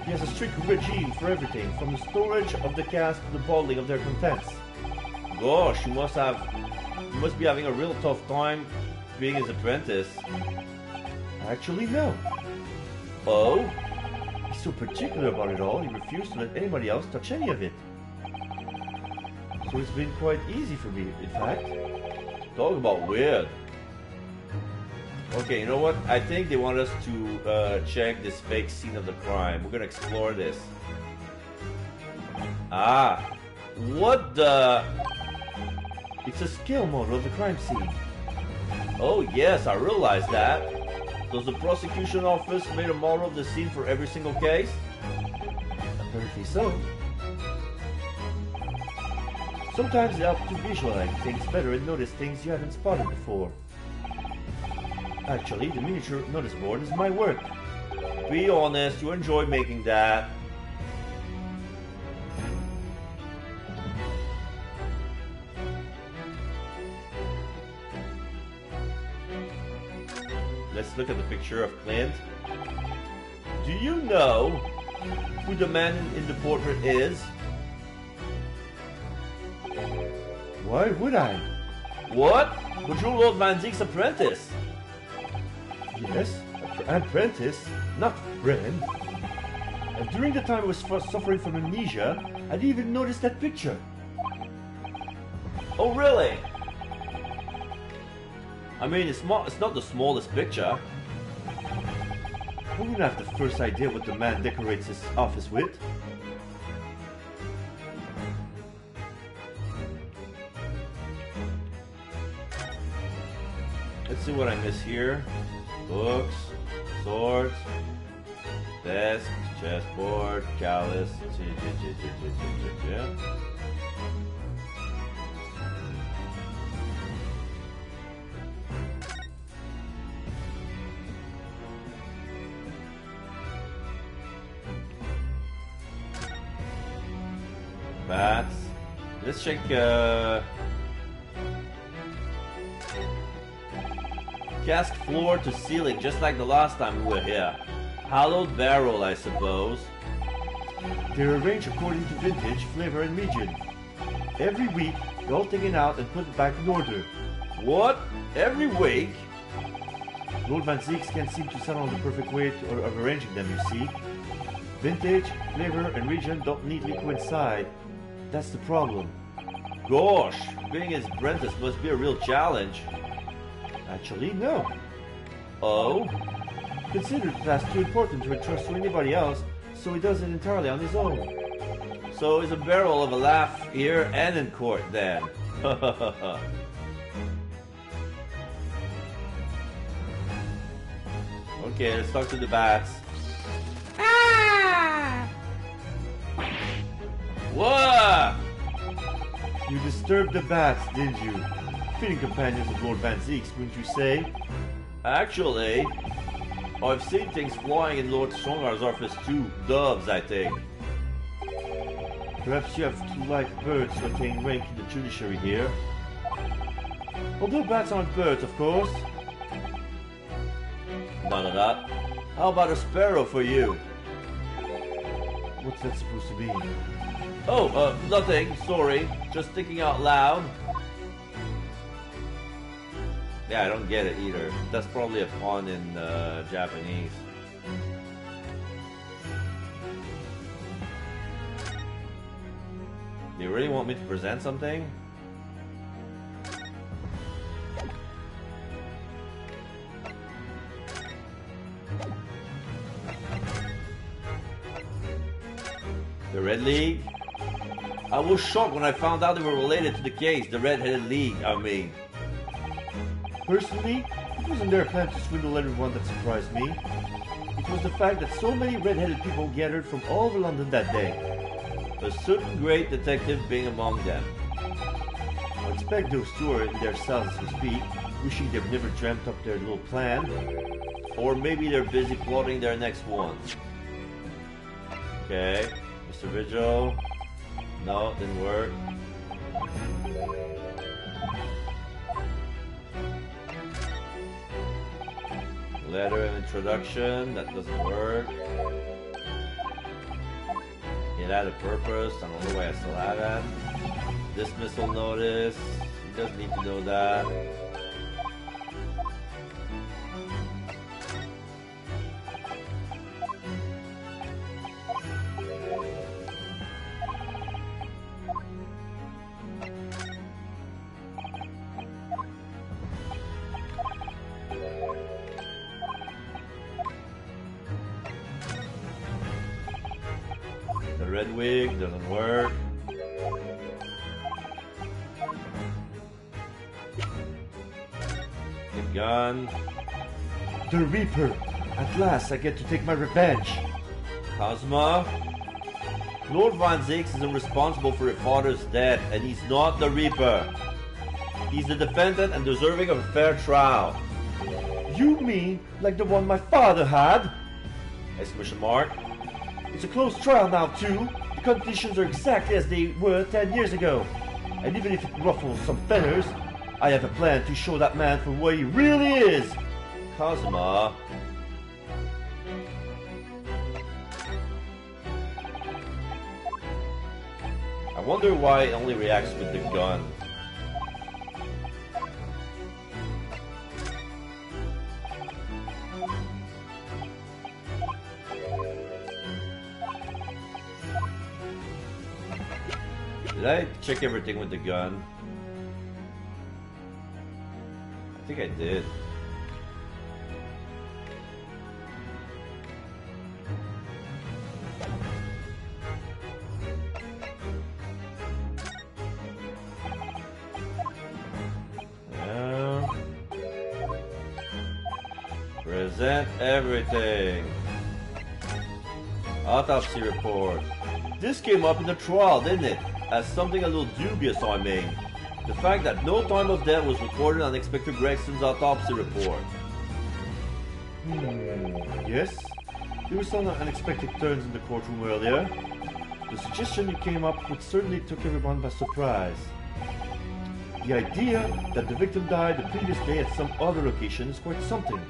He has a strict regime for everything, from the storage of the cask to the bottling of their contents. Gosh, you must be having a real tough time being his apprentice. Actually, no. Oh? He's so particular about it all, he refused to let anybody else touch any of it. So it's been quite easy for me, in fact. Talk about weird. Okay, you know what? I think they want us to check this fake scene of the crime. We're gonna explore this. Ah, what the? It's a scale model of the crime scene. Oh yes, I realized that. Does the prosecution office make a model of the scene for every single case? Apparently so. Sometimes it helps to visualize things better and notice things you haven't spotted before. Actually, the miniature notice board is my work. Be honest, you enjoy making that. Let's look at the picture of Clint. Do you know who the man in the portrait is? Why would I? What? But you're Lord Van Ziek's apprentice. Yes, apprentice, not friend. And during the time I was suffering from amnesia, I didn't even notice that picture. Oh, really? I mean, it's not the smallest picture. I wouldn't have the first idea what the man decorates his office with. Let's see what I miss here. Books, swords, desk, chessboard, callus. Bats. Let's check cask floor to ceiling, just like the last time we were here. Hallowed barrel, I suppose. They're arranged according to vintage, flavor, and region. Every week, they all take it out and put it back in order. What? Every week? Lord Van Zieks can't seem to settle on the perfect way of arranging them, you see. Vintage, flavor, and region don't neatly coincide. That's the problem. Gosh, being his apprentice must be a real challenge. Actually, no. Oh? Considered that's too important to entrust to anybody else, so he does it entirely on his own. So he's a barrel of a laugh here and in court then. Okay, let's talk to the bats. Ah! What? You disturbed the bats, didn't you? Fitting companions of Lord Van Zieks, wouldn't you say? Actually, I've seen things flying in Lord Strongar's office too. Doves, I think. Perhaps you have to like birds to attain rank in the judiciary here. Although bats aren't birds, of course. None of that. How about a sparrow for you? What's that supposed to be? Oh, nothing. Sorry. Just thinking out loud. Yeah, I don't get it either. That's probably a pun in Japanese. Do you really want me to present something? The Red League? I was shocked when I found out they were related to the case, the Red-Headed League, I mean. Personally, it wasn't their plan to swindle everyone that surprised me. It was the fact that so many red-headed people gathered from all over London that day. A certain great detective being among them. I expect those two are in their cells as we speak, wishing they've never dreamt up their little plan. Or maybe they're busy plotting their next one. Okay, Mr. Vigil. No, didn't work. Letter of introduction, that doesn't work. It had a purpose, I don't know why I still have that. Dismissal notice, he doesn't need to know that. The red wig doesn't work. The gun. The Reaper! At last I get to take my revenge! Cosma. Lord Van Zieks isn't responsible for your father's death, and he's not the Reaper. He's the defendant and deserving of a fair trial. You mean like the one my father had? Exclamation mark. It's a close trial now too. The conditions are exactly as they were 10 years ago. And even if it ruffles some feathers, I have a plan to show that man for what he really is. Cosma. wonder why it only reacts with the gun. Did I check everything with the gun? I think I did. Present everything. Autopsy report. This came up in the trial, didn't it? As something a little dubious, I mean. The fact that no time of death was recorded on Inspector Gregson's autopsy report. Yes? There were some unexpected turns in the courtroom earlier. The suggestion you came up with certainly took everyone by surprise. The idea that the victim died the previous day at some other location is quite something.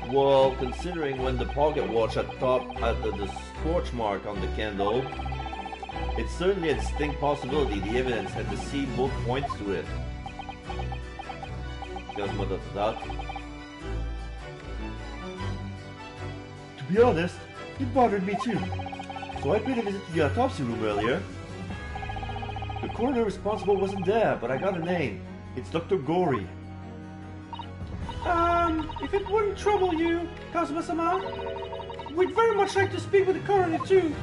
Well, considering when the pocket watch had the scorch mark on the candle, it's certainly a distinct possibility the evidence had to see both points to it. To be honest, it bothered me too. So I paid a visit to the autopsy room earlier. The coroner responsible wasn't there, but I got a name. It's Dr. Gory. If it wouldn't trouble you, Kazuma-sama, we'd very much like to speak with the coroner too.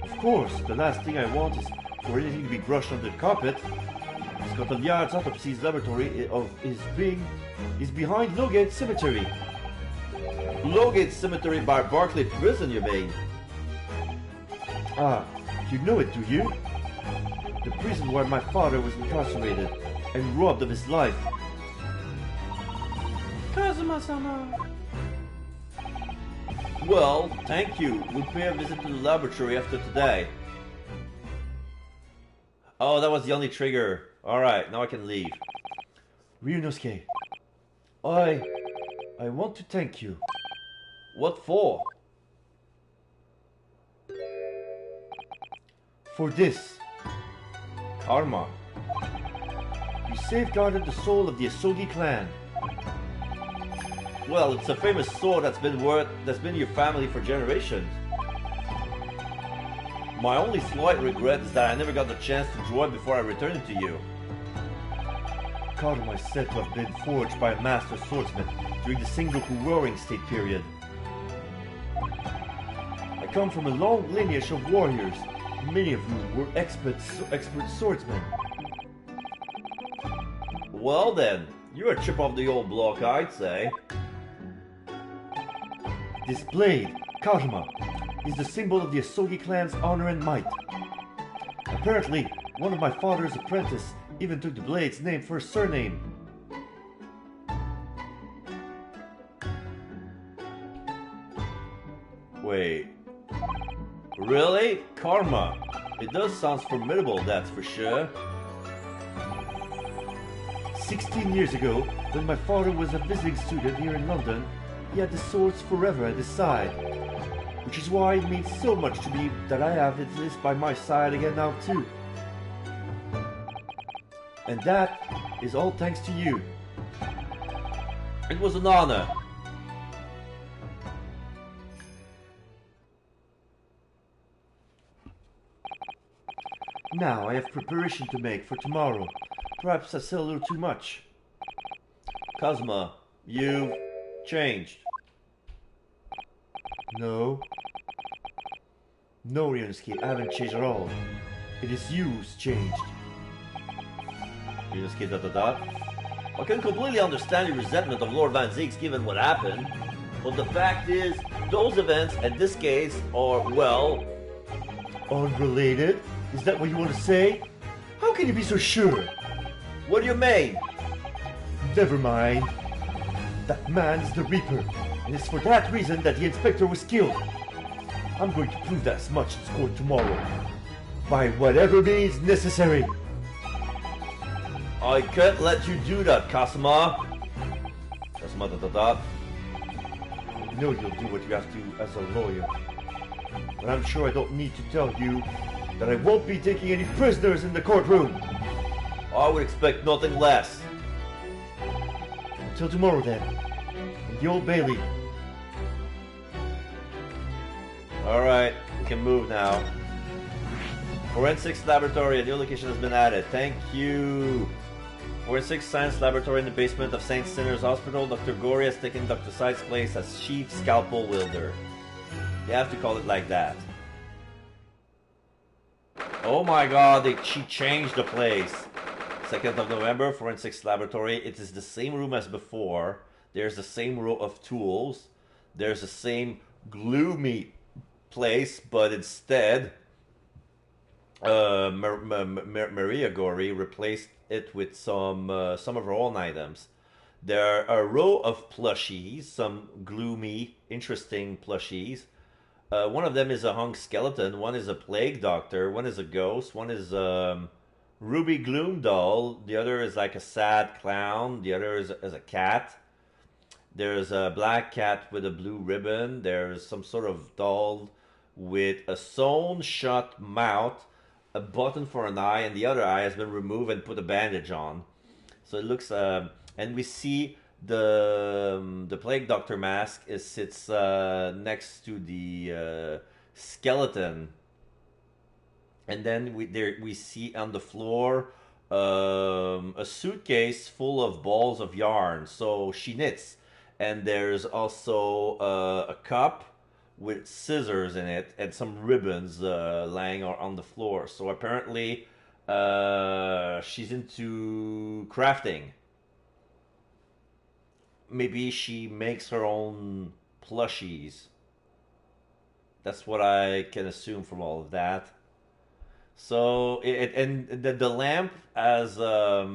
Of course, the last thing I want is for anything to be brushed under the carpet. Scotland Yard's autopsy's laboratory is behind Lowgate Cemetery. Lowgate Cemetery by Barclay Prison, you mean? Ah, you know it, do you? The prison where my father was incarcerated and robbed of his life. Kazuma-sama. Well, thank you. We'll pay a visit to the laboratory after today. Oh, that was the only trigger. Alright, now I can leave. Ryunosuke, I want to thank you. What for? For this. Karma. You safeguarded the soul of the Asogi clan. Well, it's a famous sword that's been your family for generations. My only slight regret is that I never got the chance to draw it before I returned it to you. Karma is said to have been forged by a master swordsman during the Sengoku Warring State period. I come from a long lineage of warriors, many of whom were expert swordsmen. Well then, you're a chip off the old block, I'd say. This blade, Karma, is the symbol of the Asogi clan's honor and might. Apparently, one of my father's apprentices even took the blade's name for a surname. Wait. Really? Karma? It does sound formidable, that's for sure. 16 years ago, when my father was a visiting student here in London, he had the swords forever at his side. Which is why it means so much to me that I have this by my side again now too. And that is all thanks to you. It was an honor. Now I have preparation to make for tomorrow. Perhaps I said a little too much. Kazuma, you've changed. No. No, Ryunosuke, I haven't changed at all. It is you who's changed. Ryunosuke ... I can completely understand your resentment of Lord Van Zieks given what happened, but the fact is, those events, in this case, are, well... Unrelated? Is that what you want to say? How can you be so sure? What do you mean? Never mind. That man is the Reaper, and it's for that reason that the Inspector was killed. I'm going to prove that as much in court tomorrow. By whatever means necessary. I can't let you do that, Kazuma. Kazuma ... You know you'll do what you have to as a lawyer. But I'm sure I don't need to tell you that I won't be taking any prisoners in the courtroom. I would expect nothing less. Until tomorrow then, in the Old Bailey. Alright, we can move now. Forensics Laboratory, a new location has been added. Thank you. Forensic Science Laboratory in the basement of St. Sinner's Hospital. Dr. Gory has taken Dr. Side's place as Chief Scalpel Wielder. You have to call it like that. Oh my god, she changed the place. 2nd of November, Forensics Laboratory. It is the same room as before. There's the same row of tools. There's the same gloomy place, but instead, Maria Gory replaced it with some of her own items. There are a row of plushies, some gloomy, interesting plushies. One of them is a hung skeleton, one is a plague doctor, one is a ghost, one is Ruby Gloom doll, the other is like a sad clown, the other is a cat. There's a black cat with a blue ribbon, there's some sort of doll with a sewn shut mouth, a button for an eye, and the other eye has been removed and put a bandage on. So it looks, and we see the plague doctor mask sits next to the skeleton, and then we see on the floor a suitcase full of balls of yarn. So she knits, and there's also a cup with scissors in it and some ribbons lying on the floor. So apparently she's into crafting. Maybe she makes her own plushies. That's what I can assume from all of that. So and the lamp has a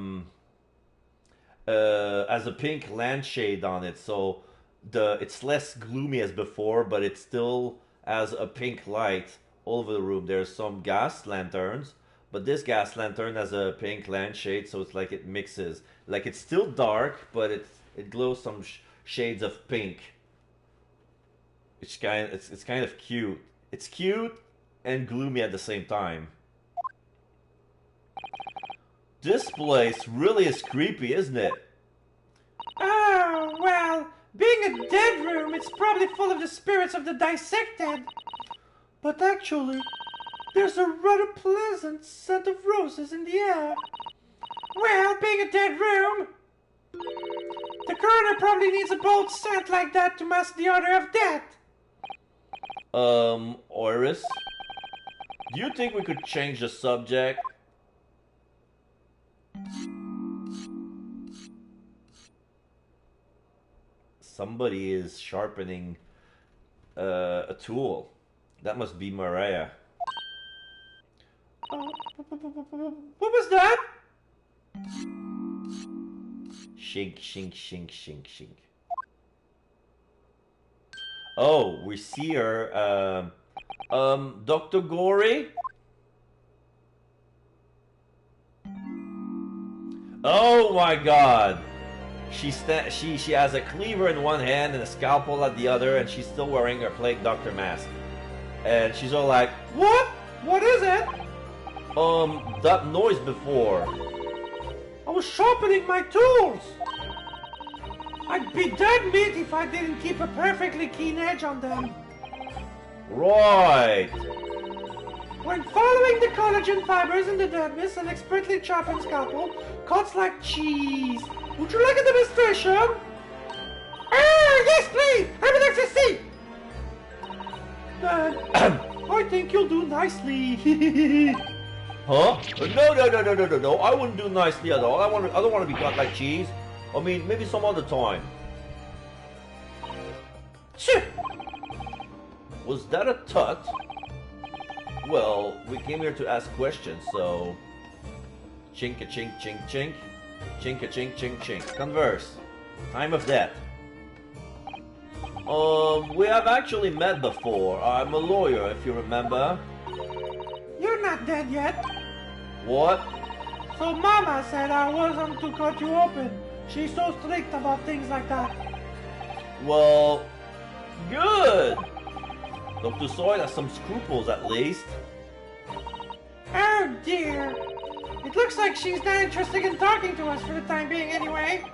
pink lampshade on it. So it's less gloomy as before, but it still has a pink light all over the room. There's some gas lanterns, but this gas lantern has a pink lampshade, so it's like it mixes. Like it's still dark, but it glows some shades of pink. It's kind of cute. It's cute and gloomy at the same time. This place really is creepy, isn't it? Oh, well, being a dead room, it's probably full of the spirits of the dissected. But actually, there's a rather pleasant scent of roses in the air. Well, being a dead room, the coroner probably needs a bold scent like that to mask the odor of death. Oris, do you think we could change the subject? Somebody is sharpening a tool. That must be Mariah. What was that? Shink, shink, shink, shink, shink. Oh, we see her. Dr. Gory? Oh my god! She has a cleaver in one hand and a scalpel at the other, and she's still wearing her plague doctor mask. And she's all like, What? What is it? That noise before. I was sharpening my tools. I'd be dead meat if I didn't keep a perfectly keen edge on them. Right. When following the collagen fibers in the dermis, an expertly sharpened scalpel cuts like cheese. Would you like a demonstration? Yes, please! I would like to see! I think you'll do nicely. Huh? No, I wouldn't do nicely at all. I don't want to be cut like cheese. I mean, maybe some other time. Shit! Was that a tut? Well, we came here to ask questions, so... Chink-a-chink, chink-chink. Chink-a-chink, chink-chink. Converse. Time of death. We have actually met before. I'm a lawyer, if you remember. You're not dead yet. What? So Mama said I wasn't to cut you open. She's so strict about things like that. Well, good. Dr. Soy has some scruples at least. Oh dear. It looks like she's not interested in talking to us for the time being anyway.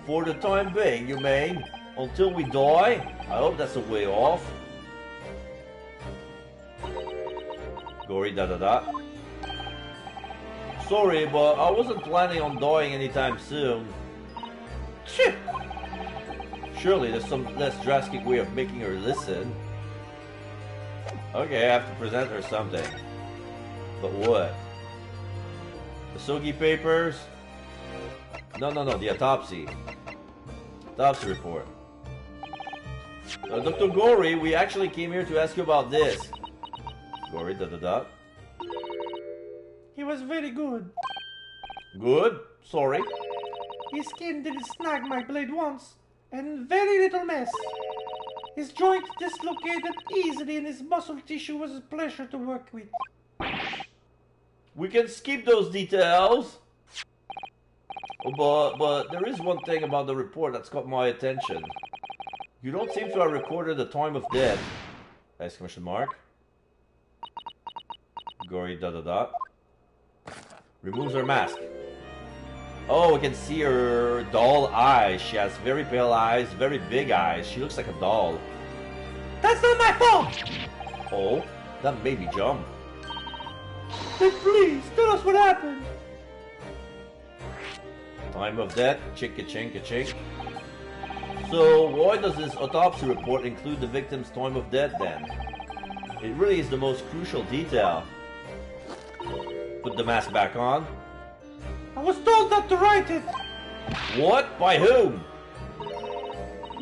For the time being, you mean? Until we die? I hope that's a way off. Gory da. Sorry, but I wasn't planning on dying anytime soon. Surely there's some less drastic way of making her listen. Okay, I have to present her something. But what? The Sogi papers? No, the autopsy. Autopsy report. Dr. Gory, we actually came here to ask you about this. Gory da. He was very good. Good? Sorry. His skin didn't snag my blade once, and very little mess. His joint dislocated easily and his muscle tissue was a pleasure to work with. We can skip those details. But there is one thing about the report that's caught my attention. You don't seem to have recorded the time of death. Exclamation mark. Gory da. Removes her mask. Oh, we can see her doll eyes. She has very pale eyes, very big eyes. She looks like a doll. That's not my fault! Oh, that made me jump. Then please, tell us what happened. Time of death, chink-a-chink-a-chink. So, why does this autopsy report include the victim's time of death then? It really is the most crucial detail. Put the mask back on. I was told not to write it. What? By whom?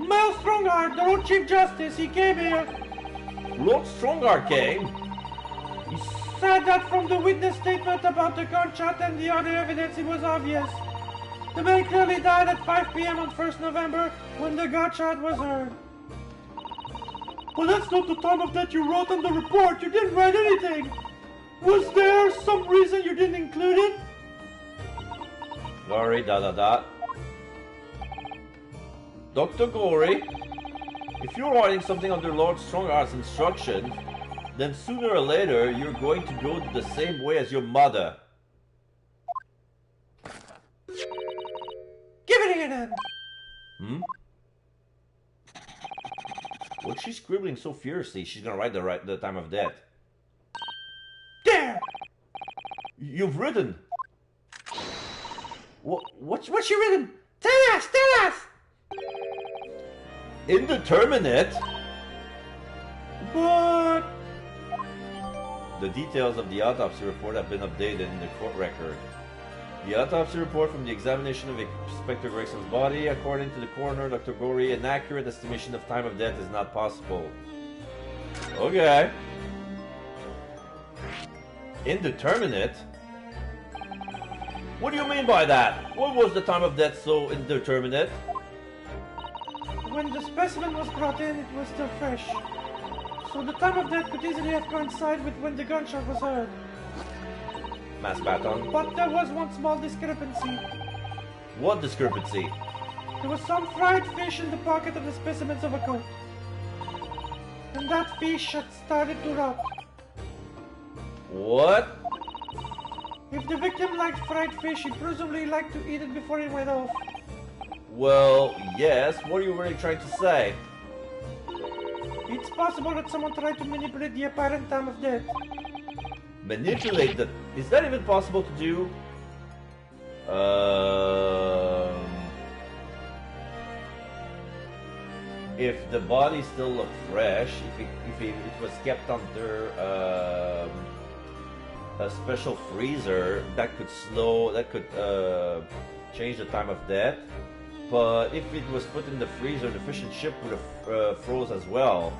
Miles Strongheart, the Lord Chief Justice, he came here. Lord Strongheart came? He said that from the witness statement about the gunshot and the other evidence it was obvious. The man clearly died at 5 p.m. on 1st November when the gunshot was heard. But that's not the time of death you wrote on the report. You didn't write anything. Was there some reason you didn't include it? Gory da. Dr. Gory, if you're writing something under Lord Strongheart's instructions, then sooner or later you're going to go the same way as your mother. Give it here then. What's she scribbling so fiercely? She's gonna write the time of death. There. You've written. What's she written? Tell us. Indeterminate? But The details of the autopsy report have been updated in the court record. The autopsy report from the examination of Inspector Gregson's body, according to the coroner, Dr. Gory, an accurate estimation of time of death is not possible. Okay. Indeterminate? What do you mean by that? What was the time of death so indeterminate? when the specimen was brought in, it was still fresh. So the time of death could easily have coincided with when the gunshot was heard. Mask back on. But there was one small discrepancy. What discrepancy? There was some fried fish in the pocket of the specimen's overcoat. And that fish had started to rot. What? If the victim liked fried fish, he presumably liked to eat it before he went off. Well, yes. What are you really trying to say? It's possible that someone tried to manipulate the apparent time of death. Manipulate the... Is that even possible to do? If the body still looked fresh, if it was kept under a special freezer, that could change the time of death. But if it was put in the freezer, the fish and chip would have froze as well,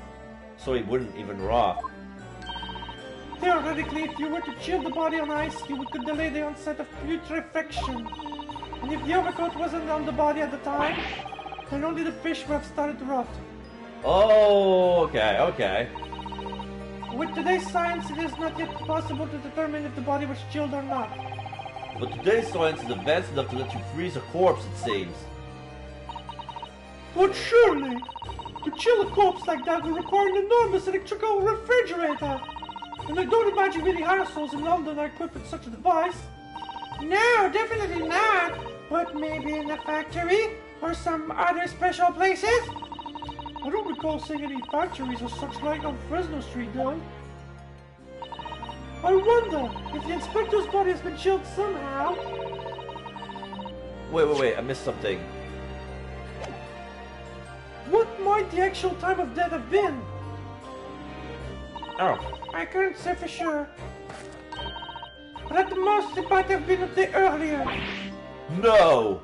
so it wouldn't even rot. Theoretically, if you were to chill the body on ice, you could delay the onset of putrefaction. And if the overcoat wasn't on the body at the time, then only the fish would have started to rot. Oh, okay. With today's science, it is not yet possible to determine if the body was chilled or not. But today's science is advanced enough to let you freeze a corpse, it seems. But surely, To chill a corpse like that would require an enormous electrical refrigerator. And I don't imagine many households in London are equipped with such a device. No, definitely not. But maybe in a factory or some other special places? I don't recall seeing any factories or such like on Fresno Street, though. I wonder if the inspector's body has been chilled somehow. Wait, I missed something. What might the actual time of death have been? Oh. I can't say for sure. But at the most, it might have been a day earlier. No!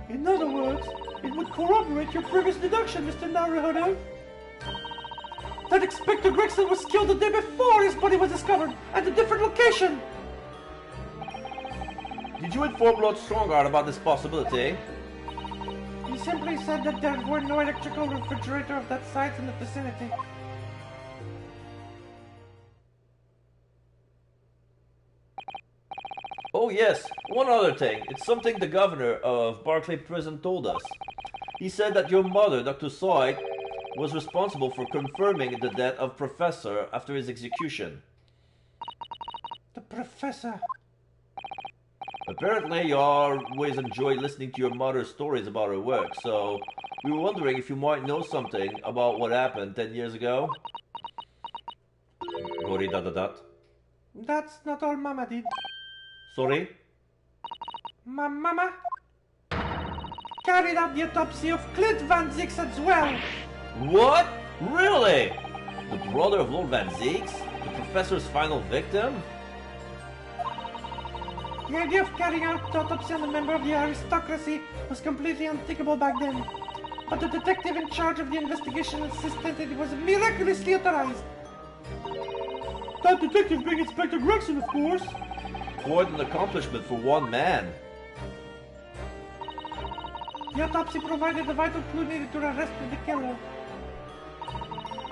In other words, it would corroborate your previous deduction, Mr. Naruhodo. That Inspector Gregson was killed the day before his body was discovered at a different location. Did you inform Lord Strongheart about this possibility? He simply said that there were no electrical refrigerator of that size in the vicinity. Oh yes, one other thing. It's something the governor of Barclay Prison told us. He said that your mother, Dr. Soy, was responsible for confirming the death of Professor after his execution. The Professor. Apparently you always enjoy listening to your mother's stories about her work, so we were wondering if you might know something about what happened 10 years ago. Gori ... That's not all Mama did. Sorry? My Mama carried out the autopsy of Clint Van Zix as well. What? Really? The brother of Lord Van Zix? The professor's final victim? The idea of carrying out the autopsy on a member of the aristocracy was completely unthinkable back then. But the detective in charge of the investigation insisted that it was miraculously authorized. That detective being Inspector Gregson, of course. Quite an accomplishment for one man. The autopsy provided the vital clue needed to arrest the killer.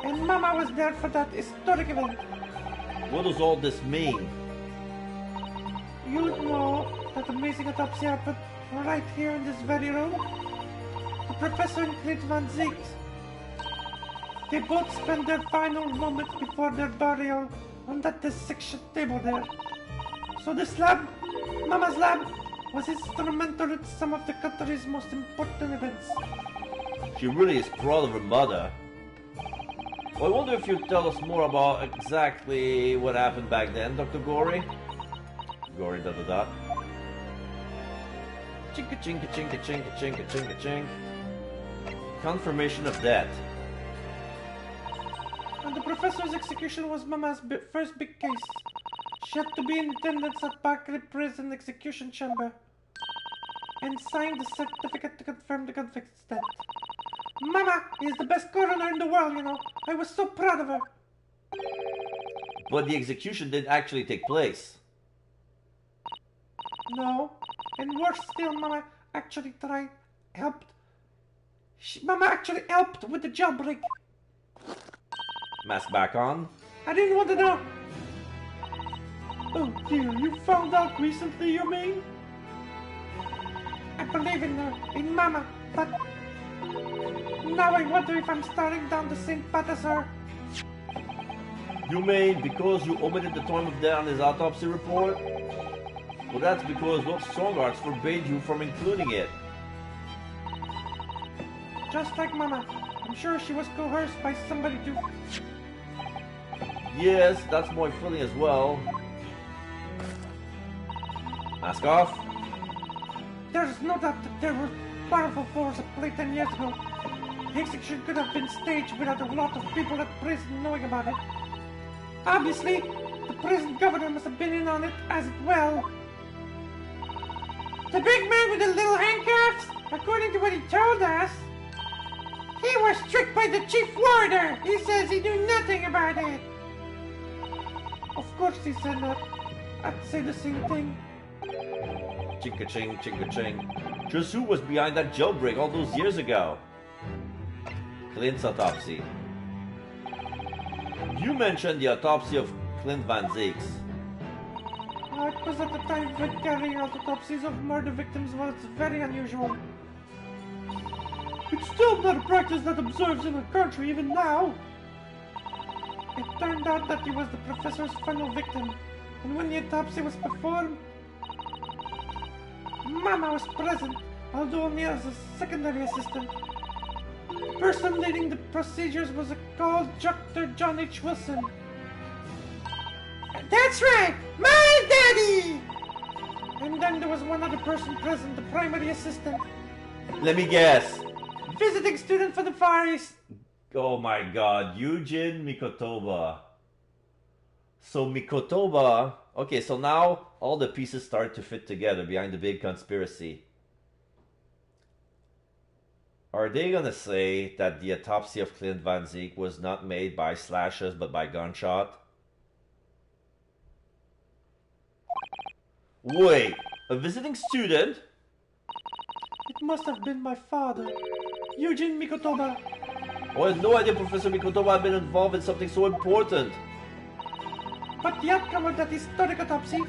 And Mama was there for that historic event. What does all this mean? You know that amazing autopsy happened right here in this very room? The Professor and Clint Van Zix. They both spent their final moments before their burial on that dissection table there. So this lab, Mama's lab, was instrumental in some of the country's most important events. She really is proud of her mother. Well, I wonder if you'd tell us more about exactly what happened back then, Dr. Gori? Gori ... Chinka chinka chinka chinka chinka chinka chink. Confirmation of death. And the Professor's execution was Mama's first big case. She had to be in attendance at Barclay Prison execution chamber and signed the certificate to confirm the convict's death. Mama is the best coroner in the world, you know. I was so proud of her. But the execution didn't actually take place. No, and worse still, Mama actually Mama actually helped with the jailbreak. Mask back on. I didn't want to know. Oh dear, you found out recently, you mean? I believe in her, in Mama, but now I wonder if I'm starting down the same path as her. You mean because you omitted the time of death on his autopsy report? Well, that's because Lord Strongheart forbade you from including it. Just like Mama, I'm sure she was coerced by somebody to... Yes, that's my feeling as well. Mask off. There's no doubt that there were powerful forces at play 10 years ago. The execution could have been staged without a lot of people at prison knowing about it. Obviously, the prison governor must have been in on it as well. The big man with the little handcuffs, according to what he told us, he was tricked by the chief warder. He says he knew nothing about it. Of course he said that. I'd say the same thing. Chinka-ching, chinka-ching. Just who was behind that jailbreak all those years ago? Clint's autopsy. You mentioned the autopsy of Clint Van Zix. It was at the time when carrying out autopsies of murder victims was very unusual. It's still not a practice that observes in our country even now. It turned out that he was the professor's final victim, and when the autopsy was performed, Mama was present, although only as a secondary assistant. The person leading the procedures was called Dr. John H. Wilson. That's right, my daddy! And then there was one other person present, the primary assistant. Let me guess. Visiting student for the Far East. Oh my god, Eugene Mikotoba. So Mikotoba... Okay, so now all the pieces start to fit together behind the big conspiracy. Are they gonna say that the autopsy of Clint Van Zeke was not made by slashes but by gunshot? Wait, a visiting student? It must have been my father, Eugene Mikotoba. Oh, I had no idea Professor Mikotoba had been involved in something so important. But the outcome of that historic autopsy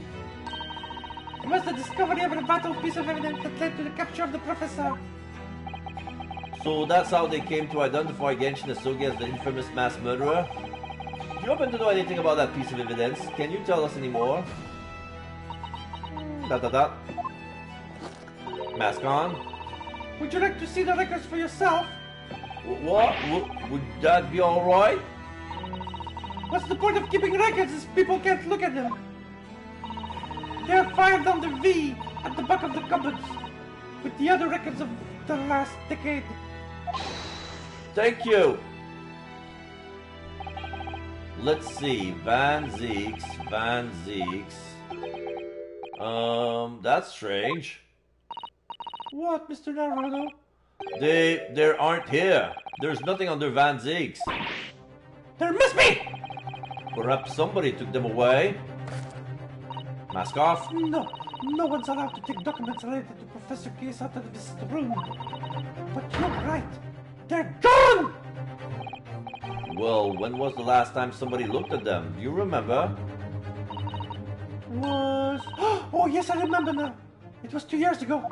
was the discovery of a vital piece of evidence that led to the capture of the professor. So that's how they came to identify Genshin Asugi as the infamous mass murderer? Do you happen to know anything about that piece of evidence? Can you tell us any more? Mask on. Would you like to see the records for yourself? What? Would that be alright? What's the point of keeping records if people can't look at them? They're filed under V at the back of the cupboards, with the other records of the last decade. Thank you. Let's see. Van Zeeks. That's strange. What, Mr. Naruto? They aren't here. There's nothing under Van Zeeks. There must be! Perhaps somebody took them away. Mask off. No one's allowed to take documents related to Professor Case out of this room. But you're right. They're gone! Well, when was the last time somebody looked at them? Do you remember? Oh, yes, I remember now. It was 2 years ago.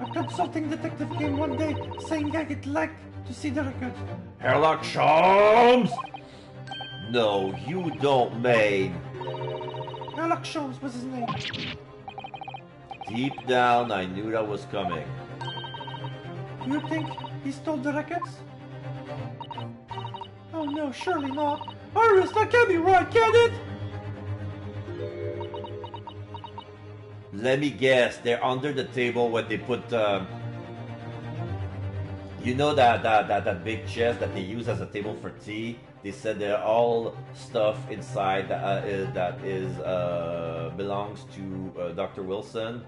A consulting detective came one day saying I'd like to see the records. Sherlock Sholmes! No, you don't mean. Sherlock Sholmes was his name. Deep down, I knew that was coming. You think he stole the records? Oh no, surely not. Iris, that can't be right, can it? Let me guess, they're under the table when they put, you know that big chest that they use as a table for tea? They said they're all stuff inside that belongs to Dr. Wilson.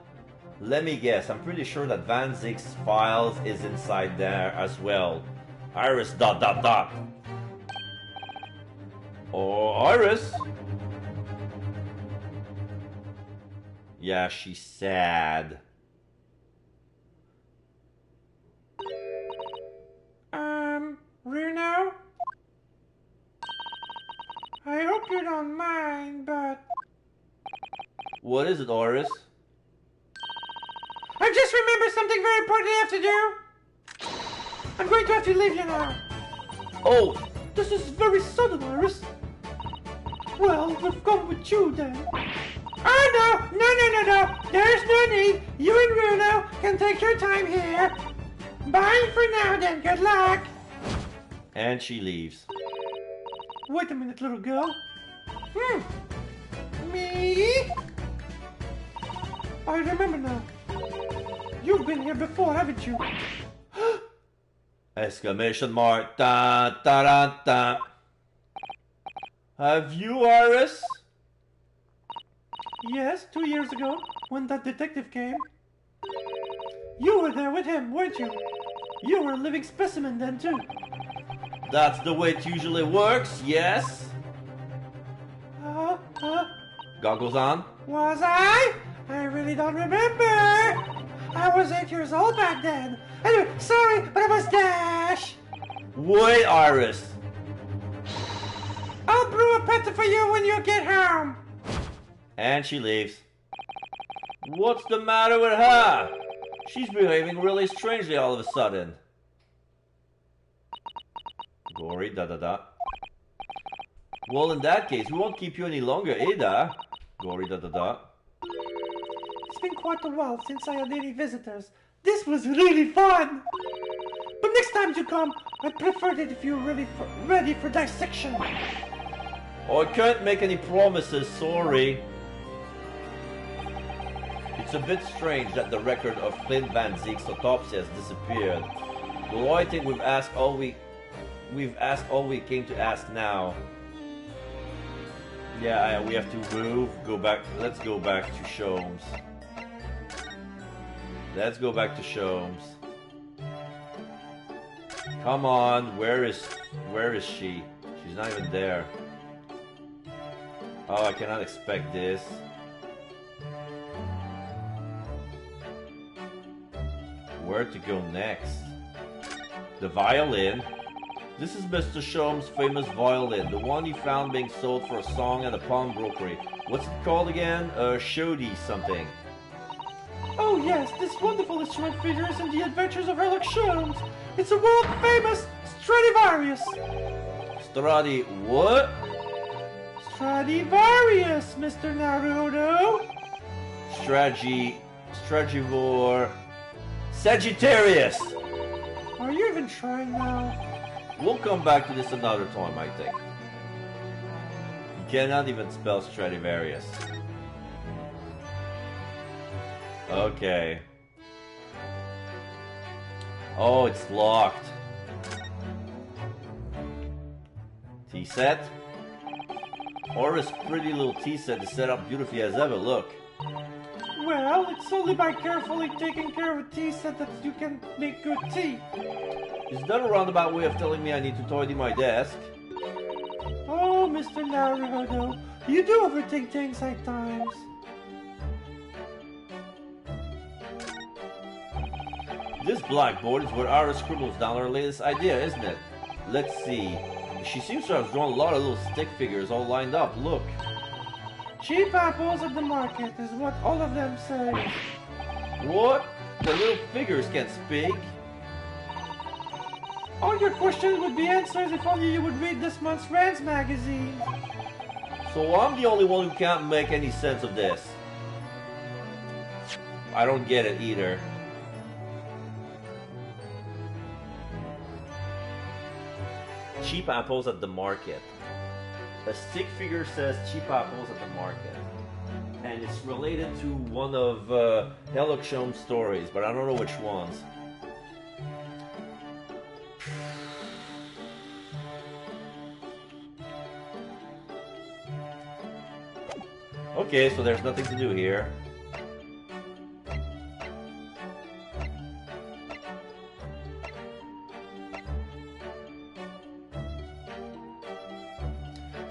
Let me guess, I'm pretty sure that Van Zeek's files is inside there as well. Iris ... Oh, Iris! Yeah, she's sad. Bruno? I hope you don't mind, but... What is it, Iris? I just remembered something very important I have to do! I'm going to have to leave you now. Oh! This is very sudden, Iris. Well, we'll go with you then. Oh, no! There's no need. You and Bruno can take your time here. Bye for now then, good luck. And she leaves. Wait a minute, little girl. Me? I remember now. You've been here before, haven't you? Exclamation mark. Da da da da. Have you, Iris? Yes, 2 years ago, when that detective came. You were there with him, weren't you? You were a living specimen then, too. That's the way it usually works, yes? Goggles on? Was I? I really don't remember. I was 8 years old back then. Anyway, sorry, but I was Dash. Wait, Iris. I'll brew a pet for you when you get home. And she leaves. What's the matter with her? She's behaving really strangely all of a sudden. Gory, da-da-da. Well, in that case, we won't keep you any longer, Ada. Gory, da-da-da. It's been quite a while since I had any visitors. This was really fun! But next time you come, I'd prefer it if you're ready for dissection. Oh, I can't make any promises, sorry. It's a bit strange that the record of Clint Van Zeek's autopsy has disappeared. Well, I think we've asked all we came to ask now. Yeah, we have to move, go back. Let's go back to Sholmes. Let's go back to Sholmes. Come on, where is she? She's not even there. Oh, I cannot expect this. Where to go next? The violin. This is Mr. Sholmes' famous violin, the one he found being sold for a song at a pawnbrokery. What's it called again? Shodi something. Oh yes, this wonderful instrument figures in the adventures of Sherlock Sholmes. It's a world-famous Stradivarius. What? Stradivarius, Mr. Naruto. Stradivor... Sagittarius! Are you even trying now? We'll come back to this another time, I think. You cannot even spell Stradivarius. Okay. Oh, it's locked. Tea set? Horace's pretty little tea set is set up beautifully as ever, look. Well, it's only by carefully taking care of a tea set that you can make good tea. Is that a roundabout way of telling me I need to tidy my desk? Oh, Mr. Naruto, you do overthink things at times. This blackboard is where Ara scribbles down her latest idea, isn't it? Let's see. She seems to have drawn a lot of little stick figures all lined up, look. Cheap apples at the market is what all of them say. What? The little figures can't speak? All your questions would be answered if only you would read this month's Rands magazine. So I'm the only one who can't make any sense of this. I don't get it either. Cheap apples at the market. A stick figure says cheap apples at the market. And it's related to one of Sherlock Sholmes' stories, but I don't know which ones. Okay, so there's nothing to do here.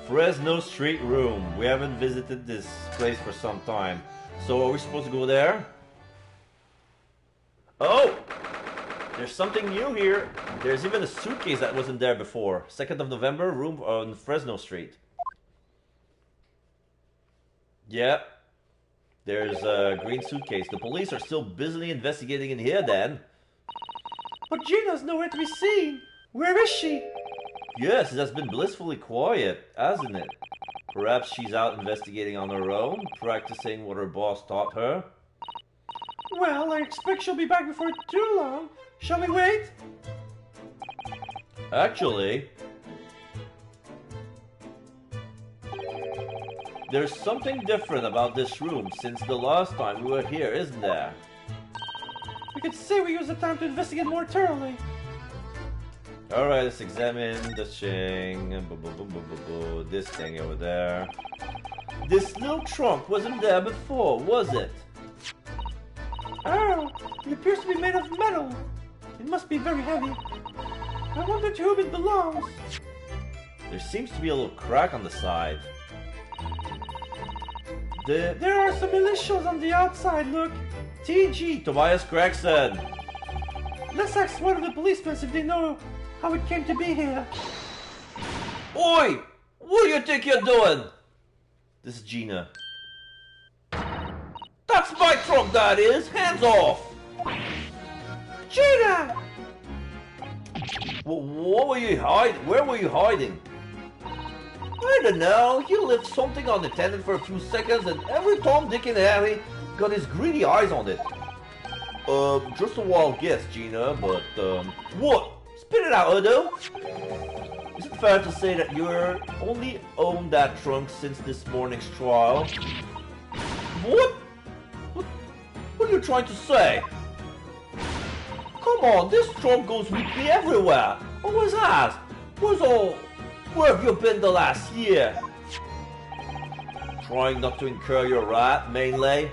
Fresno Street Room. We haven't visited this place for some time. So are we supposed to go there? Oh! There's something new here. There's even a suitcase that wasn't there before. 2nd of November, room on Fresno Street. Yep. There's a green suitcase. The police are still busily investigating in here then. But Gina's nowhere to be seen. Where is she? Yes, it has been blissfully quiet, hasn't it? Perhaps she's out investigating on her own, practicing what her boss taught her. Well, I expect she'll be back before too long. Shall we wait? Actually, there's something different about this room since the last time we were here, isn't there? We could say we use the time to investigate more thoroughly. Alright, let's examine this thing. This thing over there. This little trunk wasn't there before, was it? Oh, it appears to be made of metal. It must be very heavy. I wonder to whom it belongs. There seems to be a little crack on the side. There are some initials on the outside, look. TG. Tobias Gregson. Let's ask one of the policemen if they know how it came to be here. Oi! What do you think you're doing? This is Gina. That's my trunk, that is! Hands off! What were you hiding? Where were you hiding? I don't know. He left something unattended for a few seconds, and every Tom, Dick, and Harry got his greedy eyes on it. Just a wild guess, Gina, but, what? Spit it out, Udo. Is it fair to say that you're only owned that trunk since this morning's trial? What? What are you trying to say? Come on, this trunk goes with me everywhere. Always has. Where have you been the last year? Trying not to incur your wrath, mainly.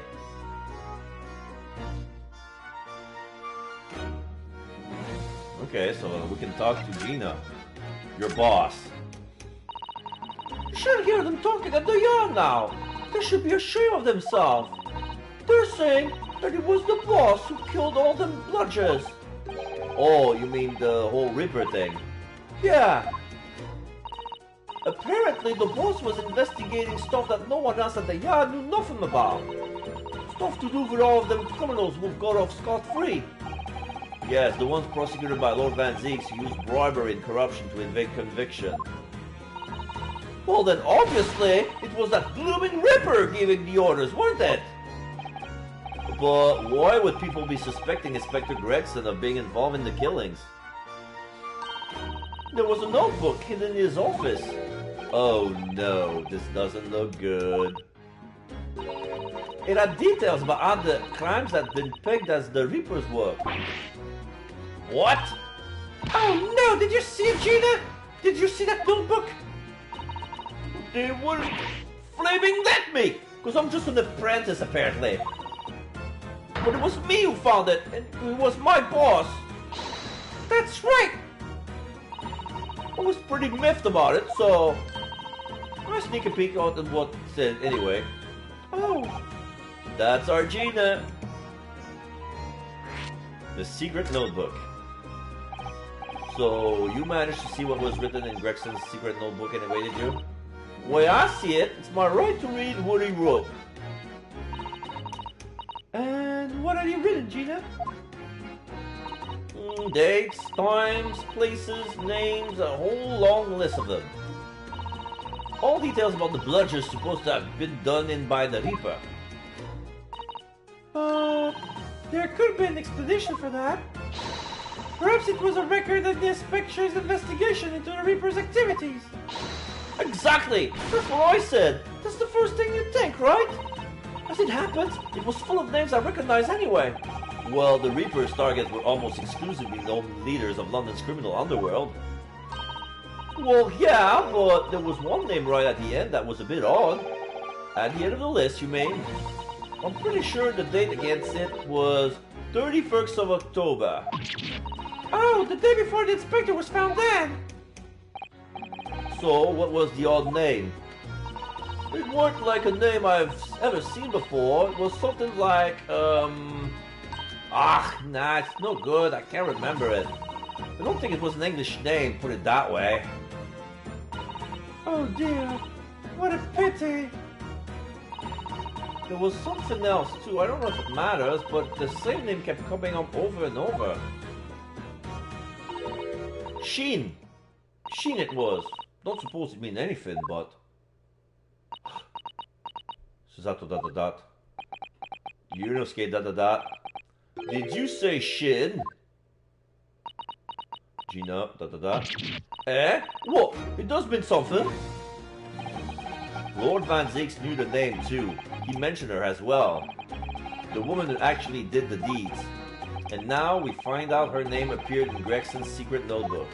Okay, so we can talk to Gina, your boss. You should hear them talking at the yard now. They should be ashamed of themselves. They're saying that it was the boss who killed all them bludgers. Oh, you mean the whole Ripper thing? Yeah. Apparently the boss was investigating stuff that no one else at the yard knew nothing about. Stuff to do with all of them criminals who've got off scot-free. Yes, the ones prosecuted by Lord Van Zieks who used bribery and corruption to evade conviction. Well then, obviously, it was that blooming Ripper giving the orders, weren't it? But why would people be suspecting Inspector Gregson of being involved in the killings? There was a notebook hidden in his office. Oh no, this doesn't look good. It had details about how the crimes had been pegged as the Reaper's work. What? Oh no, did you see it, Gina? Did you see that notebook? They wouldn't flaming let me! Because I'm just an apprentice, apparently. But it was me who found it, and it was my boss. That's right! I was pretty miffed about it, so I sneak a peek out at what it said anyway. Oh. That's our Gina. The secret notebook. So, you managed to see what was written in Gregson's secret notebook anyway, did you? Way I see it, it's my right to read what he wrote. And what have you written, Gina? Dates, times, places, names, a whole long list of them. All details about the bludgers supposed to have been done in by the Reaper. There could be an explanation for that. Perhaps it was a record of the inspector's investigation into the Reaper's activities. Exactly! That's what I said! That's the first thing you'd think, right? As it happens, it was full of names I recognize anyway. Well, the Reaper's targets were almost exclusively known leaders of London's criminal underworld. Well, yeah, but there was one name right at the end that was a bit odd. At the end of the list, you mean? I'm pretty sure the date against it was 31st of October. Oh, the day before the inspector was found dead. So, what was the odd name? It weren't like a name I've ever seen before. It was something like, nah, it's no good. I can't remember it. I don't think it was an English name, put it that way. Oh dear, what a pity. There was something else too. I don't know if it matters, but the same name kept coming up over and over. Sheen. Sheen it was. Not supposed to mean anything, but... Suzato ... Yunosuke ... Did you say Shin? Gina ... Eh? What? It does mean something. Lord Van Zieks knew the name too. He mentioned her as well. The woman that actually did the deeds. And now we find out her name appeared in Gregson's secret notebook.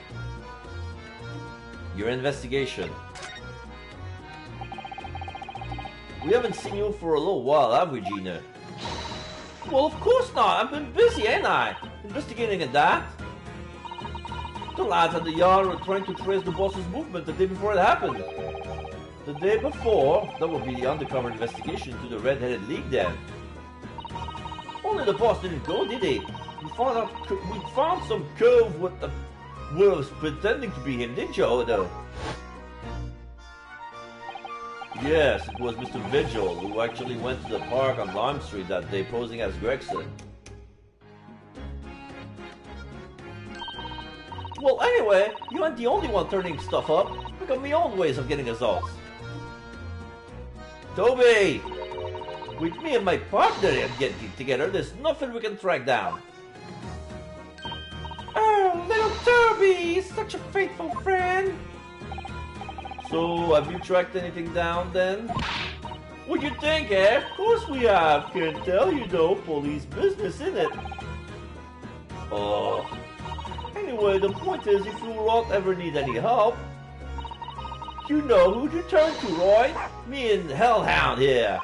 Your investigation. We haven't seen you for a little while, have we, Gina? Well, of course not. I've been busy, ain't I? Investigating at that. The lads at the yard were trying to trace the boss's movement the day before it happened. The day before, that would be the undercover investigation to the Red-Headed League then. Only the boss didn't go, did he? We found some cove with the was pretending to be him, didn't you, Odo? Yes, it was Mr. Vigil who actually went to the park on Lime Street that day posing as Gregson. Well, anyway, you aren't the only one turning stuff up. I got my own ways of getting results. Toby! With me and my partner getting together, there's nothing we can track down. Oh, little Toby! He's such a faithful friend! So, have you tracked anything down then? What you think, eh? Of course we have. Can't tell you though, police business, innit? Oh. Anyway, the point is, if you lot ever need any help, you know who to turn to, Roy. Me and Hellhound here.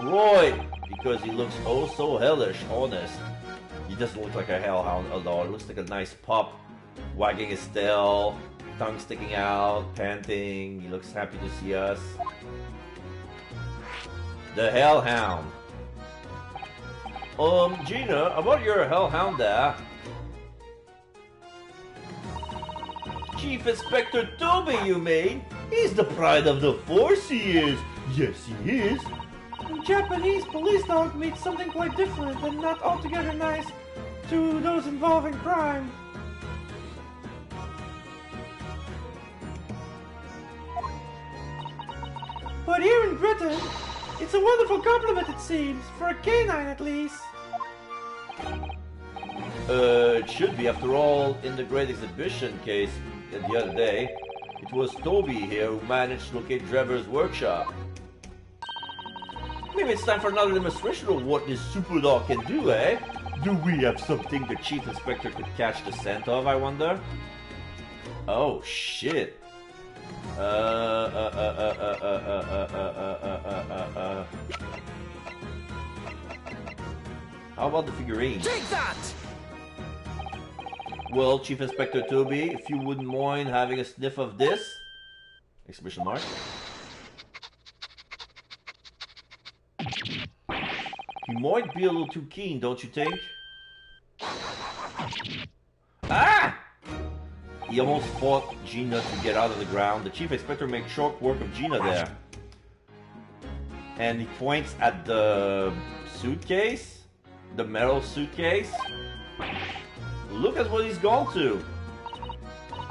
Roy, because he looks oh so hellish, honest. He doesn't look like a hellhound at all. He looks like a nice pup, wagging his tail, tongue sticking out, panting. He looks happy to see us. The Hellhound. Gina, about your Hellhound there. Chief Inspector Toby, you mean? He's the pride of the force, he is. Yes, he is. A Japanese police dog means something quite different and not altogether nice to those involved in crime. But here in Britain, it's a wonderful compliment, it seems, for a canine at least. It should be. After all, in the Great Exhibition case the other day, it was Toby here who managed to locate Trevor's workshop. Maybe it's time for another demonstration of what this super dog can do, eh? Do we have something the Chief Inspector could catch the scent of, I wonder? Oh, shit. How about the figurine? Take that! Well, Chief Inspector Toby, if you wouldn't mind having a sniff of this? Exclamation mark. He might be a little too keen, don't you think? Ah! He almost fought Gina to get out of the ground. The Chief Inspector makes short work of Gina there. And he points at the suitcase. The metal suitcase. Look at what he's gone to.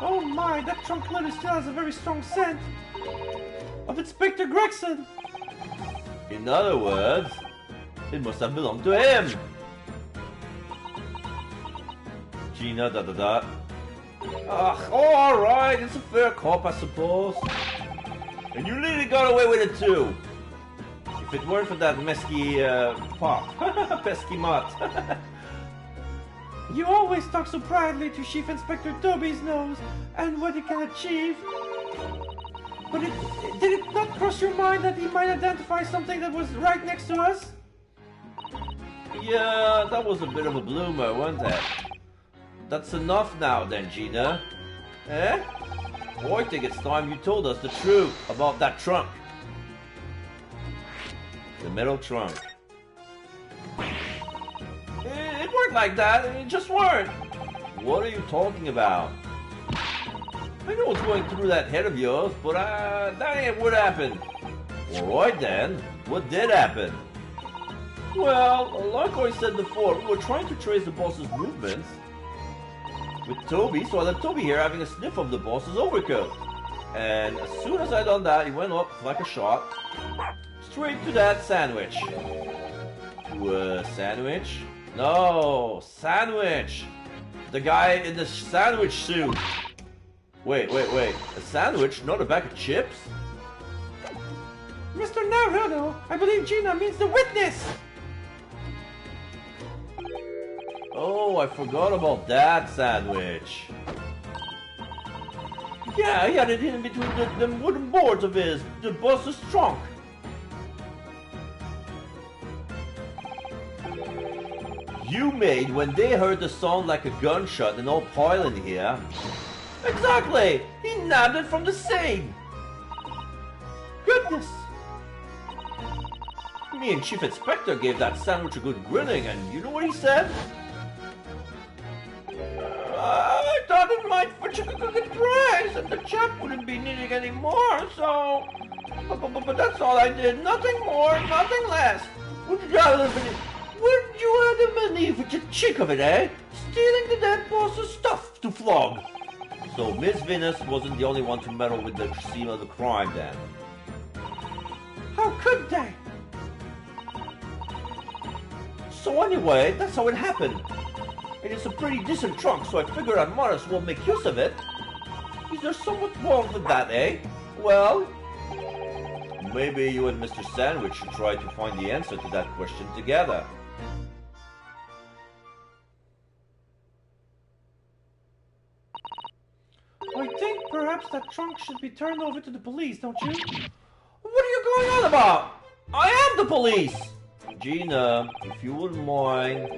Oh my, that trunk leather still has a very strong scent of Inspector Gregson. In other words, it must have belonged to him. Gina, da. Ugh, oh, alright, it's a fair cop, I suppose. And you really got away with it too. If it weren't for that mesky, pop. Pesky mutt. You always talk so proudly to Chief Inspector Toby's nose and what he can achieve. But did it not cross your mind that he might identify something that was right next to us? Yeah, that was a bit of a bloomer, wasn't it? That's enough now then, Gina. Eh? Oh, I think it's time you told us the truth about that trunk. The metal trunk. It weren't like that, it just weren't. What are you talking about? I know what's going through that head of yours, but that ain't what happened. Alright then, what did happen? Well, like I said before, we were trying to trace the boss's movements with Toby, so I let Toby here having a sniff of the boss's overcoat. And as soon as I done that, he went up like a shot, straight to that sandwich. To a sandwich? No, sandwich! The guy in the sandwich suit! Wait, a sandwich, not a bag of chips? Mr. Naruto, I believe Gina means the witness! Oh, I forgot about that sandwich. Yeah, he had it in between the wooden boards of his, the boss's trunk. You made when they heard the sound like a gunshot and all piling here. Exactly! He nabbed it from the scene! Goodness! Me and Chief Inspector gave that sandwich a good grilling, and you know what he said? I thought it might fetch a good price, and the chap wouldn't be needing any more, so... But that's all I did. Nothing more, nothing less. Wouldn't you rather the money for the cheek of it, eh? stealing the dead boss's stuff to flog. So Miss Venus wasn't the only one to meddle with the scene of the crime then. How could they? So anyway, that's how it happened. And it's a pretty decent trunk, so I figured I might as well make use of it. Is there somewhat wrong with that, eh? Well, maybe you and Mr. Sandwich should try to find the answer to that question together. I think perhaps that trunk should be turned over to the police, don't you? What are you going on about? I am the police! Gina, if you wouldn't mind,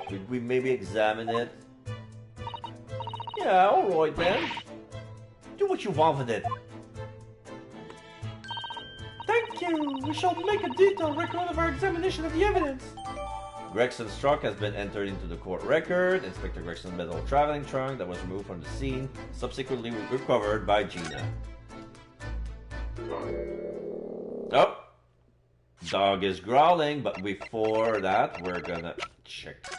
could we maybe examine it? Yeah, alright then. Do what you want with it. Thank you. We shall make a detailed record of our examination of the evidence. Gregson's truck has been entered into the court record. Inspector Gregson's metal traveling trunk that was removed from the scene, subsequently recovered by Gina. Oh! Dog is growling, but before that, we're gonna check the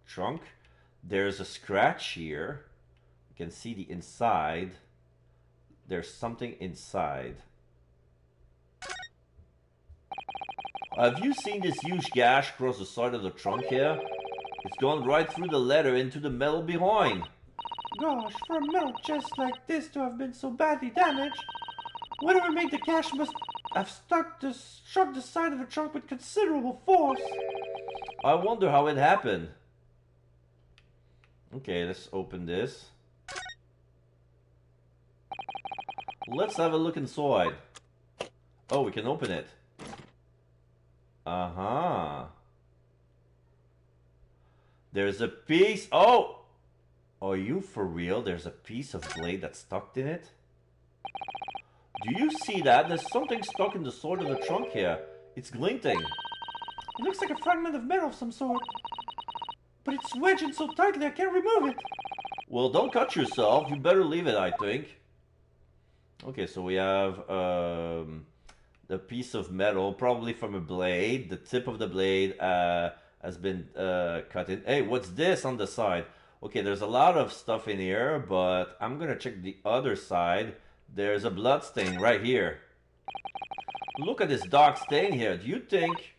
trunk. There's a scratch here. You can see the inside. There's something inside. Have you seen this huge gash across the side of the trunk here? It's gone right through the leather into the metal behind. Gosh, for a metal chest like this to have been so badly damaged, whatever made the gash must have struck the side of the trunk with considerable force. I wonder how it happened. Okay, let's open this. Let's have a look inside. Oh, we can open it. Uh-huh. There's a piece. Oh! Are you for real? There's a piece of blade that's stuck in it? Do you see that? There's something stuck in the side of the trunk here. It's glinting. It looks like a fragment of metal of some sort. But it's wedged in so tightly I can't remove it. Well, don't cut yourself. You better leave it, I think. Okay, so we have a piece of metal, probably from a blade. The tip of the blade has been cut in. Hey, what's this on the side? Okay, there's a lot of stuff in here, but I'm gonna check the other side. There's a blood stain right here. Look at this dark stain here. Do you think...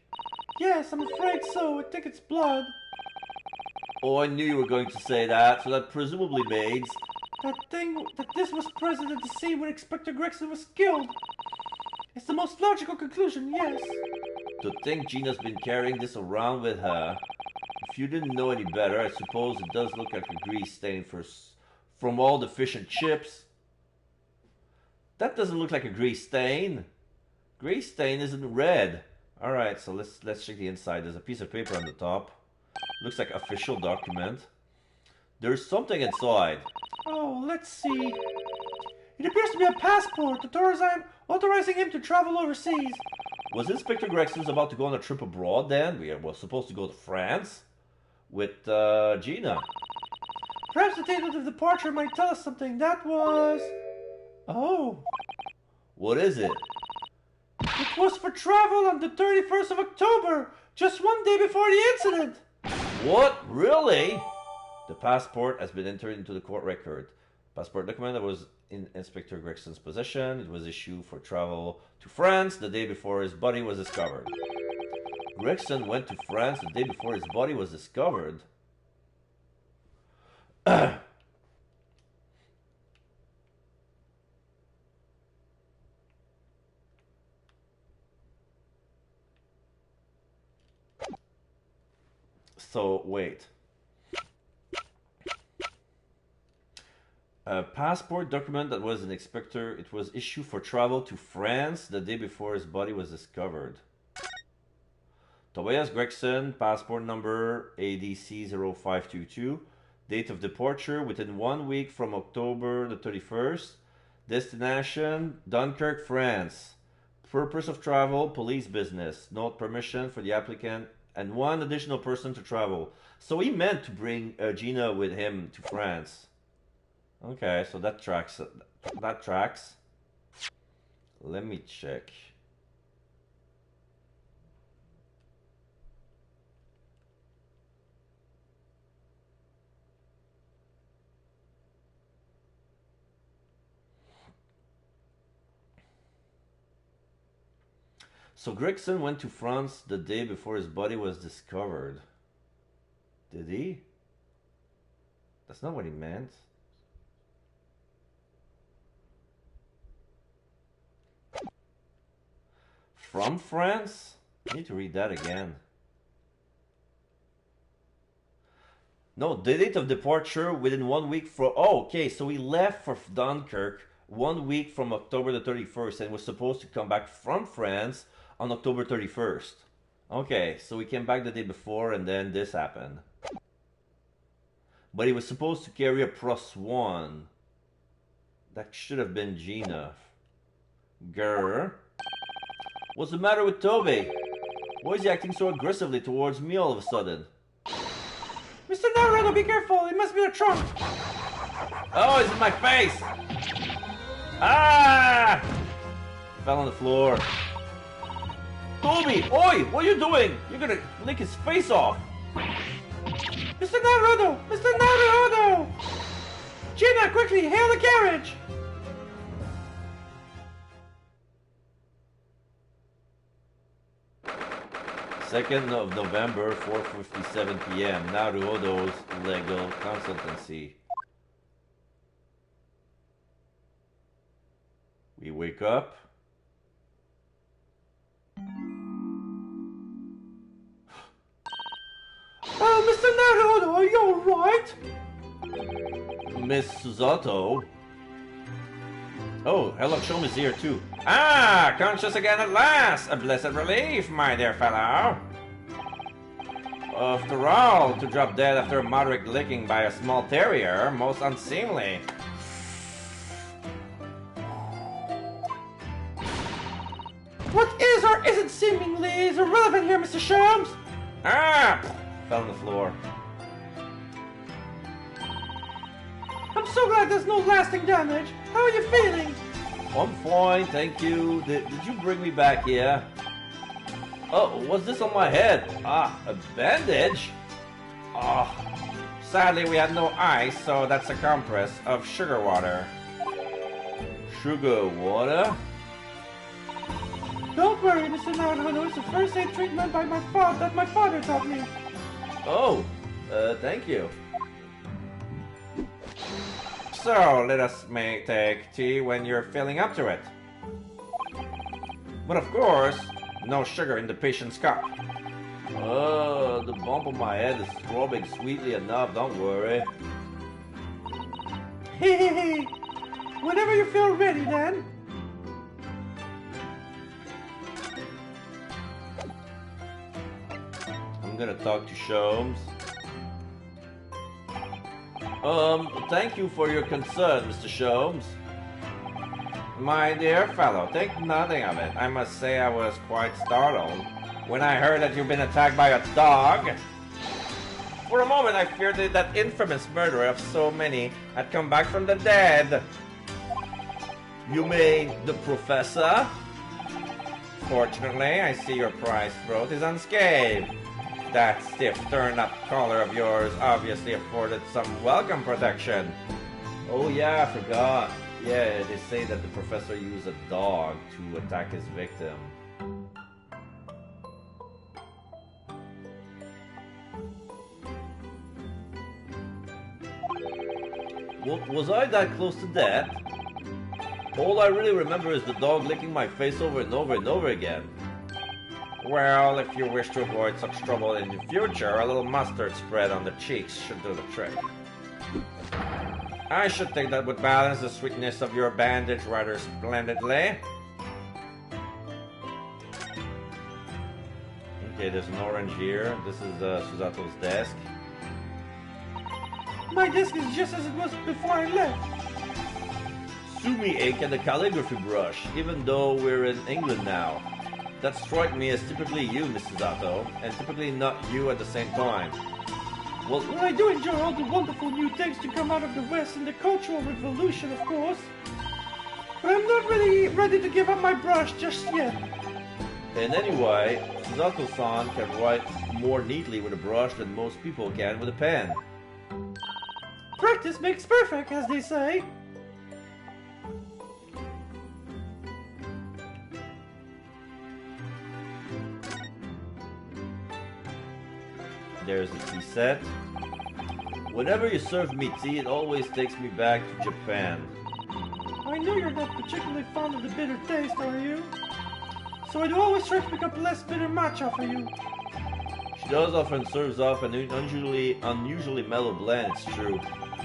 Yes, I'm afraid so. I think it's blood. Oh, I knew you were going to say that. So that presumably means... that this was present at the scene when Inspector Gregson was killed. It's the most logical conclusion, yes. To think Gina's been carrying this around with her. If you didn't know any better, I suppose it does look like a grease stain from all the fish and chips. That doesn't look like a grease stain. Grease stain isn't red. Alright, so let's check the inside. There's a piece of paper on the top. Looks like official document. There's something inside. Oh, let's see. It appears to be a passport authorizing him to travel overseas. Was Inspector Gregson's about to go on a trip abroad then? We were supposed to go to France with Gina. Perhaps the date of the departure might tell us something. That was... Oh. What is it? It was for travel on the 31st of October, just one day before the incident. What? Really? The passport has been entered into the court record. Passport document that was in Inspector Gregson's possession. It was issued for travel to France the day before his body was discovered. Gregson went to France the day before his body was discovered. So, wait. A passport document that was an inspector. It was issued for travel to France the day before his body was discovered. Tobias Gregson, passport number ADC 0522. Date of departure within 1 week from October the 31st. Destination Dunkirk, France. Purpose of travel, police business. Note permission for the applicant and one additional person to travel. So he meant to bring Gina with him to France. Okay, so that tracks. That tracks. Let me check. So Gregson went to France the day before his body was discovered. Did he? That's not what he meant. From France? I need to read that again. No, the date of departure within 1 week from... Oh, okay, so he left for Dunkirk 1 week from October the 31st and was supposed to come back from France on October 31st. Okay, so he came back the day before and then this happened. But he was supposed to carry a +1. That should have been Gina. Grr. What's the matter with Toby? Why is he acting so aggressively towards me all of a sudden? Mr. Naruto, be careful! It must be the trunk! Oh, it's in my face! Ah! Fell on the floor. Toby! Oi! What are you doing? You're gonna lick his face off! Mr. Naruto! Mr. Naruto! Gina, quickly, hail the carriage! Second of November, 4:57 p.m. Naruhodo's legal consultancy. We wake up. Oh, Mr. Naruto, are you alright? Miss Susato. Oh, Hello Show is here too. Ah, conscious again at last! A blessed relief, my dear fellow. After all, to drop dead after a moderate licking by a small terrier, most unseemly. What is or isn't seemingly is irrelevant here, Mr. Sholmes. Ah! Fell on the floor. I'm so glad there's no lasting damage. How are you feeling? I'm fine, thank you. Did you bring me back here? Oh, what's this on my head? Ah, a bandage? Oh, sadly we had no ice, so that's a compress of sugar water. Sugar water? Don't worry, Mr. Naruto. It's a first aid treatment by my father that my father taught me. Oh, thank you. So, let us take tea when you're feeling up to it. But of course, no sugar in the patient's cup. Oh, the bump on my head is throbbing sweetly enough, don't worry. Hey, whenever you feel ready, then. I'm gonna talk to Sholmes. Thank you for your concern, Mr. Sholmes. My dear fellow, think nothing of it. I must say I was quite startled when I heard that you've been attacked by a dog. For a moment I feared that infamous murderer of so many had come back from the dead. You mean the professor? Fortunately, I see your prized throat is unscathed. That stiff turn-up collar of yours obviously afforded some welcome protection. Oh yeah, I forgot. Yeah, they say that the professor used a dog to attack his victim. Was I that close to death? All I really remember is the dog licking my face over and over and over again. Well, if you wish to avoid such trouble in the future, a little mustard spread on the cheeks should do the trick. I should think that would balance the sweetness of your bandage rather splendidly. Okay, there's an orange here. This is Susato's desk. My desk is just as it was before I left. Sumi ink and a calligraphy brush, even though we're in England now. That struck me as typically you, Miss Susato, and typically not you at the same time. Well, I do enjoy all the wonderful new things to come out of the West and the Cultural Revolution, of course. But I'm not really ready to give up my brush just yet. And anyway, Susato-san can write more neatly with a brush than most people can with a pen. Practice makes perfect, as they say. there's a tea set. Whenever you serve me tea, it always takes me back to Japan. I know you're not particularly fond of the bitter taste, are you? So I do always try to pick up less bitter matcha for you. She does often serves up an unusually mellow blend, it's true.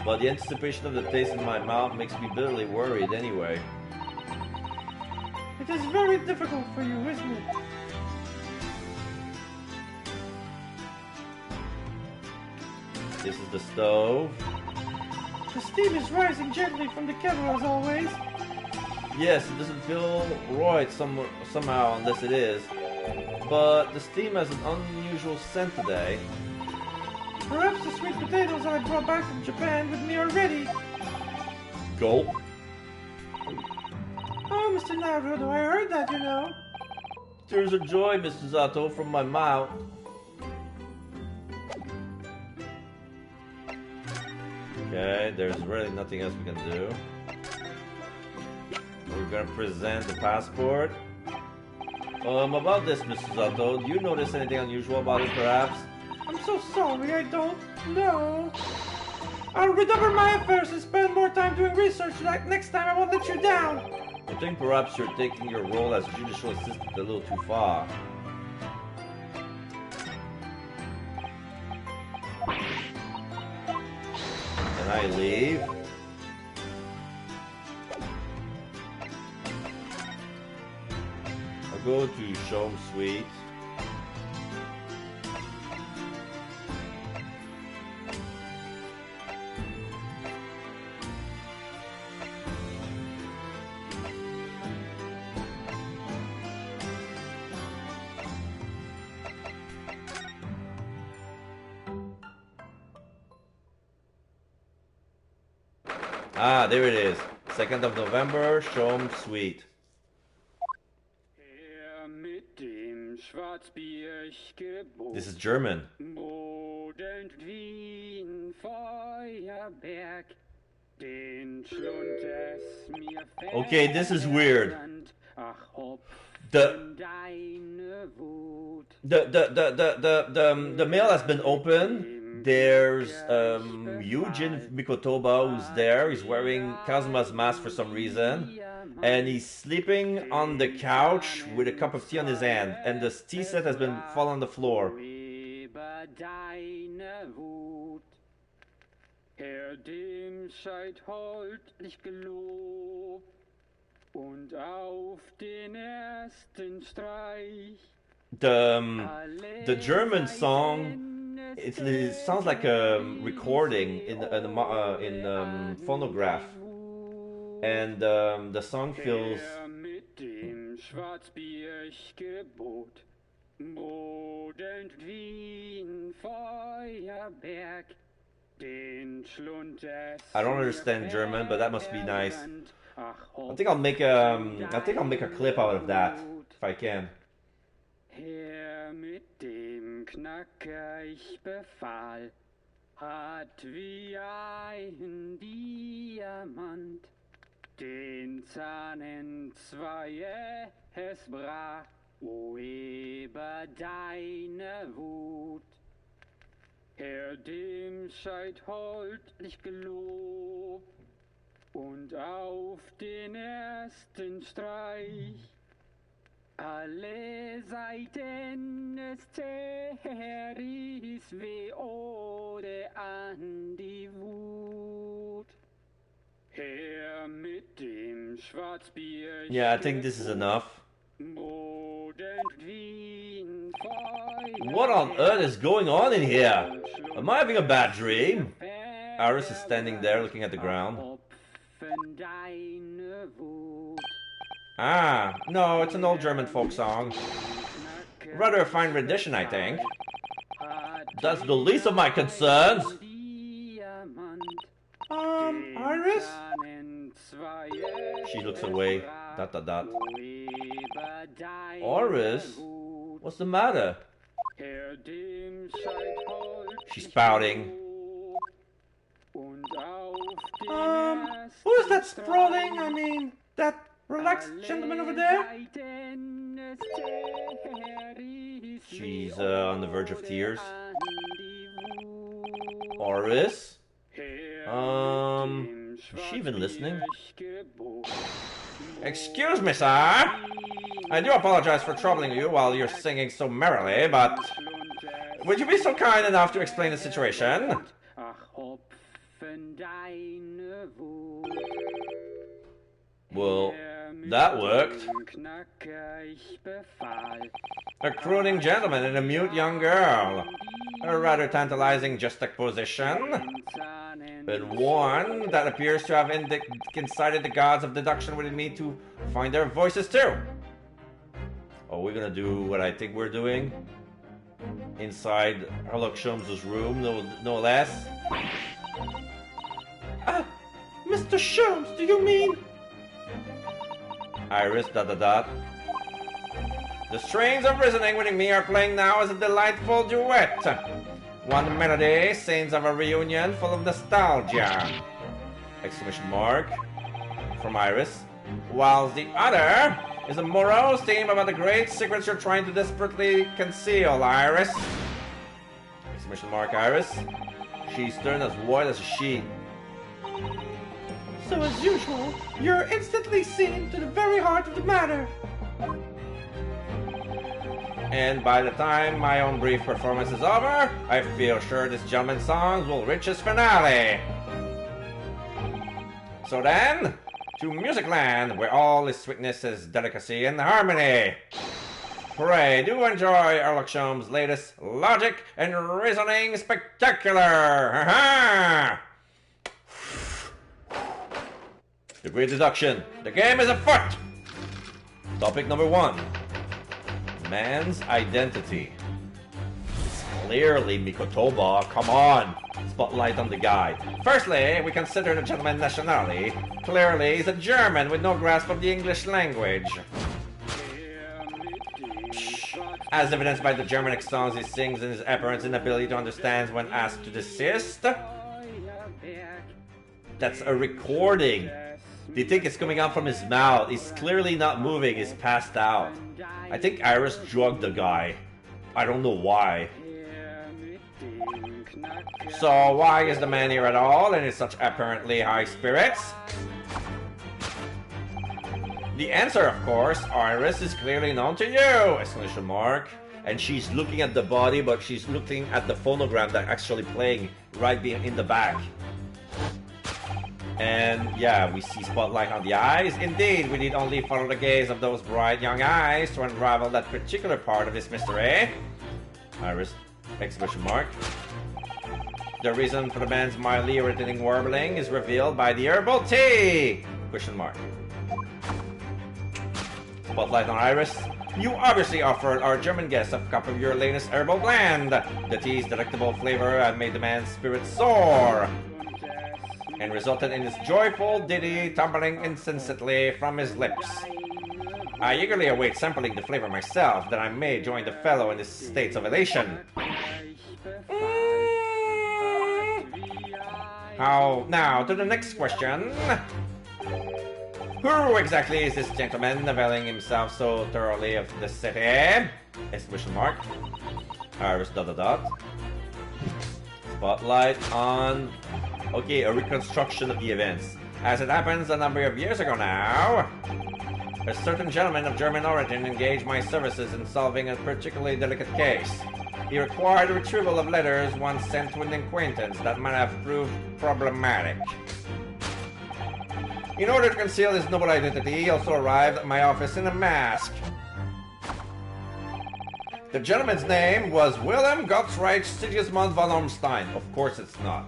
But the anticipation of the taste in my mouth makes me bitterly worried anyway. It is very difficult for you, isn't it? This is the stove. The steam is rising gently from the kettle as always. Yes, it doesn't feel right somehow unless it is. But the steam has an unusual scent today. Perhaps the sweet potatoes I brought back from Japan with me are ready. Gulp. Oh, Mr. Naruto, I heard that, you know. Tears of joy, Mr. Zato, from my mouth. Okay, there's really nothing else we can do. We're gonna present the passport. About this, Mr. Zato, do you notice anything unusual about it, perhaps? I'm so sorry, I don't know. I'll redouble my efforts and spend more time doing research. Like next time, I won't let you down. I think perhaps you're taking your role as judicial assistant a little too far. Can I leave? I'll go to Shome Suite. Ah, there it is. 2nd of November, Shome Suite. This is German. Okay, this is weird. The mail has been opened. There's Eugene Mikotoba who's there. He's wearing Kazuma's mask for some reason. And he's sleeping on the couch with a cup of tea on his hand. And the tea set has been fallen on the floor. The German song, it sounds like a recording in phonograph, and the song feels. I don't understand German, but that must be nice. I think I'll make a clip out of that if I can. Herr mit dem Knacker ich befahl, hat wie ein Diamant den Zahn entzwei, es brach, o über deine Wut. Herr, dem seid holdlich gelobt, und auf den ersten Streich alle Seiten des Teris wie Ode an die Wut. Herr mit dem Schwarzbier. Yeah, I think this is enough. What on earth is going on in here? Am I having a bad dream? Aris is standing there looking at the ground. Ah, no, it's an old German folk song. Rather a fine rendition, I think. That's the least of my concerns. Iris? She looks away. ... Iris? What's the matter? She's pouting. Who is that sprawling? I mean, that relaxed gentleman over there? She's on the verge of tears. Oris? Is she even listening? Excuse me, sir. I do apologize for troubling you while you're singing so merrily, but would you be so kind enough to explain the situation? Well, that worked. A crooning gentleman and a mute young girl. A rather tantalizing juxtaposition. And one that appears to have incited the gods of deduction within me to find their voices too. Are we gonna do what I think we're doing? Inside Herlock Sholmes' room, no less? Mr. Sholmes, do you mean? Iris, ... The strains of reasoning within me are playing now as a delightful duet. One melody sings of a reunion full of nostalgia! Exclamation mark. From Iris. Whilst the other is a morose theme about the great secrets you're trying to desperately conceal, Iris. Exclamation mark, Iris. She's turned as white as a sheet. So as usual, you're instantly seen to the very heart of the matter. And by the time my own brief performance is over, I feel sure this gentleman's songs will reach its finale. So then, to Music Land, where all is sweetness is delicacy and harmony. Pray do enjoy Herlock Sholmes' latest Logic and Reasoning Spectacular! Ha-ha! The Great Deduction. The game is afoot! Topic number 1. Man's identity. It's clearly Mikotoba, come on! Spotlight on the guy. Firstly, we consider the gentleman's nationality. Clearly, he's a German with no grasp of the English language. As evidenced by the Germanic songs he sings and his apparent inability to understand when asked to desist. That's a recording. They think it's coming out from his mouth. He's clearly not moving. He's passed out. I think Iris drugged the guy. I don't know why. So why is the man here at all and in such apparently high spirits? The answer, of course, Iris is clearly known to you! Exclamation mark. And she's looking at the body, but she's looking at the phonogram that's actually playing right in the back. And yeah, we see spotlight on the eyes. Indeed, we need only follow the gaze of those bright young eyes to unravel that particular part of this mystery. Iris, exclamation mark. The reason for the man's mildly irritating warbling is revealed by the herbal tea! Question mark. Spotlight on Iris. You obviously offered our German guest a cup of your latest herbal blend. The tea's delectable flavor had made the man's spirit soar and resulted in his joyful ditty tumbling insensately from his lips. I eagerly await sampling the flavor myself, that I may join the fellow in his states of elation. Now, to the next question. Who exactly is this gentleman availing himself so thoroughly of the city? Exclamation mark. Iris ... Spotlight on... Okay, a reconstruction of the events. As it happens, a number of years ago now, a certain gentleman of German origin engaged my services in solving a particularly delicate case. He required a retrieval of letters once sent to an acquaintance that might have proved problematic. In order to conceal his noble identity, he also arrived at my office in a mask. The gentleman's name was Wilhelm Gottreich Sigismund von Ormstein. Of course it's not.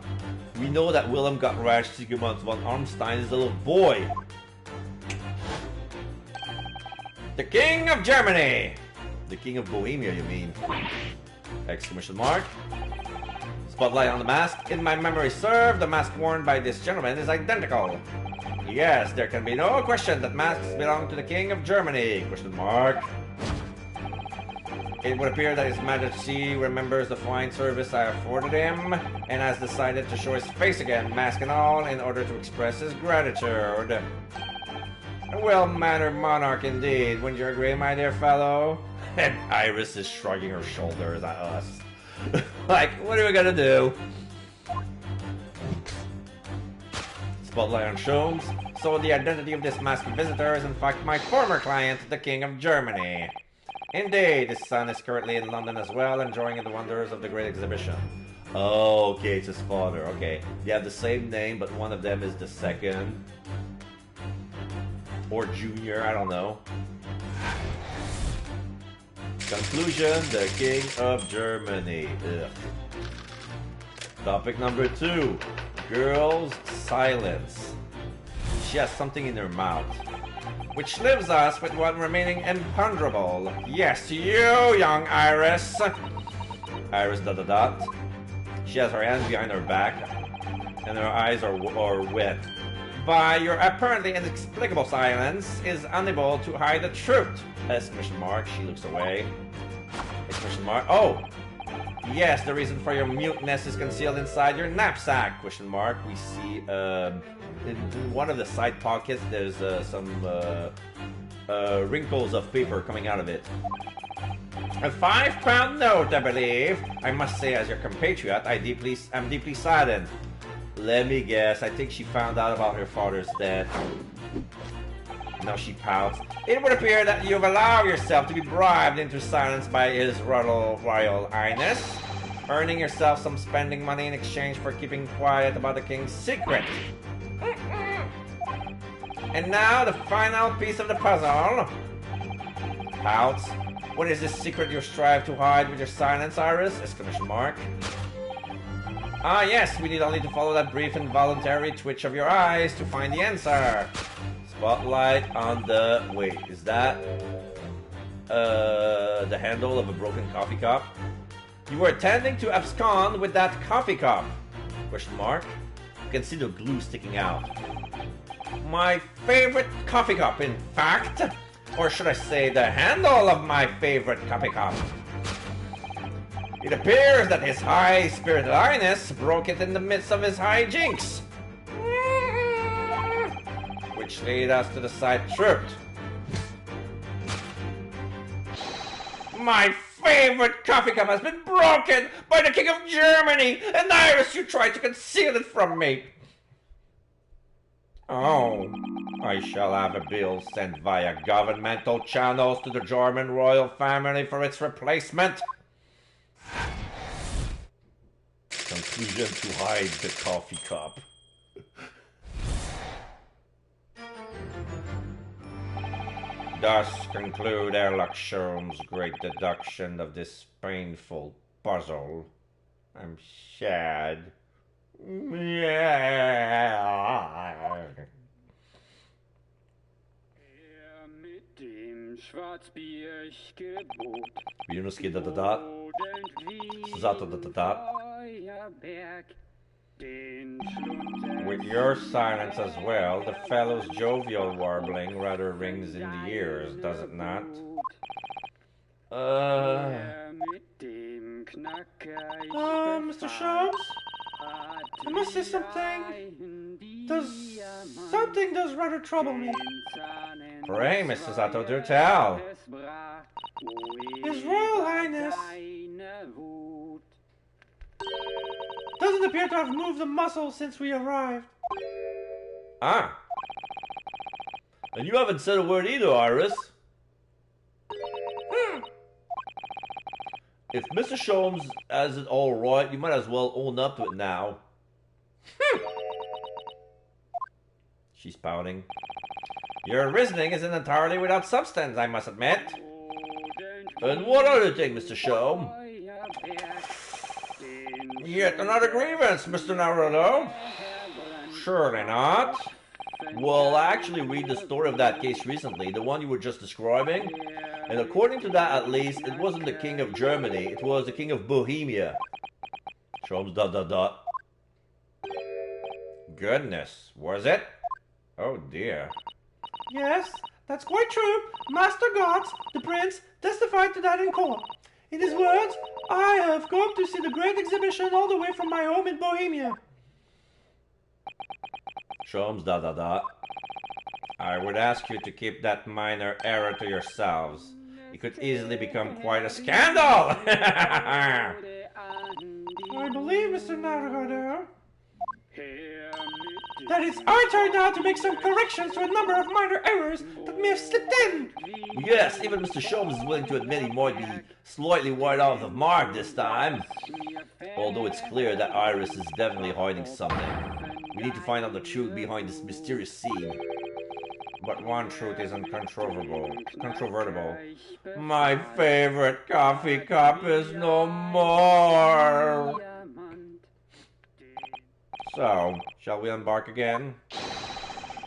We know that Wilhelm Gottreich Sigismund von Ormstein is a little boy. The King of Germany! The King of Bohemia, you mean? Exclamation mark. Spotlight on the mask. In my memory served, the mask worn by this gentleman is identical. Yes, there can be no question that masks belong to the King of Germany. Question mark. It would appear that His Majesty remembers the fine service I afforded him and has decided to show his face again, mask and all, in order to express his gratitude. A well-mannered monarch indeed, wouldn't you agree, my dear fellow? And Iris is shrugging her shoulders at us. Like, what are we gonna do? spotlight on Sholmes. So the identity of this masked visitor is in fact my former client, the King of Germany. Indeed, his son is currently in London as well, enjoying the wonders of the Great Exhibition. Oh, okay, it's his father. Okay, they have the same name, but one of them is the second. Or junior, I don't know. Conclusion, the King of Germany. Ugh. Topic number 2. Girl's silence. She has something in her mouth. Which leaves us with one remaining imponderable. Yes, you, young Iris. Iris ... She has her hands behind her back, and her eyes are wet. By your apparently inexplicable silence, is unable to hide the truth. Exclamation mark. She looks away. Exclamation mark. Oh! Yes, the reason for your muteness is concealed inside your knapsack. Question mark. We see in one of the side pockets there's some wrinkles of paper coming out of it. A £5 note, I believe. I must say, as your compatriot, I'm deeply saddened. Let me guess. I think she found out about her father's death. Now she pouts. It would appear that you've allowed yourself to be bribed into silence by His Royal Highness, earning yourself some spending money in exchange for keeping quiet about the king's secret. And now the final piece of the puzzle. Pouts. What is this secret you strive to hide with your silence, Iris? Exclamation mark. Ah yes, we need only to follow that brief involuntary twitch of your eyes to find the answer. Spotlight on the... Wait, is that... the handle of a broken coffee cup? You were intending to abscond with that coffee cup? Question mark. You can see the glue sticking out. My favorite coffee cup, in fact. Or should I say the handle of my favorite coffee cup? It appears that His High-Spirited Highness broke it in the midst of his hijinks. Which lead us to the side truth. My favorite coffee cup has been broken by the King of Germany, and Iris, you tried to conceal it from me. Oh, I shall have a bill sent via governmental channels to the German royal family for its replacement. Conclusion, to hide the coffee cup. Thus conclude Sherlock Sholmes' great deduction of this painful puzzle. I'm sad. Minuski ... With your silence as well, the fellow's jovial warbling rather rings in the ears, does it not? Mr. Sholmes? I must say something. Something does rather trouble me. Pray, Mr. Zato, do tell. His Royal Highness doesn't appear to have moved a muscle since we arrived. Ah. And you haven't said a word either, Iris. If Mr. Sholmes has it all right, you might as well own up to it now. She's pouting. Your reasoning isn't entirely without substance, I must admit. And what other thing, Mr. Sholmes? Yet another grievance, Mr. Naruto. Surely not. Well, I actually read the story of that case recently, the one you were just describing. And according to that, at least, it wasn't the King of Germany, it was the King of Bohemia. Sholmes ... Goodness, was it? Oh dear. Yes, that's quite true. Master Gotz, the prince, testified to that in court. In his words, I have come to see the Great Exhibition all the way from my home in Bohemia. Sholmes ... I would ask you to keep that minor error to yourselves. It could easily become quite a scandal! I believe, Mr. Naruto, that it's our turn now to make some corrections to a number of minor errors that may have slipped in. Yes, even Mr. Sholmes is willing to admit he might be slightly wide off the mark this time. Although it's clear that Iris is definitely hiding something. We need to find out the truth behind this mysterious scene. But one truth is incontrovertible. My favorite coffee cup is no more. So, shall we embark again?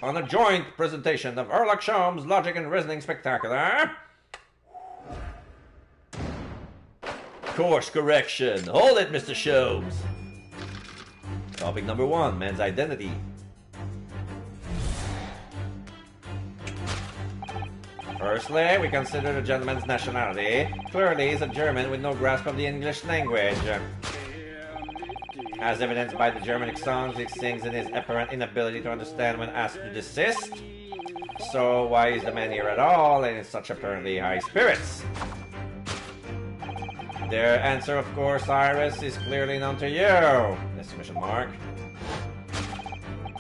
On a joint presentation of Sherlock Sholmes' Logic and Reasoning Spectacular. Course correction. Hold it, Mr. Sholmes. Topic number 1, man's identity. Firstly, we consider the gentleman's nationality. Clearly, he's a German with no grasp of the English language. As evidenced by the Germanic songs he sings and his apparent inability to understand when asked to desist. So, why is the man here at all and in such apparently high spirits? Their answer, of course, Iris, is clearly known to you! Exclamation mark.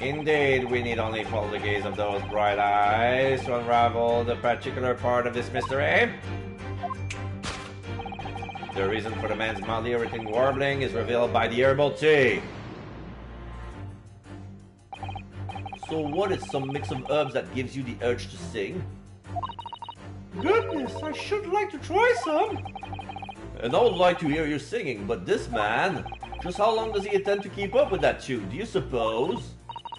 Indeed, we need only follow the gaze of those bright eyes to unravel the particular part of this mystery. The reason for the man's mildly irritating warbling is revealed by the herbal tea. So what is some mix of herbs that gives you the urge to sing? Goodness, I should like to try some. And I would like to hear you singing, but this man, just how long does he intend to keep up with that tune, do you suppose?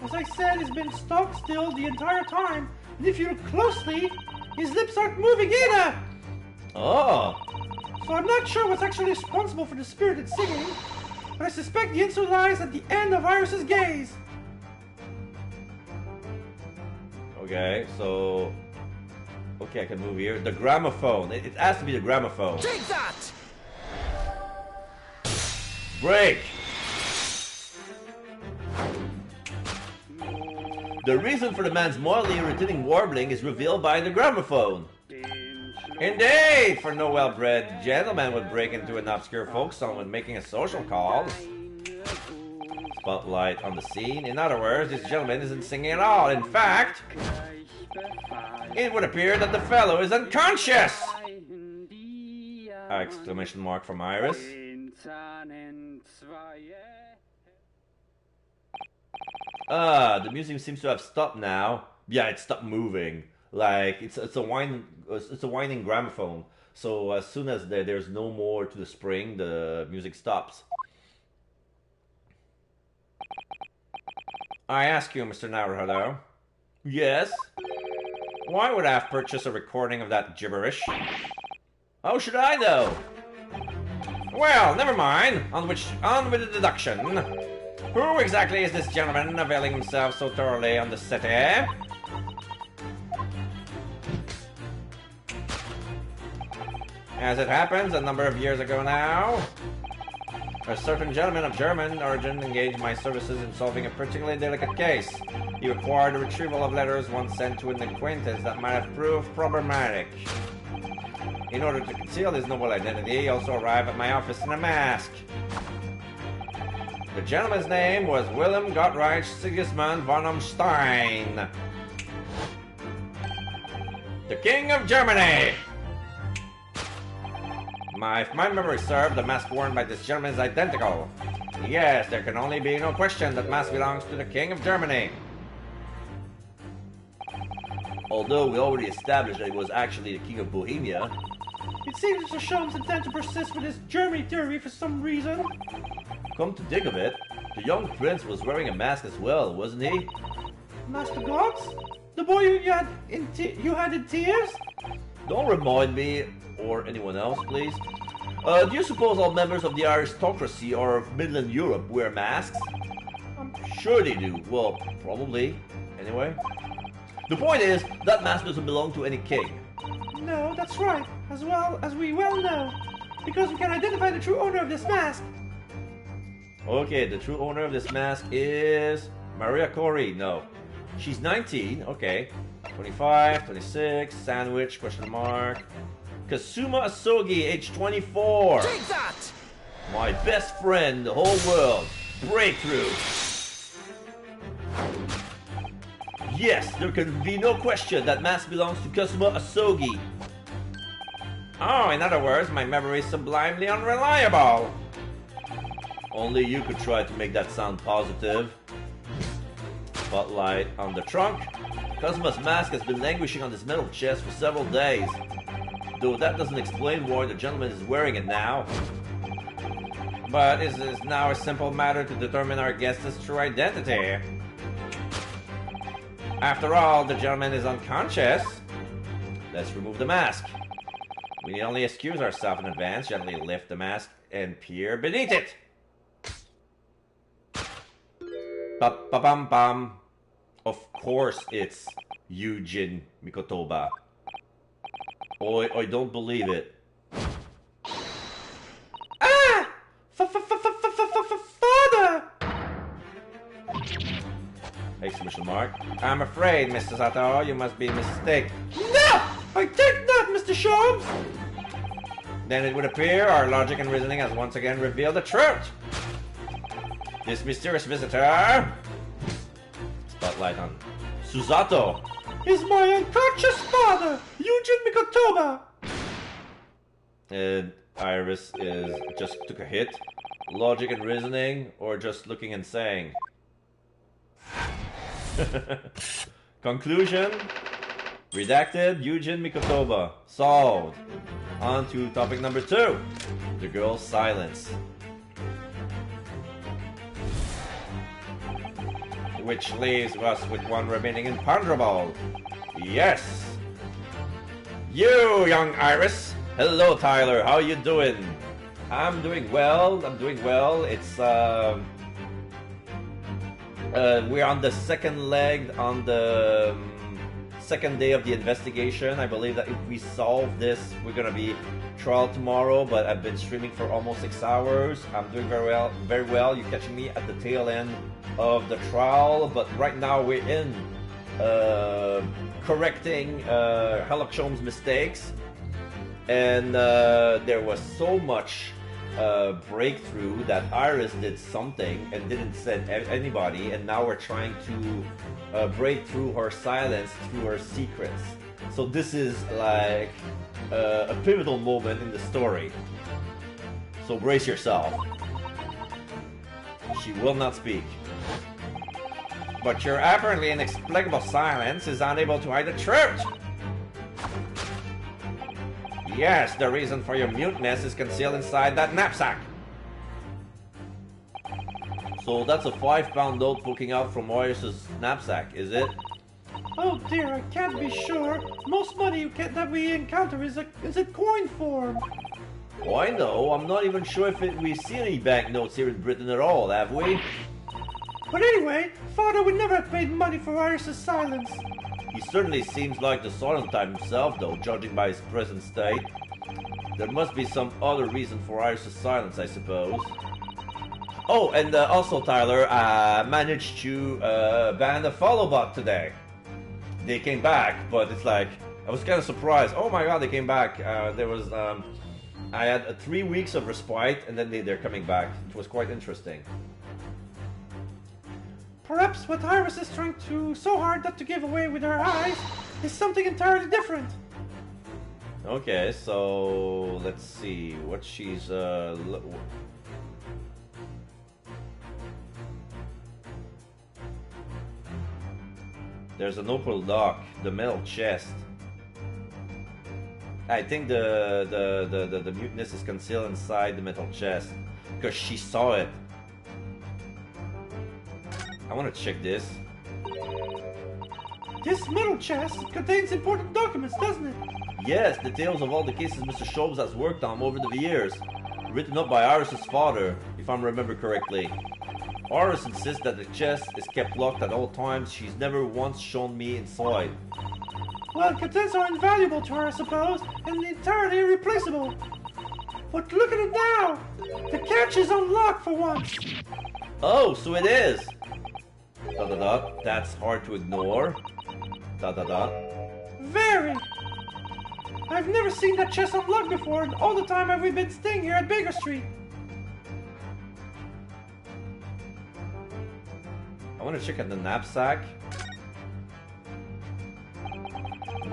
As I said, he's been stock still the entire time, and if you look closely, his lips aren't moving either! Oh. So I'm not sure what's actually responsible for the spirited singing, but I suspect the answer lies at the end of Iris's gaze. Okay, so... Okay, I can move here. The gramophone. It has to be the gramophone. Take that! Break! The reason for the man's mildly irritating warbling is revealed by the gramophone. Indeed, for no well-bred gentleman would break into an obscure folk song when making a social call. Spotlight on the scene. In other words, this gentleman isn't singing at all. In fact, it would appear that the fellow is unconscious! Exclamation mark from Iris. The music seems to have stopped now. Yeah, it stopped moving. Like it's a whining gramophone. So as soon as there's no more to the spring, the music stops. I ask you, Mr. Naruhodo. Yes? Why would I have purchased a recording of that gibberish? How should I know? Well, never mind. On with the deduction. Who exactly is this gentleman availing himself so thoroughly on the city? As it happens, a number of years ago now, a certain gentleman of German origin engaged my services in solving a particularly delicate case. He required the retrieval of letters once sent to an acquaintance that might have proved problematic. In order to conceal his noble identity, he also arrived at my office in a mask. The gentleman's name was Wilhelm Gottreich Sigismund von Umstein, the King of Germany! If my memory served, the mask worn by this gentleman is identical. Yes, there can only be no question that mask belongs to the King of Germany. Although we already established that he was actually the King of Bohemia. It seems Mr. Sholmes intends to persist with his Germany theory for some reason. Come to think of it, the young prince was wearing a mask as well, wasn't he? Master Gox? The boy you had in tears? Don't remind me, or anyone else, please. Do you suppose all members of the aristocracy or of Midland Europe wear masks? I'm sure they do. Well, probably. Anyway. The point is, that mask doesn't belong to any king. No, that's right. As well as we well know. Because we can identify the true owner of this mask. Okay, the true owner of this mask is... Maria Corey. No. She's 19. Okay. 25, 26, sandwich, question mark. Kasuma Asogi, age 24. Take that! My best friend, the whole world. Breakthrough. Yes, there can be no question that mask belongs to Kazuma Asogi. Oh, in other words, my memory is sublimely unreliable. Only you could try to make that sound positive. Spotlight on the trunk. Kazuma's mask has been languishing on his metal chest for several days. Though that doesn't explain why the gentleman is wearing it now. But it is now a simple matter to determine our guest's true identity. After all, the gentleman is unconscious. Let's remove the mask. We need only excuse ourselves in advance, gently lift the mask, and peer beneath it. Ba-ba-bam-bam. Of course it's Yujin Mikotoba. I don't believe it. Ah! Father! Exclamation mark. I'm afraid, Mr. Sato, you must be mistaken. No! I think not, Mr. Sholmes! Then it would appear our logic and reasoning has once again revealed the truth. This mysterious visitor... Spotlight on Susato. Is my unconscious father, Yujin Mikotoba! And Iris just took a hit. Logic and reasoning, or just looking and saying. Conclusion. Redacted, Yujin Mikotoba. Solved. On to topic number 2. The girl's silence. Which leaves us with one remaining imponderable. Yes! You, young Iris! Hello, Tyler. How you doing? I'm doing well. It's we're on the second leg on the second day of the investigation. I believe that if we solve this, we're gonna be trial tomorrow. But I've been streaming for almost 6 hours. I'm doing very well. Very well. You're catching me at the tail end of the trial, but right now we're in correcting Sherlock Holmes' mistakes, and there was so much breakthrough that Iris did something and didn't send anybody, and now we're trying to break through her silence through her secrets. So this is like a pivotal moment in the story. So brace yourself. She will not speak. But your apparently inexplicable silence is unable to hide the truth. Yes, the reason for your muteness is concealed inside that knapsack. So that's a 5-pound note poking out from Iris's knapsack, is it? Oh dear, I can't be sure. Most money that we encounter is a coin form. Oh, I know. I'm not even sure if we've seen any banknotes here in Britain at all, have we? But anyway, Father would never have paid money for Iris's silence. He certainly seems like the silent type himself, though, judging by his present state. There must be some other reason for Iris' silence, I suppose. Oh, and also, Tyler, I managed to ban a follow bot today. They came back, but it's like, I was kind of surprised. Oh my god, they came back. There was, I had 3 weeks of respite, and then they're coming back. It was quite interesting. Perhaps what Iris is trying so hard not to give away with her eyes is something entirely different. Okay, so let's see what she's There's an opal lock, the metal chest. I think the muteness is concealed inside the metal chest because she saw it. I want to check this. This metal chest contains important documents, doesn't it? Yes, details of all the cases Mr. Sholmes has worked on over the years. Written up by Iris' father, if I remember correctly. Iris insists that the chest is kept locked at all times. She's never once shown me inside. Well, contents are invaluable to her, I suppose, and entirely irreplaceable. But look at it now! The catch is unlocked for once! Oh, so it is! Dot dot dot. That's hard to ignore. Dot dot dot. Very! I've never seen that chest unlocked before, and all the time have we been staying here at Baker Street. I want to check out the knapsack.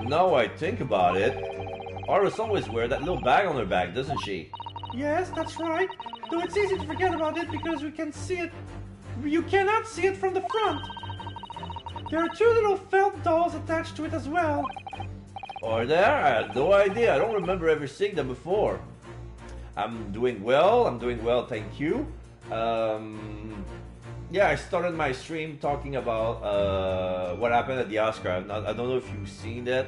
now I think about it, Iris always wears that little bag on her back, doesn't she? Yes, that's right. Though it's easy to forget about it because we can see it. You cannot see it from the front. There are 2 little felt dolls attached to it as well. Are there? I had no idea. I don't remember ever seeing them before. I'm doing well, thank you. Yeah, I started my stream talking about what happened at the Oscar. I don't know if you've seen it,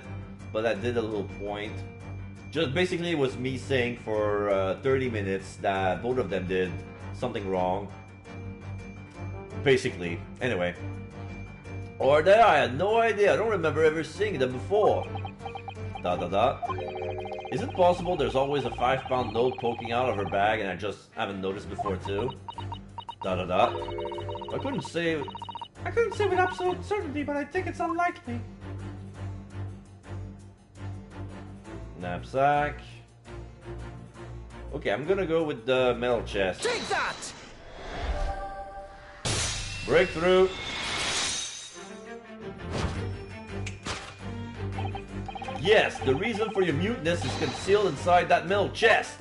but I did a little point. Just basically it was me saying for 30 minutes that both of them did something wrong. Basically. Anyway. Or there, I had no idea. I don't remember ever seeing them before. Is it possible there's always a 5-pound note poking out of her bag and I just haven't noticed before too? I couldn't say with absolute certainty, but I think it's unlikely. Knapsack. Okay, I'm gonna go with the metal chest. Take that! Breakthrough. Yes, the reason for your muteness is concealed inside that metal chest.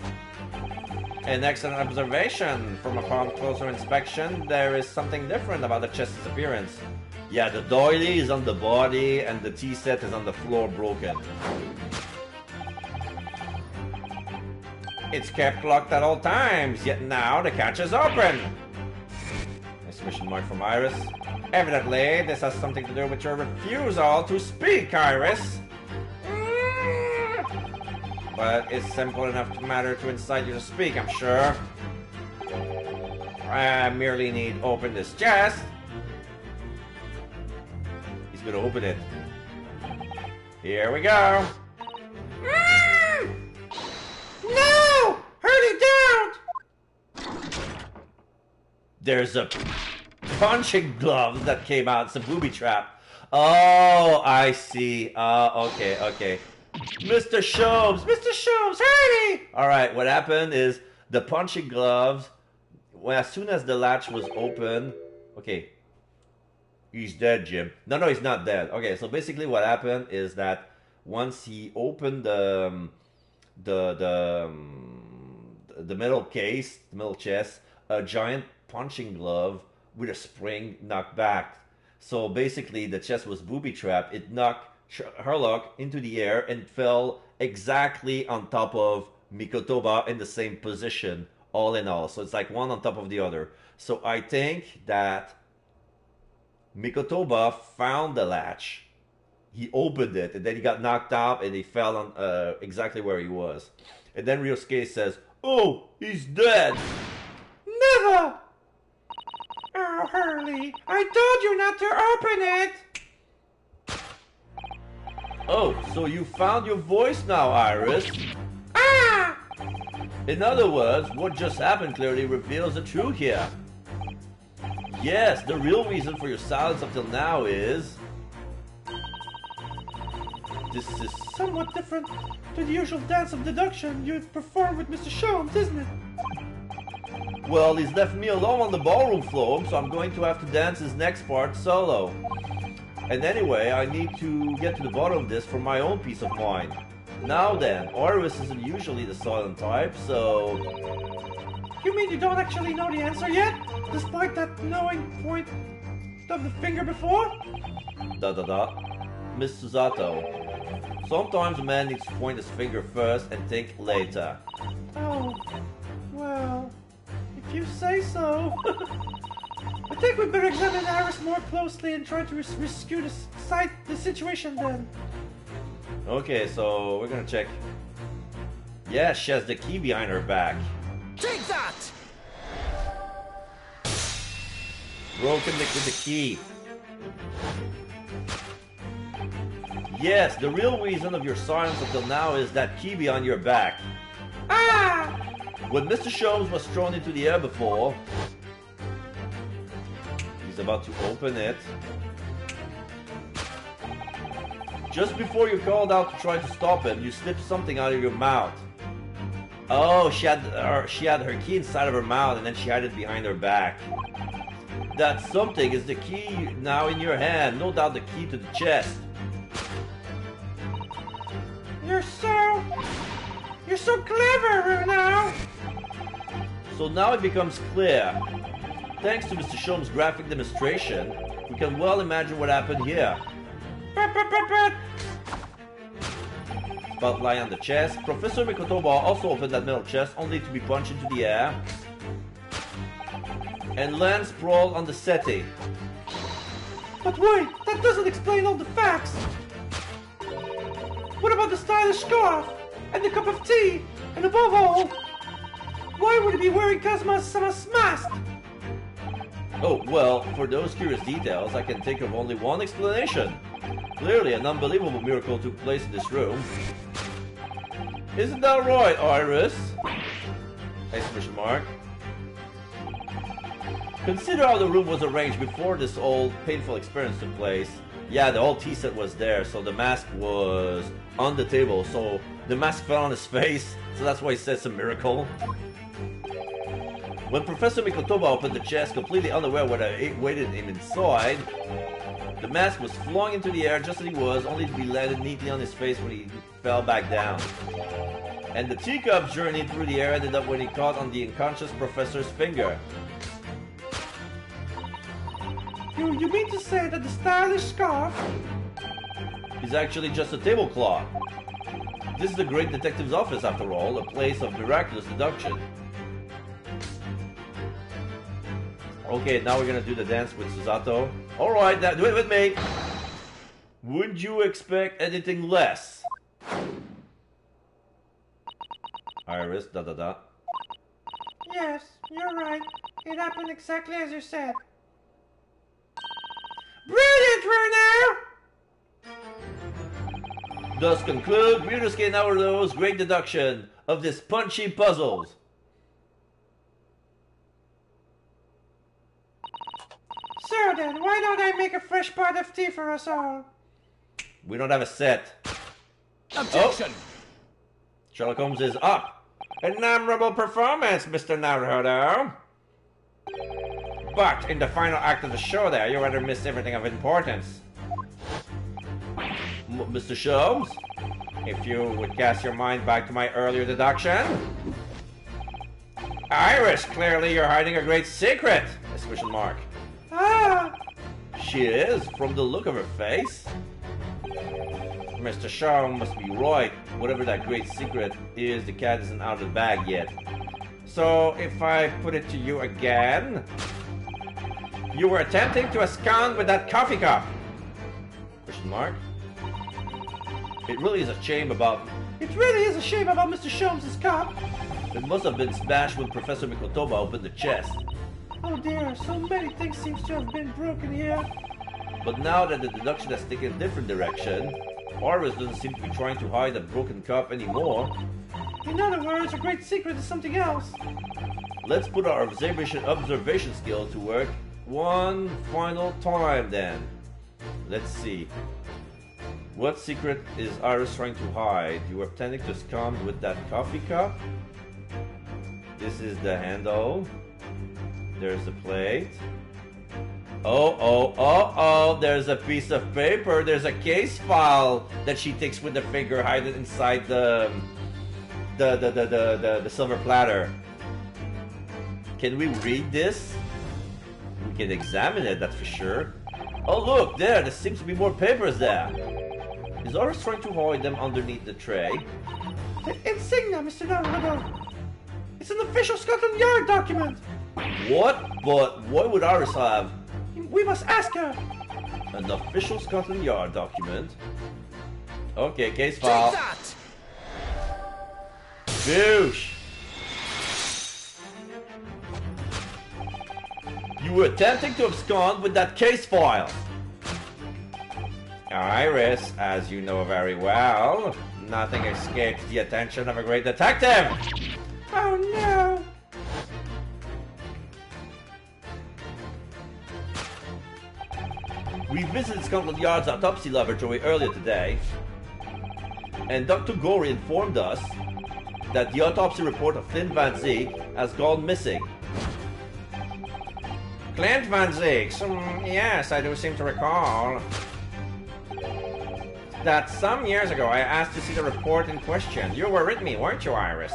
An excellent observation. From upon closer inspection, there is something different about the chest's appearance. Yeah, the doily is on the body and the tea set is on the floor broken. It's kept locked at all times, yet now the catch is open. Exclamation mark from Iris. Evidently, this has something to do with your refusal to speak, Iris. But it's simple enough matter to incite you to speak, I'm sure. I merely need open this chest. He's gonna open it. Here we go. No! Hurry down! There's a punching glove that came out. It's a booby trap. Oh, I see. Okay. Mr. Shomes, hurry! Alright, what happened is the punching gloves, well, as soon as the latch was open, okay, he's dead, Jim. No, he's not dead. Okay, so basically what happened is that once he opened the metal case, the metal chest, a giant punching glove with a spring knocked back. So basically the chest was booby trapped. It knocked Herlock into the air and fell exactly on top of Mikotoba in the same position, all in all. So it's like one on top of the other. So I think that Mikotoba found the latch, he opened it, and then he got knocked out and he fell on exactly where he was. And then Ryosuke says, "Oh, he's dead!" Never! Oh, Hurley, I told you not to open it! Oh, so you found your voice now, Iris. Ah! In other words, what just happened clearly reveals the truth here. Yes, the real reason for your silence up till now is... This is somewhat different to the usual dance of deduction you've performed with Mr. Shomes, isn't it? Well, he's left me alone on the ballroom floor, so I'm going to have to dance his next part solo. And anyway, I need to get to the bottom of this for my own peace of mind. Now then, Iris isn't usually the silent type, so... You mean you don't actually know the answer yet? Despite that knowing point of the finger before? Miss Susato. Sometimes a man needs to point his finger first and think later. Oh, well, if you say so. I think we better examine Iris more closely and try to rescue the situation then. Okay, so we're gonna check. Yeah, she has the key behind her back. Take that! Broken with the key. Yes, the real reason of your silence until now is that key behind your back. Ah! When Mr. Shomes was thrown into the air before, he's about to open it. Just before you called out to try to stop him, you slipped something out of your mouth. Oh, she had her key inside of her mouth and then she had it behind her back. That something is the key now in your hand, no doubt the key to the chest. You're so clever now. So now it becomes clear. Thanks to Mr. Sholmes' graphic demonstration, we can well imagine what happened here. Spotlight on the chest. Professor Mikotoba also opened that metal chest only to be punched into the air. And land sprawled on the settee. But wait, that doesn't explain all the facts. What about the stylish scarf? And the cup of tea? And above all, why would he be wearing Kazuma-sama's mask? Oh, well, for those curious details, I can think of only one explanation. Clearly, an unbelievable miracle took place in this room. Isn't that right, Iris? Exclamation mark. Consider how the room was arranged before this old, painful experience took place. Yeah, the whole tea set was there, so the mask was on the table, so the mask fell on his face, so that's why he says it's a miracle. When Professor Mikotoba opened the chest, completely unaware what awaited him inside, the mask was flung into the air just as he was, only to be landed neatly on his face when he fell back down. And the teacup journeyed through the air ended up when he caught on the unconscious professor's finger. You mean to say that the stylish scarf is actually just a tablecloth? This is the great detective's office, after all, a place of miraculous deduction. Okay, now we're gonna do the dance with Susato. Alright, now do it with me! Would you expect anything less? Iris, da. Yes, you're right. It happened exactly as you said. Brilliant, Werner! Thus conclude Ryunosuke Naruto's great deduction of this punchy puzzles. So then, why don't I make a fresh pot of tea for us all? We don't have a set. Objection! Oh. Sherlock Holmes is up. An admirable performance, Mr. Naruto. But in the final act of the show there, you rather missed everything of importance. Mr. Sholmes, if you would cast your mind back to my earlier deduction. Iris, clearly you're hiding a great secret! Exclamation mark. Ah! She is, from the look of her face. Mr. Sholmes must be right. Whatever that great secret is, the cat isn't out of the bag yet. So, if I put it to you again... You were attempting to abscond with that coffee cup! Question mark. It really is a shame about... It really is a shame about Mr. Sholmes' cup. It must have been smashed when Professor Mikotoba opened the chest. Oh dear, so many things seem to have been broken here. But now that the deduction has taken a different direction, Iris doesn't seem to be trying to hide a broken cup anymore. In other words, a great secret is something else. Let's put our observation skill to work one final time then. Let's see. What secret is Iris trying to hide? You are pretending to abscond with that coffee cup. This is the handle. There's the plate. Oh, there's a piece of paper. There's a case file that she takes with the finger hidden inside the silver platter. Can we read this? We can examine it, that's for sure. Oh look, there seems to be more papers there. Is Iris trying to hide them underneath the tray? The insignia, Mr. Naruto. It's an official Scotland Yard document. What? But why would Iris have? We must ask her. An official Scotland Yard document? Okay, case file. Take that! Boosh! You were attempting to abscond with that case file. Iris, as you know very well, nothing escapes the attention of a great detective. Oh no! We visited Scotland Yard's autopsy laboratory earlier today, and Dr. Gorey informed us that the autopsy report of Clint Van Zeek has gone missing. Clint Van Zeek? Yes, I do seem to recall. that some years ago I asked to see the report in question. You were with me, weren't you, Iris?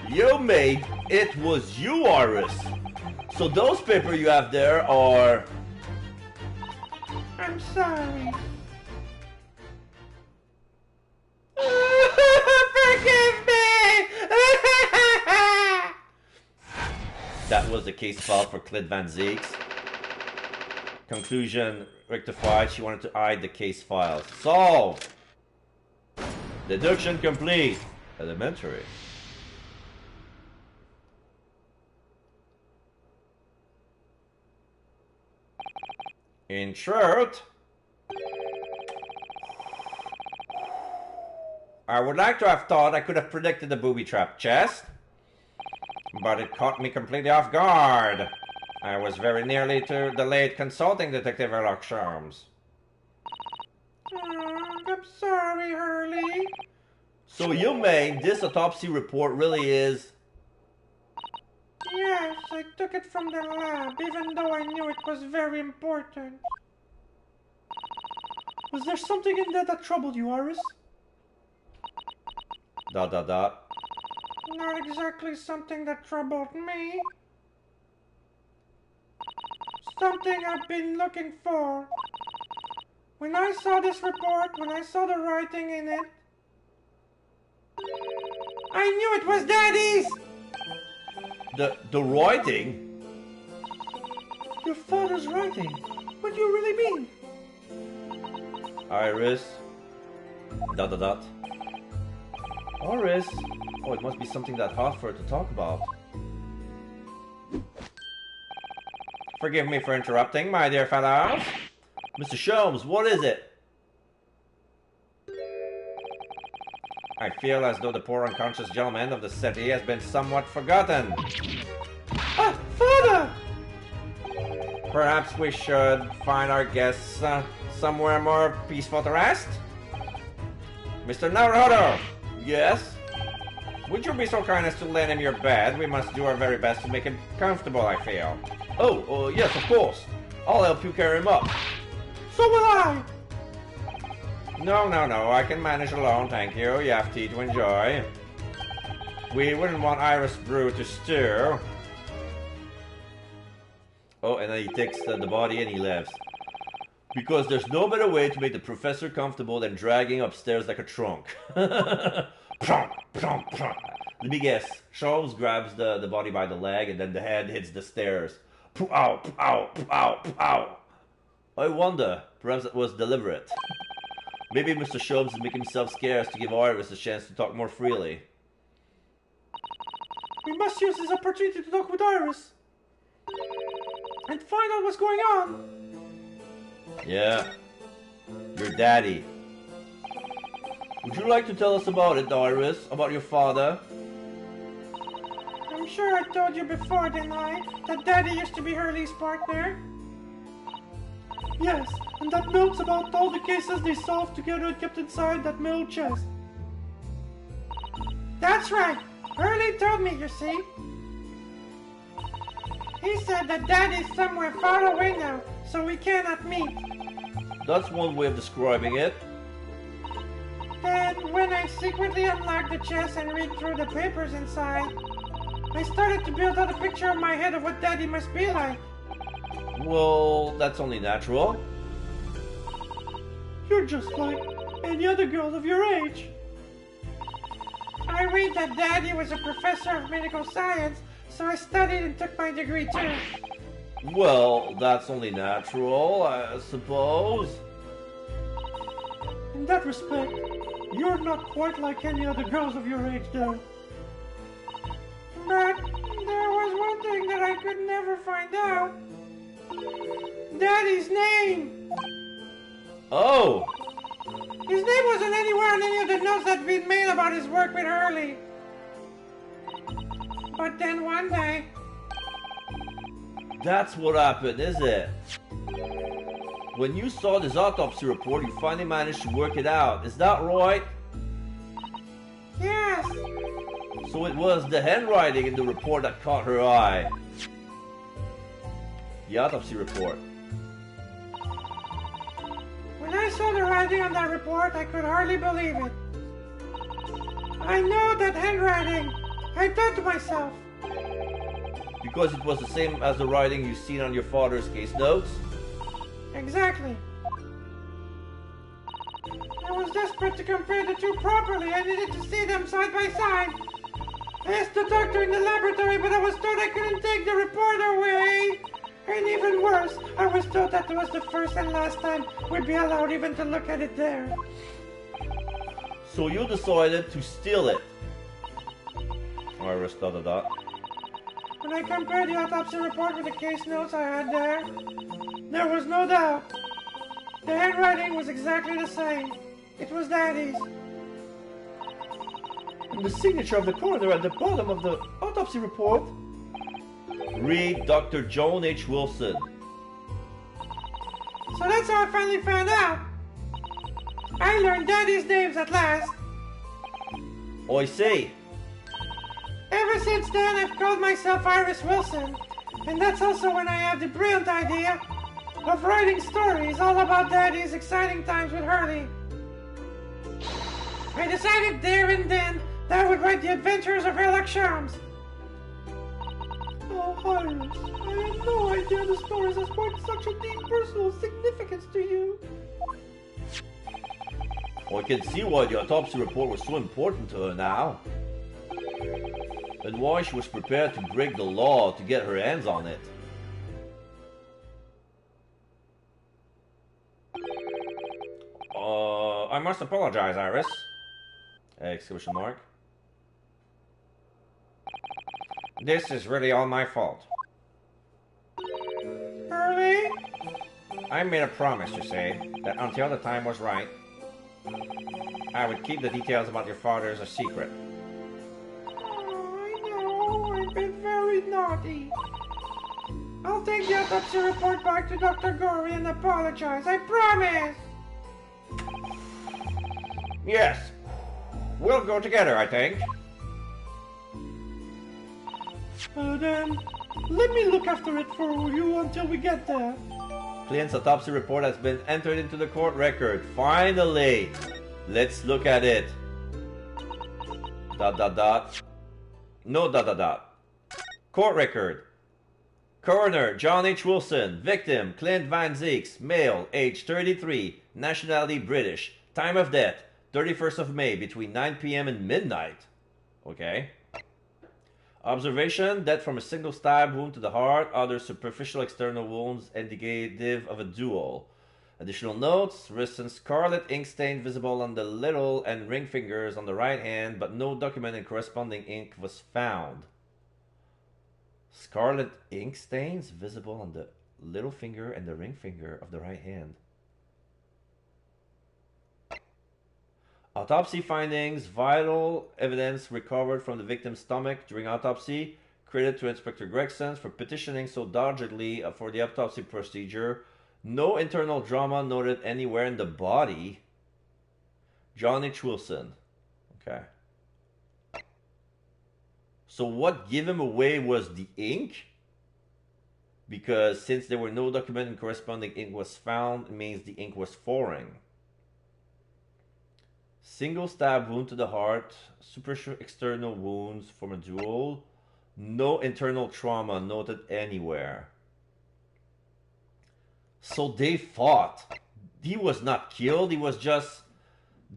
You made it was you, Iris. So those papers you have there are... I'm sorry. Forgive me! That was the case file for Clit Van Zieks. Conclusion rectified. She wanted to hide the case files. Solved. Deduction complete. Elementary. In short, I would like to have thought I could have predicted the booby trap chest, but it caught me completely off guard. I was very nearly too delayed consulting Detective Sherlock Holmes. I'm sorry, Hurley. So you mean this autopsy report really is... Yes, I took it from the lab, even though I knew it was very important. Was there something in there that troubled you, Iris? ... Not exactly something that troubled me. Something I've been looking for. When I saw this report, when I saw the writing in it, I knew it was Daddy's! The writing? Your father's writing? What do you really mean? Iris... ... Iris... Oh, it must be something that hot for her to talk about. Forgive me for interrupting, my dear fellows. Mr. Sholmes, what is it? I feel as though the poor unconscious gentleman of the city has been somewhat forgotten. Ah, Father! Perhaps we should find our guests somewhere more peaceful to rest? Mr. Naruhodo! Yes? Would you be so kind as to lend him your bed? We must do our very best to make him comfortable, I feel. Oh, yes, of course. I'll help you carry him up. So will I! No, I can manage alone, thank you. You have tea to enjoy. We wouldn't want Iris Brew to stew. Oh, and then he takes the body and he laughs. Because there's no better way to make the professor comfortable than dragging upstairs like a trunk. Let me guess. Charles grabs the body by the leg and then the head hits the stairs. Ow, ow, ow, ow. I wonder, perhaps that was deliberate. Maybe Mr. Sholmes is making himself scarce to give Iris a chance to talk more freely. We must use this opportunity to talk with Iris. And find out what's going on. Yeah. Your daddy. Would you like to tell us about it, Iris? About your father? I'm sure I told you before, didn't I? That Daddy used to be Hurley's partner. Yes, and that notes about all the cases they solved together and kept inside that metal chest. That's right. Hurley told me, you see. He said that Daddy's somewhere far away now, so we cannot meet. That's one way of describing it. Then, when I secretly unlocked the chest and read through the papers inside, I started to build out a picture in my head of what Daddy must be like. Well, that's only natural. You're just like any other girls of your age. I read that Daddy was a professor of medical science, so I studied and took my degree too. Well, that's only natural, I suppose. In that respect, you're not quite like any other girls of your age there. But there was one thing that I could never find out. Daddy's name! Oh! His name wasn't anywhere on any of the notes that had been made about his work with Hurley. But then one day... That's what happened, is it? When you saw this autopsy report, you finally managed to work it out. Is that right? Yes. So it was the handwriting in the report that caught her eye. The autopsy report. When I saw the writing on that report, I could hardly believe it. I know that handwriting. I thought to myself. Because it was the same as the writing you seen on your father's case notes? Exactly. I was desperate to compare the two properly. I needed to see them side by side. I asked the doctor in the laboratory, but I was told I couldn't take the report away. And even worse, I was told that it was the first and last time we'd be allowed even to look at it there. So you decided to steal it. Iris ... When I compared the autopsy report with the case notes I had there was no doubt. The handwriting was exactly the same. It was Daddy's. And the signature of the coroner at the bottom of the autopsy report. Read Dr. Joan H. Wilson. So that's how I finally found out. I learned Daddy's names at last. I see. Ever since then, I've called myself Iris Wilson. And that's also when I had the brilliant idea of writing stories all about Daddy's exciting times with Hurley. I decided there and then that I would write the adventures of Sherlock Holmes. Oh, Iris, I had no idea the stories has quite such a deep personal significance to you. I can see why the autopsy report was so important to her now. And why she was prepared to break the law to get her hands on it. I must apologize, Iris. Exclamation mark. This is really all my fault. Hurley? I made a promise, you say, that until the time was right, I would keep the details about your father a secret. I know, I've been very naughty. I'll take the autopsy report back to Dr. Gorey and apologize, I promise! Yes, we'll go together, I think. Then, let me look after it for you until we get there. Clint's autopsy report has been entered into the court record. Finally! Let's look at it. ... No ... Court record. Coroner John H. Wilson. Victim Clint Van Zeeks. Male. Age 33. Nationality British. Time of death 31st of May between 9 p.m. and midnight. Okay. Observation, death from a single stab wound to the heart, other superficial external wounds indicative of a duel. Additional notes, wrist and scarlet ink stain visible on the little and ring fingers on the right hand, but no documented corresponding ink was found. Scarlet ink stains visible on the little finger and the ring finger of the right hand. Autopsy findings, vital evidence recovered from the victim's stomach during autopsy. Credit to Inspector Gregson for petitioning so doggedly for the autopsy procedure. No internal trauma noted anywhere in the body. John H. Wilson. Okay. So what gave him away was the ink? Because since there were no documented corresponding ink was found, it means the ink was foreign. Single stab wound to the heart, superficial external wounds from a duel, no internal trauma noted anywhere. So they fought. He was not killed, he was just...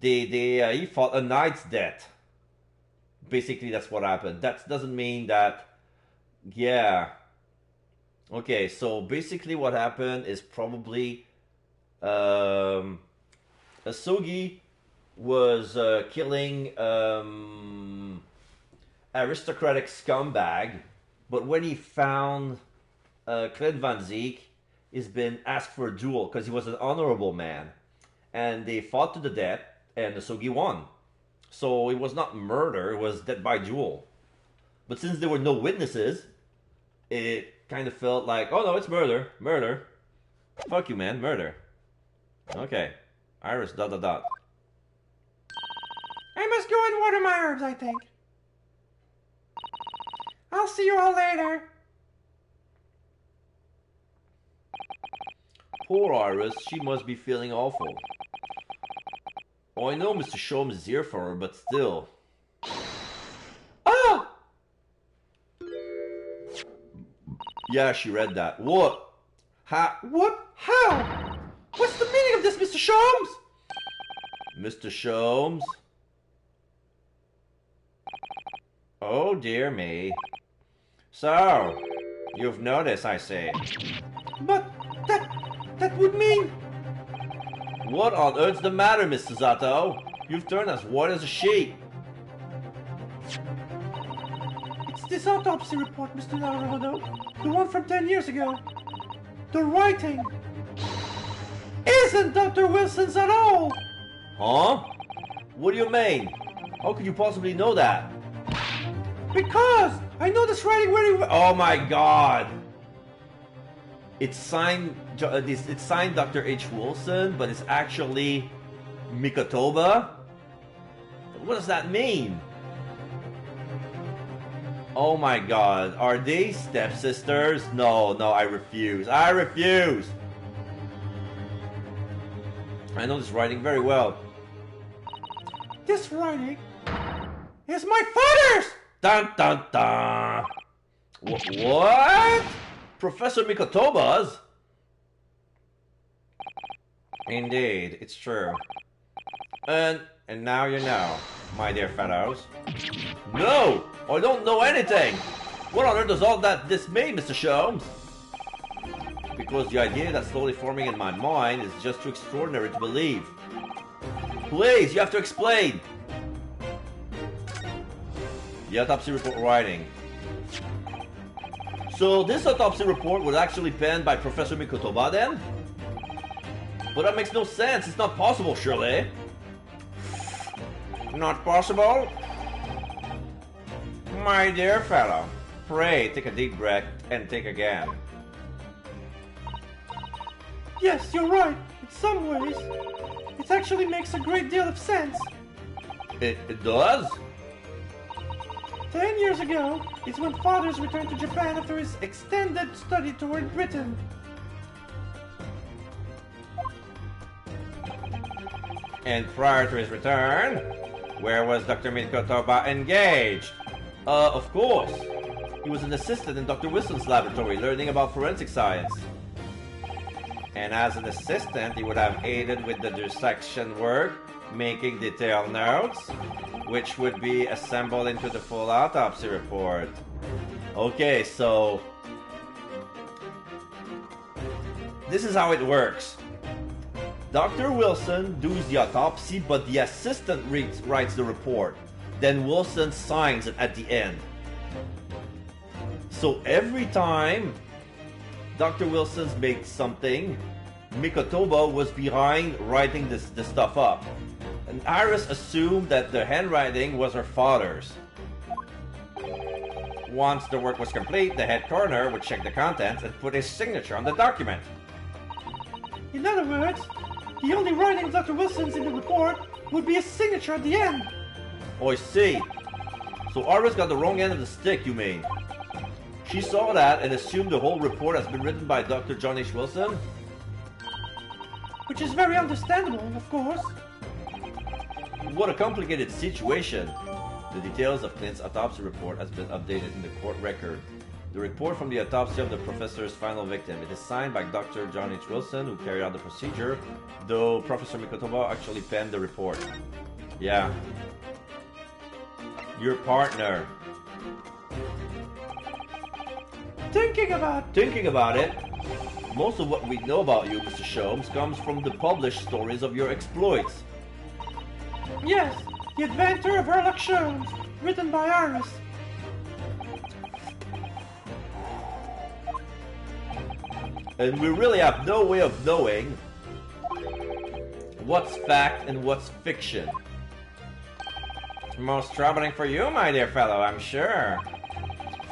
he fought a knight's death. Basically, that's what happened. That doesn't mean that... Yeah. Okay, so basically what happened is probably... Asogi was killing aristocratic scumbag, but when he found Clint Van Zeek, he's been asked for a duel because he was an honorable man, and they fought to the death, and Asogi won. So it was not murder; it was death by duel. But since there were no witnesses, it kind of felt like, oh no, it's murder, murder. Fuck you, man, murder. Okay, Iris ... I must go and water my herbs, I think. I'll see you all later. Poor Iris, she must be feeling awful. Oh, I know Mr. Sholmes is here for her, but still. Oh! Yeah, she read that. What? What? How? What's the meaning of this, Mr. Sholmes? Mr. Sholmes? Oh, dear me. So, you've noticed, I say. But that would mean... What on earth's the matter, Mr. Zato? You've turned as white as a sheet. It's this autopsy report, Mr. Naruhodo. The one from 10 years ago. The writing isn't Dr. Wilson's at all! Huh? What do you mean? How could you possibly know that? Because I know this writing very well. Oh my god! It's signed Dr. H. Wilson, but it's actually Mikotoba? What does that mean? Oh my god, are they stepsisters? No, I refuse. I refuse! I know this writing very well. This writing is my father's! Dun dun dun! What? Professor Mikotoba's? Indeed, it's true. And now you know, my dear fellows. No! I don't know anything! What on earth does all this mean, Mr. Sholmes? Because the idea that's slowly forming in my mind is just too extraordinary to believe. Please, you have to explain! The autopsy report writing. So this autopsy report was actually penned by Professor Mikotoba then? But that makes no sense. It's not possible, surely. Not possible? My dear fellow, pray take a deep breath and think again. Yes, you're right. In some ways, it actually makes a great deal of sense. It does? 10 years ago is when Fathers returned to Japan after his extended study toward Britain. And prior to his return, where was Dr. Mikotoba engaged? Of course. He was an assistant in Dr. Wilson's laboratory learning about forensic science. And as an assistant, he would have aided with the dissection work, making detailed notes, which would be assembled into the full autopsy report. Okay, so this is how it works. Dr. Wilson does the autopsy, but the assistant writes the report. Then Wilson signs it at the end. So every time Dr. Wilson's made something, Mikotoba was behind writing this stuff up. And Iris assumed that the handwriting was her father's. Once the work was complete, the head coroner would check the contents and put his signature on the document. In other words, the only writing of Dr. Wilson's in the report would be a signature at the end. Oh, I see. So Iris got the wrong end of the stick, you mean? She saw that and assumed the whole report has been written by Dr. John H. Wilson? Which is very understandable, of course. What a complicated situation. The details of Clint's autopsy report has been updated in the court record. The report from the autopsy of the professor's final victim. It is signed by Dr. John H. Wilson, who carried out the procedure, though Professor Mikotoba actually penned the report. Yeah. Your partner. Thinking about it, most of what we know about you, Mr. Sholmes, comes from the published stories of your exploits. yes, The Adventure of Sherlock Sholmes, written by Iris. And we really have no way of knowing what's fact and what's fiction. Most troubling for you, my dear fellow, I'm sure.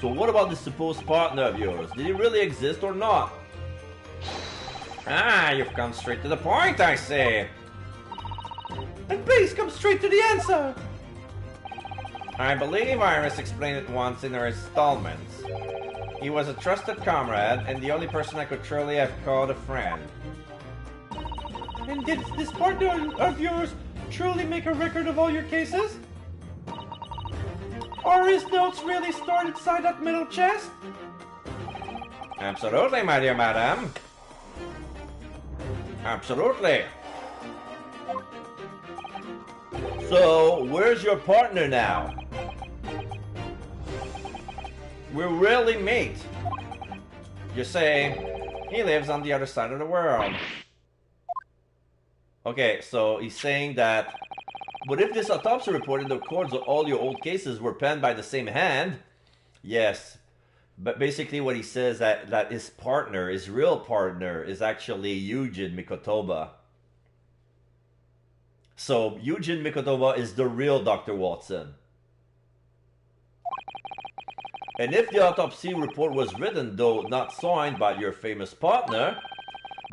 So what about this supposed partner of yours? Did he really exist or not? Ah, you've come straight to the point, I see. And please come straight to the answer. I believe Iris explained it once in her installments. He was a trusted comrade and the only person I could truly have called a friend. And did this partner of yours truly make a record of all your cases? Are his notes really stored inside that metal chest? Absolutely, my dear madam. Absolutely. So, where's your partner now? We're really mate. You say, he lives on the other side of the world. Okay, so he's saying that... But if this autopsy report in the records of all your old cases were penned by the same hand... Yes. But basically what he says that his partner, his real partner, is actually Eugene Mikotoba. So, Eugene Mikotoba is the real Dr. Watson. And if the autopsy report was written, though not signed by your famous partner,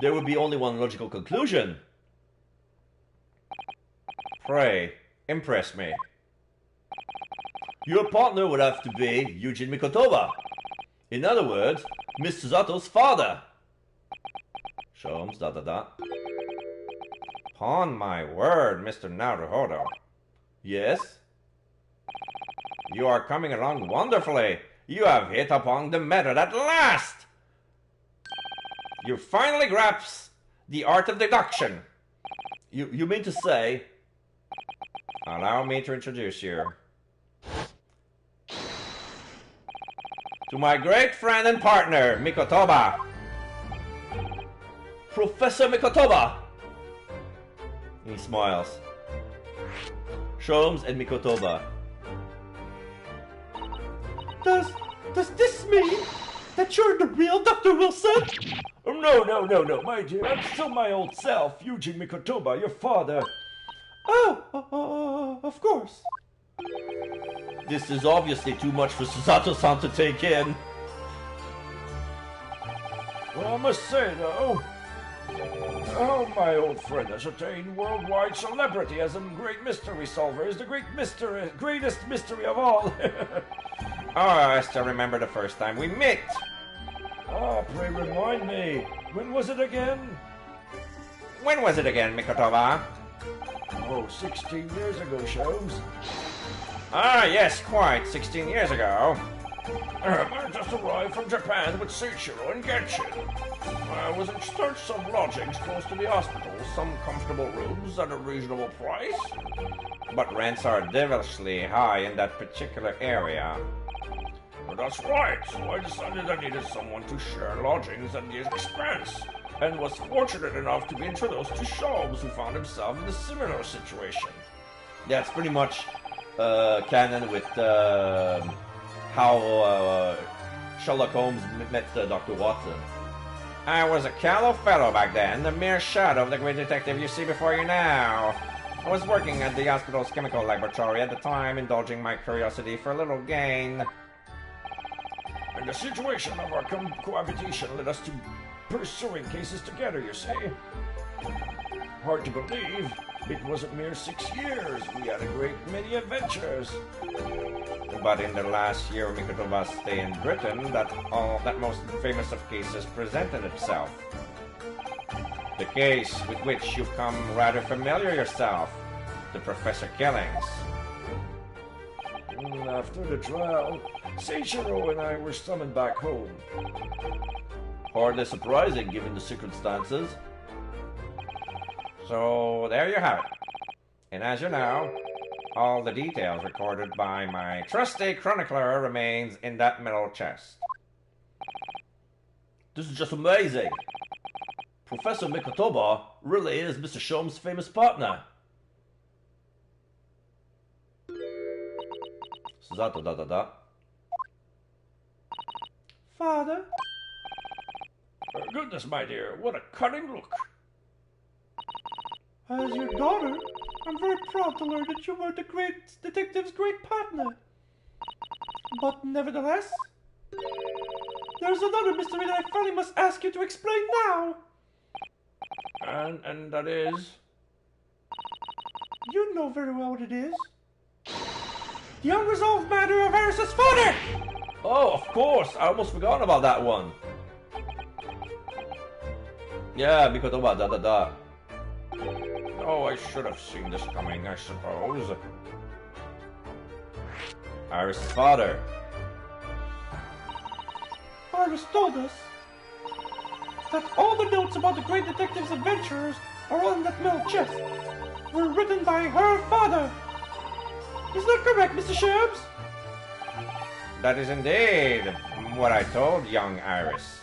there would be only one logical conclusion. Pray, impress me. Your partner would have to be Eugene Mikotoba. In other words, Miss Suzato's father. Sholmes, ... Upon my word, Mr. Naruhodo. Yes? You are coming along wonderfully. You have hit upon the method at last. You finally grasp the art of deduction. You mean to say... Allow me to introduce you to my great friend and partner, Mikotoba. Professor Mikotoba! He smiles. Sholmes and Mikotoba. Does this mean that you're the real Dr. Wilson? Oh, no, my dear. I'm still my old self, Eugene Mikotoba, your father. Oh, of course. This is obviously too much for Susato-san to take in. Well, I must say, though, my old friend has attained worldwide celebrity as a great mystery solver. Is the greatest mystery of all. Oh, I still remember the first time we met. Pray remind me. When was it again? When was it again, Mikotoba? Oh, 16 years ago, Sholmes. Ah, yes, quite. 16 years ago. I just arrived from Japan with Seichiro and Genshin. I was in search of lodgings close to the hospital, some comfortable rooms at a reasonable price. But rents are devilishly high in that particular area. Well, that's right, so I decided I needed someone to share lodgings at the expense, and was fortunate enough to be introduced to Sholmes, who found himself in a similar situation. That's pretty much canon with how Sherlock Holmes met Dr. Watson. I was a callow fellow back then, the mere shadow of the great detective you see before you now. I was working at the hospital's chemical laboratory at the time, indulging my curiosity for a little gain. And the situation of our cohabitation led us to pursuing cases together, you see. Hard to believe, it was a mere 6 years. We had a great many adventures. But in the last year Mikotoba's stay in Britain, that most famous of cases presented itself. The case with which you've come rather familiar yourself, the Professor Killings. After the trial, Seichiro and I were summoned back home. Hardly surprising given the circumstances. So there you have it. And as you know, all the details recorded by my trusty chronicler remains in that metal chest. This is just amazing. Professor Mikotoba really is Mr. Sholmes' famous partner. Susato ... Father? Goodness, my dear, what a cunning look. As your daughter, I'm very proud to learn that you were the great detective's great partner. But nevertheless, there's another mystery that I finally must ask you to explain now. And that is? You know very well what it is. The unresolved matter of Aris's father! Oh, of course! I almost forgot about that one. Yeah, because of da. Oh, I should have seen this coming, I suppose. Aris's father. Aris told us that all the notes about the Great Detective's adventures are on that metal chest were written by her father. Is that correct, Mr. Shabs? That is indeed what I told young Iris.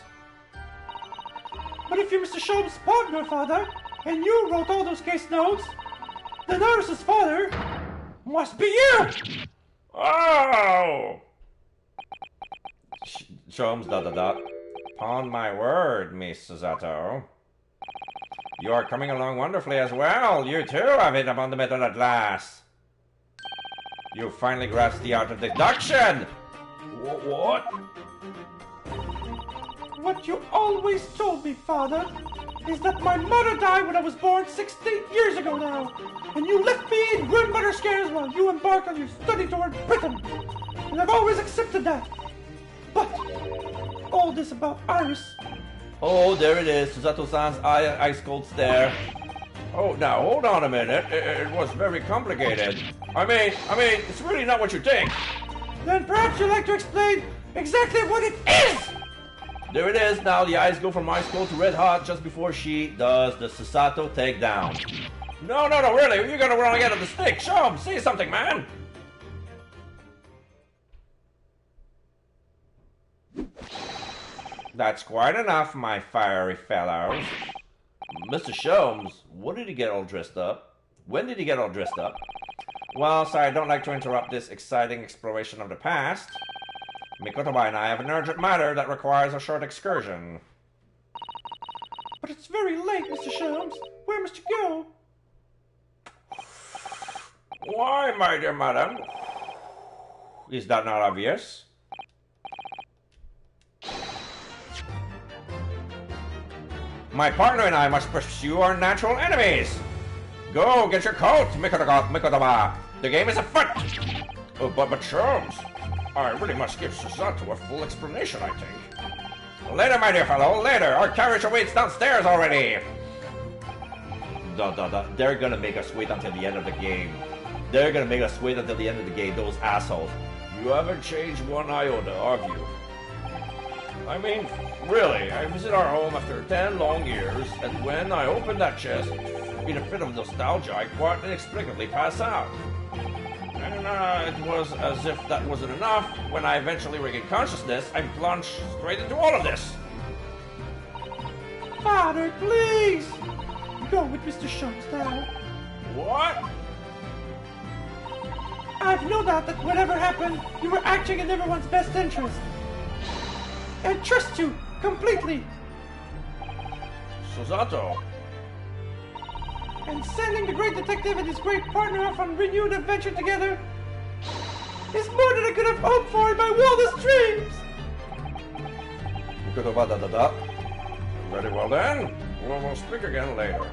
But if you're Mr. Shabs' partner, father, and you wrote all those case notes, then Aris's father must be you! Oh! Sholmes da. Upon my word, Miss Susato. You are coming along wonderfully as well. You too have hit upon the method at last. You finally grasped the art of deduction. What? What you always told me, father, is that my mother died when I was born 16 years ago now, and you left me in grandmother's cares while you embarked on your study toward Britain, and I've always accepted that. But all this about Iris. Oh, there it is. Susato-san's ice cold stare. Oh, now hold on a minute. It was very complicated. I mean, it's really not what you think. Then perhaps you'd like to explain exactly what it is. There it is. Now the eyes go from ice cold to red hot just before she does the Susato takedown. No, really. You're gonna run out of the stick. Show him. Say something, man. That's quite enough, my fiery fellows. Mr. Sholmes, what did he get all dressed up? When did he get all dressed up? Well, sir, I don't like to interrupt this exciting exploration of the past. Mikotoba and I have an urgent matter that requires a short excursion. But it's very late, Mr. Sholmes. Where must you go? Why, my dear madam? Is that not obvious? My partner and I must pursue our natural enemies. Go, get your coat, Mikotoba. The game is afoot. Oh, but Sholmes, I really must give Susato a full explanation, I think. Later, my dear fellow, later. Our carriage awaits downstairs already. They're gonna make us wait until the end of the game. They're gonna make us wait until the end of the game, those assholes. You haven't changed one iota, have you? I mean, really, I visit our home after 10 long years, and when I open that chest, in a fit of nostalgia, I quite inexplicably pass out. And it was as if that wasn't enough. When I eventually regain consciousness, I plunge straight into all of this. Father, please! Go with Mr. Sholmes now. What? I've no doubt that whatever happened, you were acting in everyone's best interest. And trust you completely. Susato. And sending the Great Detective and his great partner off on renewed adventure together is more than I could have hoped for in my wildest dreams. Da. Very well then. We'll speak again later.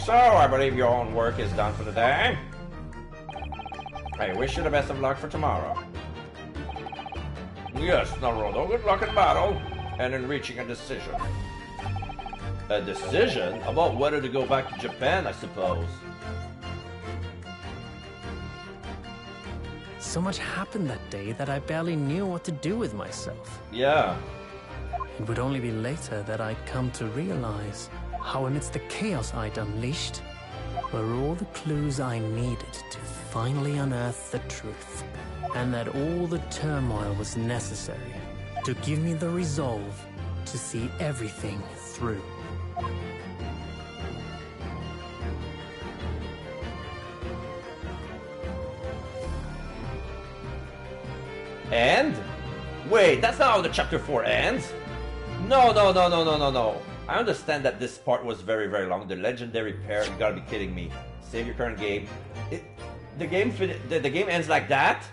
So, I believe your own work is done for the day. I wish you the best of luck for tomorrow. Yes, Naruto, good luck in battle and in reaching a decision. A decision? About whether to go back to Japan, I suppose. So much happened that day that I barely knew what to do with myself. Yeah. It would only be later that I'd come to realize how amidst the chaos I'd unleashed were all the clues I needed to finally unearth the truth, and that all the turmoil was necessary to give me the resolve to see everything through. And? Wait, that's not how the chapter 4 ends. No. I understand that this part was very, very long. The legendary pair, you gotta be kidding me. Save your current game. The game ends like that?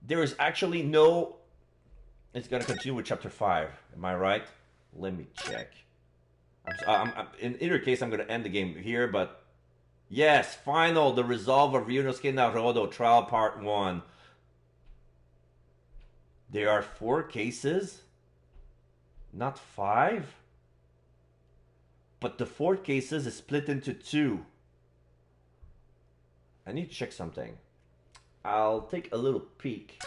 There is actually no... It's gonna continue with chapter 5. Am I right? Let me check. In either case, I'm gonna end the game here, but... Yes, final, the resolve of Ryunosuke Naruto, trial part 1. There are 4 cases, not 5. But the 4 cases is split into 2. I need to check something. I'll take a little peek.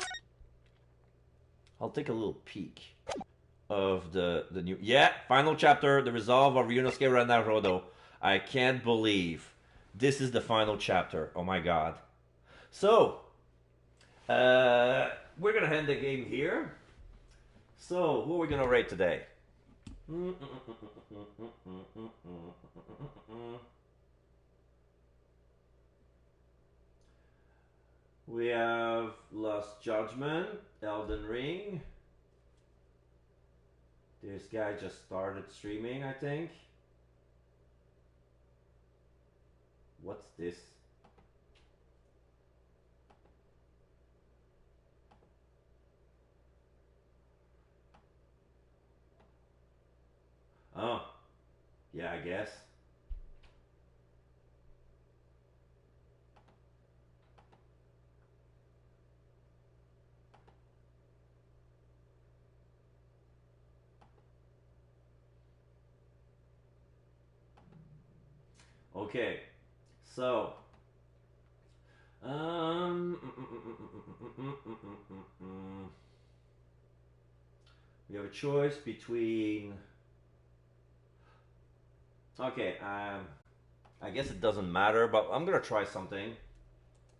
Of the new... Yeah, final chapter, the resolve of Ryunosuke Naruto. I can't believe this is the final chapter. Oh my god. So, we're gonna end the game here. So, who are we gonna rate today? We have Lost Judgment, Elden Ring. This guy just started streaming, I think. What's this? Oh, yeah, I guess. Okay, so we have a choice between. Okay, I guess it doesn't matter, but I'm gonna try something.